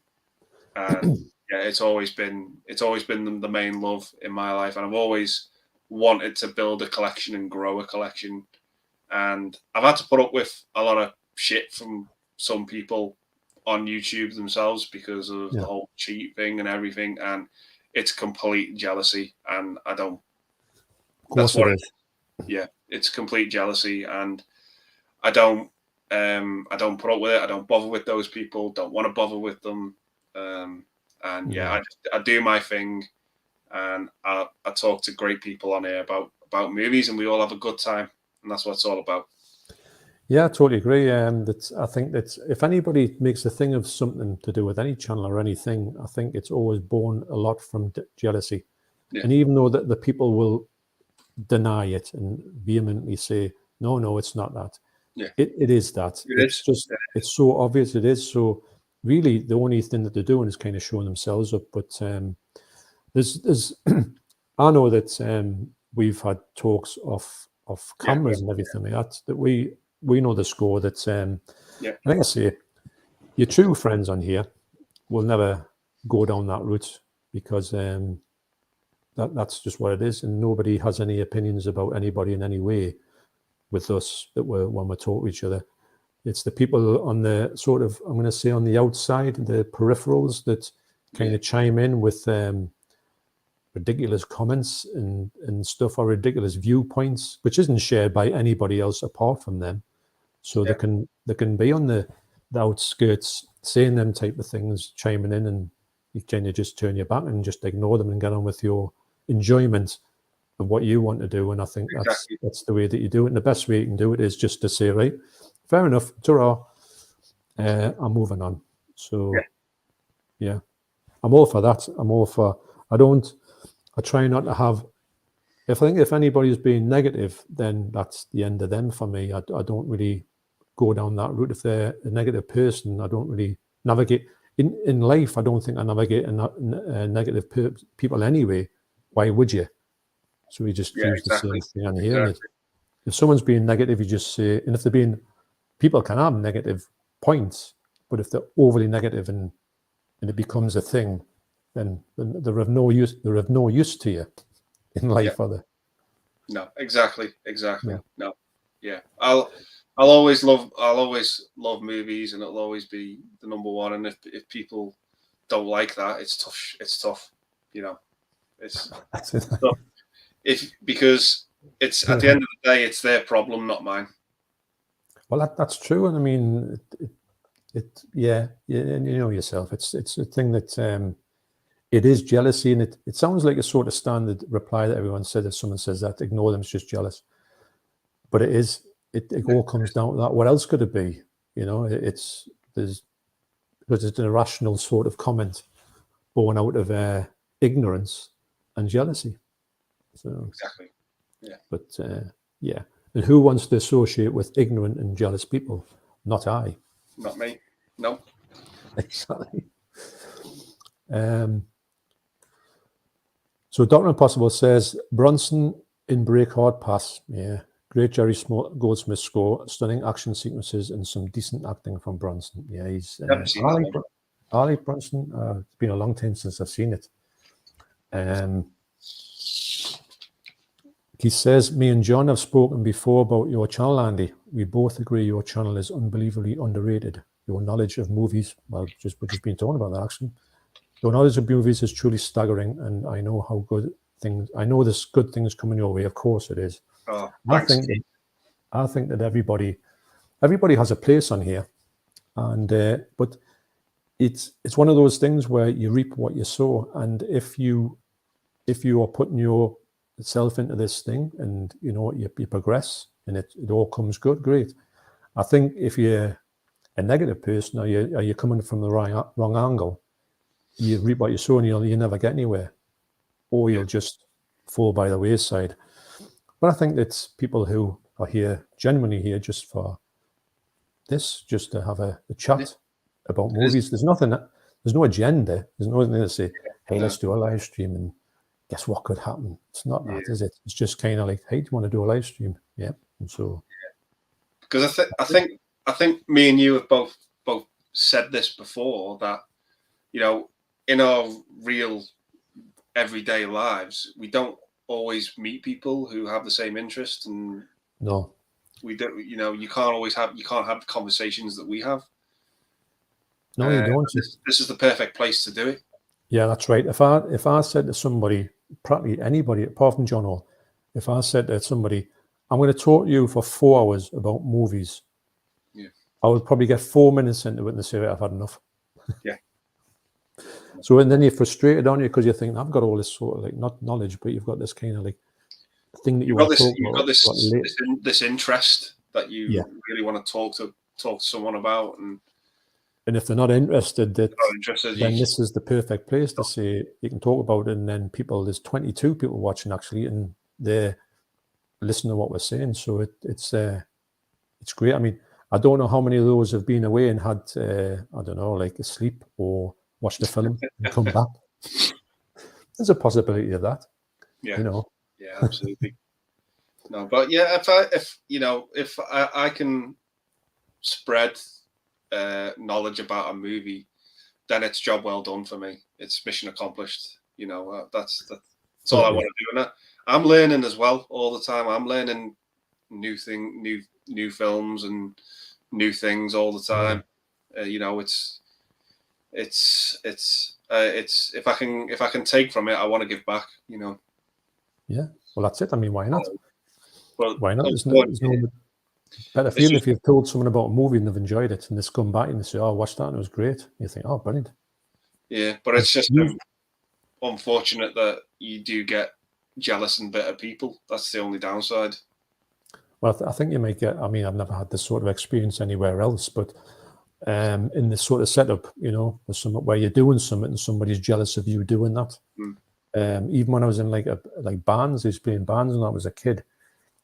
yeah, it's always been the main love in my life, and I've always wanted to build a collection and grow a collection. And I've had to put up with a lot of shit from some people on YouTube themselves because of the whole cheat thing and everything, and it's complete jealousy, and I don't. That's what it is. Yeah, it's complete jealousy, and I don't put up with it. I don't bother with those people. Don't want to bother with them. And yeah, I do my thing, and I talk to great people on here about movies, and we all have a good time, and that's what it's all about. Yeah, I totally agree. I think that if anybody makes a thing of something to do with any channel or anything, I think it's always born a lot from jealousy. And even though that the people will deny it and vehemently say, no, it's not that. It is that. It's so obvious it is. So really the only thing that they're doing is kind of showing themselves up. But there's I know that we've had talks of cameras and everything like that we know the score that like I say, your true friends on here will never go down that route because that's just what it is, and nobody has any opinions about anybody in any way with us when we talk to each other. It's the people on the sort of, I'm going to say on the outside, the peripherals that kind of chime in with ridiculous comments and stuff, or ridiculous viewpoints, which isn't shared by anybody else apart from them. So they can be on the outskirts saying them type of things, chiming in, and you kind of just turn your back and just ignore them and get on with your enjoyment of what you want to do. And I think that's the way that you do it. And the best way you can do it is just to say, right, fair enough, ta-ra, I'm moving on. So yeah, I'm all for that. I'm all for, I try not to have, if anybody's being negative, then that's the end of them for me. I don't really go down that route. If they're a negative person, I don't really navigate. In life, I don't think I navigate negative people anyway. Why would you? So we just use the same thing on here. Exactly. If someone's being negative, you just say, and if they're being, people can have negative points, but if they're overly negative and it becomes a thing, then they're of no use. They're of no use to you in life, are they? No, exactly. No, yeah. I'll always love movies, and it'll always be the number one. And if people don't like that, it's tough. You know, it's tough. Because it's at the end of the day, it's their problem, not mine. Well, that's true, and I mean, you know yourself. It's a thing that it is jealousy, and it sounds like a sort of standard reply that everyone said. If someone says that, ignore them, it's just jealous. But it is. It all comes down to that. What else could it be? You know, because it's an irrational sort of comment born out of ignorance and jealousy. So exactly. Yeah. But yeah. And who wants to associate with ignorant and jealous people? Not I. Not me. No. Exactly. So Dr. Impossible says, Bronson in Breakheart Pass. Yeah. Great Jerry Goldsmith score, stunning action sequences, and some decent acting from Bronson. Yeah, he's Harley Bronson. It's been a long time since I've seen it. He says, me and John have spoken before about your channel, Andy. We both agree your channel is unbelievably underrated. Your knowledge of movies, we've just been talking about that actually. Your knowledge of movies is truly staggering, and I know there's good things coming your way. Of course it is. Oh, I think that everybody has a place on here, and but it's one of those things where you reap what you sow, and if you are putting yourself into this thing, and you progress, and it all comes good, great. I think if you're a negative person, or you're coming from the wrong angle, you reap what you sow, and you never get anywhere, or you'll just fall by the wayside. But I think it's people who are genuinely here just for this, just to have a chat about movies. There's no agenda. There's nothing to say, hey, let's do a live stream, and guess what could happen? It's not that, is it? It's just kind of like, hey, do you want to do a live stream? Yeah. And so, because I think me and you have both said this before, that in our real everyday lives, we don't always meet people who have the same interest, and no, we don't. You can't have the conversations that we have. No, you don't. This is the perfect place to do it. Yeah, that's right. If I said to somebody, practically anybody apart from John Hall, if I said to somebody, I'm going to talk to you for 4 hours about movies, I would probably get 4 minutes into it and they say, I've had enough. Yeah. So, and then you're frustrated, aren't you? Because you're thinking, I've got all this sort of like, not knowledge, but you've got this kind of like thing that you've got this interest that you really want to talk to someone about, and if they're not interested, then this is the perfect place to say you can talk about it. And then there's 22 people watching actually, and they listen to what we're saying. So it's great. I mean, I don't know how many of those have been away and had I don't know, like a sleep or watched a film and come back. There's a possibility of that. Yeah. Yeah, absolutely. No, but yeah, if I can spread knowledge about a movie, then it's job well done for me. It's mission accomplished. That's all I want to do. And I'm learning as well all the time. I'm learning new films and new things all the time. It's if I can take from it, I want to give back. Yeah. Well, that's it. I mean, why not? Well, why not? There's no better feeling if you've told someone about a movie and they've enjoyed it, and it's come back and they say, "Oh, I watched that and it was great." And you think, "Oh, brilliant." Yeah, but it's just unfortunate that you do get jealous and bitter people. That's the only downside. Well, I think you might get. I mean, I've never had this sort of experience anywhere else, but in this sort of setup, with where you're doing something and somebody's jealous of you doing that. Even when I was in like bands, I was playing bands when I was a kid.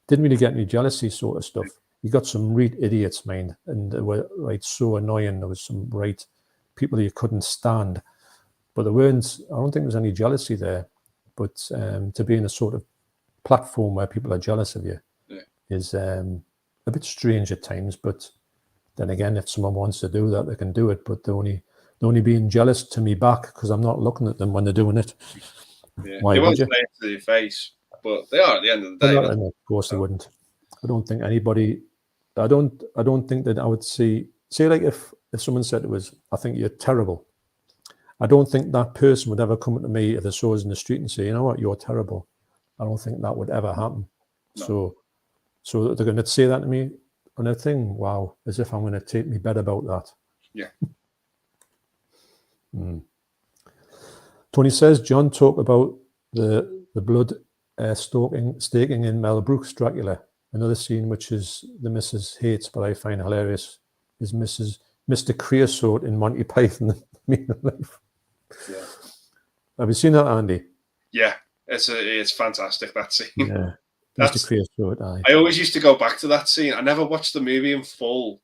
Didn't really get any jealousy sort of stuff. You got some real idiots, mind, and they were so annoying. There was some people you couldn't stand, but there weren't. I don't think there was any jealousy there. But to be in a sort of platform where people are jealous of you is a bit strange at times. But then again, if someone wants to do that, they can do it. But they're only being jealous to me back because I'm not looking at them when they're doing it. Yeah. Why would you? Say it to your face, but they are at the end of the day. Of course, they wouldn't. I don't think anybody. I don't think that I would say like if someone said to us, "I think you're terrible," I don't think that person would ever come to me if they saw us in the street and say, "You know what, you're terrible." I don't think that would ever happen. No. So they're going to say that to me on a thing. Wow, as if I'm going to take me bed about that. Yeah. Tony says, John talked about the blood staking in Mel Brooks' Dracula. Another scene which is the missus hates, but I find hilarious, is Mr. Creosote in Monty Python. Meaning of Life. Yeah. Have you seen that, Andy? Yeah, it's fantastic, that scene. Yeah. Mr. Creosote. I always used to go back to that scene. I never watched the movie in full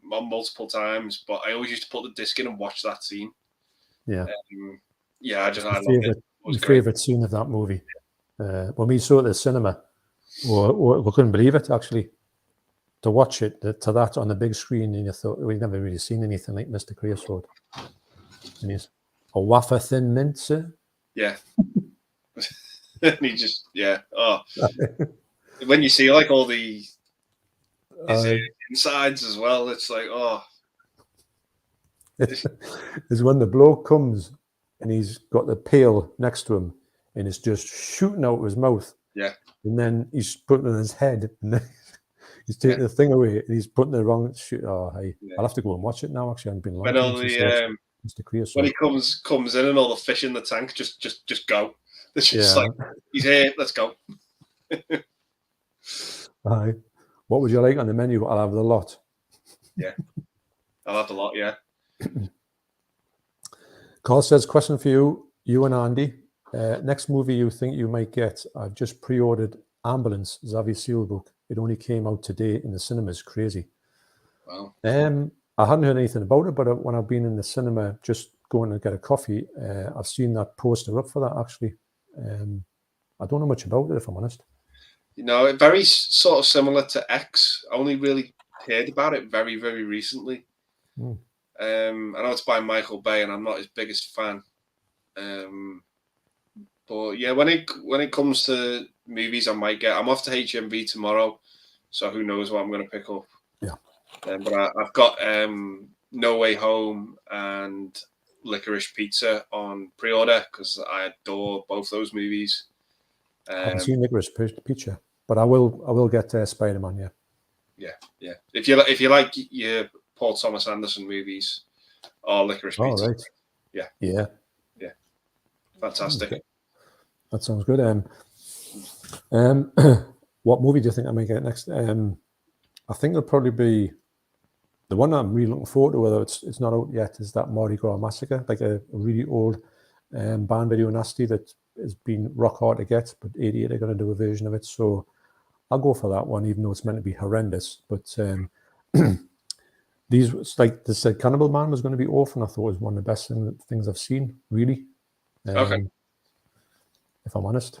multiple times, but I always used to put the disc in and watch that scene. Yeah. I love it. My favourite scene of that movie. When we saw it at the cinema, we couldn't believe it, actually. To watch it, to that on the big screen, and you thought, we've never really seen anything like Mr. Creosote. And he's a wafer thin mint, sir. Yeah. And he just, oh. When you see like all the insides as well, it's like, oh. Is when the bloke comes and he's got the pail next to him and it's just shooting out of his mouth. Yeah. And then he's putting it in his head and then He's taking the thing away and he's putting the wrong shit. Oh, hey, I'll have to go and watch it now. Actually, I haven't been long. When all the when he comes in and all the fish in the tank, just go. It's just like, he's here. Let's go. Aye. What would you like on the menu? I'll have the lot. Yeah, I'll have the lot. Yeah. Carl says, question for you and Andy. Next movie you think you might get? I've just pre-ordered Ambulance, Zavvi Steelbook. It only came out today in the cinemas. Crazy. Wow. I hadn't heard anything about it, but when I've been in the cinema just going to get a coffee, I've seen that poster up for that, actually. I don't know much about it, if I'm honest. You know, very sort of similar to X. Only really heard about it very, very recently. I know it's by Michael Bay, and I'm not his biggest fan. But yeah, when it comes to movies, I might get. I'm off to HMV tomorrow, so who knows what I'm going to pick up. Yeah. But I've got No Way Home and Licorice Pizza on pre-order because I adore both those movies. I haven't seen Licorice Pizza, but I will get Spider-Man. Yeah. If you like your Paul Thomas Anderson movies or Licorice Pizza, right. Yeah. Fantastic. Okay. That sounds good. What movie do you think I might get next? I think it'll probably be the one I'm really looking forward to, whether it's not out yet, is that Mardi Gras Massacre, like a really old band video nasty that has been rock hard to get, but 88 are going to do a version of it. So I'll go for that one, even though it's meant to be horrendous. But it's like they said, Cannibal Man was going to be awful, and I thought it was one of the best things I've seen, really. Okay. If I'm honest.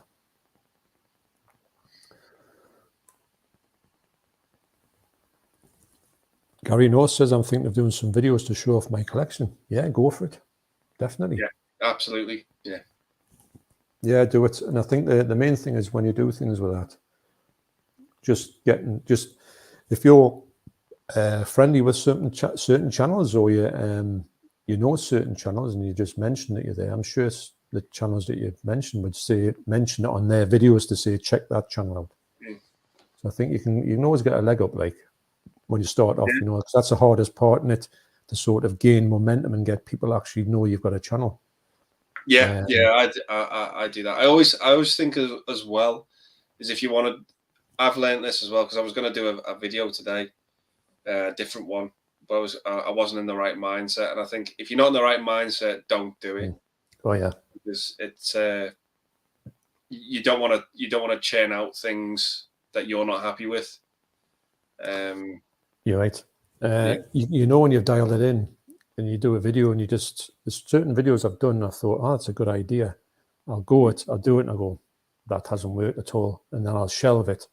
Gary North says, I'm thinking of doing some videos to show off my collection. Yeah, go for it. Definitely. Yeah, absolutely. Yeah. Yeah, do it. And I think the main thing is when you do things with that, if you're friendly with certain channels, or you know certain channels and you just mention that you're there, I'm sure the channels that you've mentioned would mention it on their videos to say, check that channel out. So I think you can always get a leg up, like when you start off, you know, because that's the hardest part in it, to sort of gain momentum and get people actually know you've got a channel. Yeah, I do that. I always think as well is if you want to. I've learned this as well because I was going to do a video today, a different one, but I wasn't in the right mindset, and I think if you're not in the right mindset, don't do it. Oh yeah, because it's you don't want to churn out things that you're not happy with. You're right. You know when you've dialed it in and you do a video and there's certain videos I've done, I thought, that's a good idea. I'll do it, and I go, that hasn't worked at all. And then I'll shelve it,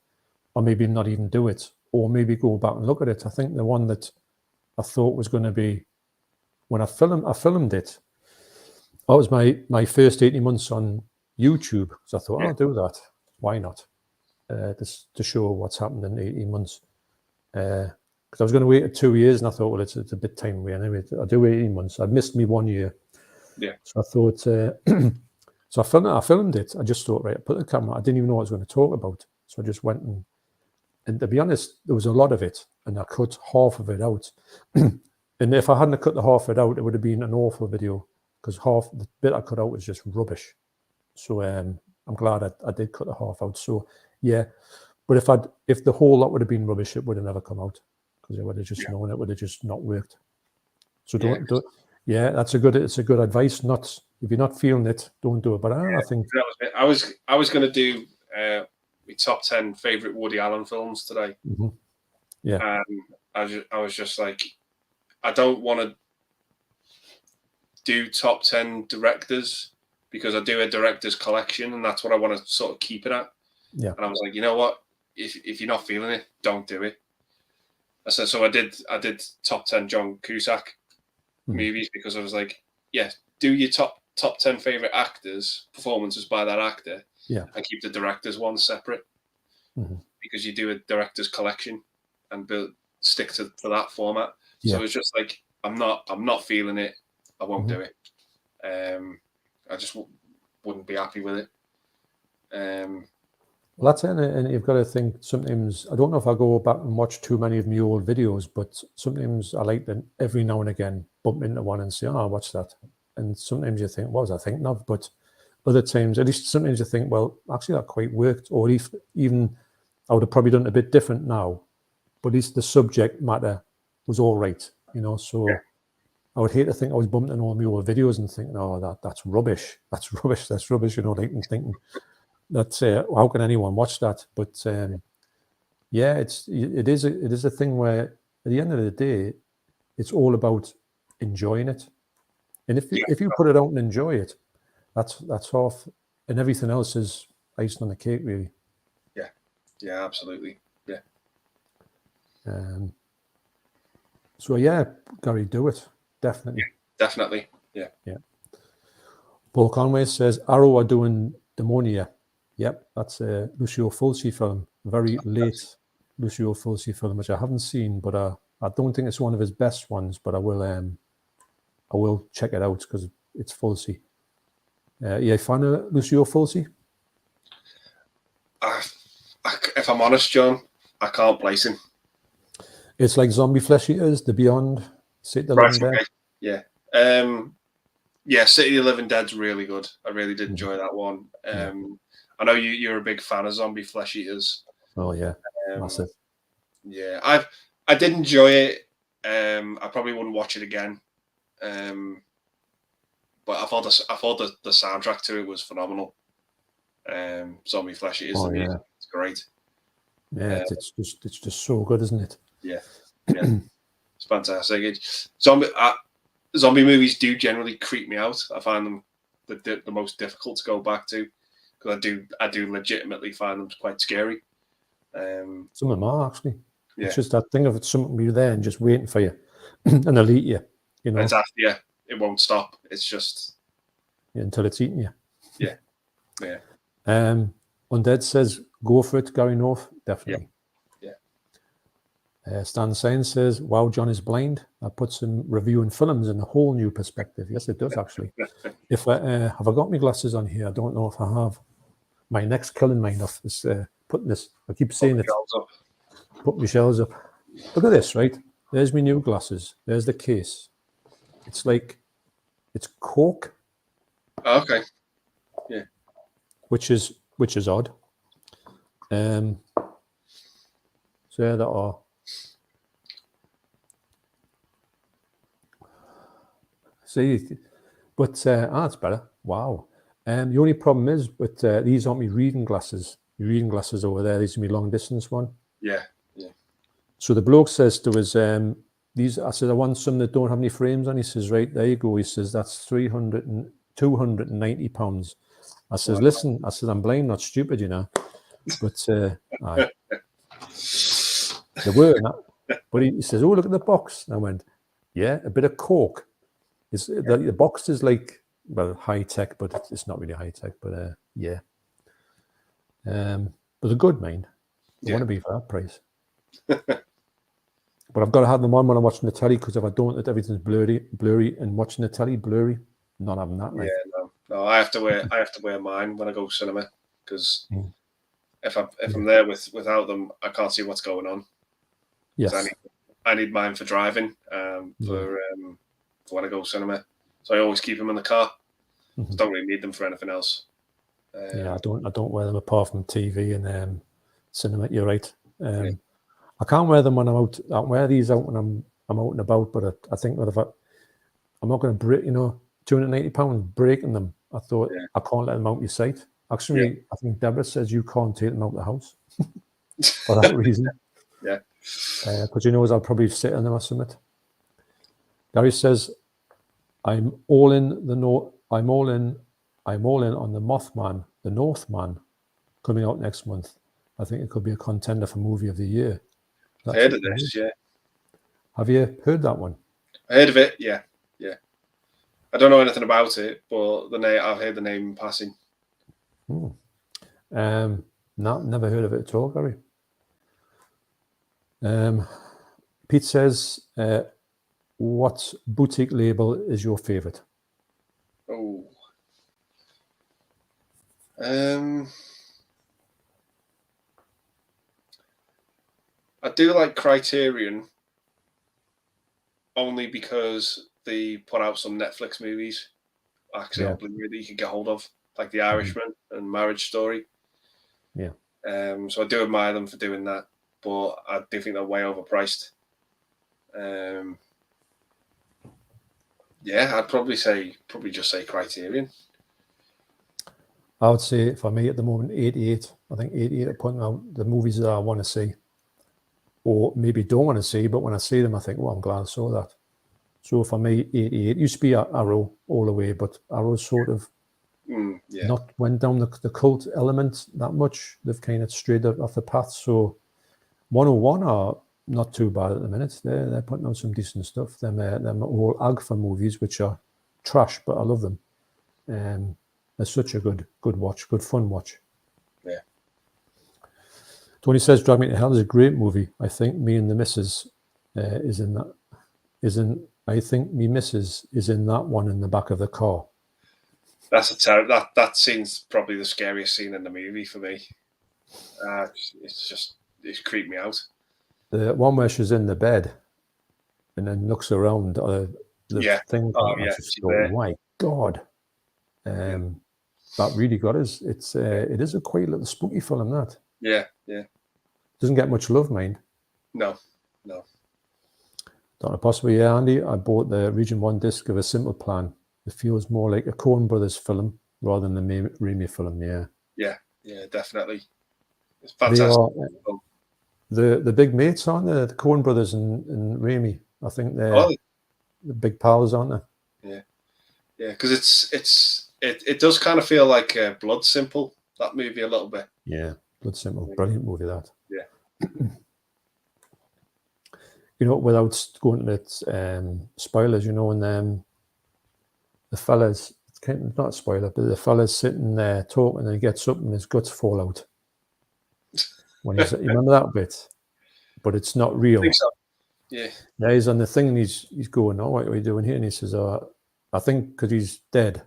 or maybe not even do it, or maybe go back and look at it. I think the one that I thought was going to be, when I filmed it, that was my first 18 months on YouTube. So I thought, I'll do that. Why not? Just to show what's happened in 18 months. Because I was going to wait 2 years, and I thought, well, it's a bit time away anyway. I'll do 18 months. I'd missed me 1 year. Yeah. So I thought, so I filmed it. I just thought, right, I put the camera. I didn't even know what I was going to talk about. So I just went and to be honest, there was a lot of it, and I cut half of it out. And if I hadn't cut the half of it out, it would have been an awful video, because half the bit I cut out was just rubbish. So I'm glad I did cut the half out. So yeah, but if the whole lot would have been rubbish, it would have never come out, because I would have just known it would have just not worked. So don't. That's a good advice. Not if you're not feeling it, don't do it. But I think that was it. I was going to do my top 10 favorite Woody Allen films today. Mm-hmm. Yeah, and I was just like, I don't want to do top 10 directors, because I do a director's collection, and that's what I want to sort of keep it at. Yeah. And I was like, you know what? If you're not feeling it, don't do it. So I did top 10 John Cusack movies, because I was like, do your top 10 favorite actors, performances by that actor, and keep the director's one separate, because you do a director's collection and stick to that format. So it's just like, I'm not feeling it, I won't do it. I just wouldn't be happy with it. Well, that's it, and you've got to think sometimes, I don't know if I go back and watch too many of my old videos, but sometimes I like to every now and again bump into one and say, oh, I'll watch that. And sometimes you think, what was I thinking of? But other times, at least sometimes you think, well, actually that quite worked. Or if, even I would have probably done it a bit different now, but at least the subject matter was all right, you know. So I would hate to think I was bumping into all my old videos and thinking, oh, that's rubbish. That's rubbish. That's rubbish, you know, like, and thinking, that's how can anyone watch that? But yeah, it is a thing where at the end of the day, it's all about enjoying it. And if you put it out and enjoy it, that's half, and everything else is icing on the cake, really. Yeah, absolutely. Yeah. So yeah, Gary, do it, definitely. Definitely. Yeah. Paul Conway says Arrow are doing Demonia. Yep, that's a Lucio Fulci film. Very late Lucio Fulci film, which I haven't seen, but I don't think it's one of his best ones. But I will check it out because it's Fulci. You a fan of Lucio Fulci? If I'm honest, John, I can't place him. It's like Zombie Flesh Eaters, The Beyond, City of the Living Dead. Yeah. Yeah, City of the Living Dead's really good. I really did enjoy that one. I know you're a big fan of Zombie Flesh Eaters. Oh yeah, massive. Yeah, I did enjoy it. I probably wouldn't watch it again. But I thought the soundtrack to it was phenomenal. Zombie Flesh Eaters, the music, it's great. Yeah, it's just so good, isn't it? Yeah, it's fantastic. Zombie movies do generally creep me out. I find them the most difficult to go back to because I do legitimately find them quite scary. Some of them are actually. Yeah. It's just that thing of it's something be there and just waiting for you, and they'll eat you. You know. Exactly. Yeah, it won't stop. It's just until it's eating you. Yeah. Undead says go for it, Gary North. Definitely. Yeah. Stan Sain says, wow, John is blind. That puts him reviewing films in a whole new perspective. Yes, it does, actually. If have I got my glasses on here? I don't know if I have. My neck's killing me enough. Is putting this. I keep saying it. Put my shelves up. Look at this, right? There's my new glasses. There's the case. It's like, it's cork. Okay. Yeah. Which is odd. So there they are. See, but that's better. Wow. The only problem is, but these aren't my reading glasses. My reading glasses over there. These are my long distance one. Yeah. So the bloke says to us, these. I said, I want some that don't have any frames on. He says, right, there you go. He says, that's £290. I says, listen. I said, I'm blind, not stupid, you know. But aye. They were not. But he says, oh, look at the box. I went, yeah, a bit of cork. The box is like, well, high tech, but it's not really high tech. But yeah, but they're good, mind. I want to be for that price. But I've got to have them on when I'm watching the telly because if I don't, everything's blurry, and watching the telly blurry. Not having that. Like. Yeah, no, I have to wear mine when I go cinema because if I'm there without them, I can't see what's going on. Yes, I need mine for driving. For when I go cinema, so I always keep them in the car. Don't really need them for anything else. Yeah, I don't wear them apart from TV and cinema. You're right. I can't wear them when I'm out. I wear these out when I'm out and about. But I think that if I'm not going to break, £290 breaking them. I thought I can't let them out your sight. Actually, I think Deborah says you can't take them out the house for that reason. Yeah, because I'll probably sit on them or something. Gary says, I'm all in on the Mothman, the Northman, coming out next month. I think it could be a contender for movie of the year. I heard of this, yeah. Have you heard that one? I heard of it, yeah. I don't know anything about it, but I've heard the name in passing. Never heard of it at all, Gary. Pete says, what boutique label is your favorite? Oh. I do like Criterion only because they put out some Netflix movies actually on Blu-ray that you can get hold of, like The Irishman and Marriage Story. Yeah. So I do admire them for doing that, but I do think they're way overpriced. Yeah, I'd probably just say Criterion. I would say for me at the moment, 88. I think 88 are putting out the movies that I want to see, or maybe don't want to see, but when I see them, I think, well, I'm glad I saw that. So for me, 88 used to be Arrow all the way, but Arrow's sort of not went down the cult element that much. They've kind of strayed off the path. So 101 are not too bad at the minute. They're putting out some decent stuff. Them all Agfa movies, which are trash, but I love them. They're such a good watch, good fun watch. Yeah. Tony says Drag Me to Hell is a great movie. I think me and the missus is in that. I think me missus is in that one in the back of the car. That's a terrible. That scene's probably the scariest scene in the movie for me. It's creeped me out. The one where she's in the bed and then looks around the thing. Oh yeah. Oh my God. That really got us. It is a quite little spooky film, that. Yeah. Doesn't get much love, mind. No. Don't know, possibly, yeah, Andy. I bought the Region 1 disc of A Simple Plan. It feels more like a Coen Brothers film rather than the Raimi film, Yeah, definitely. It's fantastic. The big mates, aren't they? The Coen Brothers and Raimi. I think they're the big pals, aren't they? Yeah, because it does kind of feel like Blood Simple, that movie, a little bit. Yeah, Blood Simple. Brilliant movie, that. Yeah. Without going to spoilers, and the fellas, it's kind of not a spoiler, but the fella's sitting there talking and he gets up and his guts fall out. When you remember that bit? But it's not real. I think so. Yeah. Yeah, he's on the thing and he's going, "Oh, what are you doing here?" And he says, I think because he's dead.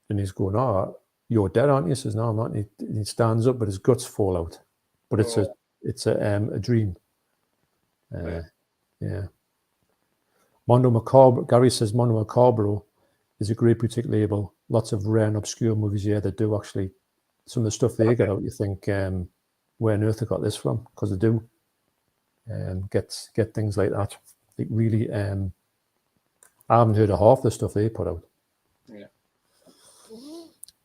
And he's going, "Oh, you're dead, aren't you?" He says, "No, I'm not." And he stands up, but his guts fall out. But it's a dream. Yeah. Mondo Macabre. Gary says Mondo Macabre is a great boutique label. Lots of rare and obscure movies here that do actually. Some of the stuff they get out, you think, where on earth they got this from? Because they do. Get things like that. Like really, I haven't heard of half the stuff they put out. Yeah.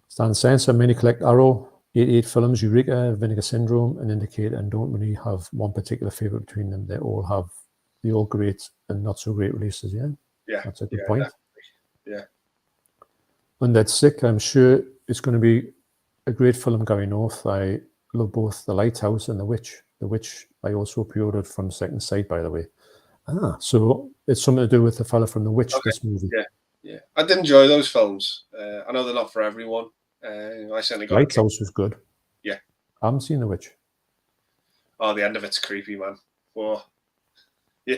Stan Sensor, Mini Collect Arrow, 88 films, Eureka, Vinegar Syndrome, and Indicator, and don't really have one particular favorite between them. They all have the all great and not so great releases. Yeah, that's a good point. Definitely. Yeah. Undead Sick, I'm sure it's going to be a great film, Gary North. I love both The Lighthouse and The Witch. The Witch I also pre-ordered from Second Sight, by the way. So it's something to do with the fella from The Witch, this movie. Yeah. I did enjoy those films. I know they're not for everyone. I certainly got Lighthouse was good. Yeah. I haven't seen The Witch. Oh, the end of it's creepy, man. Whoa. Yeah.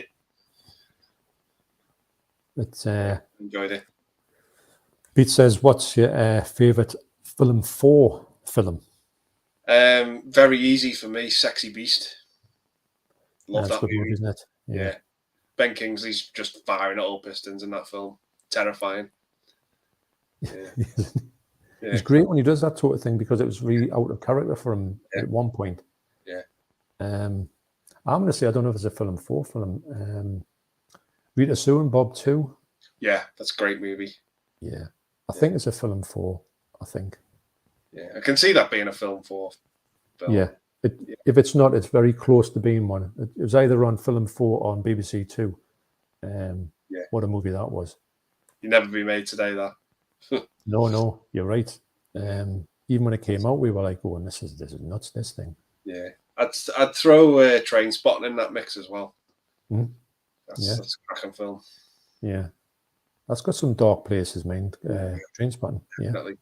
It's enjoyed it. Pete says, what's your favourite film 4 film? Very easy for me, Sexy Beast. Love that movie, isn't it? Yeah. Ben Kingsley's just firing at all pistons in that film. Terrifying. Yeah. It's great when he does that sort of thing because it was really out of character for him at one point. Yeah. I'm going to say, I don't know if it's a film 4 film. Rita Sue and Bob 2. Yeah, that's a great movie. Yeah. I think it's a film 4, I think. Yeah, I can see that being a film 4. Film. Yeah. If it's not, it's very close to being one. It was either on film 4 or on BBC 2. What a movie that was. You'd never be made today, that. No, you're right. Even when it came out, we were like, "Oh, this is nuts, this thing." Yeah, I'd throw Train Spotting in that mix as well. That's a cracking film. Yeah, that's got some dark places, man. Train Spotting. Yeah. Definitely.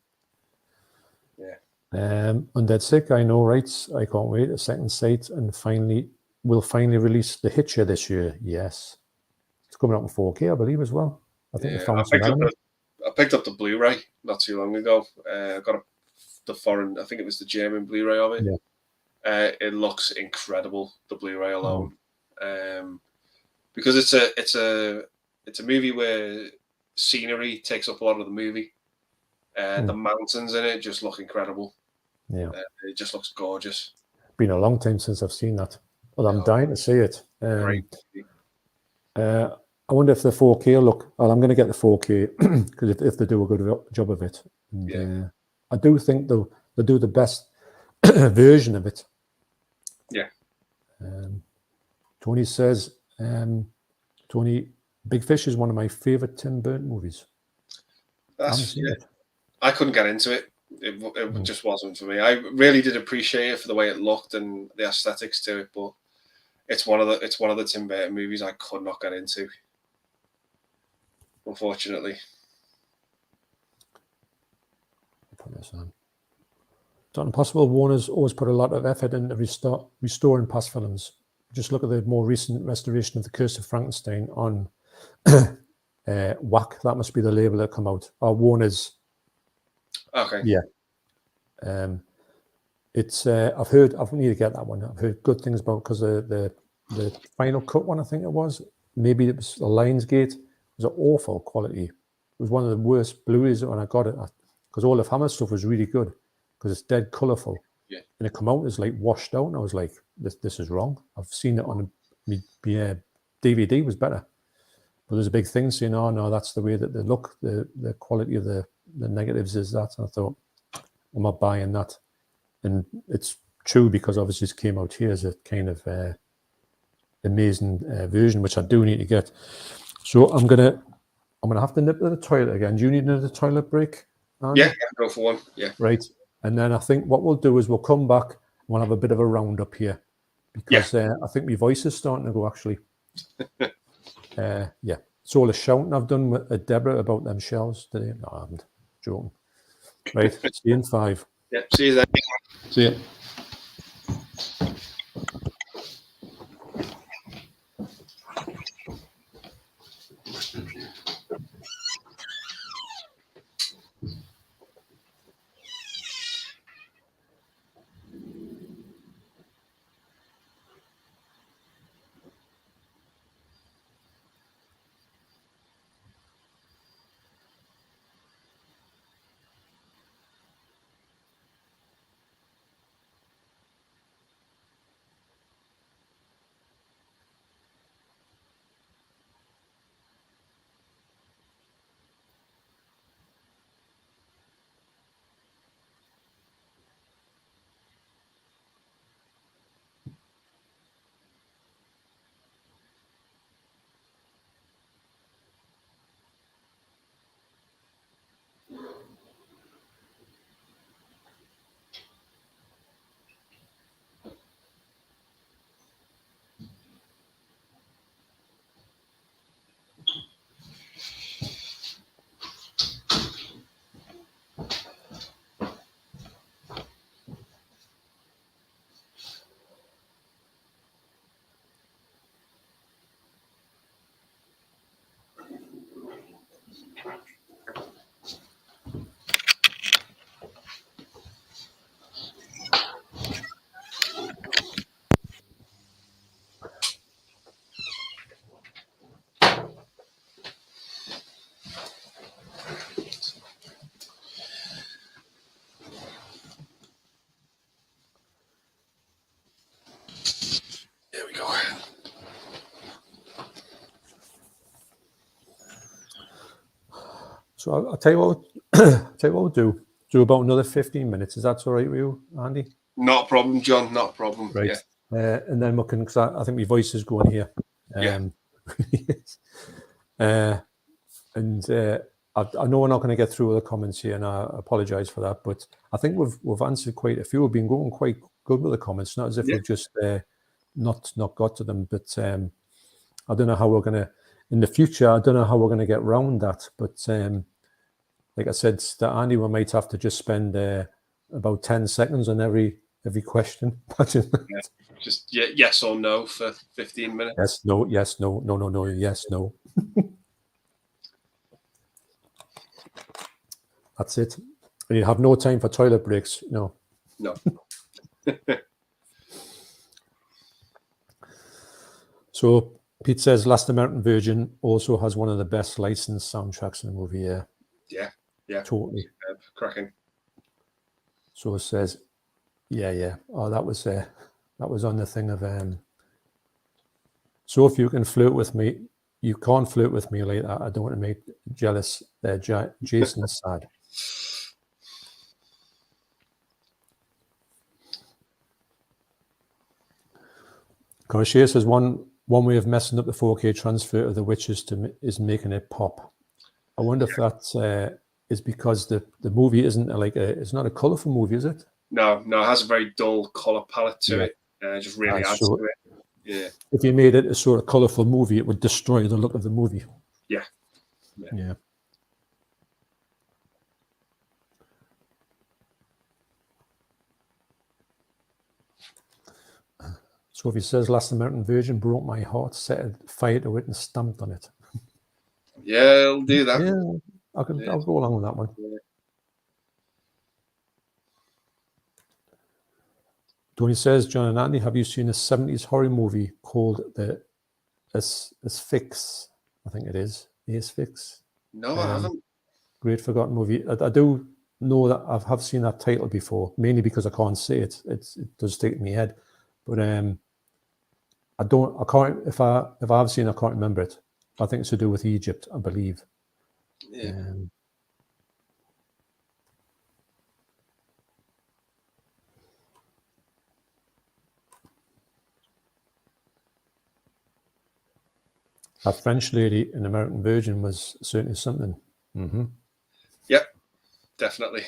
Yeah. Undead Sick, I know, right? I can't wait. A Second Sight, and we'll finally release The Hitcher this year. Yes, it's coming out in 4K, I believe, as well. I think I picked up the Blu-ray not too long ago. I got the foreign, I think it was the German Blu-ray of it. Yeah. It looks incredible, the Blu-ray alone, because it's a movie where scenery takes up a lot of the movie. The mountains in it just look incredible. Yeah, it just looks gorgeous. Been a long time since I've seen that. Well, I'm dying to see it. Great. I wonder if the 4K look. Well, I'm going to get the 4K because if they do a good job of it, and, I do think they'll do the best version of it. Yeah. Tony says, Tony, Big Fish is one of my favorite Tim Burton movies. I couldn't get into it. It just wasn't for me. I really did appreciate it for the way it looked and the aesthetics to it, but it's one of the Tim Burton movies I could not get into, unfortunately. Put this on. It's not impossible. Warner's always put a lot of effort into restoring past films. Just look at the more recent restoration of The Curse of Frankenstein on WAC. That must be the label that come out. Or Warner's. Okay. Yeah. It's. I've need to get that one. I've heard good things about because the final cut one, I think it was. Maybe it was the Lionsgate. It was an awful quality. It was one of the worst Blu-rays when I got it because all of Hammer stuff was really good because it's dead colourful. Yeah. And it come out as like washed out, and I was like, "This is wrong." I've seen it on DVD was better, but there's a big thing saying, "Oh no, that's the way that they look. The quality of the negatives is that." And I thought, I'm not buying that, and it's true because obviously it came out here as a kind of amazing version, which I do need to get. So I'm gonna have to nip to the toilet again. Do you need another toilet break, Andy? Yeah, go for one. Yeah. Right. And then I think what we'll do is we'll come back and we'll have a bit of a roundup here because I think my voice is starting to go actually. Yeah. It's all the shouting I've done with Deborah about them shells today. No, I haven't. Joking. Right. See you in 5. Yeah. See you then. See you. There we go. So I'll tell you what. We'll do. Do about another 15 minutes. Is that all right with you, Andy? Not a problem, John. Not a problem. Right. Yeah. And then we can. Cause I think my voice is going here. And I know we're not going to get through all the comments here, and I apologise for that. But I think we've answered quite a few. We've been going quite good with the comments, not as if we've just not got to them. But I don't know how we're going to in the future. I don't know how we're going to get round that. But like I said to Andy, we might have to just spend about 10 seconds on every question. Just yes or no for 15 minutes. Yes, no, yes, no, no, no, no, yes, no. That's it. And you have no time for toilet breaks. No. No. So Pete says Last American Virgin also has one of the best licensed soundtracks in the movie. Yeah, totally cracking. So it says, yeah. Oh, that was on the thing of so if you can flirt with me, you can't flirt with me like that. I don't want to make jealous. Jason is sad. Corsair says one way of messing up the 4K transfer of The Witch is making it pop. I wonder if that is because the movie isn't it's not a colourful movie, is it? No, it has a very dull colour palette to it. Just really adds to it. Yeah. If you made it a sort of colourful movie, it would destroy the look of the movie. Yeah. So if he says Last American Virgin broke my heart, set fire to it and stamped on it. Yeah, I'll do that. Yeah, I'll go along with that one. Yeah. Tony says, John and Andy, have you seen a 70s horror movie called The Asphyx? I think it is. The Asphyx. No, I haven't. Great forgotten movie. I do know that I have seen that title before, mainly because I can't say it. It does stick in my head. But I can't, if I have seen it, I can't remember it. I think it's to do with Egypt, I believe. Yeah. A French lady in American Virgin was certainly something. Mm-hmm. Yep, definitely.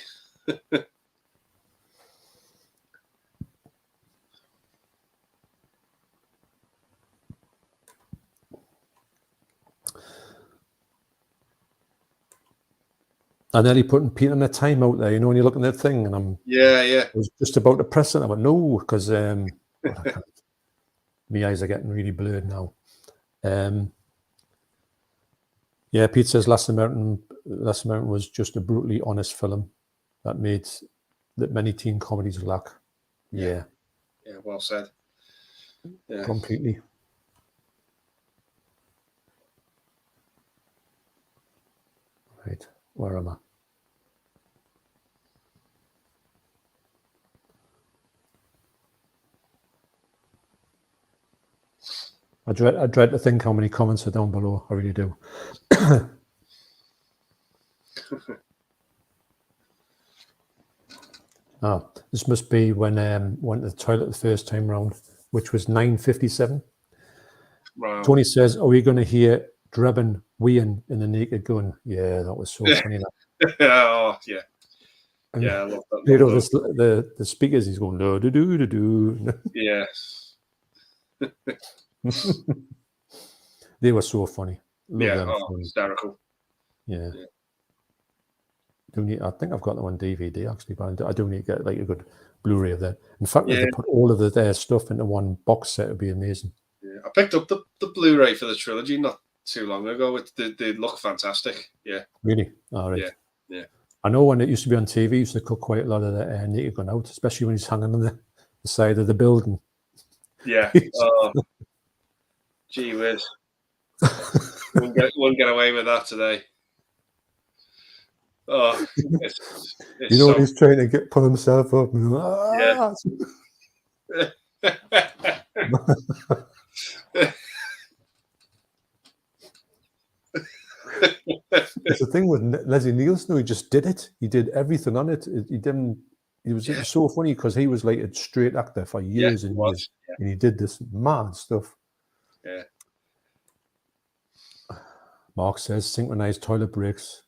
And then he putting Pete on a timeout there, when you're looking at that thing, and I was just about to press it. I went, no, because my eyes are getting really blurred now. Pete says Last American was just a brutally honest film that many teen comedies lack. Yeah, well said. Yeah. Completely. Right, where am I? I dread to think how many comments are down below. I really do. This must be when went to the toilet the first time round, which was 9:57. Wow. Tony says, "Are we going to hear Drebin weeing in the Naked Gun?" Yeah, that was so funny. Oh yeah, and I love that. The speakers, he's going do do do do. Yeah. They were so funny. Hysterical. Yeah. I think I've got them on DVD actually, but I do need to get a good Blu-ray of that. In fact, if they put all of their stuff into one box set, it'd be amazing. Yeah, I picked up the Blu-ray for the trilogy not too long ago. They look fantastic. Yeah. Really? All right. Yeah. I know when it used to be on TV, used to cut quite a lot of the Naked Gun out, especially when he's hanging on the side of the building. Yeah. Gee whiz. Won't get away with that today. Oh, it's when he's trying to pull himself up. Yeah. It's the thing with Leslie Nielsen. He just did it. He did everything on it. He didn't. It was so funny because he was like a straight actor for years and years, and he did this mad stuff. Yeah. Mark says synchronized toilet breaks.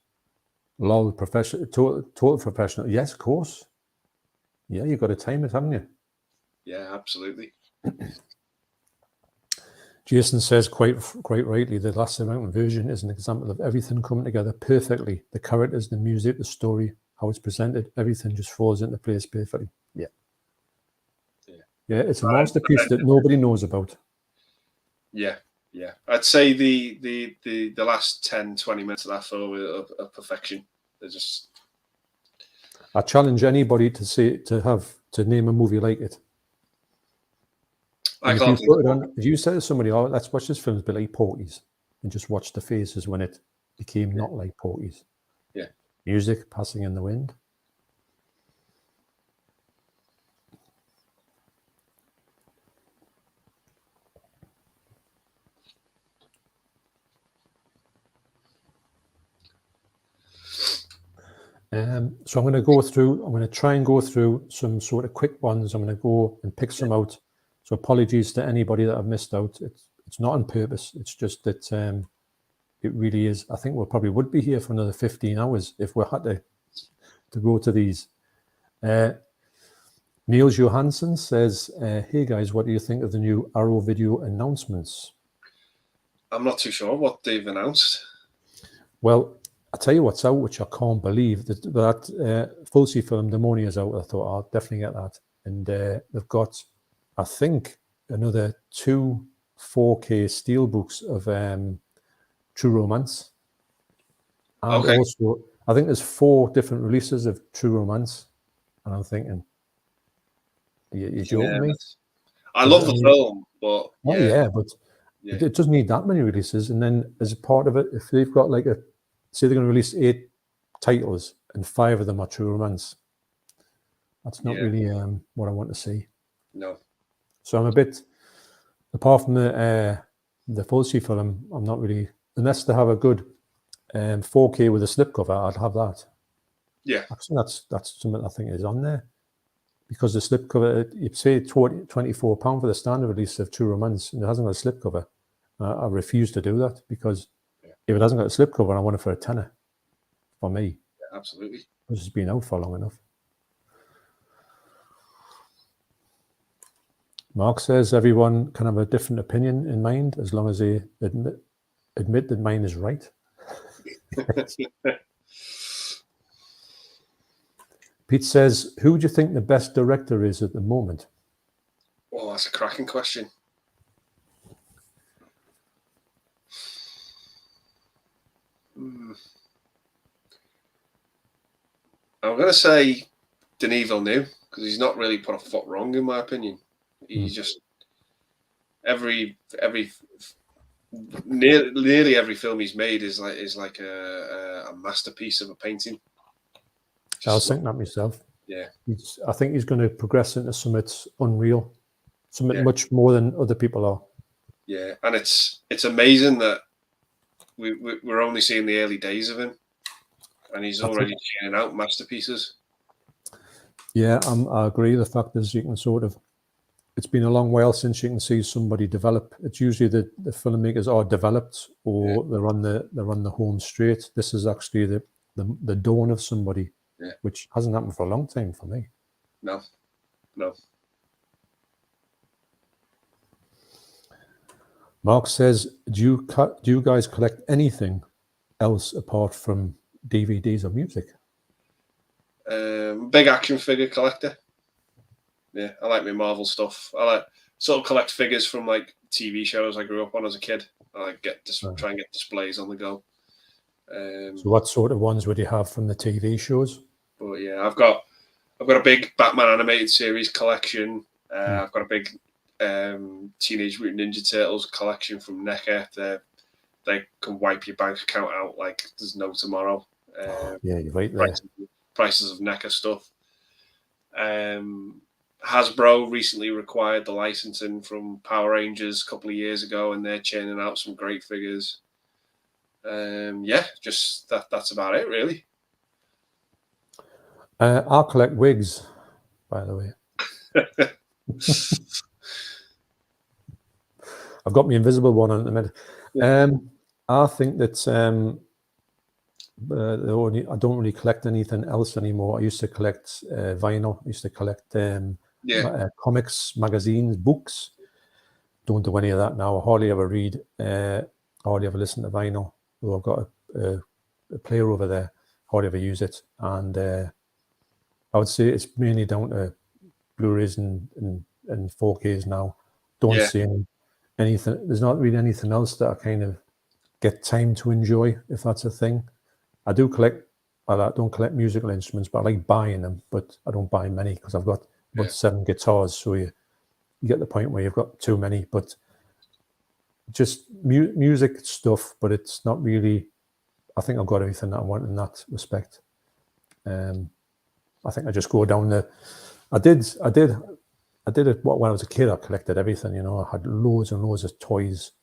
Lol, professional, total professional. Yes, of course. Yeah, you've got to time it, haven't you? Yeah, absolutely. Jason says quite rightly, the Last American Virgin is an example of everything coming together perfectly. The characters, the music, the story, how it's presented, everything just falls into place perfectly. Yeah. It's a masterpiece that nobody knows about. Yeah. I'd say the last 10, 20 minutes of that film are perfection. They're just. I challenge anybody to name a movie like it. I if can't you think put it of on, one. if you say to somebody, "Oh, let's watch this film, it's a bit like Porky's," and just watch the faces when it became not like Porky's. Yeah. Music passing in the wind. So I'm going to go through, I'm going to try and go through some sort of quick ones. I'm going to go and pick some out. So apologies to anybody that I've missed out. It's not on purpose. It's just that it really is. I think we probably would be here for another 15 hours if we had to go to these. Niels Johansson says, hey guys, what do you think of the new Arrow video announcements? I'm not too sure what they've announced. Well, I'll tell you what's out, which I can't believe. That Fulci film, Demonia, is out. I thought I'll definitely get that. And they've got, I think, another 2 4K steelbooks of True Romance. And also, I think there's 4 different releases of True Romance. And I'm thinking, you're joking me? I love the film, but but it doesn't need that many releases. And then as a part of it, if they've got like say they're going to release 8 titles and 5 of them are True Romance, that's not really what I want to see. No. So I'm a bit, apart from the Fulci film, I'm not really, unless they have a good 4K with a slipcover, I'd have that. Yeah. Actually, that's something I think is on there. Because the slipcover, you'd say £24 for the standard release of True Romance, and it hasn't got a slipcover. I refuse to do that because if it hasn't got a slipcover, I want it for a tenner. For me, absolutely. This has been out for long enough. Mark says everyone can have a different opinion in mind as long as they admit that mine is right. Pete says, who do you think the best director is at the moment? Well, that's a cracking question. I'm going to say Denis Villeneuve because he's not really put a foot wrong, in my opinion. He's just nearly every film he's made is like a masterpiece of a painting. I was thinking that myself. Yeah, I think he's going to progress into something unreal, something much more than other people are. Yeah, and it's amazing that we're only seeing the early days of him, and he's already churning out masterpieces. Yeah, I agree. The fact is, you can sort of, it's been a long while since you can see somebody develop. It's usually the filmmakers are developed or they're on the home straight. This is actually the dawn of somebody, which hasn't happened for a long time for me. No. Mark says, do you guys collect anything else apart from DVDs or music? Big action figure collector. Yeah, I like my Marvel stuff. I like sort of collect figures from like TV shows I grew up on as a kid. I like try and get displays on the go. So what sort of ones would you have from the TV shows? But yeah, I've got a big Batman animated series collection. I've got a big Teenage Mutant Ninja Turtles collection from NECA. They can wipe your bank account out like there's no tomorrow. Yeah, you're right there. Prices of NECA stuff. Hasbro recently acquired the licensing from Power Rangers a couple of years ago, and they're churning out some great figures. Just that's about it, really. I collect wigs, by the way. I've got my invisible one on at the minute. I think that I don't really collect anything else anymore. I used to collect vinyl. I used to collect comics, magazines, books. Don't do any of that now. I hardly ever read. Hardly ever listen to vinyl. Although I've got a player over there. Hardly ever use it. And I would say it's mainly down to Blu-rays and 4Ks now. Don't see anything. There's not really anything else that I kind of get time to enjoy, if that's a thing. I do collect. I don't collect musical instruments, but I like buying them. But I don't buy many because I've got about 7 guitars. So you you get the point where you've got too many, but just music stuff, but it's not really, I think I've got everything that I want in that respect. I think I just go down the, I did it when I was a kid. I collected everything, I had loads and loads of toys,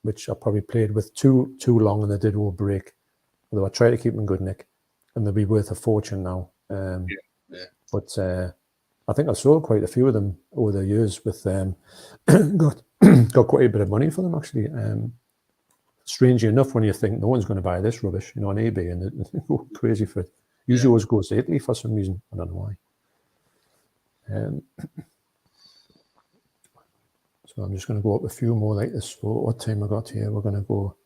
which I probably played with too long, and they did all break. Although I try to keep them in good nick, and they'll be worth a fortune now. But I think I sold quite a few of them over the years. With got quite a bit of money for them actually. Strangely enough, when you think no one's going to buy this rubbish, on eBay, and they go crazy for it. Usually always goes to Italy for some reason. I don't know why. So I'm just going to go up a few more like this. What time I got here? We're going to go.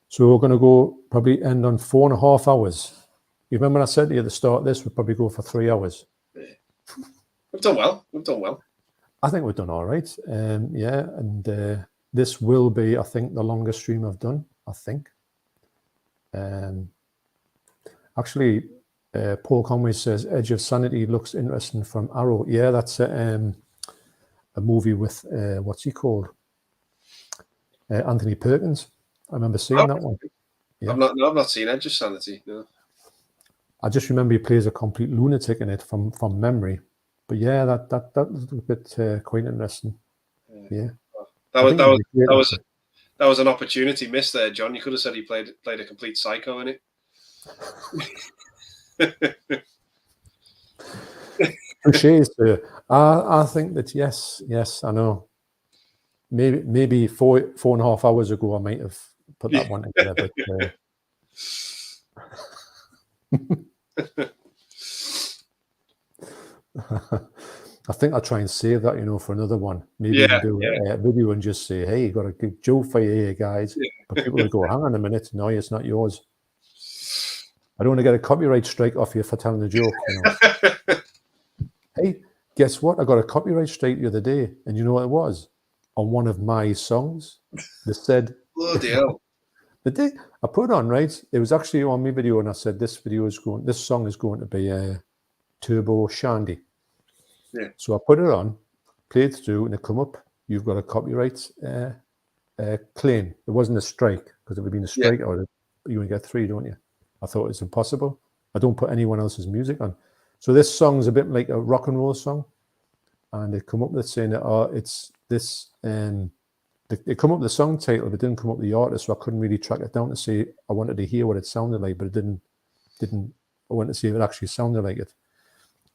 So we're going to go probably end on 4.5 hours. You remember I said to you at the start of this, we'd probably go for 3 hours. We've done well. I think we've done all right. And this will be, I think, the longest stream I've done, I think. Actually, Paul Conway says, Edge of Sanity looks interesting from Arrow. Yeah, that's a movie with, what's he called? Anthony Perkins. I remember seeing that one. Yeah. I've not seen Edge of Sanity, no. I just remember he plays a complete lunatic in it from memory. But yeah, that was a bit quite interesting. Yeah. That was an opportunity missed there, John. You could have said he played a complete psycho in it. I think that yes, I know. Maybe 4.5 hours ago I might have put that one together, but I think I'll try and save that, for another one. Maybe you can do a video and just say, hey, you got a good joke for you here, guys. But people will go, hang on a minute, no, it's not yours. I don't want to get a copyright strike off you for telling a joke. Hey, guess what? I got a copyright strike the other day, and you know what it was? On one of my songs. They said, bloody hell. I put it on, right? It was actually on my video, and I said, this song is going to be Turbo Shandy. Yeah. So I put it on, played through, and it come up, you've got a copyright claim. It wasn't a strike, because it would have been a strike out of it, but you only get 3, don't you? I thought it's impossible. I don't put anyone else's music on. So this song's a bit like a rock and roll song. And they come up with saying that, it's this, they come up with the song title, but it didn't come up with the artist, so I couldn't really track it down to say I wanted to hear what it sounded like, but it didn't. I wanted to see if it actually sounded like it.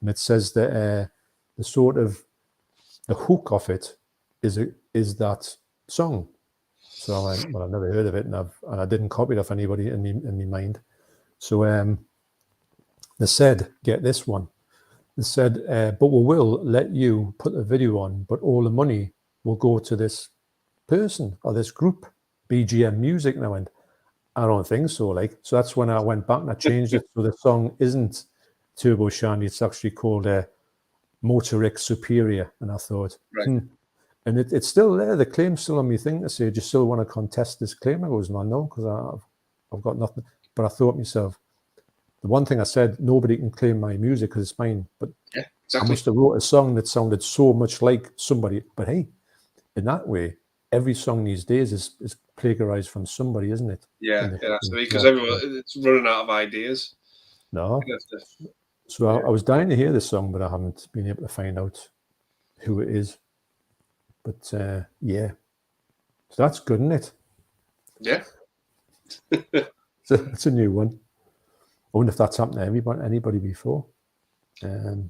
And it says that the hook of it is that song. So I went, well, I've never heard of it, and I didn't copy it off anybody in my mind. So they said, get this one. They said, but we will let you put the video on, but all the money will go to this person or this group, BGM Music. And I went, I don't think so. So that's when I went back and I changed it. So the song isn't Turbo Shandy, it's actually called Motoric Superior. And I thought, And it's still there. The claim's still on my thing to say, do you still want to contest this claim? I goes, no, because I've got nothing. But I thought to myself, the one thing I said, nobody can claim my music because it's mine. But exactly. I must have wrote a song that sounded so much like somebody. But hey, in that way, every song these days is plagiarized from somebody, isn't it? Yeah, absolutely. Because everyone, it's running out of ideas. No. So I was dying to hear this song, but I haven't been able to find out who it is. But so that's good, isn't it? Yeah. It's a new one. I wonder if that's happened to anybody before. But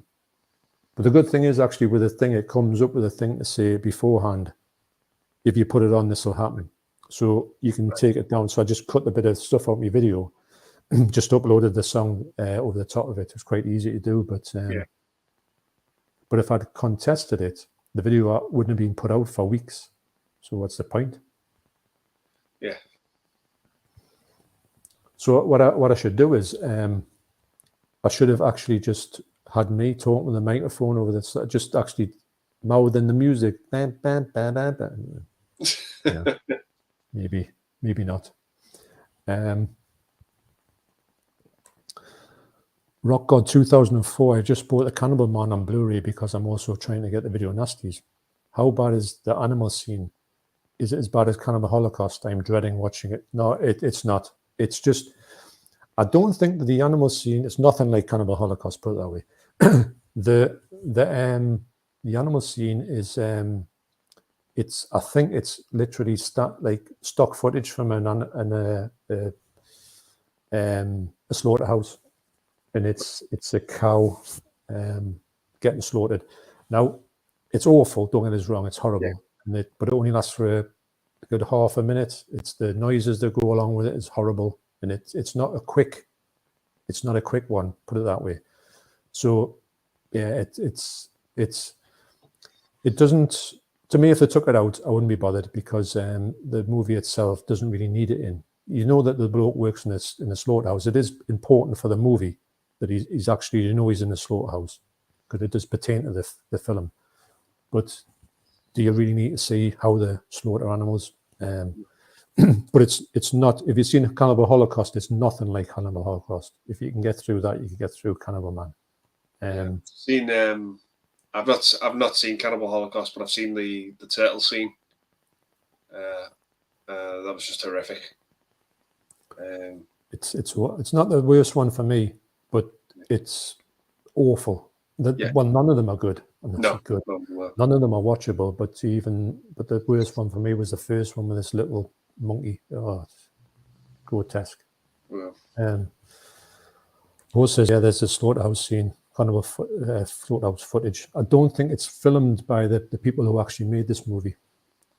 the good thing is actually with the thing, it comes up with a thing to say beforehand, if you put it on, this will happen. So you can take it down. So I just cut a bit of stuff out of my video, just uploaded the song over the top of it. It was quite easy to do, but if I'd contested it, the video wouldn't have been put out for weeks. So what's the point? Yeah. So what I should do is I should have actually just had me talking with the microphone over this, just actually mouthing the music. Bam, bam, bam, bam, bam. Maybe not. Rock God 2004. I just bought the Cannibal Man on Blu-ray because I'm also trying to get the Video Nasties. how bad is the animal scene? Is it as bad as Cannibal Holocaust? I'm dreading watching it. No, it's not. It's just, I don't think that the animal scene is nothing like Cannibal Holocaust, put it that way. The animal scene is I think it's literally stock footage from a slaughterhouse, and it's a cow getting slaughtered. Now, it's awful. Don't get us wrong; it's horrible, but it only lasts for a good half a minute. It's the noises that go along with it is horrible, and it's not a quick one. Put it that way. So, yeah, it doesn't. To me, if they took it out, I wouldn't be bothered, because the movie itself doesn't really need it in. You know that the bloke works in the slaughterhouse. It is important for the movie that he's actually, he's in the slaughterhouse, because it does pertain to the film. But do you really need to see how they slaughter animals? But it's not. If you've seen Cannibal Holocaust, it's nothing like Cannibal Holocaust. If you can get through that, you can get through Cannibal Man. I've not seen Cannibal Holocaust, but I've seen the turtle scene. That was just horrific. It's not the worst one for me, but it's awful. Well, none of them are good. No. None of them are watchable. But the worst one for me was the first one with this little monkey. Oh, it's grotesque. Yeah. Also, there's a slaughterhouse scene. Cannibal slaughterhouse footage. I don't think it's filmed by the people who actually made this movie.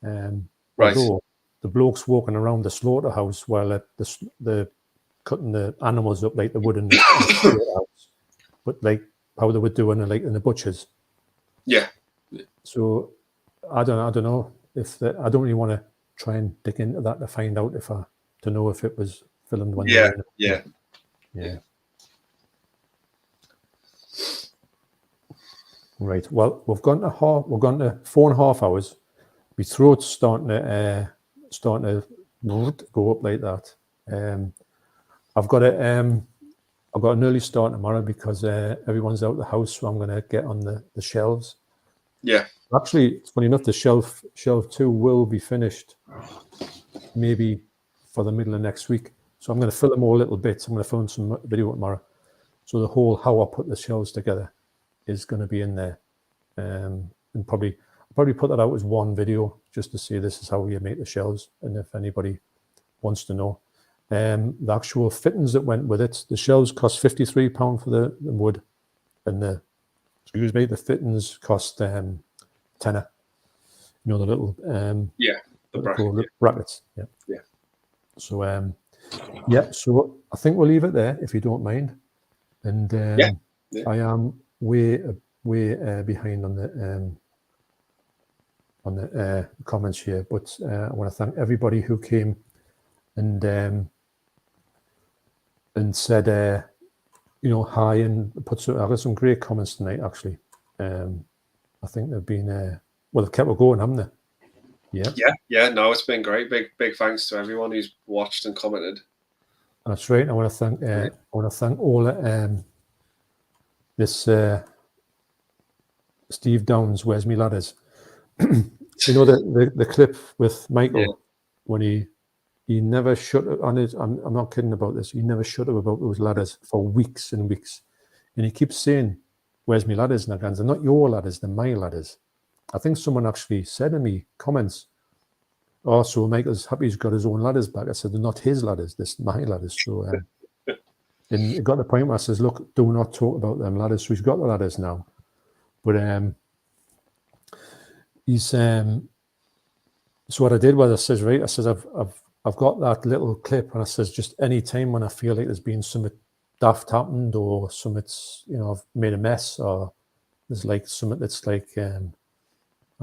Right. Although the blokes walking around the slaughterhouse while they're cutting the animals up like they would in the slaughterhouse, but like how they would do in the butchers. Yeah. So I don't know if I don't really want to try and dig into that to find out to know if it was filmed when they were in it. Yeah. Right. Well, we've gone to 4.5 hours. My throat's starting to go up like that. I've got an early start tomorrow because everyone's out of the house, so I'm going to get on the shelves. Yeah. Actually, it's funny enough, the shelf 2 will be finished maybe for the middle of next week. So I'm going to film all little bits. I'm going to film some video tomorrow. So the whole how I put the shelves together is going to be in there. And I'll probably put that out as one video just to see this is how you make the shelves. And if anybody wants to know. The actual fittings that went with it, the shelves cost £53 for the wood. And the fittings cost tenner. The little the brackets. Yeah. So so I think we'll leave it there if you don't mind. And I am way behind on the comments here, but I want to thank everybody who came and said hi and I got some great comments tonight actually. I think they've been they've kept it going, haven't they? No, it's been great. Big thanks to everyone who's watched and commented. That's right. I want to thank all this Steve Downs, Where's Me Ladders? The clip with Michael when he never shut up on it. I'm not kidding about this. He never shut up about those ladders for weeks and weeks, and he keeps saying, "Where's me ladders?" And they're not your ladders, they're my ladders. I think someone actually said in me comments, "Oh, so Michael's happy he's got his own ladders back." I said, "They're not his ladders, they're my ladders." So, and it got to the point where I says, "Look, do not talk about them ladders." So he's got the ladders now, but he's so what I did was I says I've got that little clip, and I says just any time when I feel like there's been something daft happened or something's I've made a mess or there's like something that's like I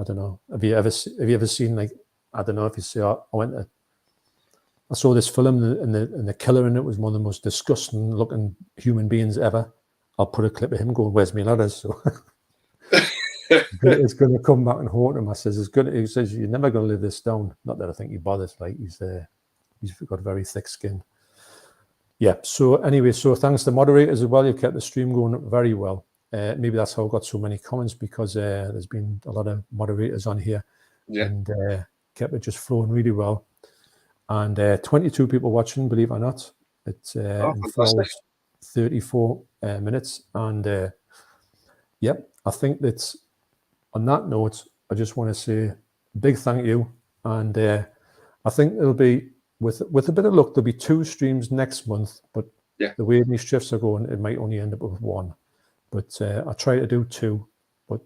don't know. Have you ever seen like I don't know if you see I saw this film and the killer in it was one of the most disgusting looking human beings ever. I'll put a clip of him going, "Where's me ladders?" So it's going to come back and haunt him. I says, he says, "You're never going to live this down." Not that I think he bothers. Like he's got very thick skin. Yeah. So anyway, so thanks to moderators as well. You kept the stream going very well. maybe that's how I got so many comments, because there's been a lot of moderators on here, and kept it just flowing really well. And 22 people watching, believe it or not. It's in 4 hours, 34 minutes. And I think that on that note, I just want to say a big thank you. And I think it'll be, with a bit of luck, there'll be 2 streams next month. But the way these shifts are going, it might only end up with 1. But I try to do 2. But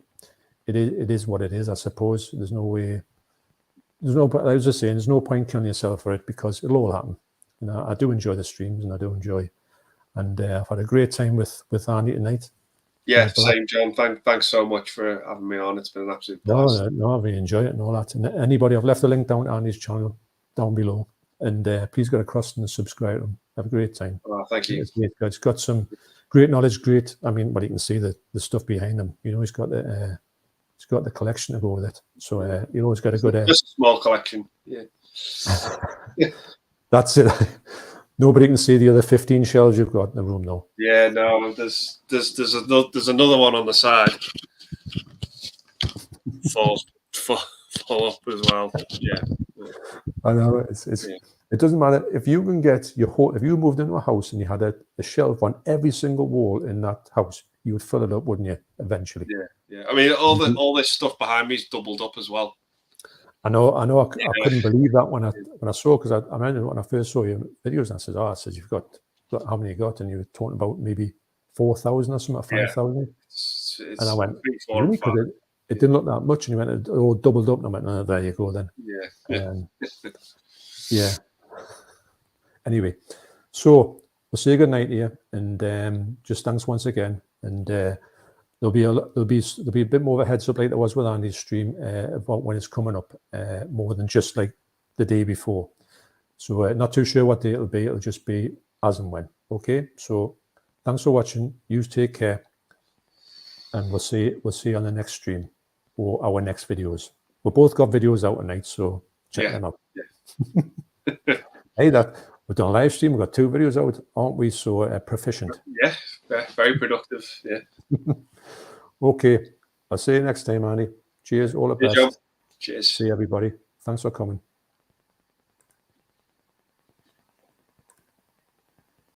it is what it is, I suppose. There's no way. I was just saying, there's no point killing yourself for it, because it'll all happen. You know, I do enjoy the streams, and I do enjoy. And I've had a great time with Andy tonight. Yeah, same, John. Thanks so much for having me on. It's been an absolute blast. No, I really enjoy it and all that. And anybody, I've left a link down to Andy's channel down below. And please get across and subscribe to him. Have a great time. Oh, thank you. It's got some great knowledge, I mean, well, you can see the stuff behind him. You know, he's got the collection to go with it. So you know, he's got a good. Just a small collection. Yeah. That's it. Nobody can see the other 15 shells you've got in the room, though. Yeah, no. There's another one on the side. Full up as well. Yeah. I know it doesn't matter if you can get if you moved into a house and you had a shelf on every single wall in that house, you would fill it up, wouldn't you? Eventually. Yeah. I mean, all this stuff behind me is doubled up as well. I know. I couldn't believe that when I saw, because I remember when I first saw your videos, and I said, you've got how many you got, and you were talking about maybe 4,000 or something, 5,000. And I went, really? Because it didn't look that much, and you went, oh, doubled up. And I went, oh, there you go then. Yeah. Anyway, so we'll say good night to you, and just thanks once again. And there'll be a bit more of a heads up like there was with Andy's stream about when it's coming up, more than just like the day before. So not too sure what day it'll be. It'll just be as and when. Okay. So thanks for watching. You take care, and we'll see you on the next stream or our next videos. We've both got videos out tonight, so check them out. Yeah. Hey, we've done a live stream. We've got 2 videos out, aren't we? So proficient. Yeah, very productive. Yeah. Okay. I'll see you next time, Andy. Cheers. All the best. Cheers. See everybody. Thanks for coming.